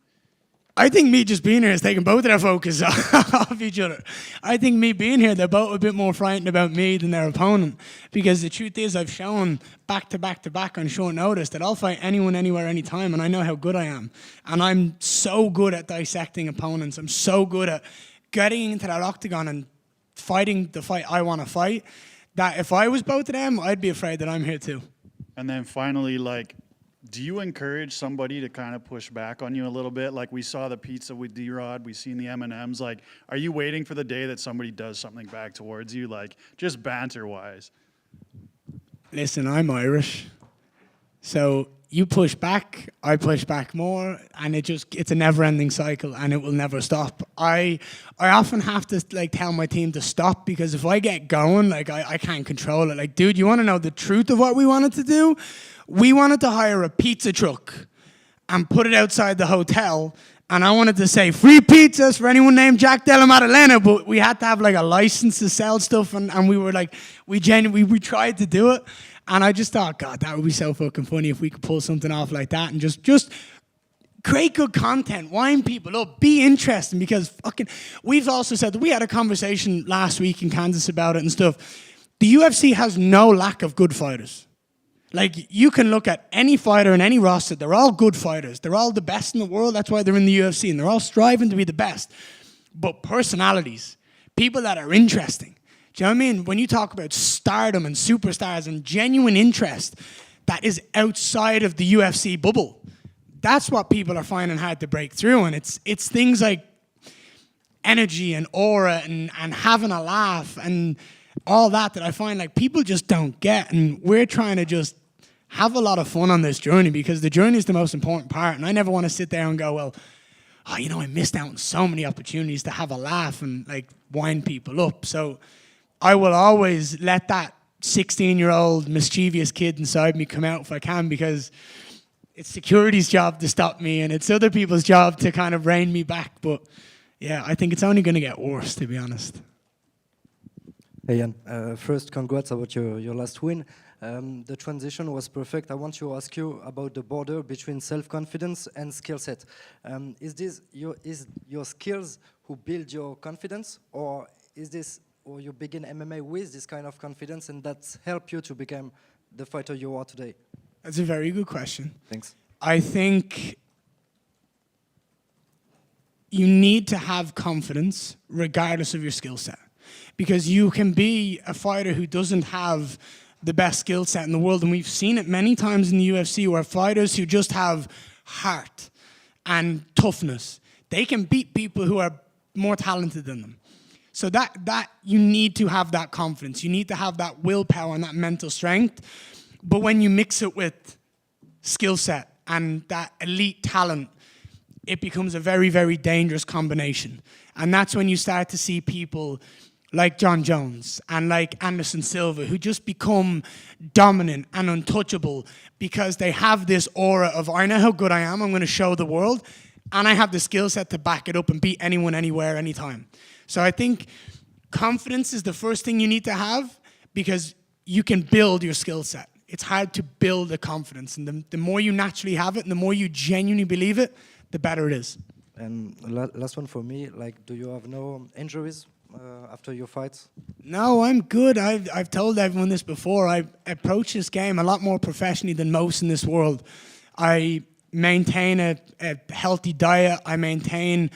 I think me just being here is taking both of their focus off each other. I think me being here, they're both a bit more frightened about me than their opponent. Because the truth is, I've shown back to back to back on short notice that I'll fight anyone, anywhere, anytime, and I know how good I am. And I'm so good at dissecting opponents. I'm so good at getting into that octagon and fighting the fight I want to fight, that if I was both of them, I'd be afraid that I'm here too. And then finally, like, do you encourage somebody to kind of push back on you a little bit? Like we saw the pizza with D-Rod, we've seen the M&Ms. Like, are you waiting for the day that somebody does something back towards you, like just banter-wise? Listen, I'm Irish. So you push back, I push back more, and it's a never-ending cycle, and it will never stop. I often have to like tell my team to stop, because if I get going, like I can't control it. Like, dude, you want to know the truth of what we wanted to do? We wanted to hire a pizza truck and put it outside the hotel, and I wanted to say free pizzas for anyone named Jack Della Maddalena, but we had to have like a license to sell stuff, and we were like, we tried to do it. And I just thought, God, that would be so fucking funny if we could pull something off like that and just create good content, wind people up, be interesting, because we've also said that we had a conversation last week in Kansas about it and stuff. The UFC has no lack of good fighters. Like, you can look at any fighter in any roster, they're all good fighters. They're all the best in the world, that's why they're in the UFC, and they're all striving to be the best. But personalities, people that are interesting, Do you know what I mean? When you talk about stardom and superstars and genuine interest that is outside of the UFC bubble, that's what people are finding hard to break through. And it's things like energy and aura and having a laugh and all that I find like people just don't get. And we're trying to just have a lot of fun on this journey, because the journey is the most important part. And I never want to sit there and go, well, oh, you know, I missed out on so many opportunities to have a laugh and like wind people up. So I will always let that 16-year-old mischievous kid inside me come out if I can, because it's security's job to stop me and it's other people's job to kind of rein me back. But yeah, I think it's only going to get worse, to be honest. Hey, Jan. First, congrats about your last win. The transition was perfect. I want to ask you about the border between self-confidence and skill set. Is your skills who build your confidence, or you begin MMA with this kind of confidence and that's helped you to become the fighter you are today? That's a very good question. Thanks. I think you need to have confidence regardless of your skill set, because you can be a fighter who doesn't have the best skill set in the world, and we've seen it many times in the UFC where fighters who just have heart and toughness, they can beat people who are more talented than them. So that you need to have that confidence. You need to have that willpower and that mental strength. But when you mix it with skill set and that elite talent, it becomes a very, very dangerous combination. And that's when you start to see people like John Jones and like Anderson Silva, who just become dominant and untouchable because they have this aura of, I know how good I am, I'm going to show the world, and I have the skill set to back it up and beat anyone, anywhere, anytime. So I think confidence is the first thing you need to have, because you can build your skill set. It's hard to build a confidence, and the more you naturally have it and the more you genuinely believe it, the better it is. And last one for me, like, do you have no injuries after your fights? No, I'm good. I've told everyone this before. I approach this game a lot more professionally than most in this world. I maintain a healthy diet. I maintain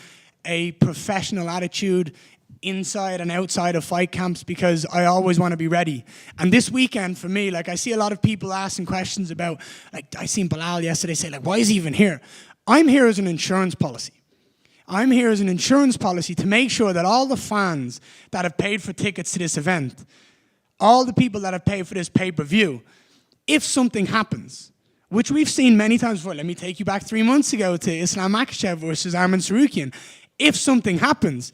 a professional attitude inside and outside of fight camps, because I always want to be ready. And this weekend for me, like, I see a lot of people asking questions about, like, I seen Belal yesterday say, like, why is he even here? I'm here as an insurance policy. I'm here as an insurance policy to make sure that all the fans that have paid for tickets to this event, all the people that have paid for this pay-per-view, if something happens, which we've seen many times before, let me take you back 3 months ago to Islam Makhachev versus Arman Tsarukyan. If something happens,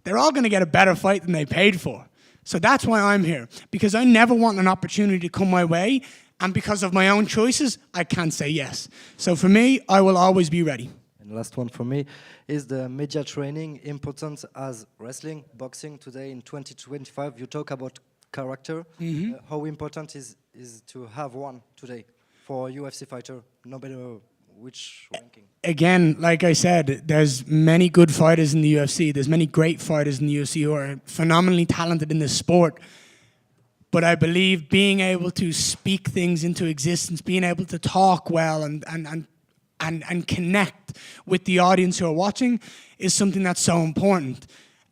they're all going to get a better fight than they paid for. So that's why I'm here, because I never want an opportunity to come my way, and because of my own choices, I can't say yes. So for me, I will always be ready. And last one for me, is the media training important as wrestling, boxing today in 2025? You talk about character. How important is to have one today for a UFC fighter, no matter which ranking? Again, like I said, there's many good fighters in the UFC. There's many great fighters in the UFC who are phenomenally talented in this sport. But I believe being able to speak things into existence, being able to talk well and connect with the audience who are watching is something that's so important.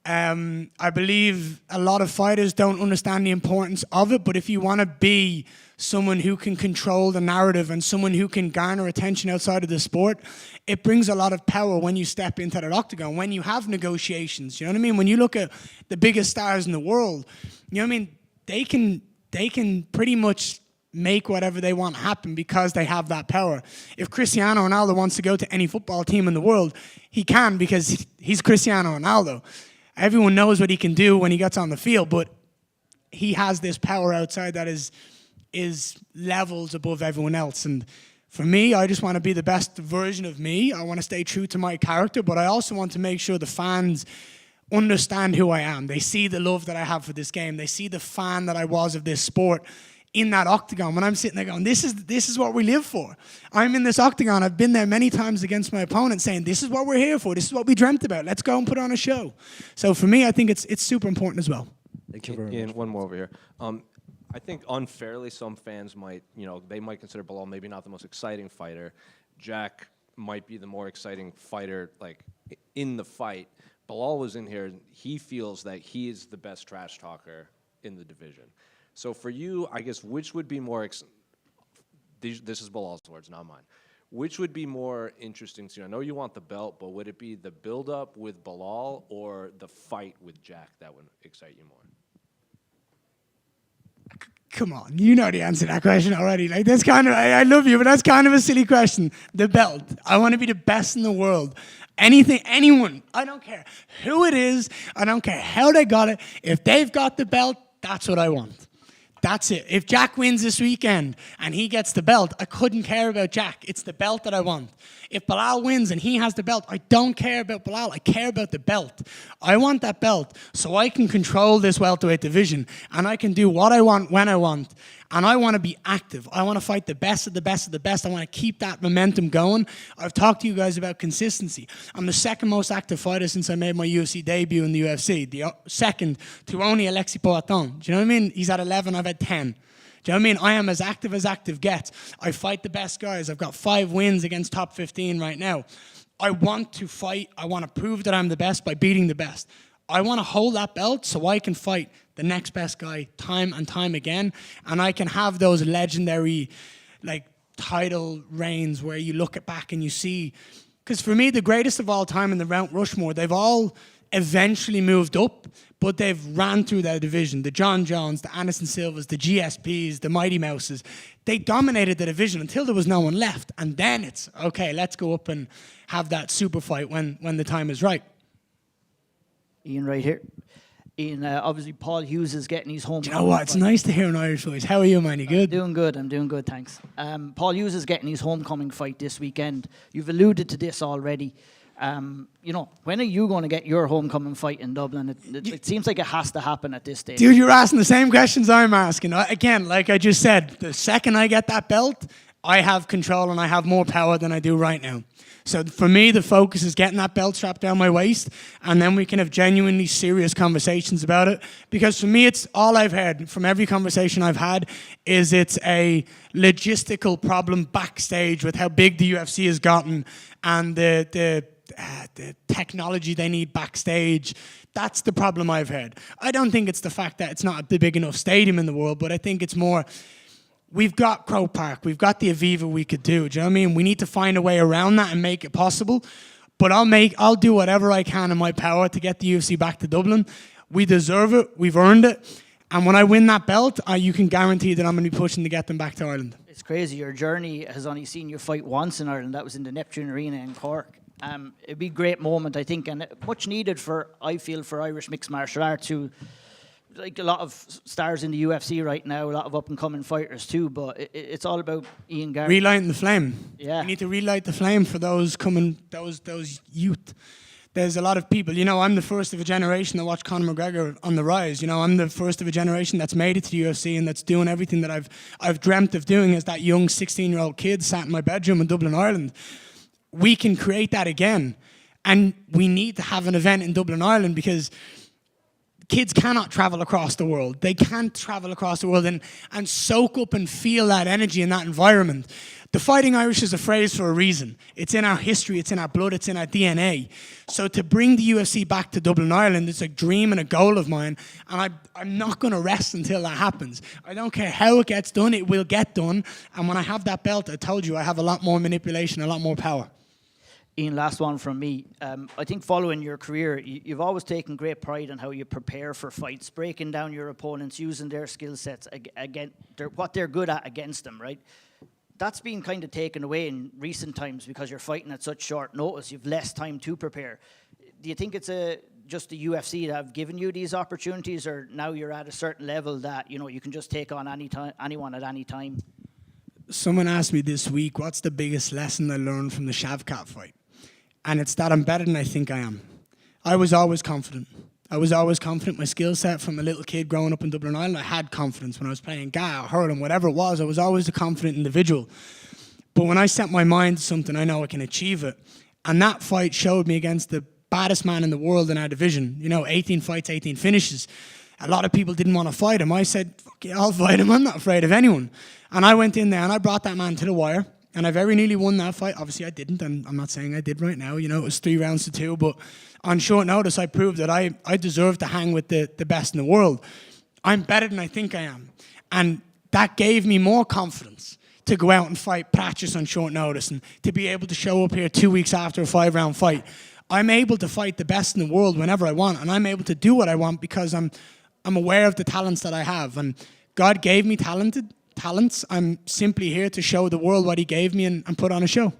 I believe a lot of fighters don't understand the importance of it, but if you want to be someone who can control the narrative and someone who can garner attention outside of the sport, it brings a lot of power when you step into that octagon, when you have negotiations. You know what I mean? When you look at the biggest stars in the world, you know what I mean? They can pretty much make whatever they want happen because they have that power. If Cristiano Ronaldo wants to go to any football team in the world, he can, because he's Cristiano Ronaldo. Everyone knows what he can do when he gets on the field, but he has this power outside that is levels above everyone else. And for me, I just want to be the best version of me. I want to stay true to my character, but I also want to make sure the fans understand who I am. They see the love that I have for this game. They see the fan that I was of this sport in that octagon when I'm sitting there going, this is what we live for. I'm in this octagon. I've been there many times against my opponent saying, this is what we're here for. This is what we dreamt about. Let's go and put on a show. So for me, I think it's super important as well. Thank you very much. And one more over here. I think unfairly, some fans might, they might consider Belal maybe not the most exciting fighter. Jack might be the more exciting fighter, like, in the fight. Belal was in here, he feels that he is the best trash talker in the division. So for you, I guess, which would be more, this is Belal's words, not mine. Which would be more interesting to you? I know you want the belt, but would it be the build-up with Belal or the fight with Jack that would excite you more? Come on, you know the answer to that question already. Like, that's kind of, I love you, but that's kind of a silly question. The belt. I want to be the best in the world. Anything, anyone, I don't care who it is, I don't care how they got it. If they've got the belt, that's what I want. That's it. If Jack wins this weekend and he gets the belt, I couldn't care about Jack. It's the belt that I want. If Belal wins and he has the belt, I don't care about Belal. I care about the belt. I want that belt so I can control this welterweight division and I can do what I want when I want. And I want to be active. I want to fight the best of the best of the best. I want to keep that momentum going. I've talked to you guys about consistency. I'm the second most active fighter since I made my UFC debut in the UFC. The second to only Alexis Poitin. Do you know what I mean? He's at 11, I've had 10. Do you know what I mean? I am as active gets. I fight the best guys. I've got 5 wins against top 15 right now. I want to fight. I want to prove that I'm the best by beating the best. I want to hold that belt so I can fight the next best guy time and time again. And I can have those legendary, like, title reigns where you look back and you see. Because for me, the greatest of all time in the Mount Rushmore, they've all eventually moved up, but they've ran through their division. The John Jones, the Anderson Silvas, the GSPs, the Mighty Mouses. They dominated the division until there was no one left. And then it's, okay, let's go up and have that super fight when the time is right. Ian right here. Ian, obviously Paul Hughes is getting his home. Do you know what? It's nice to hear an Irish voice. How are you, man? You good? I'm doing good, thanks. Paul Hughes is getting his homecoming fight this weekend. You've alluded to this already. You know, when are you going to get your homecoming fight in Dublin? It seems like it has to happen at this stage. Dude, you're asking the same questions I'm asking. Again, like I just said, the second I get that belt, I have control and I have more power than I do right now. So for me, the focus is getting that belt strapped down my waist, and then we can have genuinely serious conversations about it. Because for me, it's all I've heard from every conversation I've had is it's a logistical problem backstage with how big the UFC has gotten and the technology they need backstage. That's the problem I've heard. I don't think it's the fact that it's not a big enough stadium in the world, but I think it's more, we've got Croke Park, we've got the Aviva we could do. Do you know what I mean? We need to find a way around that and make it possible. But I'll do whatever I can in my power to get the UFC back to Dublin. We deserve it. We've earned it. And when I win that belt, you can guarantee that I'm going to be pushing to get them back to Ireland. It's crazy. Your journey has only seen you fight once in Ireland. That was in the Neptune Arena in Cork. It'd be a great moment, I think, and much needed I feel, for Irish mixed martial arts, who, like a lot of stars in the UFC right now, a lot of up-and-coming fighters too, but it's all about Ian Garrett. Relighting the flame. Yeah. We need to relight the flame for those youth. There's a lot of people, I'm the first of a generation that watched Conor McGregor on the rise. I'm the first of a generation that's made it to the UFC and that's doing everything that I've dreamt of doing as that young 16-year-old kid sat in my bedroom in Dublin, Ireland. We can create that again. And we need to have an event in Dublin, Ireland, because kids cannot travel across the world. They can't travel across the world and soak up and feel that energy in that environment. The Fighting Irish is a phrase for a reason. It's in our history, it's in our blood, it's in our DNA. So to bring the UFC back to Dublin, Ireland, it's a dream and a goal of mine, and I'm not going to rest until that happens. I don't care how it gets done, it will get done, and when I have that belt, I told you I have a lot more manipulation, a lot more power. Ian, last one from me. I think following your career, you've always taken great pride in how you prepare for fights, breaking down your opponents, using their skill sets, what they're good at against them, right? That's been kind of taken away in recent times because you're fighting at such short notice. You've less time to prepare. Do you think it's just the UFC that have given you these opportunities, or now you're at a certain level that you can just take on anyone at any time? Someone asked me this week, what's the biggest lesson I learned from the Shevchenko fight? And it's that I'm better than I think I am. I was always confident. My skill set from a little kid growing up in Dublin, Ireland, I had confidence. When I was playing Ga, hurling, whatever it was, I was always a confident individual. But when I set my mind to something, I know I can achieve it. And that fight showed me against the baddest man in the world in our division. 18 fights, 18 finishes. A lot of people didn't want to fight him. I said, fuck yeah, I'll fight him. I'm not afraid of anyone. And I went in there and I brought that man to the wire. and I very nearly won that fight. Obviously, I didn't, and I'm not saying I did right now. You know, it was 3 rounds to 2, but on short notice, I proved that I deserve to hang with the best in the world. I'm better than I think I am, and that gave me more confidence to go out and fight practice on short notice and to be able to show up here 2 weeks after a 5-round fight. I'm able to fight the best in the world whenever I want, and I'm able to do what I want because I'm aware of the talents that I have. And God gave me talents. I'm simply here to show the world what he gave me and put on a show.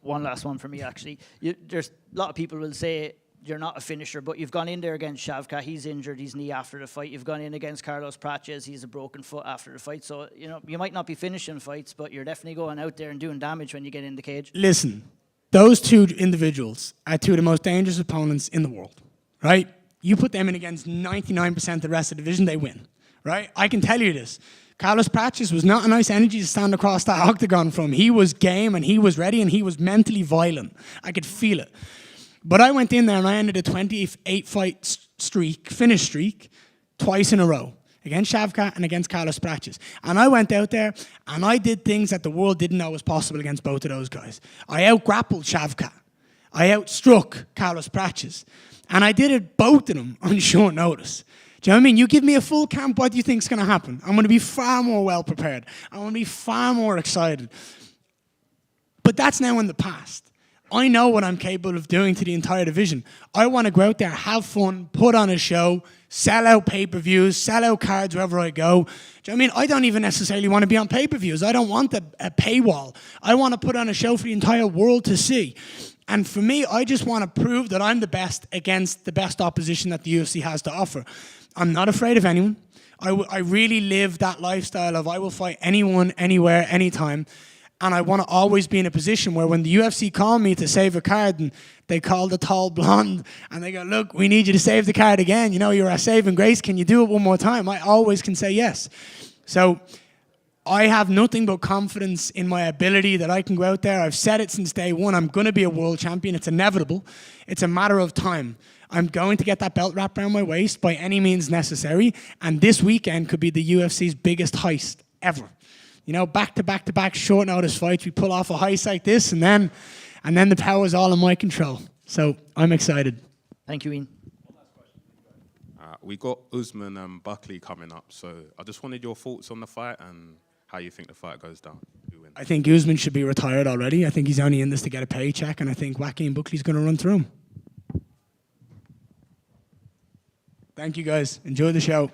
One last one for me, actually. There's a lot of people will say you're not a finisher, but you've gone in there against Shavkat. He's injured his knee after the fight. You've gone in against Carlos Praches. He's a broken foot after the fight. So, you know, you might not be finishing fights, but you're definitely going out there and doing damage when you get in the cage. Listen, those 2 individuals are 2 of the most dangerous opponents in the world, right? You put them in against 99% of the rest of the division, they win, right? I can tell you this. Carlos Praches was not a nice energy to stand across that octagon from. He was game and he was ready and he was mentally violent. I could feel it. But I went in there and I ended a 28-fight finish streak, twice in a row, against Shavkat and against Carlos Praches. And I went out there and I did things that the world didn't know was possible against both of those guys. I out-grappled Shavkat. I outstruck Carlos Praches. And I did it both of them on short notice. Do you know what I mean? You give me a full camp, what do you think is going to happen? I'm going to be far more well-prepared. I'm going to be far more excited. But that's now in the past. I know what I'm capable of doing to the entire division. I want to go out there, have fun, put on a show, sell out pay-per-views, sell out cards wherever I go. Do you know what I mean? I don't even necessarily want to be on pay-per-views. I don't want a paywall. I want to put on a show for the entire world to see. And for me, I just want to prove that I'm the best against the best opposition that the UFC has to offer. I'm not afraid of anyone. I really live that lifestyle of I will fight anyone, anywhere, anytime. And I want to always be in a position where when the UFC call me to save a card and they call the tall blonde and they go, look, we need you to save the card again. You know, you're our saving grace. Can you do it one more time? I always can say yes. So I have nothing but confidence in my ability that I can go out there. I've said it since day one. I'm going to be a world champion. It's inevitable. It's a matter of time. I'm going to get that belt wrapped around my waist by any means necessary. And this weekend could be the UFC's biggest heist ever. You know, back-to-back short notice fights. We pull off a heist like this, and then the power's all in my control. So I'm excited. Thank you, Ian. We got Usman and Buckley coming up, so I just wanted your thoughts on the fight and how you think the fight goes down. I think Usman should be retired already. I think he's only in this to get a paycheck, and I think Joaquin Buckley's going to run through him. Thank you, guys. Enjoy the show.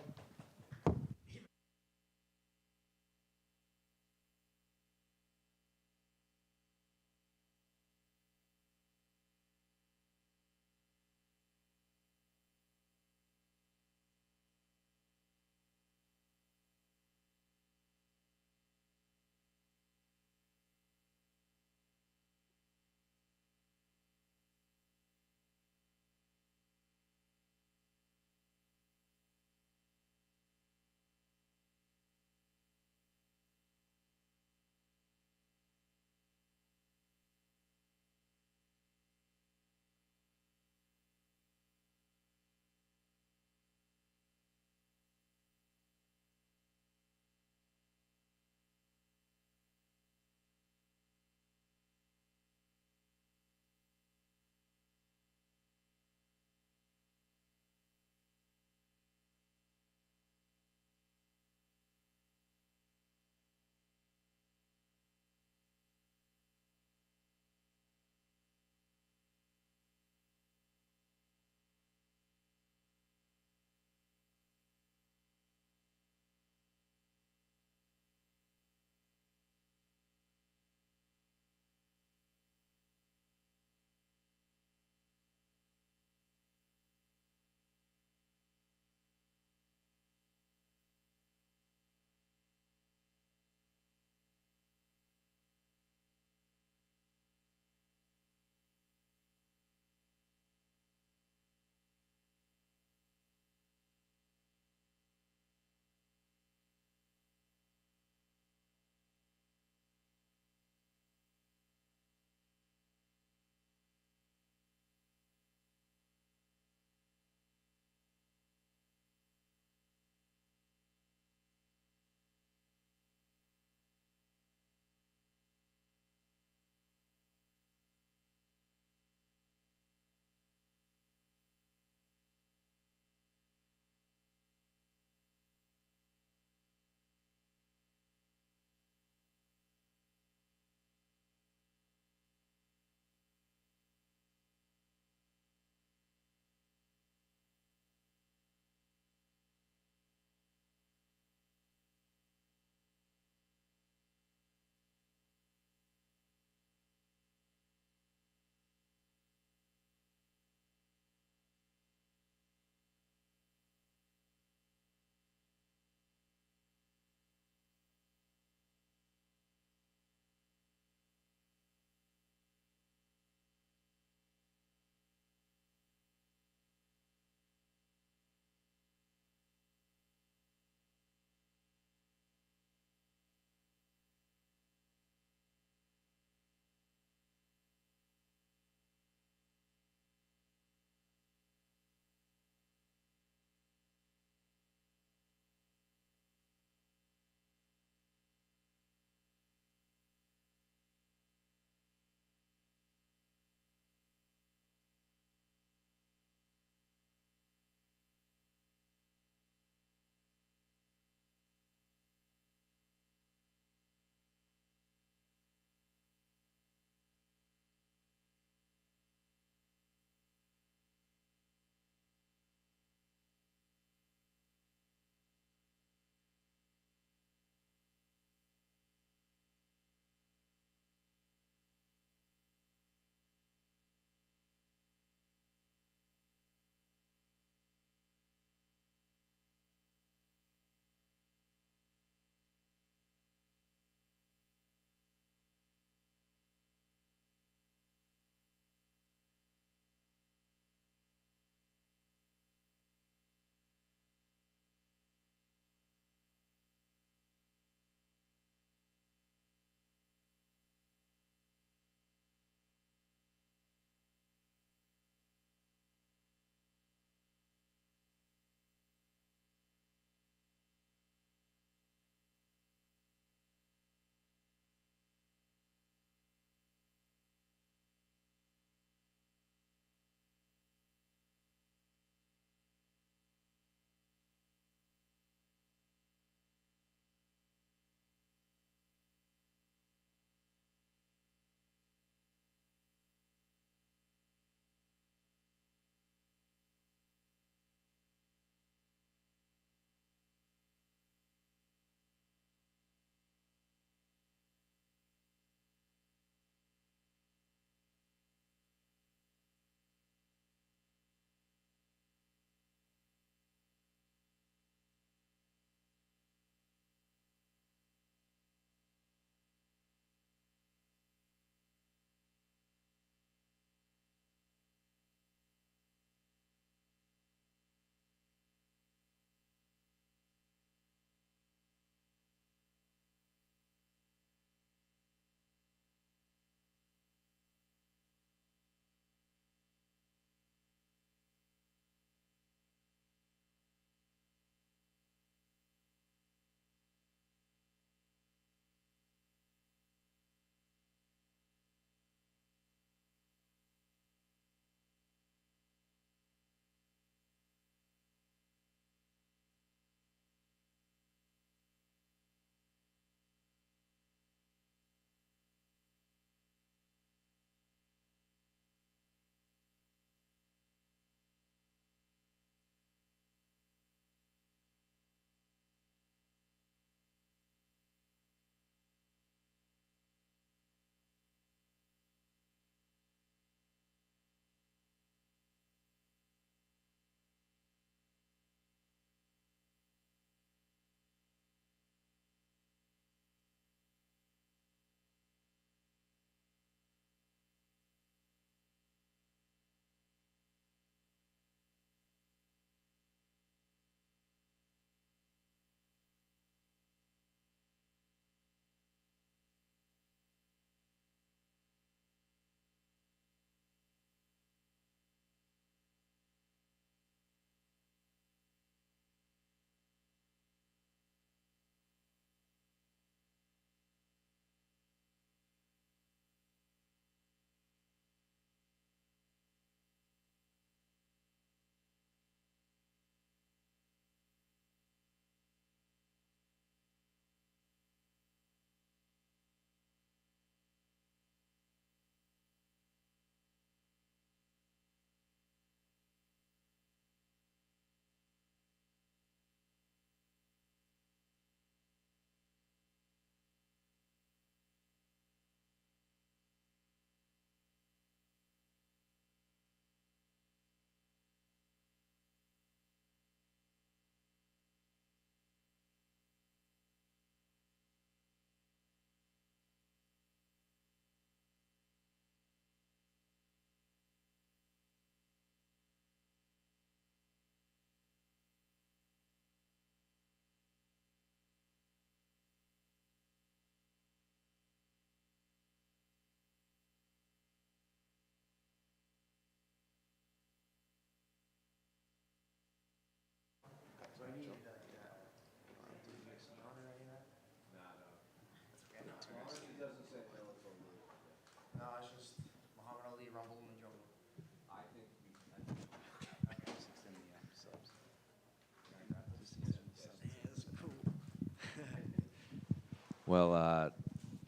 Well,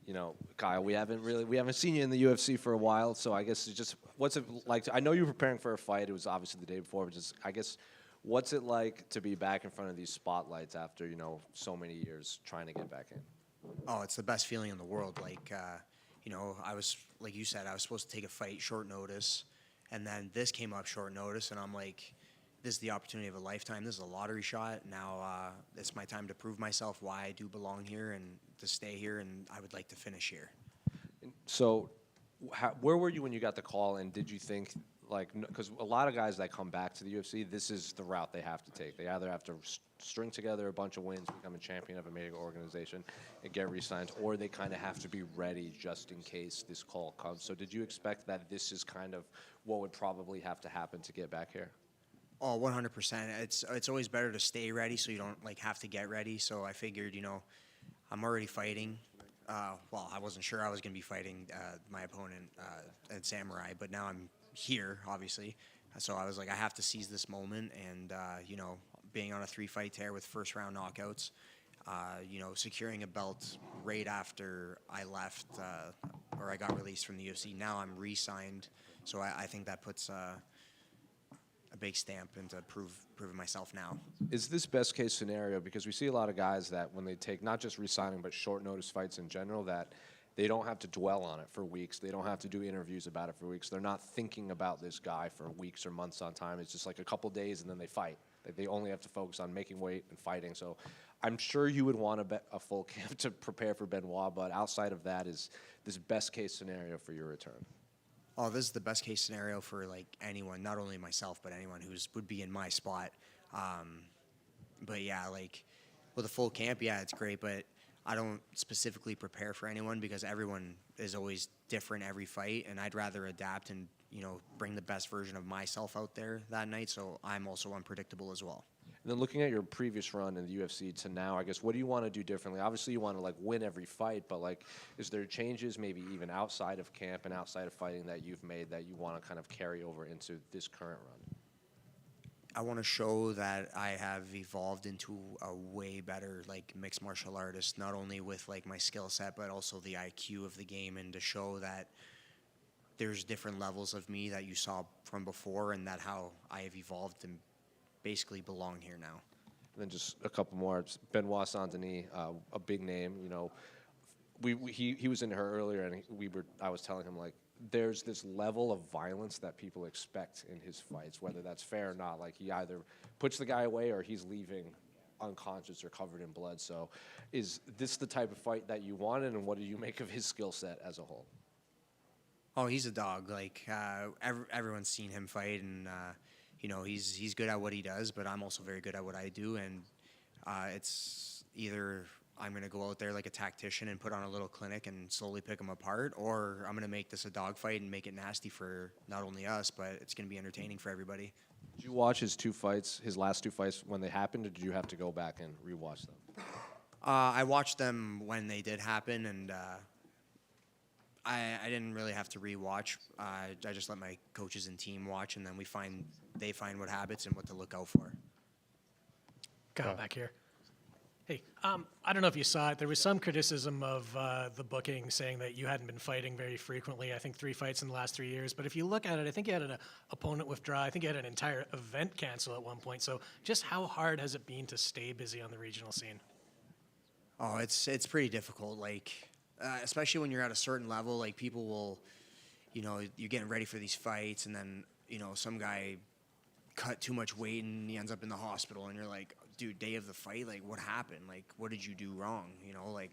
you know, Kyle, we haven't seen you in the UFC for a while, so I guess it's just what's it like? I know you were preparing for a fight. It was obviously the day before, but just I guess what's it like to be back in front of these spotlights after so many years trying to get back in? Oh, it's the best feeling in the world. Like, I was, like you said, I was supposed to take a fight short notice, and then this came up short notice, and I'm like, this is the opportunity of a lifetime. This is a lottery shot. Now it's my time to prove myself why I do belong here and to stay here, and I would like to finish here. So, where were you when you got the call, and did you think, because a lot of guys that come back to the UFC, this is the route they have to take. They either have to string together a bunch of wins, become a champion of a major organization, and get re-signed, or they kind of have to be ready just in case this call comes. So did you expect that this is kind of what would probably have to happen to get back here? Oh, 100%. It's always better to stay ready so you don't have to get ready. So I figured, I'm already fighting. Well, I wasn't sure I was going to be fighting my opponent at Samurai, but now I'm here, obviously. So I was like, I have to seize this moment, and being on a 3-fight tear with first-round knockouts, securing a belt right after I left or I got released from the UFC. Now I'm re-signed, so I think that puts a big stamp into proving myself now. Is this best case scenario? Because we see a lot of guys that when they take not just re-signing but short notice fights in general, that they don't have to dwell on it for weeks. They don't have to do interviews about it for weeks. They're not thinking about this guy for weeks or months on time. It's just like a couple days and then they fight. They only have to focus on making weight and fighting. So I'm sure you would want a full camp to prepare for Benoit, but outside of that, is this best case scenario for your return? Oh, this is the best case scenario for anyone, not only myself, but anyone would be in my spot. But yeah, with a full camp, yeah, it's great, but I don't specifically prepare for anyone because everyone is always different every fight, and I'd rather adapt and bring the best version of myself out there that night, so I'm also unpredictable as well. And then looking at your previous run in the UFC to now, I guess, what do you want to do differently? Obviously, you want to win every fight, but is there changes maybe even outside of camp and outside of fighting that you've made that you want to kind of carry over into this current run? I want to show that I have evolved into a way better mixed martial artist, not only with my skill set, but also the IQ of the game, and to show that there's different levels of me that you saw from before, and that how I have evolved and basically belong here now. And then just a couple more. Benoit Denis, a big name. He was in her earlier, and I was telling him there's this level of violence that people expect in his fights, whether that's fair or not. He either puts the guy away or he's leaving unconscious or covered in blood. So, is this the type of fight that you wanted, and what do you make of his skill set as a whole? Oh, he's a dog. Everyone's seen him fight, and he's good at what he does, but I'm also very good at what I do, and it's either I'm going to go out there like a tactician and put on a little clinic and slowly pick him apart, or I'm going to make this a dog fight and make it nasty for not only us, but it's going to be entertaining for everybody. Did you watch his last two fights when they happened, or did you have to go back and rewatch them? I watched them when they did happen, and I didn't really have to rewatch. I just let my coaches and team watch, and then they find what habits and what to look out for. Kyle back here. Hey, I don't know if you saw it. There was some criticism of the booking, saying that you hadn't been fighting very frequently. I think 3 fights in the last 3 years. But if you look at it, I think you had an opponent withdraw. I think you had an entire event cancel at one point. So just how hard has it been to stay busy on the regional scene? Oh, it's pretty difficult. Especially when you're at a certain level, people will, you're getting ready for these fights, and then, some guy cut too much weight and he ends up in the hospital, and you're like, dude, day of the fight, what happened? What did you do wrong?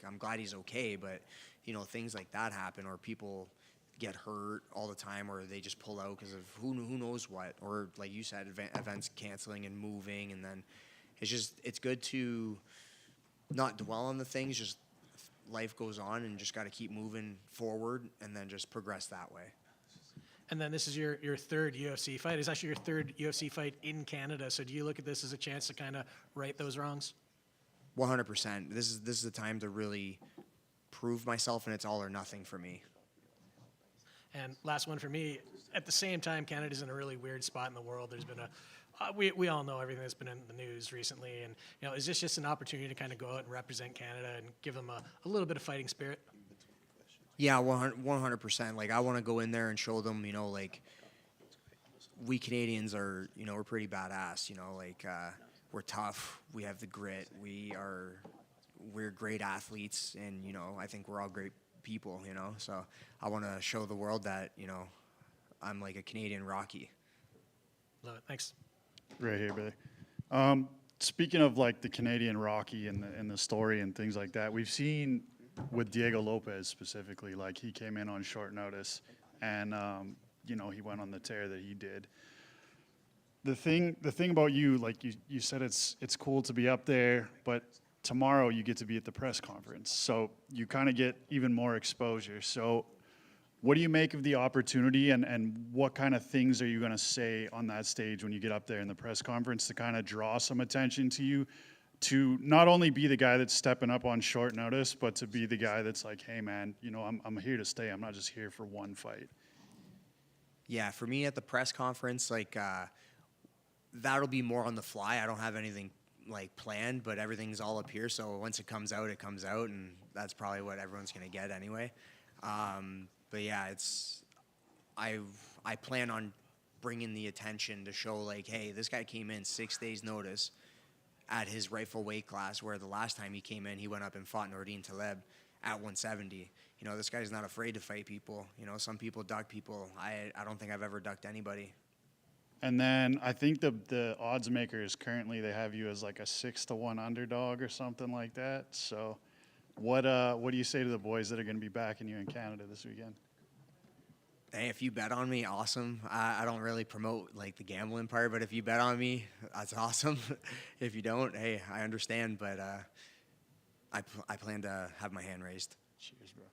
I'm glad he's okay, but, things like that happen, or people get hurt all the time, or they just pull out because of who knows what, or like you said, events canceling and moving, and then it's good to not dwell on the things, just life goes on, and just got to keep moving forward and then just progress that way. And then this is your third UFC fight. It's actually your third UFC fight in Canada. So do you look at this as a chance to kind of right those wrongs? 100%. This is the time to really prove myself, and it's all or nothing for me. And last one for me, at the same time, Canada's in a really weird spot in the world. There's been we all know everything that's been in the news recently, and is this just an opportunity to kind of go out and represent Canada and give them a little bit of fighting spirit? Yeah, 100%. Like, I want to go in there and show them, like, we Canadians are, we're pretty badass, like, we're tough, we have the grit, we're great athletes, and, I think we're all great people, so I want to show the world that, I'm like a Canadian Rocky. Love it. Thanks. Right here, Billy. Speaking of like the Canadian Rocky and the story and things like that, we've seen with Diego Lopez specifically, like he came in on short notice and, he went on the tear that he did. The thing about you, like you said, it's cool to be up there, but tomorrow you get to be at the press conference. So you kind of get even more exposure. So what do you make of the opportunity and what kind of things are you going to say on that stage when you get up there in the press conference to kind of draw some attention to you, to not only be the guy that's stepping up on short notice, but to be the guy that's like, hey man, I'm here to stay. I'm not just here for one fight. Yeah, for me at the press conference, like, that'll be more on the fly. I don't have anything like planned, but everything's all up here. So once it comes out, and that's probably what everyone's gonna get anyway. But yeah, I plan on bringing the attention to show like, hey, this guy came in 6 days notice at his rightful weight class, where the last time he came in, he went up and fought Nordine Taleb at 170. This guy's not afraid to fight people. Some people duck people. I don't think I've ever ducked anybody. And then I think the odds makers currently, they have you as like a 6-1 underdog or something like that. So what do you say to the boys that are going to be backing you in Canada this weekend? Hey, if you bet on me, awesome. I don't really promote like the gambling part, but if you bet on me, that's awesome. If you don't, hey, I understand, but I plan to have my hand raised. Cheers, bro.